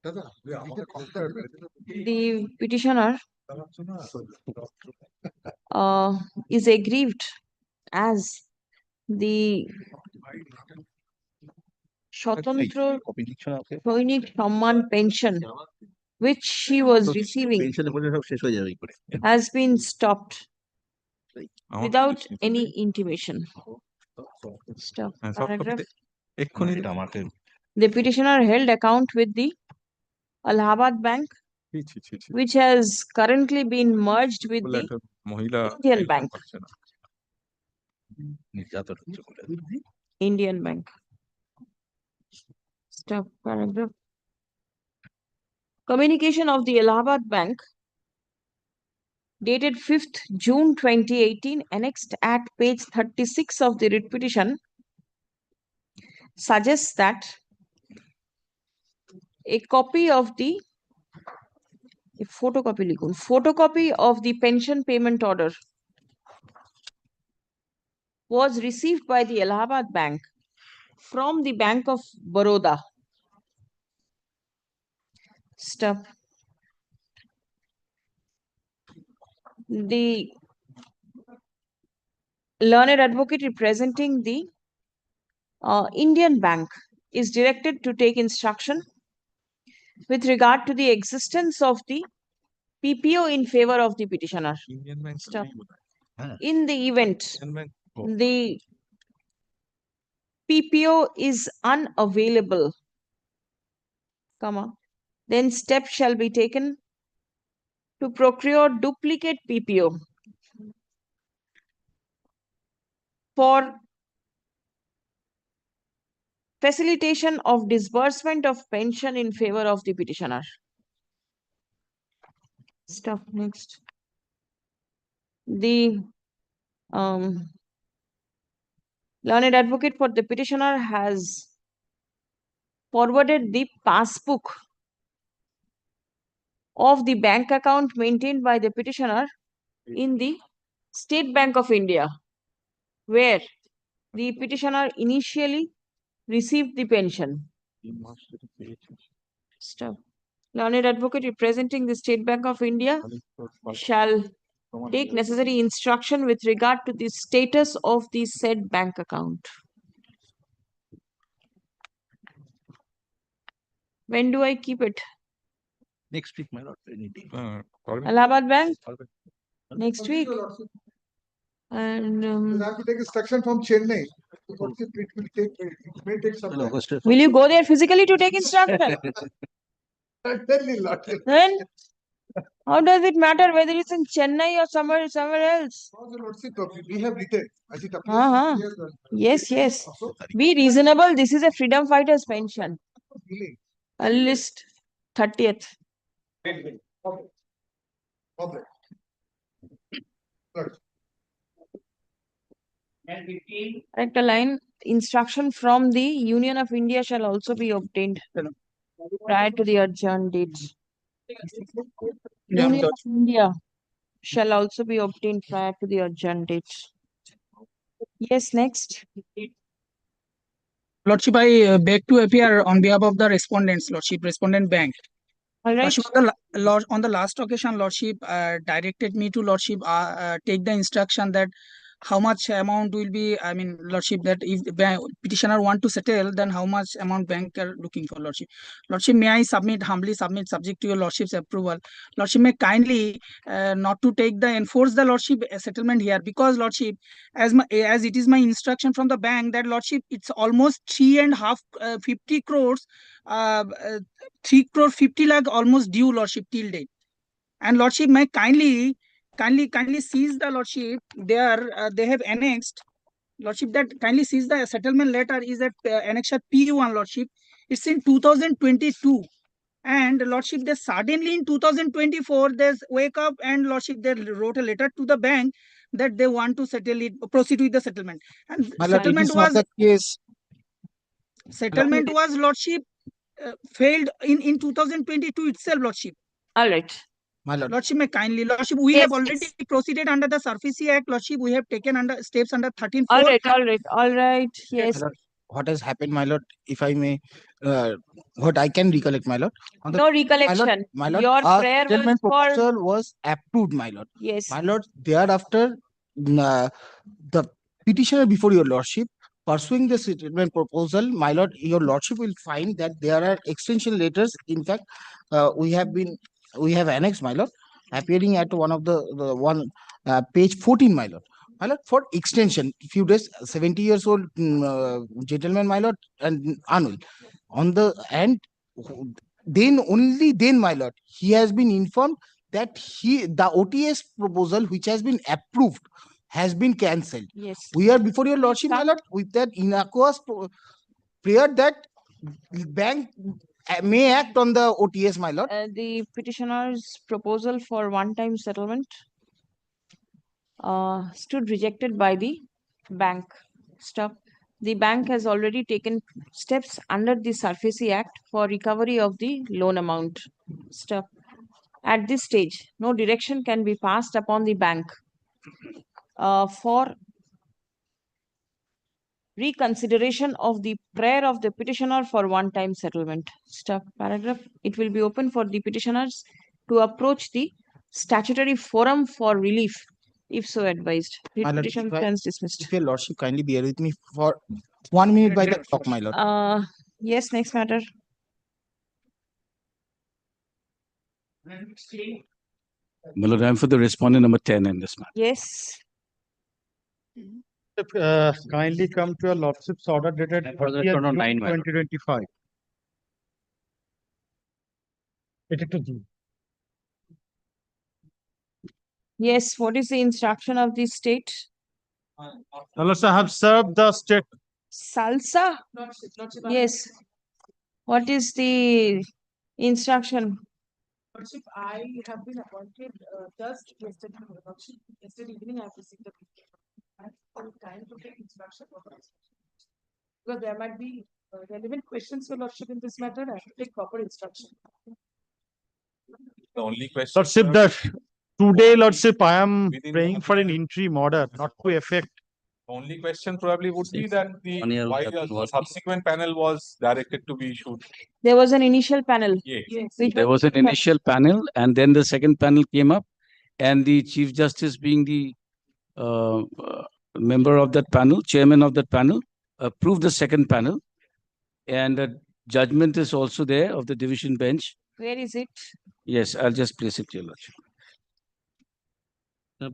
The petitioner is aggrieved as the Swatantra Sainik Samman pension which she was receiving has been stopped without any intimation. Stop. Paragraph. The petitioner held account with the Allahabad Bank, which has currently been merged with the Indian Bank. Indian Bank. Stop. Paragraph. Communication of the Allahabad Bank dated 5th June 2018, annexed at page 36 of the writ petition, suggests that a copy of the photocopy of the pension payment order was received by the Allahabad Bank from the Bank of Baroda. Stop. The learned advocate representing the Indian Bank is directed to take instruction with regard to the existence of the PPO in favor of the petitioner. Stop. In the event the PPO is unavailable, then steps shall be taken to procure duplicate PPO for facilitation of disbursement of pension in favor of the petitioner. Stop. Next. The learned advocate for the petitioner has forwarded the passbook of the bank account maintained by the petitioner in the State Bank of India, where the petitioner initially received the pension. Stop. Learned advocate representing the State Bank of India shall take necessary instruction with regard to the status of the said bank account. When do I keep it? Next week, my lord. Any day. Allahabad Bank? Next week. And I have to take instruction from Chennai. It may take some time. will you go there physically to take instruction? Then how does it matter whether it's in Chennai or somewhere else? We have written. As it appears, Yes. Be reasonable. This is a freedom fighter's pension. A list 30th. Correct a line. Instruction from the Union of India shall also be obtained prior to the adjourned date. Union of India shall also be obtained prior to the adjourned date. Yes, next. Lordship, I beg to appear on behalf of the respondents, Lordship, respondent bank. All right. Lordship, on the last occasion, Lordship directed me to Lordship take the instruction that how much amount will be, I mean, Lordship, that if the petitioner want to settle, then how much amount bank are looking for, Lordship. Lordship, may I humbly submit, subject to your Lordship's approval. Lordship, may kindly not to enforce the Lordship settlement here, because Lordship, as it is my instruction from the bank that Lordship, it's almost 50 crores, 3 crore 50 lakh almost due, Lordship, till date. And Lordship, may kindly seize the Lordship. They have annexed, Lordship, that kindly seize the settlement letter is at annexure P1, Lordship. It's in 2022. And Lordship, they suddenly in 2024, they wake up and Lordship, they wrote a letter to the bank that they want to settle it, proceed with the settlement. And settlement was, Lordship, failed in 2022 itself, Lordship. All right. My Lord. Lordship, may kindly, Lordship, we have already proceeded under the SARFAESI Act, Lordship. We have taken steps under 13(4). All right. Yes. My Lord, what has happened, my Lord, if I may, what I can recollect, my Lord. No recollection. My Lord, Your our prayer settlement was for... proposal was approved, my Lord. Yes. My Lord, thereafter, the petitioner before your Lordship, pursuing the settlement proposal, my Lord, your Lordship will find that there are extension letters. In fact, we have annexed, my Lord, appearing at one of the page 14, my Lord. My Lord, for extension, few days, 70 years old gentleman, my Lord, and Anul. Only then, my Lord, he has been informed that the OTS proposal, which has been approved, has been cancelled. Yes. We are before your Lordship, my Lord, with that innocuous prayer that bank may act on the OTS, my Lord. The petitioner's proposal for one-time settlement stood rejected by the bank. The bank has already taken steps under the SARFAESI Act for recovery of the loan amount. At this stage, no direction can be passed upon the bank for reconsideration of the prayer of the petitioner for one-time settlement. Paragraph. It will be open for the petitioners to approach the statutory forum for relief, if so advised. The petition stands dismissed. If your Lordship kindly bear with me for 1 minute by the clock, my Lord. Yes, next matter. My Lord, I am for the respondent number 10 in this matter. Yes. Kindly come to your Lordship's order dated 30th June 2025. Yes, what is the instruction of the state? Lordship, I have served the state. Salsa? Yes. What is the instruction? Lordship, I have been appointed just yesterday. Lordship, yesterday evening I have received the time to take instruction. Because there might be relevant questions for Lordship in this matter. I have to take proper instruction. The only question. Lordship, that today, Lordship, I am praying for an interim order, not to effect. Only question probably would be that why the subsequent panel was directed to be issued. There was an initial panel. Yes. There was an initial panel, and then the second panel came up, and the Chief Justice, being the member of that panel, chairman of that panel, approved the second panel, and the judgment is also there of the division bench. Where is it? Yes, I'll just place it here, Lordship.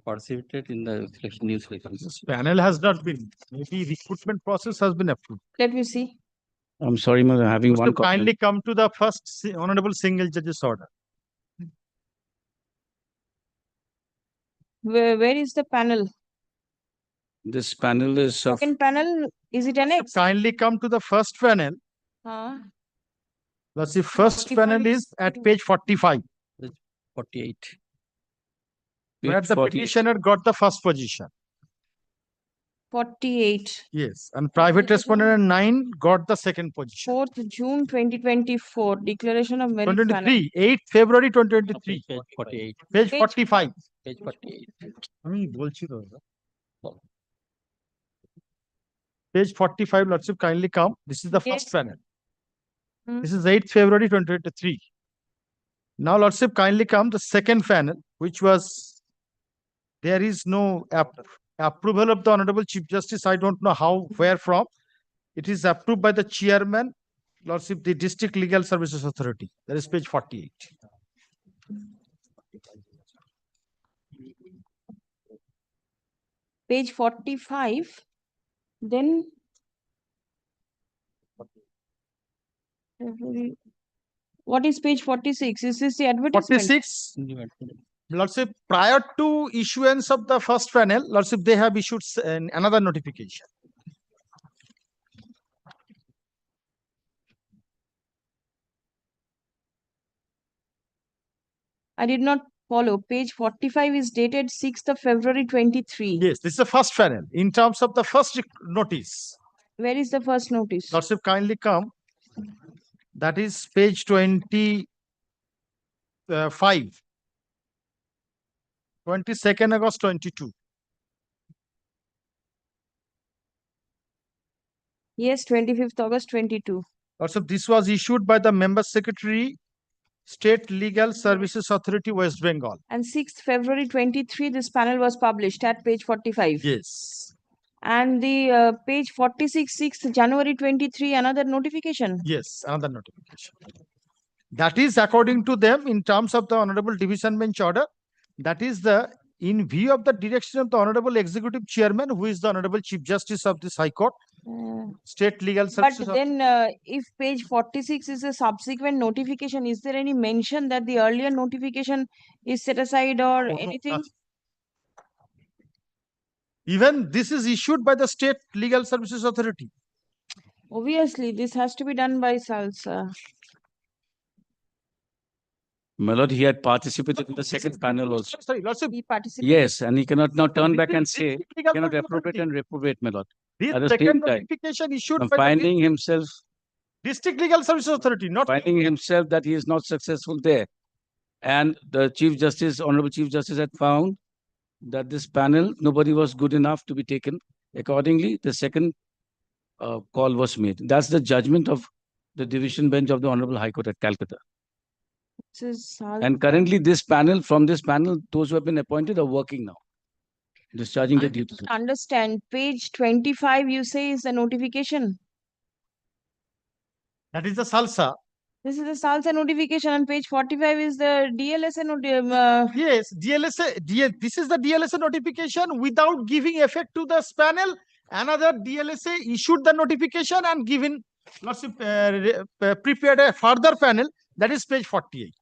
Participated in the selection news. This panel has not been. Maybe recruitment process has been approved. Let me see. I'm sorry, I'm having one copy. Kindly come to the first honorable single judge's order. Where is the panel? This panel is Second panel, is it annexed? Kindly come to the first panel. Let's see, first panel is at page 45. 48. Where the petitioner got the first position. 48. Yes, and private respondent 9 got the second position. 4th June 2024, declaration of merit panel. 2023, 8th February 2023. Page 48. Page Page- 45. Page 48. আমি বলছি তো দাদা। Page 45, Lordship, kindly come. This is the first Yes. panel. Hmm. This is 8th February 2023. Now, Lordship, kindly come the second panel, which was, there is no approval of the Honorable Chief Justice. I don't know how, where from. It is approved by the chairman, Lordship, the District Legal Services Authority. That is page 48. Page 45. Then what is page 46? Is this the advertisement? 46. Lordship, prior to issuance of the first panel, Lordship, they have issued another notification. I did not follow. Page 45 is dated 6th of February 23. Yes, this is the first panel. In terms of the first notice, Where is the first notice? Lordship, kindly come. That is page 25. 22nd August 22. Yes, 25th August 22. Also, this was issued by the Member Secretary, State Legal Services Authority, West Bengal. And 6th February 23, this panel was published at page 45. Yes. And the page 46, 6th January 23, another notification. Yes, another notification. That is according to them in terms of the Honorable Division Bench order. That is the in view of the direction of the Honorable Executive Chairman, who is the Honorable Chief Justice of this High Court, State Legal But Services. then if page 46 is a subsequent notification, is there any mention that the earlier notification is set aside or anything? Even this is issued by the State Legal Services Authority. Obviously, this has to be done by SALSA. My lord, he had participated in the second panel also. Sorry, Lordship. He participated. Yes, and he cannot now turn back and say, Legal cannot Services appropriate Authority. and reprobate, my lord. This At the second same time, notification issued from by the finding himself, District Legal Services Authority, not finding himself that he is not successful there. And the Chief Justice, Honorable Chief Justice had found that this panel, nobody was good enough to be taken. Accordingly, the second call was made. That's the judgment of the division bench of the Honorable High Court at Calcutta. This is SALSA. And currently this panel, from this panel, those who have been appointed are working now, discharging their duties. Understand, page 25 you say is the notification. that is the SALSA. This is the SALSA notification and page 45 is the DLSA Yes, this is the DLSA notification without giving effect to the panel. Another DLSA issued the notification and given, Lordship, prepared a further panel. That is page 48.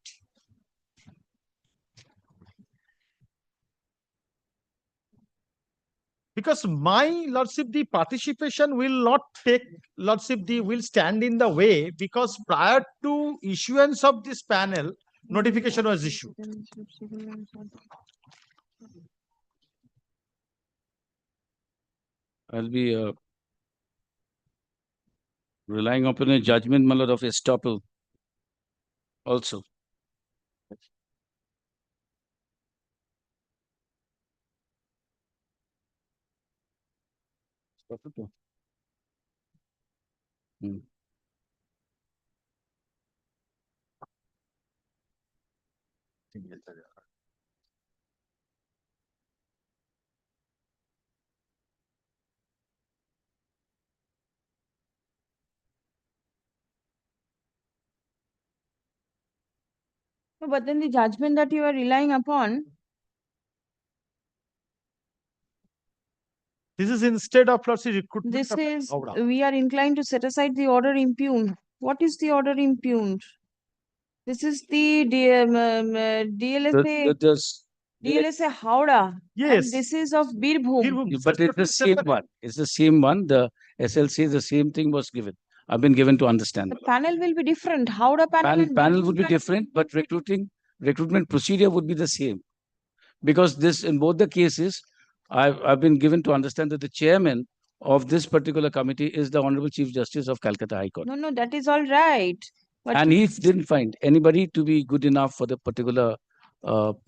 Because my Lordship, the participation will not take, Lordship, will stand in the way, because prior to issuance of this panel, notification was issued. I'll be relying upon a judgment, my lord, of estoppel also. Hmm. No, but then the judgment that you are relying upon, This is instead of, Lordship, recruitment. this of is, Howrah. we are inclined to set aside the order impugned. What is the order impugned? This is the DLSA, DLSA Howrah. Yes. And this is of Birbhum. But it's the same one. It's the same one. The SLC, the same thing was given. I've been given to understand. The panel will be different. Howrah panel. and Panel Birbhum would be panel. different, but recruitment procedure would be the same. Because this, in both the cases, I've been given to understand that the chairman of this particular committee is the Honorable Chief Justice of Calcutta High Court. No, that is all right. But And he didn't find anybody to be good enough for the particular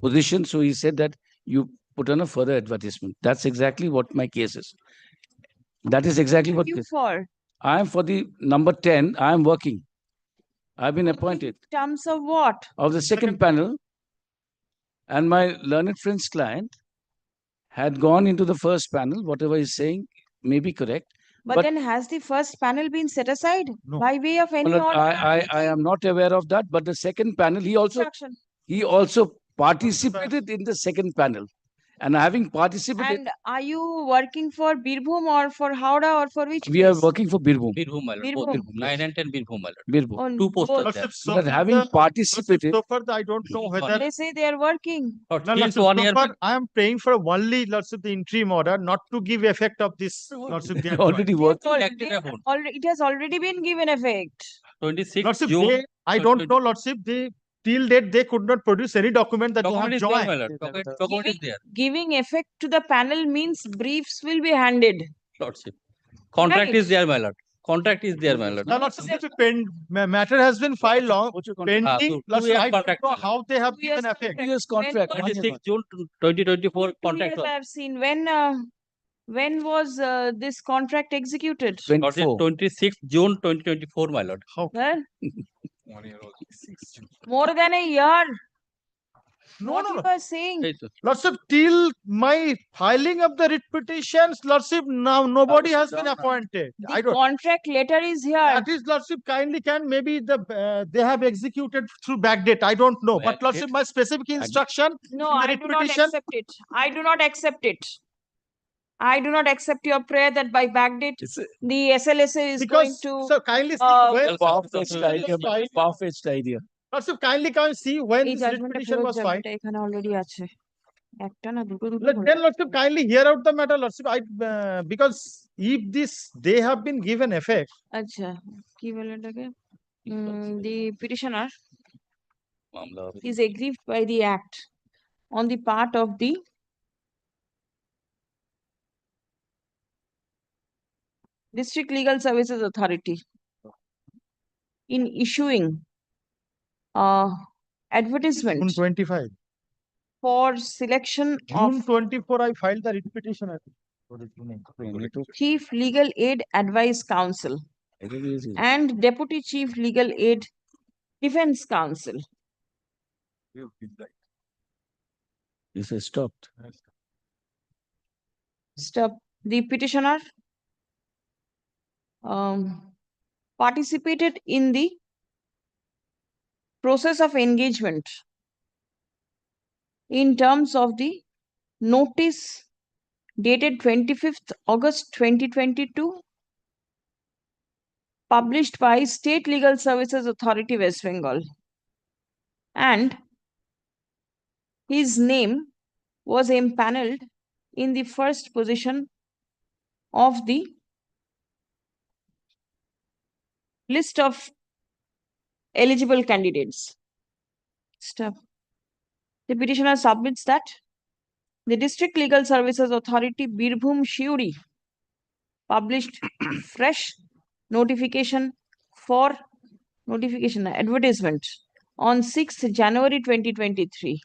position. So he said that you put on a further advertisement. That's exactly what my case is. That is exactly what you for I am for the number 10. I am working. I've been appointed in terms of what? of the second panel. And my learned friend's client had gone into the first panel. Whatever he's saying may be correct. But then has the first panel been set aside by way of any Well, order? I am not aware of that. But the second panel, he also participated in the second panel. And having participated, And are you working for Birbhum or for Howrah or for which we are place? working for Birbhum. Birbhum, my lord. Both Birbhum. Birbhum. 9 and 10 Birbhum, my lord. Birbhum. On Two posts both. are there. But having participated, So far, I don't know whether. They say they are working. Not No, till Lordship, 1 so year. far, I am praying for only, Lordship, the interim order, not to give effect of this, Lordship. they are already doing. working. It has already been given effect. 26 Lordship, June. I don't know, Lordship, till date, they could not produce any document that they have Document is there, my joined. lord. Document is there. Giving effect to the panel means briefs will be handed. Lordship. Contract Right. is there, my lord. Contract is there, my lord. No, Lordship, matter has been filed long, pending, Lordship, I don't know how they have given effect. Years contract. 26 June 2024 contract. Yes, I have seen. When was this contract executed? 24. 26 June 2024, my lord. How? Well, 1 year old. more than a year. No, What no, you no. are saying? Lordship, till my filing of the writ petitions, Lordship, now nobody has been appointed. I The don't. contract letter is here. That is, Lordship, kindly can maybe they have executed through backdate. I don't know. But Lordship, my specific instruction. No, in the I writ do not petition, accept it. I do not accept it. I do not accept your prayer that by backdate the SLSA is going because, to. sir, kindly see when Far-fetched idea. Far-fetched idea. Lordship, kindly come see when এই this writ judgment petition was filed. এখানে already আছে একটা না দুটো Then Lordship, kindly hear out the matter, Lordship. Because if they have been given effect. আচ্ছা কি বলে এটাকে the petitioner is aggrieved by the act on the part of the District Legal Services Authority in issuing advertisement June 25. for selection June of 24, I filed the writ petition. Chief Legal Aid Advice Counsel and Deputy Chief Legal Aid Defense Counsel. This is stopped. Stop. The petitioner participated in the process of engagement in terms of the notice dated 25th August 2022 published by State Legal Services Authority West Bengal, and his name was empaneled in the first position of the list of eligible candidates. Stop. The petitioner submits that the District Legal Services Authority Birbhum Shiuri published fresh notification advertisement on 6th January 2023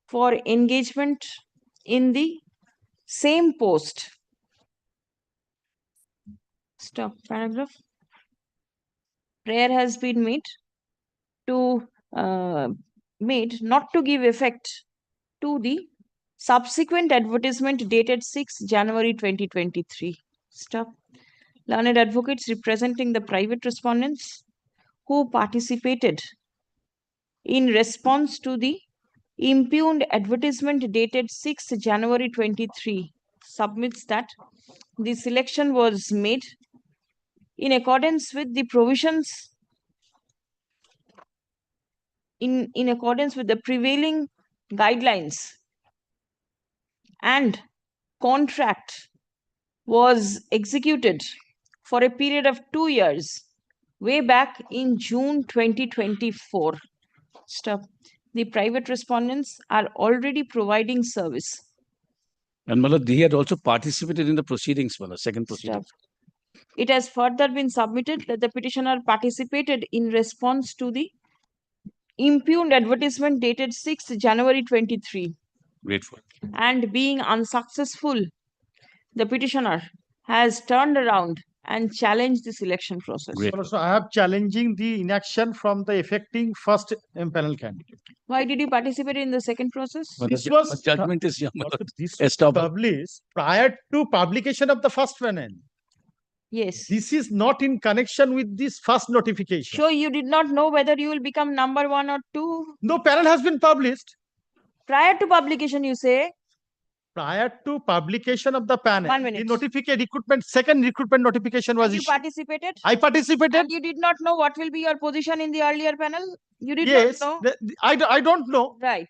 for engagement in the same post. Stop. Paragraph. Prayer has been made not to give effect to the subsequent advertisement dated 6 January 2023. Stop. Learned advocates representing the private respondents who participated in response to the impugned advertisement dated 6 January 23 submits that the selection was made in accordance with the provisions in accordance with the prevailing guidelines, and contract was executed for a period of 2 years way back in June 2024. Stop. The private respondents are already providing service And Malad, he had also participated in the proceedings, Malad, second proceeding. It has further been submitted that the petitioner participated in response to the impugned advertisement dated 6th January 23. Grateful. And being unsuccessful, the petitioner has turned around and challenged the selection process. So I have challenging the inaction from the affecting first impanel candidate. Why did you participate in the second process? This was judgment is this was published prior to publication of the first panel. Yes. This is not in connection with this first notification. So you did not know whether you will become number 1 or 2? No panel has been published. Prior to publication, you say? Prior to publication of the panel, 1 minute. the notification recruitment, second recruitment notification was You issued. participated? I participated. And you did not know what will be your position in the earlier panel? You did Yes, not know? I don't know. Right.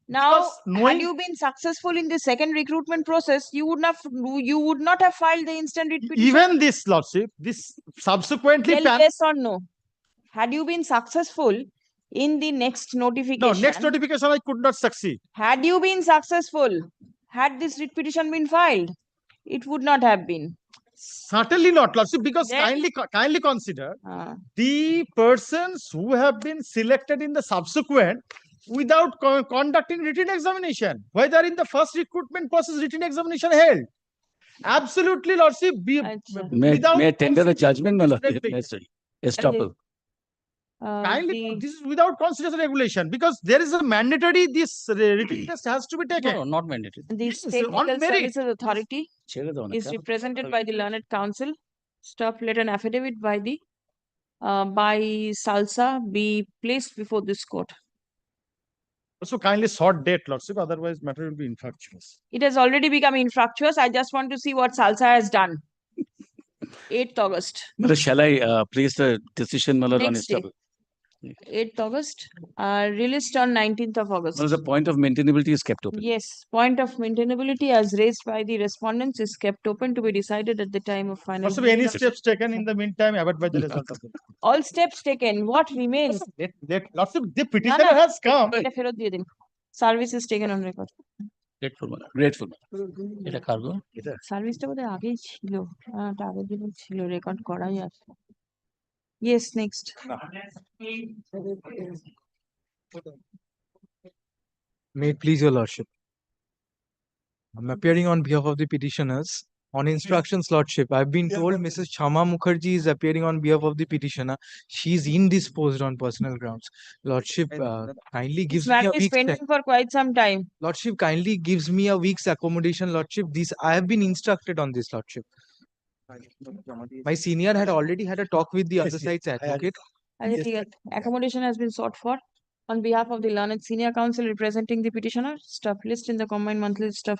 Now, knowing- had you been successful in the second recruitment process, you would not have filed the instant writ petition. Even this lordship, this subsequently Tell yes or no. Had you been successful in the next notification? No, next notification I could not succeed. Had you been successful, had this writ petition been filed, it would not have been. Certainly not, lordship, because Then- kindly consider the persons who have been selected in the subsequent without conducting written examination, whether in the first recruitment process written examination held. Absolutely, lordship, without May I tender the judgment, Malad? Definitely. Necessary. Estoppel. kindly, this is without constitutional regulation, because there is a mandatory this written test has to be taken. No, not mandatory. The Yes, State on Legal merit. Services Authority is represented by the Learned Counsel. Stop, let an affidavit by the by Salsa be placed before this court. So kindly short date, lordship, otherwise matter will be infructuous. It has already become infructuous. I just want to see what Salsa has done. 8th August. Malad, shall I place the decision, Malad, on Next day. Estoppel? 8th August. Released on 19th of August. Malad, the point of maintainability is kept open. Yes, point of maintainability as raised by the respondents is kept open to be decided at the time of final. Also, any steps taken in the meantime, abide by the result of it. All steps taken. What remains? Lordship, the petitioner has come. Service is taken on record. Grateful, Malad. Grateful. এটা cargo? সার্ভিসটা বোধহয় আগেই ছিল, এটা আগের দিন ছিল, record করাই আছে। Yes, next. May it please your lordship. I'm appearing on behalf of the petitioners. On instructions, lordship, I've been told Mrs. Chama Mukherjee is appearing on behalf of the petitioner. She is indisposed on personal grounds. Lordship, kindly This gives me matter a is week's pending for quite some time. Lordship, kindly gives me a week's accommodation, lordship. This I have been instructed on this, lordship. My senior had already had a talk with the other side's advocate. Accommodation has been sought for on behalf of the learned senior counsel representing the petitioner. Stuff list in the combined monthly list of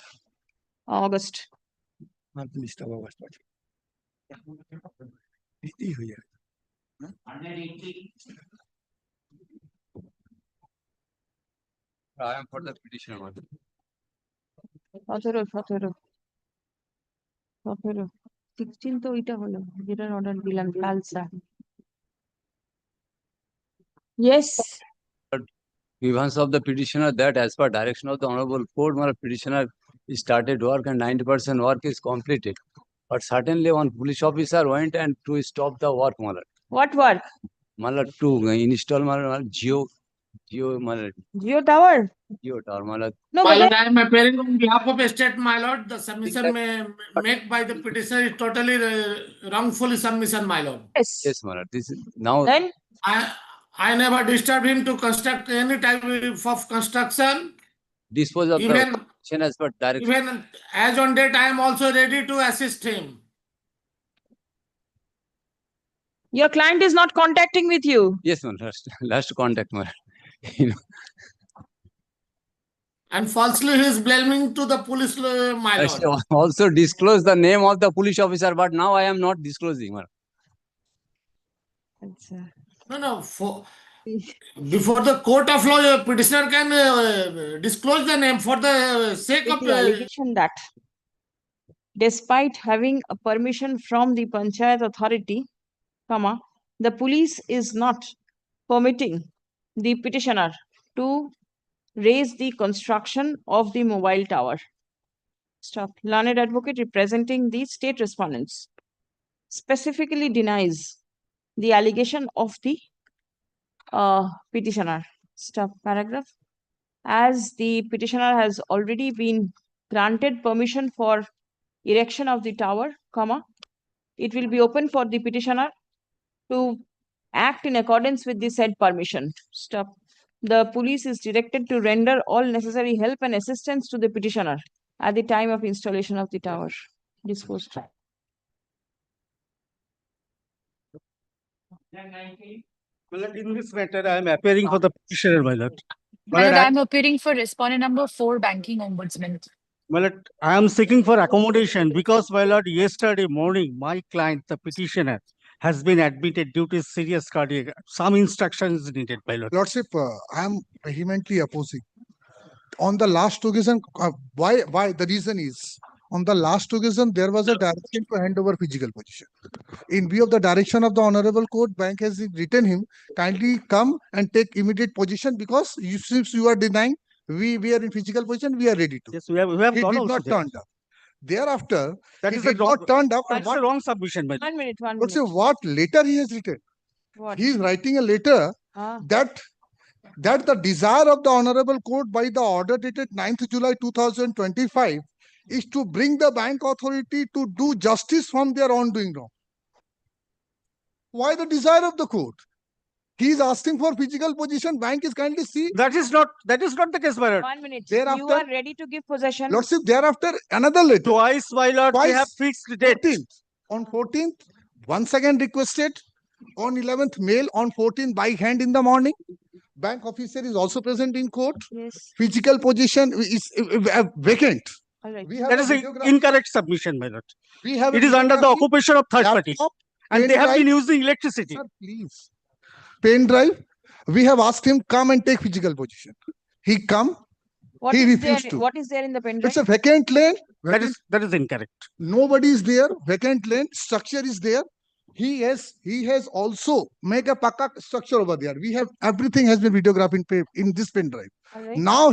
August. Monthly list of August. I am for the petitioner. 16 তো ওইটা হলো যেটার order দিলাম কালসা। Yes. Grievance of the petitioner that as per direction of the honorable court, petitioner started work and 90% work is completed. But certainly one police officer went and to stop the work, What work? to install Geo Tower? Geo Tower, No, My but lord, I am appearing on behalf of state, my lord. The submission made by the petitioner is totally wrongfully submission, my lord. Yes, this is now. Then I never disturbed him to construct any type of construction. Dispose of Even, the petition as per direction. even as on date, I am also ready to assist him. your client is not contacting with you. Yes, last contact, you know. And falsely he is blaming to the police, my I lord. shall also disclose the name of the police officer, but now I am not disclosing. No, before the court of law, a petitioner can disclose the name for the sake of The allegation that despite having a permission from the Panchayat authority, the police is not permitting the petitioner to raise the construction of the mobile tower. Stop. Learned advocate representing the state respondents specifically denies the allegation of the petitioner. Stop. Paragraph. As the petitioner has already been granted permission for erection of the tower, comma, it will be open for the petitioner to act in accordance with the said permission. Stop. The police is directed to render all necessary help and assistance to the petitioner at the time of installation of the tower. Disposed. In this matter, I am appearing for the petitioner, my lord. My lord, I am appearing for respondent number 4, banking ombudsman. My lord, I am seeking for accommodation because, my lord, yesterday morning, my client, the petitioner, has been admitted due to serious cardiac. Some instruction is needed, my lord. Lordship, I am vehemently opposing. On the last occasion, why? The reason is, on the last occasion, there was a direction to hand over physical position. In view of the direction of the Honorable Court, bank has written him, kindly come and take immediate position because since you are denying, we are in physical position, we are ready to. Yes, we have He gone did also not there. turn up. Thereafter, That he is the did not turned up. That's the wrong submission, my lord. 1 minute, 1 But say minute. what letter he has written? What? He is writing a letter that the desire of the Honorable Court by the order dated 9th July 2025 is to bring the bank authority to do justice from their own doing wrong. Why the desire of the court? He is asking for physical position. Bank is kindly see. That is not the case, my lord. 1 minute. Thereafter- You are ready to give possession. Lordship, thereafter another letter. Twice, my lord, we have fixed date. 14th. On 14th, once again requested. On 11th, mail. On 14th, by hand in the morning. Bank officer is also present in court. Yes. Physical position is vacant. All right. We have That a is an videograph- incorrect submission, my lord. We have a It is under the videography, occupation of third party. laptop, And pen they have been drive. using electricity. Sir, please. Pen drive. We have asked him come and take physical position. He come. What He is there? refused to. What is there in the pen drive? It's a vacant land. That is incorrect. Nobody is there. Vacant land. Structure is there. He has also made a paka structure over there. We have everything has been videographed in this pen drive. All right. Now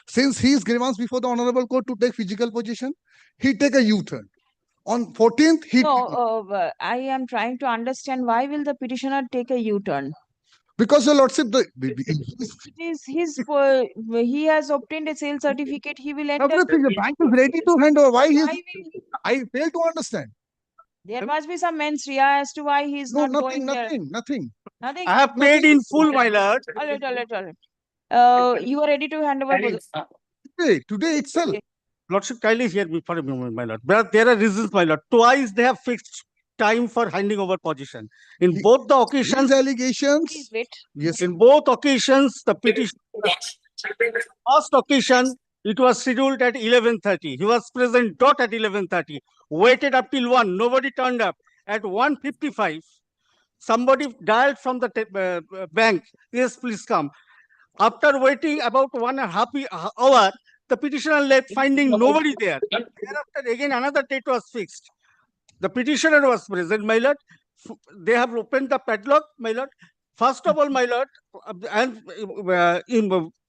since he is grievance before the Honorable Court to take physical position, he take a U-turn. On 14th, No, I am trying to understand why will the petitioner take a U-turn? because your lordship, It is his. He has obtained a sale certificate. He will enter. everything the bank is ready to hand over. Why he is? Why will he? I fail to understand. There must be some mens rea as to why he is No, not going there. nothing. Nothing. I have paid in full, my lord. All right, all right, all right. You are ready to hand over. Today itself. Lordship, kindly hear me for a moment, my lord. But there are reasons, my lord. Twice they have fixed time for handing over position. In both the occasions, allegations. Please wait. Yes. In both occasions, the petition. First occasion, it was scheduled at 11:30. He was present dot at 11:30. Waited up till 1. Nobody turned up. At 1:55, somebody dialed from the bank. Yes, please come. After waiting about 1.5 hour, the petitioner left, finding nobody there. Thereafter, again, another date was fixed. The petitioner was present, my lord. They have opened the padlock, my lord. First of all, my lord, and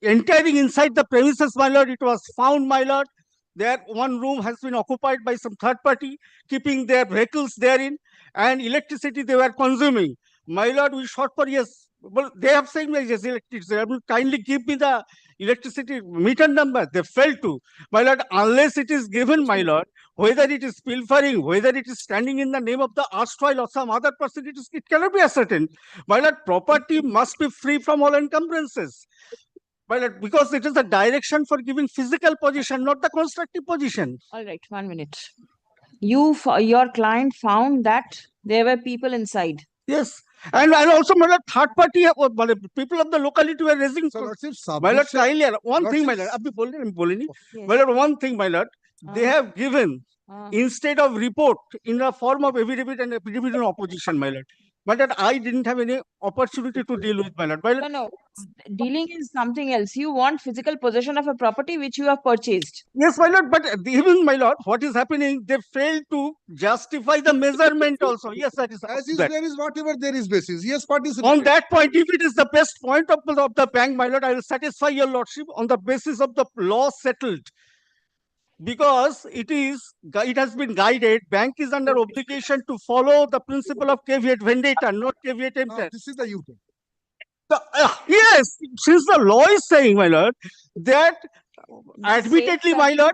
entering inside the premises, my lord, it was found, my lord, there one room has been occupied by some third party, keeping their vehicles therein, and electricity they were consuming. My lord, we sought for yes. Well, they have said yes, electricity. Kindly give me the electricity meter number. They failed to. My lord, unless it is given, my lord, whether it is pilfering, whether it is standing in the name of the erstwhile or some other person, it cannot be ascertained. My lord, property must be free from all encumbrances. My lord, because it is the direction for giving physical position, not the constructive position. All right, 1 minute. Your client found that there were people inside. Yes. And also, my lord, third party, people of the locality were raising. My lord, kindly, one thing, my lord, my lord, one thing, my lord, they have given, instead of report, in the form of affidavit and affidavit in opposition, my lord. But that I didn't have any opportunity to deal with, my lord. No. Dealing is something else. You want physical possession of a property which you have purchased. Yes, my lord, but even, my lord, what is happening, they failed to justify the measurement also. Yes, that is. As is, there is whatever there is basis. Yes, participate. On that point, if it is the best point of the bank, my lord, I will satisfy your lordship on the basis of the law settled. because it has been guided, bank is under obligation to follow the principle of caveat vendetta, not caveat emptor. This is the U-turn. Yes, since the law is saying, my lord, that admittedly, my lord,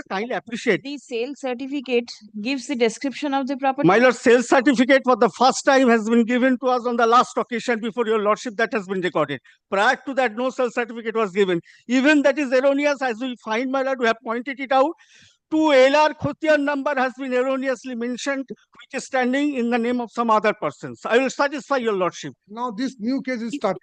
kindly appreciate. The sales certificate gives the description of the property. My lord, sales certificate for the first time has been given to us on the last occasion before your lordship, that has been recorded. Prior to that, no sales certificate was given. Even that is erroneous, as we find, my lord, we have pointed it out. 2 LR Khotiar number has been erroneously mentioned, which is standing in the name of some other persons. I will satisfy your lordship. Now this new case is started.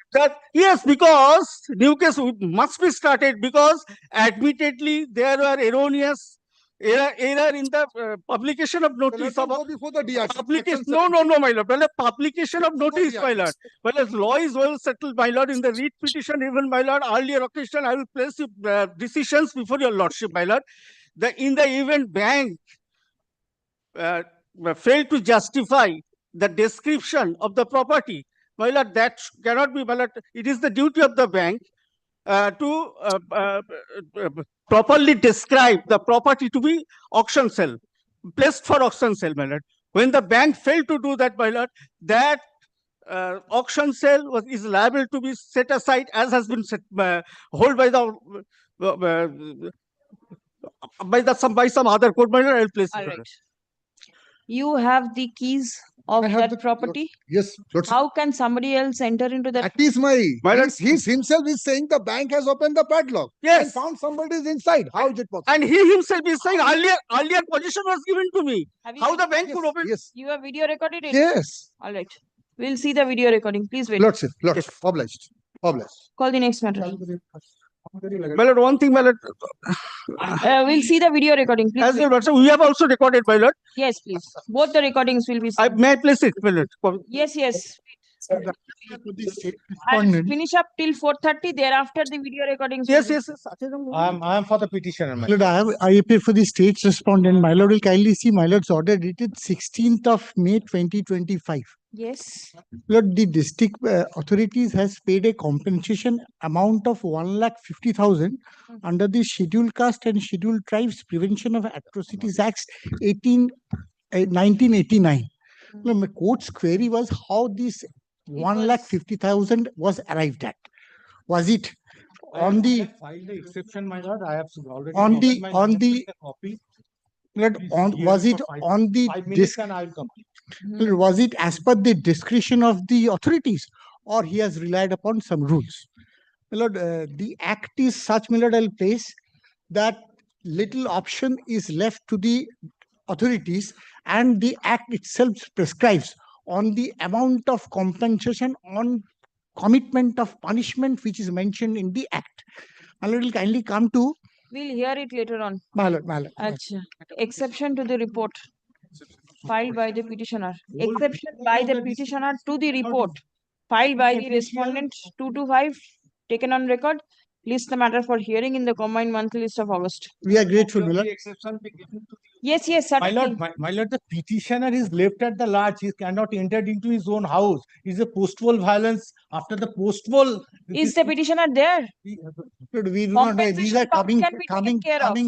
Yes, because new case must be started because admittedly there were erroneous error in the publication of notice of before the DRT. publication. No, my lord. Well, publication of notice, my lord. Well, as law is well settled, my lord, in the writ petition, even my lord, earlier occasion, I will place decisions before your lordship, my lord. In the event bank failed to justify the description of the property, my lord, that cannot be, my lord. It is the duty of the bank to properly describe the property to be auction sale, placed for auction sale, my lord. When the bank failed to do that, my lord, that auction sale is liable to be set aside as has been hold by the by some other court, my lord. I will place it. Right. You have the keys of that property. Yes. How can somebody else enter into that? That is he's himself is saying the bank has opened the padlock. Yes. And found somebody is inside. How is it possible? And he himself is saying earlier position was given to me. How the bank could open? Yes. You have video recorded it? Yes. All right. We'll see the video recording. Please wait. Lordship. Obliged. Call the next matter. My lord, one thing, my lord. We'll see the video recording. Please As wait. well, we have also recorded, my lord. Yes, please. Both the recordings will be seen. May I place it, my lord? Yes. I'll finish up till 4:30. Thereafter, the video recordings. Yes. I am for the petitioner. My lord, I appear for the state's respondent. My lord will kindly see my lord's order dated 16th of May 2025. Yes. Lord, the district authorities has paid a compensation amount of 1,50,000 under the Scheduled Caste and Scheduled Tribes Prevention of Atrocities Acts 1989. Lord, my court's query was how this 1,50,000 was arrived at. Was it on the filed the exception, my lord? I have already on the copy. Lord, was it on the 5 minutes and I will complete. Was it as per the discretion of the authorities, or he has relied upon some rules? My lord, the act is such, my lord, I'll place that little option is left to the authorities, and the act itself prescribes on the amount of compensation on commitment of punishment which is mentioned in the act. My lord will kindly come to. We'll hear it later on. My lord. Achha. Exception to the report filed by the petitioner. Exception by the petitioner to the report filed by the respondent 225 taken on record. List the matter for hearing in the combined monthly list of August. We are grateful, my lord. Yes, My certainly. lord, my lord, the petitioner is left at the large. He cannot enter into his own house. It's a post-poll violence. After the post-poll, Is the petitioner there? Lord, we do not know. These are coming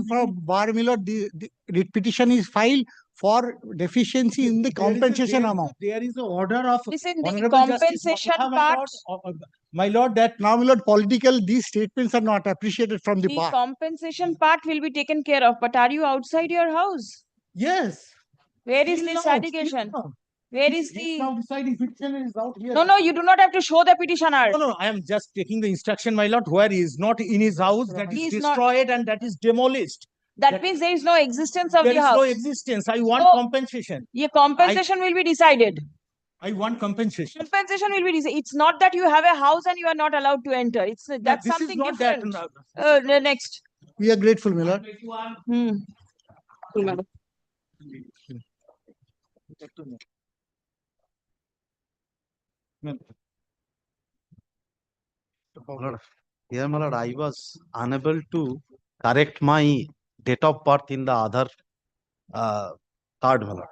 from bar, my lord. The writ petition is filed for deficiency in the compensation amount. There is an order of Listen, the Honorable Justice compensation Mahatma, part. my lord, that now, my lord, political, these statements are not appreciated from the The bar. compensation part will be taken care of. But are you outside your house? Yes. Where is Still this now, allegation? still now. Where is He's now deciding petitioner is out here. No, you do not have to show the petitioner. No, I am just taking the instruction, my lord, where he is not in his house, that is destroyed and that is demolished. That means there is no existence of There the is house. no existence. I want So, compensation. Your compensation will be decided. I want compensation. Compensation will be decided. It's not that you have a house and you are not allowed to enter. That's this is something not different. that. Next. We are grateful, my lord. Here, my lord, I was unable to correct my date of birth in the other card, my lord.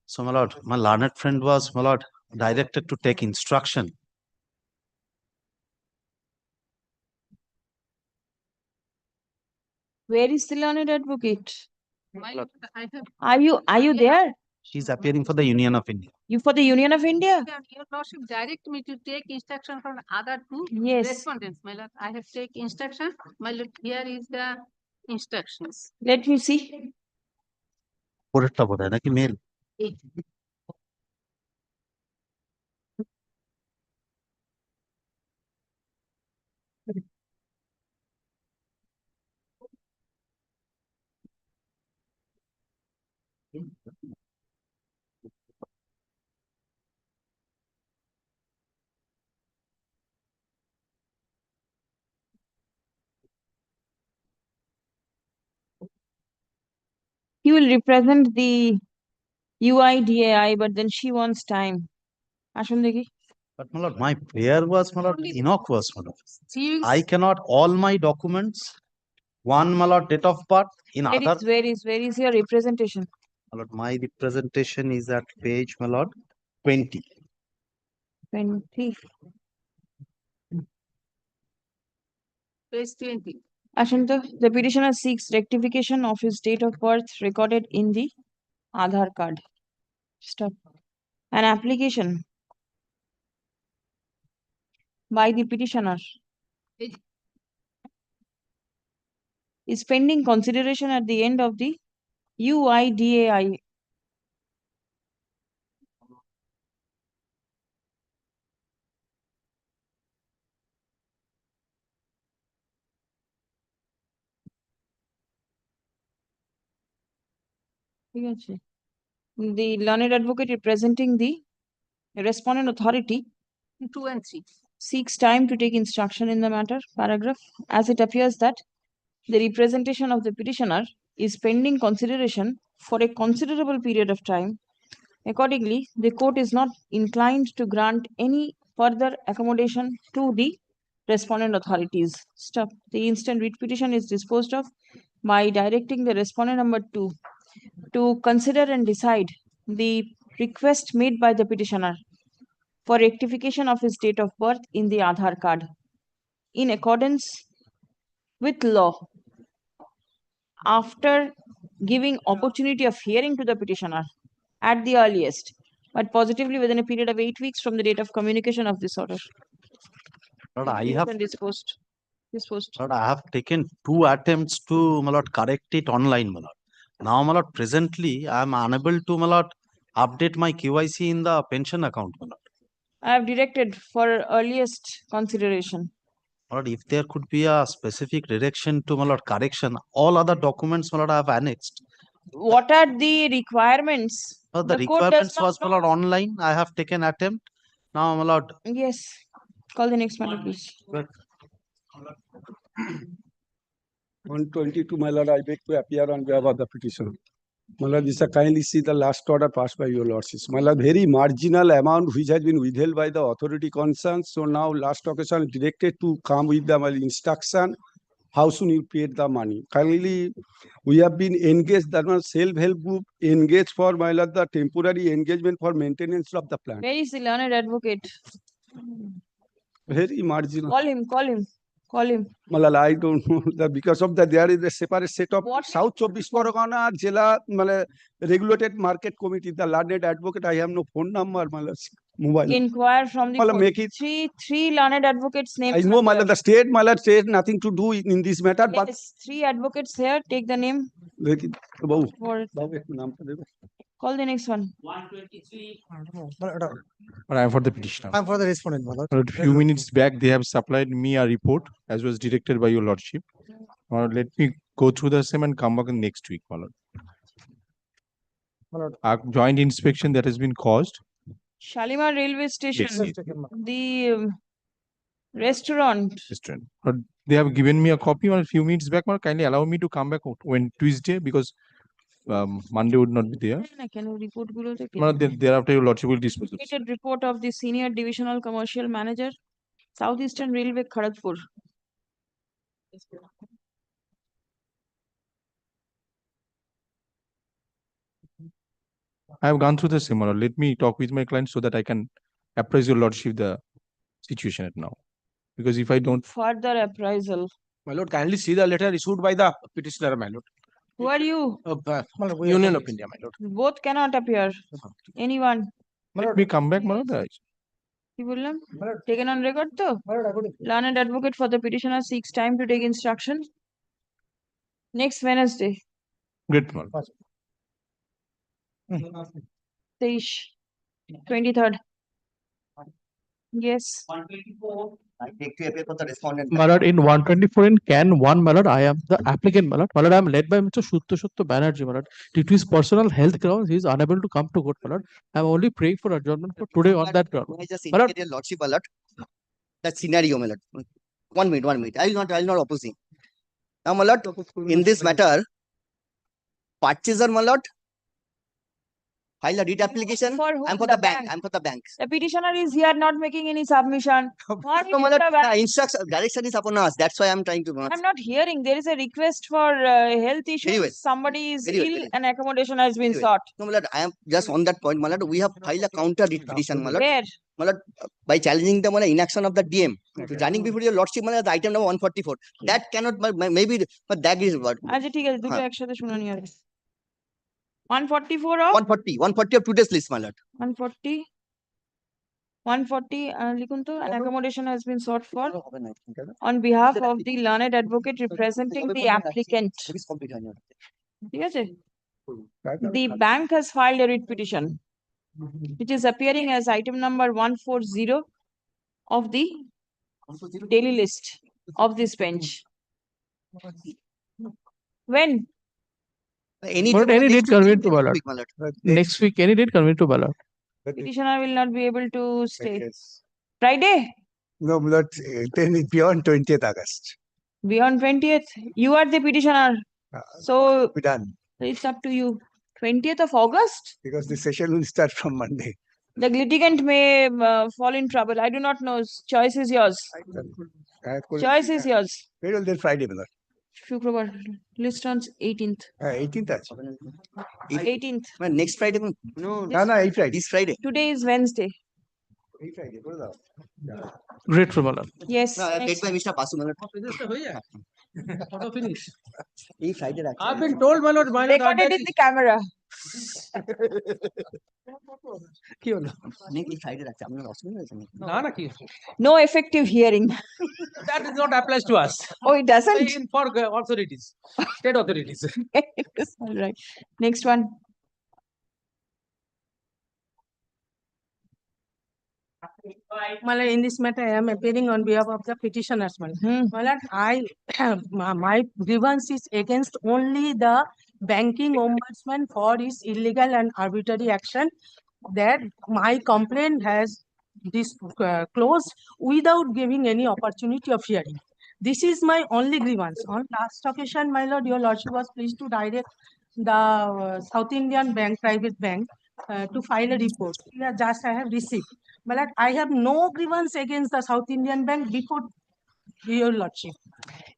So, my lord, my learned friend was, my lord, directed to take instruction. Where is the learned advocate? My lord, I have. Are you there? She's appearing for the Union of India. You for the Union of India? Your lordship direct me to take instruction from other two Yes. respondents, my lord. I have take instruction. My lord, here is the instructions. Let me see. পরেরটা বোধহয় নাকি mail? He will represent the UIDAI, but then she wants time. Ashun dekhi. But my lord, my prayer was, my lord, innocuous, my lord. I cannot all my documents, one, my lord, date of birth, in other. Where is your representation? My lord, my representation is at page, my lord, 20. 20. Page 20. Ashanta, the petitioner seeks rectification of his date of birth recorded in the Aadhaar card. Stop. An application by the petitioner is pending consideration at the end of the UIDAI. The learned advocate representing the respondent authority 2 and 3. seeks time to take instruction in the matter. Paragraph. As it appears that the representation of the petitioner is pending consideration for a considerable period of time. Accordingly, the court is not inclined to grant any further accommodation to the respondent authorities. Stop. The instant writ petition is disposed of by directing the respondent number 2 to consider and decide the request made by the petitioner for rectification of his date of birth in the Aadhaar card in accordance with law, after giving opportunity of hearing to the petitioner at the earliest, but positively within a period of 8 weeks from the date of communication of this order. Lord, I have Disposed. Lord, I have taken 2 attempts to, my lord, correct it online, my lord. Now, my lord, presently I am unable to, my lord, update my KYC in the pension account, my lord. I have directed for earliest consideration. Lord, if there could be a specific direction to, my lord, correction, all other documents, my lord, I have annexed. What are the requirements? The court does requirements not was, my lord, online. I have taken attempt. Now, my lord. Yes. Call the next matter, please. 122, my lord, I beg to appear on behalf of the petitioner. My lord, this kindly see the last order passed by your lordships. My lord, very marginal amount which has been withheld by the authority concerned. So now last occasion directed to come with the instruction. How soon you paid the money? Kindly, we have been engaged, that was self-help group engaged for, my lord, the temporary engagement for maintenance of the plant. Where is the learned advocate? Very marginal. Call him. Malala, I don't know that because of that there is a separate set of South Chobbish Pargana Jela regulated market committee. The learned advocate, I have no phone number, Malala, mobile. Inquire from the Malala, court. make it. Three learned advocates names. I know, Malala, the state, Malala, state nothing to do in this matter, but Yes, 3 advocates here. Take the name. For it. Call the next one. 123. But I am for the petitioner. I'm for the respondent, my lord. A few minutes back, they have supplied me a report as was directed by your lordship. Let me go through the same and come back in next week, my lord. A joint inspection that has been caused. Shalimar Railway Station. Yes. The restaurant. But they have given me a copy a few minutes back. Kindly allow me to come back when Tuesday because Monday would not be there. Can you report below Thereafter, your lordship will dispose. Report of the senior divisional commercial manager, Southeastern Railway, Kharagpur. I have gone through the same. Let me talk with my client so that I can apprise your lordship the situation at now. Because if I don't, further appraisal. My lord, kindly see the letter issued by the petitioner, my lord. Who are you? Union of India, my lord. Both cannot appear. Anyone? Let me come back, my lord. কি বললাম? Taken on record তো? Learned advocate for the petitioner seeks time to take instruction. Next Wednesday. Great, my lord. 23rd. Yes. I take to appear for the respondent. My lord, in 124 in Can 1, my lord, I am the applicant, my lord. My lord, I am led by Mr. Shutto Banerjee, my lord. Due to his personal health grounds, he is unable to come to court, my lord. I am only praying for adjournment for today on that ground. I just My lord, indicate your lordship, my lord. That scenario, my lord. 1 minute. I will not opposing. Now, my lord, in this matter, purchaser, my lord, file a deed application. For whom? I'm for the bank. I'm for the bank. The petitioner is here not making any submission. Why No, my lord, is the- instruction direction is upon us. That's why I'm trying to. I'm not hearing. There is a request for health issues. well. Somebody is Very well, ill very well. and accommodation has been Very well. sought. No, my lord, I am just on that point, my lord. We have filed a counter deed petition, my lord. Where? My lord, by challenging the inaction of the DM. To joining before your lordship, my lord, the item number 144. That cannot, maybe, but that is what. আচ্ছা ঠিক আছে দুটো একসাথে শুনানি হবে 144 of 140 of today's list, my lord. 140 লিখুন তো an accommodation has been sought for on behalf of the learned advocate representing the applicant ঠিক আছে the bank has filed a writ petition which is appearing as item number 140 of the daily list of this bench. When? Any date convenient to my lord. Next week, any date convenient to my lord. Petitioner will not be able to stay. Friday? No, my lord, then it's beyond 20th August. Beyond 20th? You are the petitioner. So Be done. it's up to you. 20th of August? Because the session will start from Monday. The litigant may fall in trouble. I do not know. Choice is yours. Choice is yours. Wait till Friday, my lord. Shukrobar. List on 18th. 18th আছে 18th. Man, next Friday. No, no, এই Friday. This Friday. Today is Wednesday. এই Friday করে দাও Great for my lord. Yes. No, date by Mr. Basu, my lord. Photo finish. এই Friday রাখছি। I've been told, my lord, Recorded in the camera. কি হলো? এই Friday রাখছি। আপনার অসুবিধা হয়েছে নাকি? না না কি? No effective hearing. That is not applies to us. Oh, it doesn't? For authorities, state authorities. All right. Next one. My lord, in this matter, I am appearing on behalf of the petitioners. My lord, my grievance is against only the banking ombudsman for his illegal and arbitrary action that my complaint has closed without giving any opportunity of hearing. This is my only grievance. On last occasion, my lord, your lordship was pleased to direct the South Indian Bank, private bank, to file a report. Yeah, just I have received. But I have no grievance against the South Indian Bank before your lordship.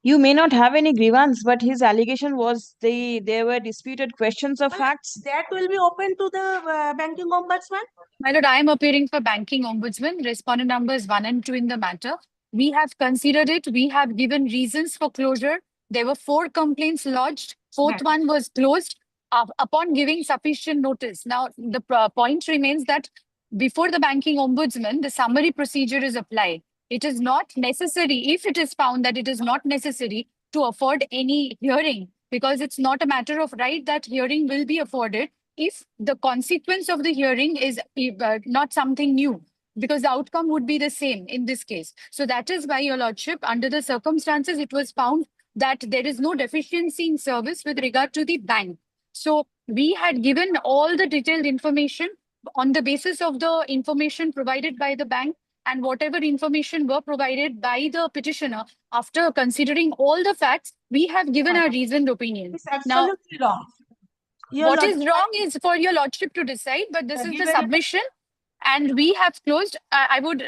You may not have any grievance, but his allegation was there were disputed questions of facts. That will be open to the banking ombudsman. My lord, I am appearing for banking ombudsman. Respondent numbers 1 and 2 in the matter. We have considered it. We have given reasons for closure. There were 4 complaints lodged. Fourth one was closed upon giving sufficient notice. Now, the point remains that before the banking ombudsman, the summary procedure is applied. It is not necessary, if it is found that it is not necessary to afford any hearing, because it's not a matter of right that hearing will be afforded if the consequence of the hearing is not something new, because the outcome would be the same in this case. So that is why, your lordship, under the circumstances, it was found that there is no deficiency in service with regard to the bank. So we had given all the detailed information on the basis of the information provided by the bank and whatever information were provided by the petitioner. After considering all the facts, we have given our reasoned opinion. It's absolutely wrong. What is wrong is for your lordship to decide, but this is the submission and we have closed. I would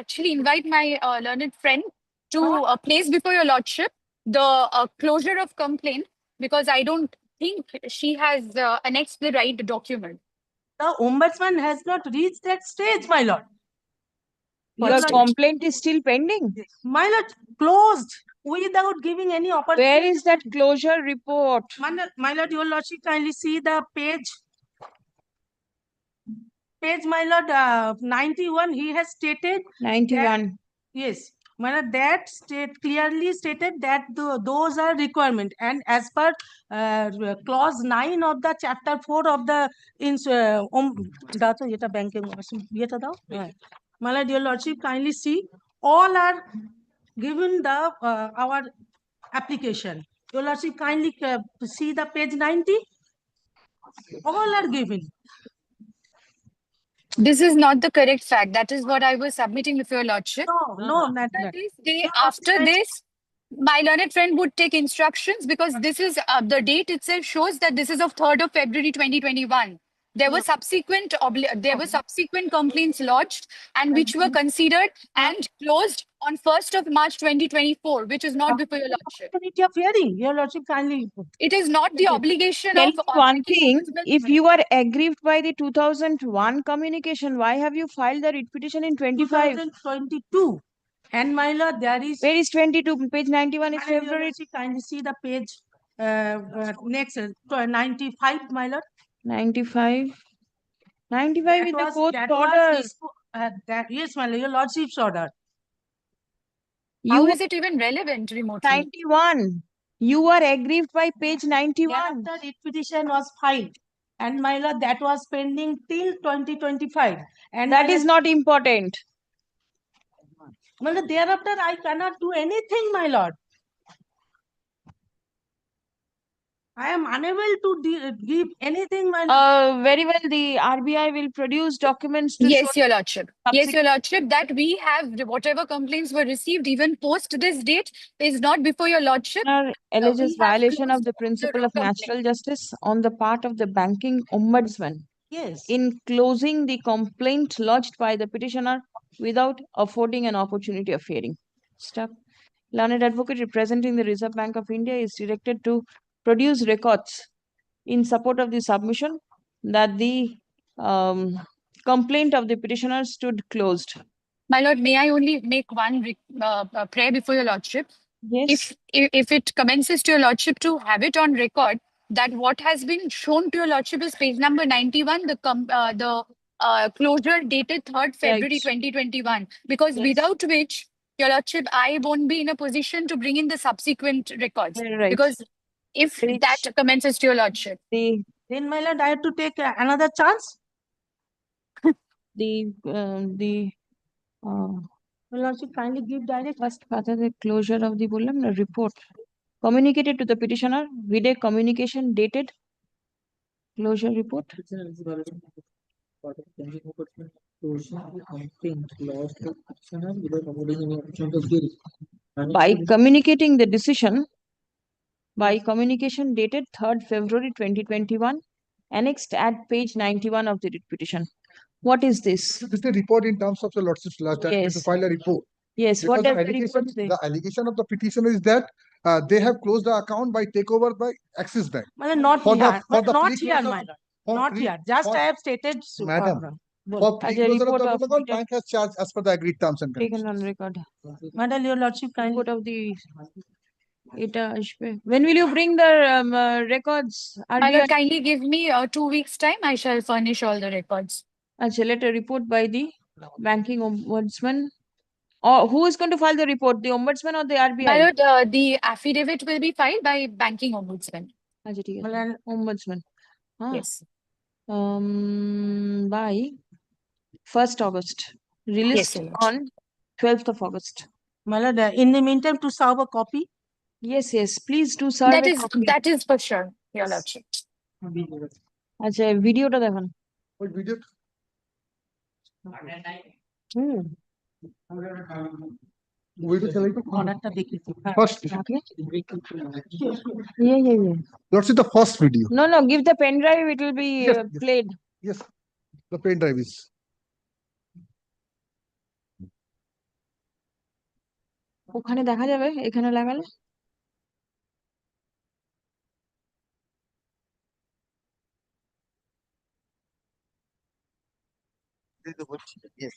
actually invite my learned friend to place before your lordship the closure of complaint, because I don't think she has annexed the right document. The ombudsman has not reached that stage, my lord. Your complaint is still pending? My lord, closed. without giving any Where opportunity. is that closure report? My lord, your lordship, kindly see the page. My lord, 91, he has stated. 91. Yes, my lord, that clearly stated that those are requirement, and as per clause 9 of the chapter 4 of the banking. My lord, your lordship, kindly see, all are given the our application. Your lordship, kindly see the page 90. All are given. This is not the correct fact. That is what I was submitting with your lordship. No, After this, my learned friend would take instructions, because this is the date itself shows that this is of 3rd of February 2021. There were subsequent complaints lodged and which were considered and closed on 1st of March 2024, which is not before your lordship. Your lordship, kindly. It is not the obligation Tell of me one thing, if you are aggrieved by the 2001 communication, why have you filed the writ petition in 25? 2022. And my lord, there is. Where is 22? Page 91 is February. Kindly see the page next 95, my lord. 95. 95 is the fourth order. Yes, my lord, your lordship's order. How is it even relevant remotely? 91. You are aggrieved by page 91. The writ petition was filed. And my lord, that was pending till 2025. And that is not important. My lord, thereafter, I cannot do anything, my lord. I am unable to give anything, my lord. Very well, the RBI will produce documents to Yes, show your lordship. Yes, your lordship, that we have whatever complaints were received even post this date is not before your lordship. alleges violation of the principle of natural justice on the part of the banking ombudsman. Yes. In closing the complaint lodged by the petitioner without affording an opportunity of hearing. Stop. Learned advocate representing the Reserve Bank of India is directed to produce records in support of the submission that the complaint of the petitioner stood closed. My lord, may I only make one prayer before your lordship? Yes. If it commences to your lordship to have it on record that what has been shown to your lordship is page number 91, the closure dated 3rd February 2021, because without which, your lordship, I won't be in a position to bring in the subsequent records. Right. Because if that commences to your lordship. Then, my lord, I have to take another chance. Lordship, kindly give direct. First part of the closure of the report communicated to the petitioner with a communication dated closure report. By communicating the decision by communication dated 3rd February 2021, annexed at page 91 of the writ petition. What is this? This is the report in terms of the lordship's last time to file a report. Yes, Because what does the the report say? The allegation of the petitioner is that they have closed the account by takeover by Axis Bank. Not For here, the not pre-closure- here, my lord. Not here. Just I have stated. Madam, for pre-closure of the account, bank has charged as per the agreed terms and conditions. Taken on record. Madam, your lordship, kindly. Report of the when will you bring the records? My lord, kindly give me 2 weeks' time. I shall furnish all the records. Let a report by the banking ombudsman. Or who is going to file the report? The ombudsman or the RBI? My lord, the affidavit will be filed by banking ombudsman. Ombudsman. Yes. By 1st August. Released on 12th of August. My lord, in the meantime, to serve a copy. Yes, please do serve a copy. That is for sure, your lordship. Video ta dekhon. What video? First. Yeah. Let's see the first video. No, give the pen drive, it will be played. Yes, the pen drive is. ওখানে দেখা যাবে এখানে লাগালে Yes.